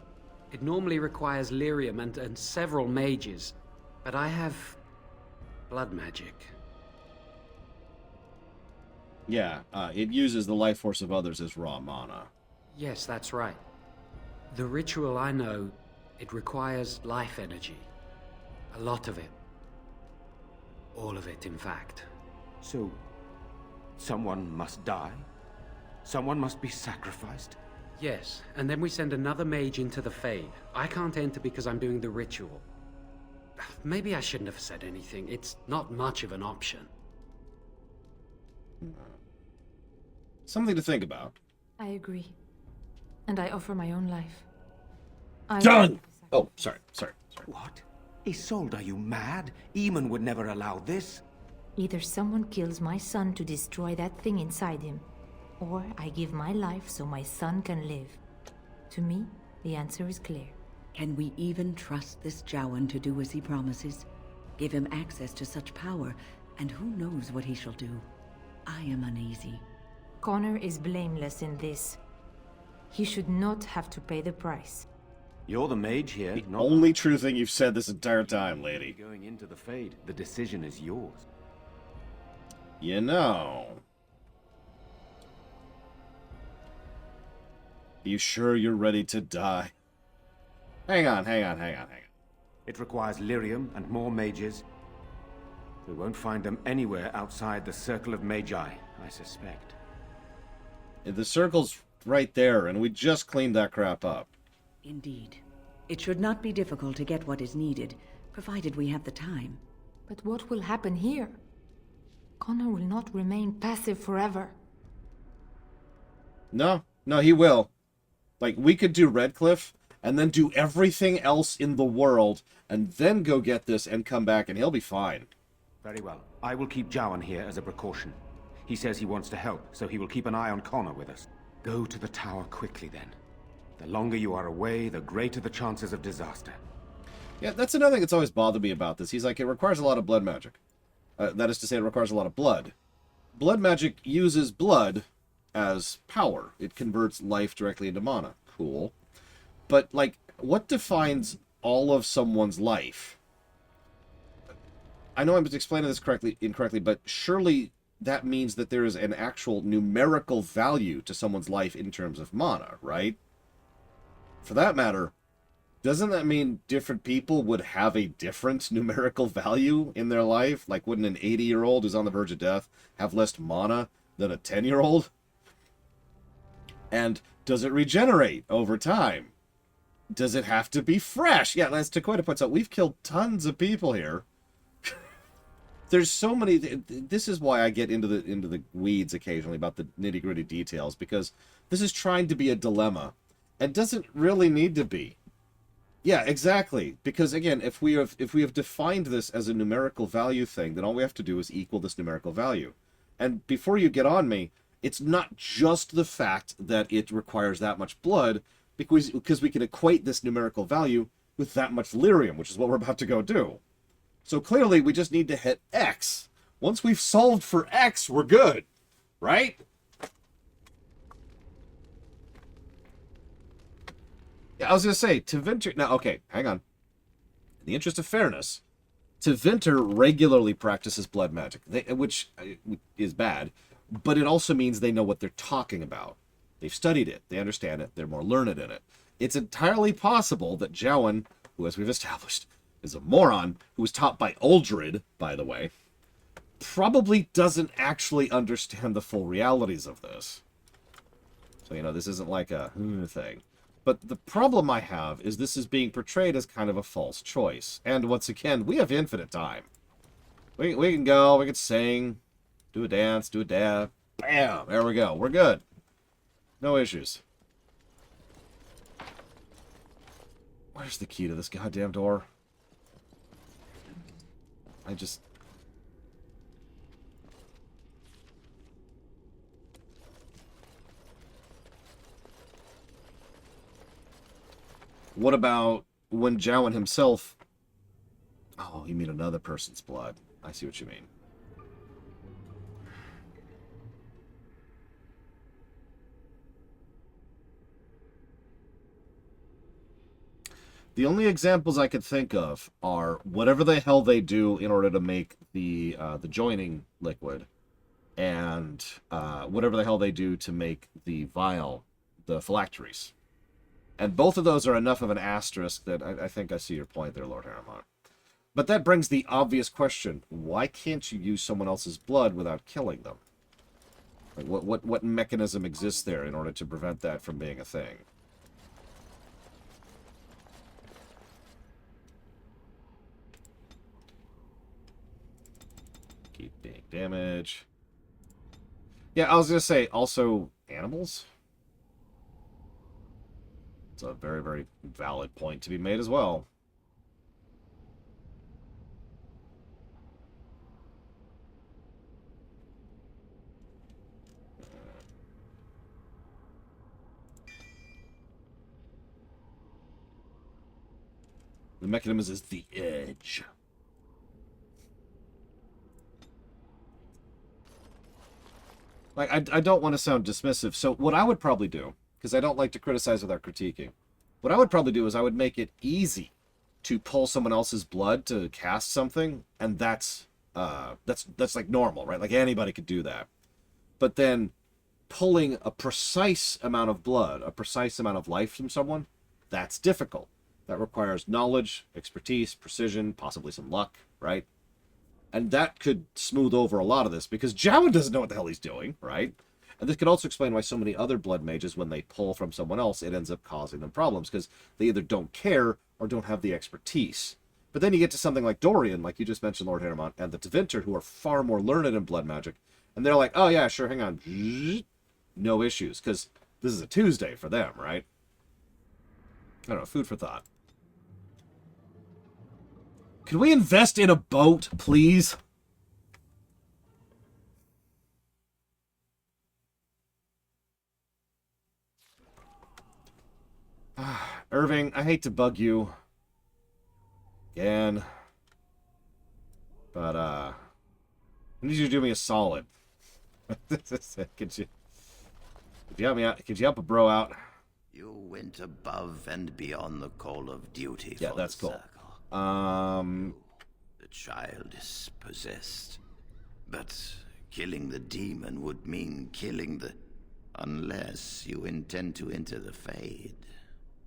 It normally requires lyrium and several mages. But I have... blood magic. Yeah, it uses the life force of others as raw mana. Yes, that's right. The ritual I know, it requires life energy. A lot of it. All of it, in fact. So, someone must die? Someone must be sacrificed? Yes, and then we send another mage into the Fade. I can't enter because I'm doing the ritual. Maybe I shouldn't have said anything. It's not much of an option. Something to think about. I agree. And I offer my own life. Done! Oh, sorry. What? Isolde, are you mad? Eamon would never allow this. Either someone kills my son to destroy that thing inside him, or I give my life so my son can live. To me, the answer is clear. Can we even trust this jowen to do as he promises? Give him access to such power, and who knows what he shall do? I am uneasy. Connor is blameless in this. He should not have to pay the price. You're the mage here, The not only true thing you've said this entire time, lady. going into the Fade. The decision is yours. You know. You sure you're ready to die? Hang on. It requires lyrium and more mages. We won't find them anywhere outside the Circle of Magi, I suspect. The circle's right there, and we just cleaned that crap up. Indeed. It should not be difficult to get what is needed, provided we have the time. But what will happen here? Connor will not remain passive forever. No, he will. Like, we could do Redcliffe, and then do everything else in the world, and then go get this and come back, and he'll be fine. Very well. I will keep Jowen here as a precaution. He says he wants to help, so he will keep an eye on Connor with us. Go to the tower quickly, then. The longer you are away, the greater the chances of disaster. Yeah, that's another thing that's always bothered me about this. He's like, it requires a lot of blood magic. That is to say, it requires a lot of blood. Blood magic uses blood as power. It converts life directly into mana. Cool. But, like, what defines all of someone's life? I know I'm explaining this incorrectly, but surely that means that there is an actual numerical value to someone's life in terms of mana, right? For that matter, doesn't that mean different people would have a different numerical value in their life? Like, wouldn't an 80-year-old who's on the verge of death have less mana than a 10-year-old? And does it regenerate over time? Does it have to be fresh? Yeah, as Taquita points out, we've killed tons of people here. There's so many... This is why I get into the weeds occasionally about the nitty-gritty details, because this is trying to be a dilemma, and doesn't really need to be. Yeah, exactly. Because again, if we have defined this as a numerical value thing, then all we have to do is equal this numerical value. And before you get on me, it's not just the fact that it requires that much blood, because we can equate this numerical value with that much lyrium, which is what we're about to go do. So clearly, we just need to hit X. Once we've solved for X, we're good. Right? Yeah, I was going to say, Tevinter... Now, okay, hang on. In the interest of fairness, Tevinter regularly practices blood magic, which is bad, but it also means they know what they're talking about. They've studied it, they understand it, they're more learned in it. It's entirely possible that Jowen, who, as we've established, is a moron, who was taught by Uldred, by the way, probably doesn't actually understand the full realities of this. So, you know, this isn't like a thing. But the problem I have is this is being portrayed as kind of a false choice. And once again, we have infinite time. We can go, we can sing, do a dance, do a dab. Bam! There we go. We're good. No issues. Where's the key to this goddamn door? I just... What about when Jowen himself... Oh, you mean another person's blood. I see what you mean. The only examples I could think of are whatever the hell they do in order to make the joining liquid, and whatever the hell they do to make the vial, the phylacteries. And both of those are enough of an asterisk that I think I see your point there, Lord Harriman. But that brings the obvious question: why can't you use someone else's blood without killing them? Like, what mechanism exists there in order to prevent that from being a thing? Keep being damage. Yeah, I was gonna say, also, animals? It's a very, very valid point to be made as well. The mechanism is the edge. Like, I don't want to sound dismissive, so what I would probably do, because I don't like to criticize without critiquing, what I would probably do is I would make it easy to pull someone else's blood to cast something, and that's like normal, right? Like, anybody could do that. But then pulling a precise amount of blood, a precise amount of life from someone, that's difficult. That requires knowledge, expertise, precision, possibly some luck, right? And that could smooth over a lot of this, because Jowen doesn't know what the hell he's doing, right? And this could also explain why so many other blood mages, when they pull from someone else, it ends up causing them problems, because they either don't care or don't have the expertise. But then you get to something like Dorian, like you just mentioned, Lord Harriman, and the Tevinter, who are far more learned in blood magic, and they're like, oh yeah, sure, hang on. No issues, because this is a Tuesday for them, right? I don't know, food for thought. Can we invest in a boat, please? Irving, I hate to bug you again, but I need you to do me a solid. Could you help me out? Could you help a bro out? You went above and beyond the call of duty. Yeah, for that's the cool. circle. The child is possessed, but killing the demon would mean killing the... Unless you intend to enter the Fade.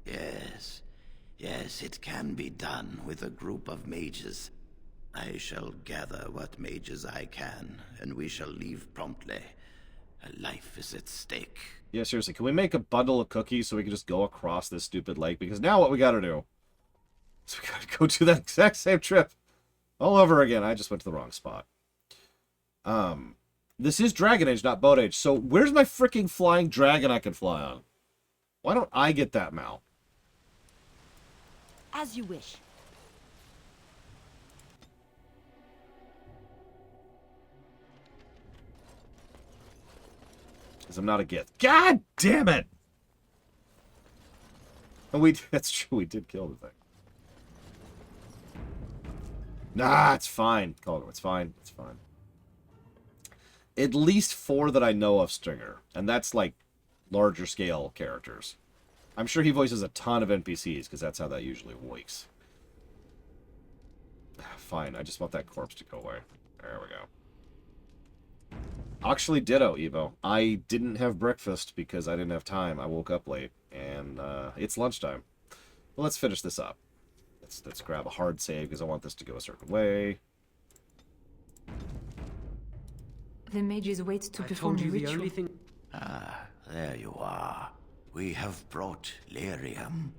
Yes, it can be done with a group of mages. I shall gather what mages I can, and we shall leave promptly. A life is at stake. Yeah, seriously, can we make a bundle of cookies so we can just go across this stupid lake? Because now what we gotta do is we gotta go do that exact same trip all over again. I just went to the wrong spot. This is Dragon Age, not Boat Age. So where's my freaking flying dragon I can fly on? Why don't I get that mount? As you wish. Because I'm not a gift. God damn it! And that's true, we did kill the thing. Nah, it's fine. Colgo, it's fine. It's fine. At least 4 that I know of Stringer. And that's like larger scale characters. I'm sure he voices a ton of NPCs, because that's how that usually works. Fine, I just want that corpse to go away. There we go. Actually, ditto, Evo. I didn't have breakfast because I didn't have time. I woke up late, and it's lunchtime. Well, let's finish this up. Let's grab a hard save, because I want this to go a certain way. The mages wait to perform the ritual. Ah, there you are. We have brought lyrium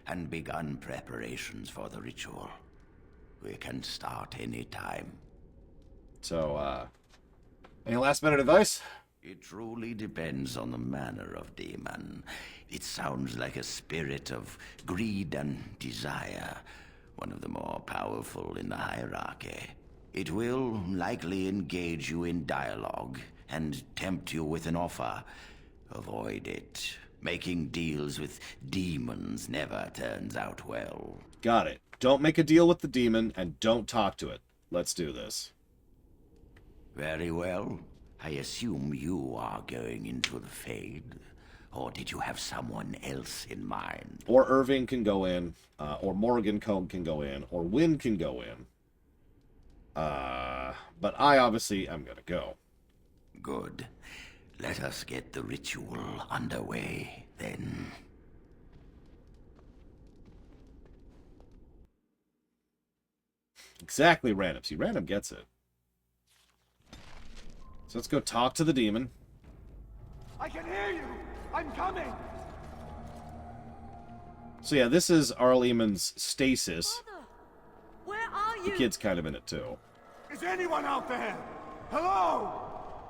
and begun preparations for the ritual. We can start any time. So, any last minute advice? It truly depends on the manner of demon. It sounds like a spirit of greed and desire, one of the more powerful in the hierarchy. It will likely engage you in dialogue and tempt you with an offer. Avoid it. Making deals with demons never turns out well. Got it. Don't make a deal with the demon, and don't talk to it. Let's do this. Very well. I assume you are going into the Fade. Or did you have someone else in mind? Or Irving can go in, or Morgan Cone can go in, or Wynn can go in. But I obviously am gonna go. Good. Let us get the ritual underway, then. Exactly, Random. See, Random gets it. So let's go talk to the demon. I can hear you! I'm coming! So yeah, this is Arleman's stasis. Father, where are you? The kid's kind of in it too. Is anyone out there? Hello?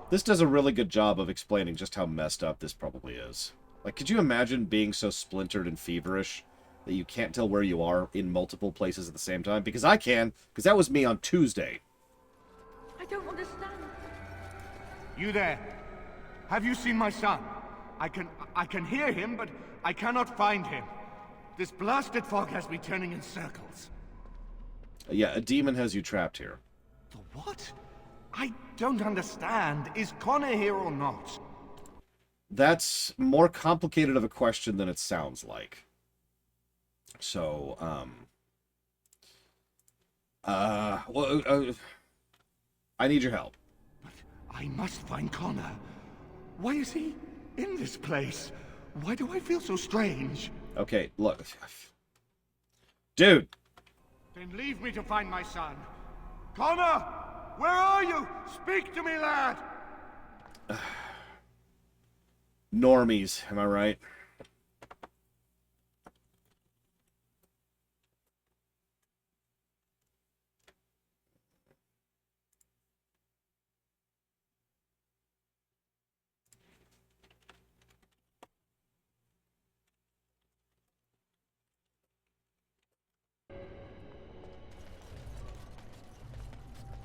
This does a really good job of explaining just how messed up this probably is. Like, could you imagine being so splintered and feverish that you can't tell where you are in multiple places at the same time? Because I can, because that was me on Tuesday. I don't understand. You there? Have you seen my son? I can hear him, but I cannot find him. This blasted fog has me turning in circles. Yeah, a demon has you trapped here. The what? I don't understand. Is Connor here or not? That's more complicated of a question than it sounds like. So, I need your help. But I must find Connor. Why is he in this place? Why do I feel so strange? Okay, look. Dude! Then leave me to find my son. Connor! Where are you? Speak to me, lad! Normies, am I right?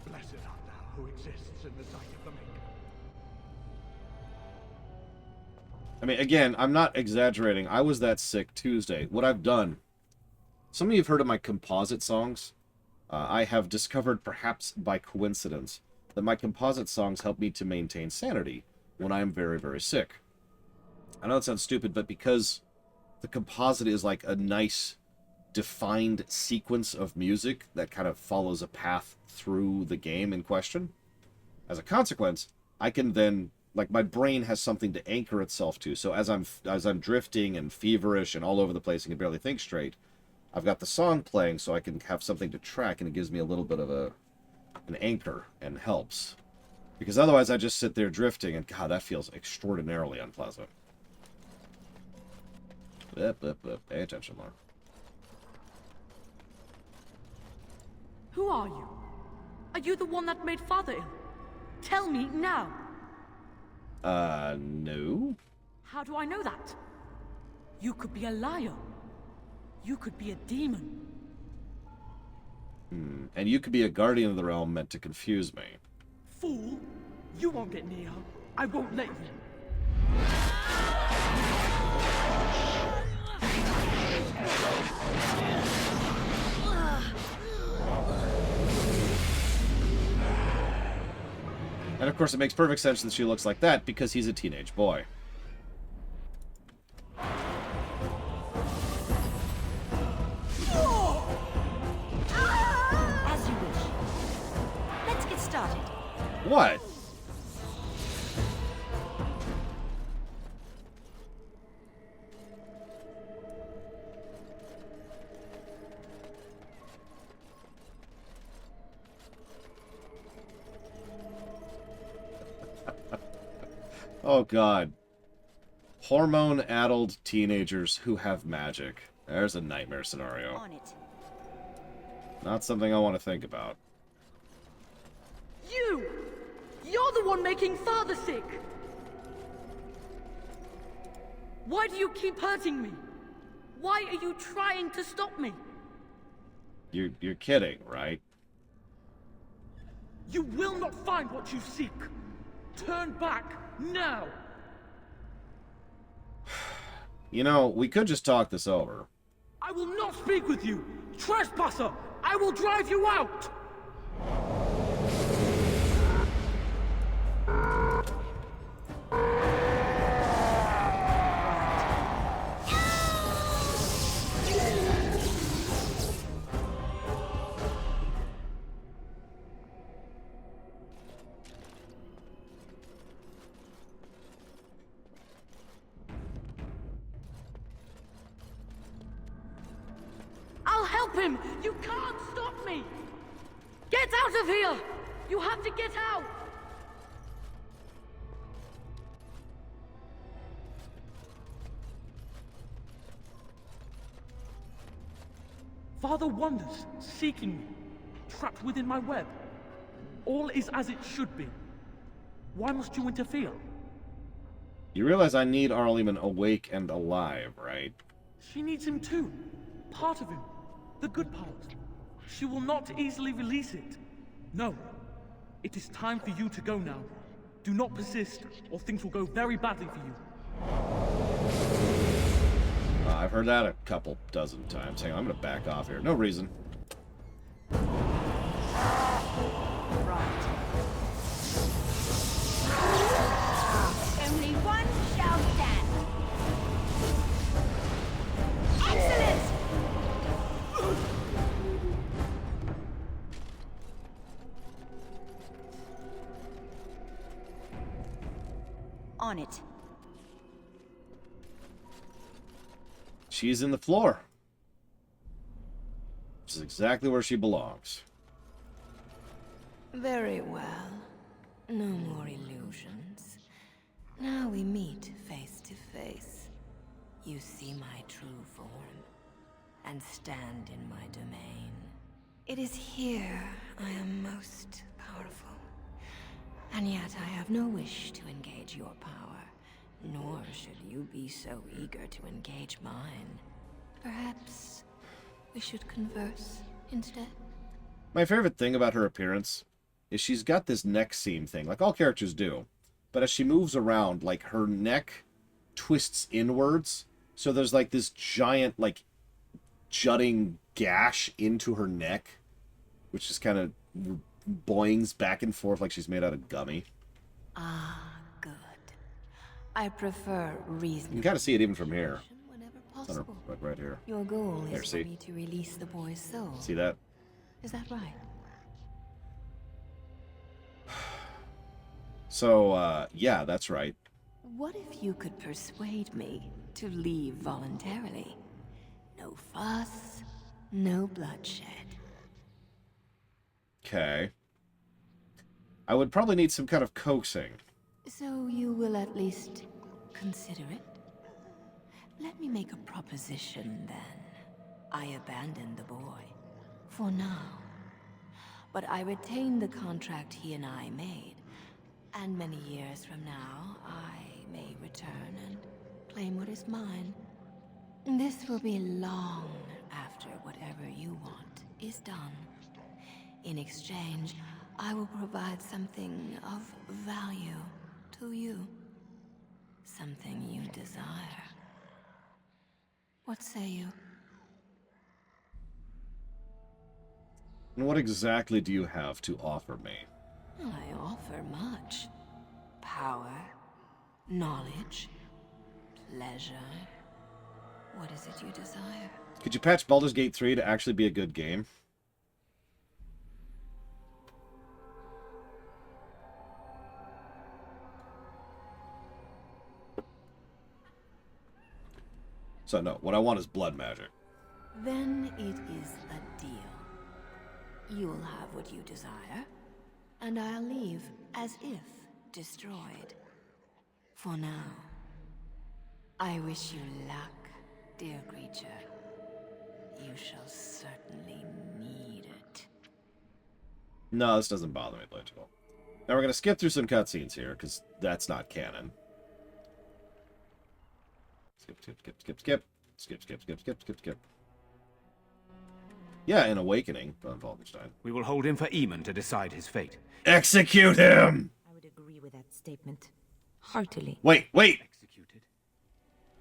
Blessed art thou who exists in the sight of the Maker. I mean, again, I'm not exaggerating. I was that sick Tuesday. What I've done... Some of you have heard of my composite songs. I have discovered, perhaps by coincidence, that my composite songs help me to maintain sanity when I am very, very sick. I know it sounds stupid, but because the composite is like a nice, defined sequence of music that kind of follows a path through the game in question, as a consequence, I can then, like, my brain has something to anchor itself to. So as I'm drifting and feverish and all over the place and can barely think straight, I've got the song playing so I can have something to track, and it gives me a little bit of an anchor and helps. Because otherwise I just sit there drifting, and God, that feels extraordinarily unpleasant. Pay attention, Mark. Who are you? Are you the one that made Father ill? Tell me now. No. How do I know that? You could be a liar. You could be a demon. And you could be a guardian of the realm meant to confuse me. Fool! You won't get near her. I won't let you. And of course it makes perfect sense that she looks like that, because he's a teenage boy. As you wish. Let's get started. What? Oh, God. Hormone-addled teenagers who have magic. There's a nightmare scenario. On it. Not something I want to think about. You! You're the one making Father sick! Why do you keep hurting me? Why are you trying to stop me? You're kidding, right? You will not find what you seek. Turn back now. You know, we could just talk this over. I will not speak with you! Trespasser! I will drive you out! I'll help him! You can't stop me! Get out of here! You have to get out! Father wanders, seeking me, trapped within my web. All is as it should be. Why must you interfere? You realize I need Arleman awake and alive, right? She needs him too. Part of him. The good part. She will not easily release it. No. It is time for you to go now. Do not persist, or things will go very badly for you. I've heard that a couple dozen times. Hang on, I'm gonna back off here. No reason. Only one shall stand. Excellent! On it. She's in the floor. Which is exactly where she belongs. Very well. No more illusions. Now we meet face to face. You see my true form, and stand in my domain. It is here I am most powerful. And yet I have no wish to engage your power, nor should you be so eager to engage mine. Perhaps we should converse instead? My favorite thing about her appearance is she's got this neck seam thing, like all characters do. But as she moves around, like, her neck twists inwards, so there's, like, this giant, like, jutting gash into her neck, which just kind of boings back and forth like she's made out of gummy. Ah, good. I prefer reason. You can kind of see it even from here. Whenever It's on her, possible. right here. Your goal There, is see? for me to release the boy's soul. See that? Is that right? So, yeah, that's right. What if you could persuade me to leave voluntarily? No fuss, no bloodshed. Okay. I would probably need some kind of coaxing. So you will at least consider it? Let me make a proposition, then. I abandon the boy. For now. But I retain the contract he and I made. And many years from now, I may return and claim what is mine. This will be long after whatever you want is done. In exchange, I will provide something of value to you. Something you desire. What say you? And what exactly do you have to offer me? I offer much. Power, knowledge, pleasure. What is it you desire? Could you patch Baldur's Gate 3 to actually be a good game? So no, what I want is blood magic. Then it is a deal. You'll have what you desire, and I'll leave as if destroyed. For now, I wish you luck, dear creature. You shall certainly need it. No, this doesn't bother me, Blitchwell. Now we're going to skip through some cutscenes here, because that's not canon. Skip, skip, skip, skip, skip. Skip, skip, skip, skip, skip, skip. Yeah, an awakening von Falkenstein. We will hold him for Eamon to decide his fate. Execute him! I would agree with that statement. Heartily. Wait, wait!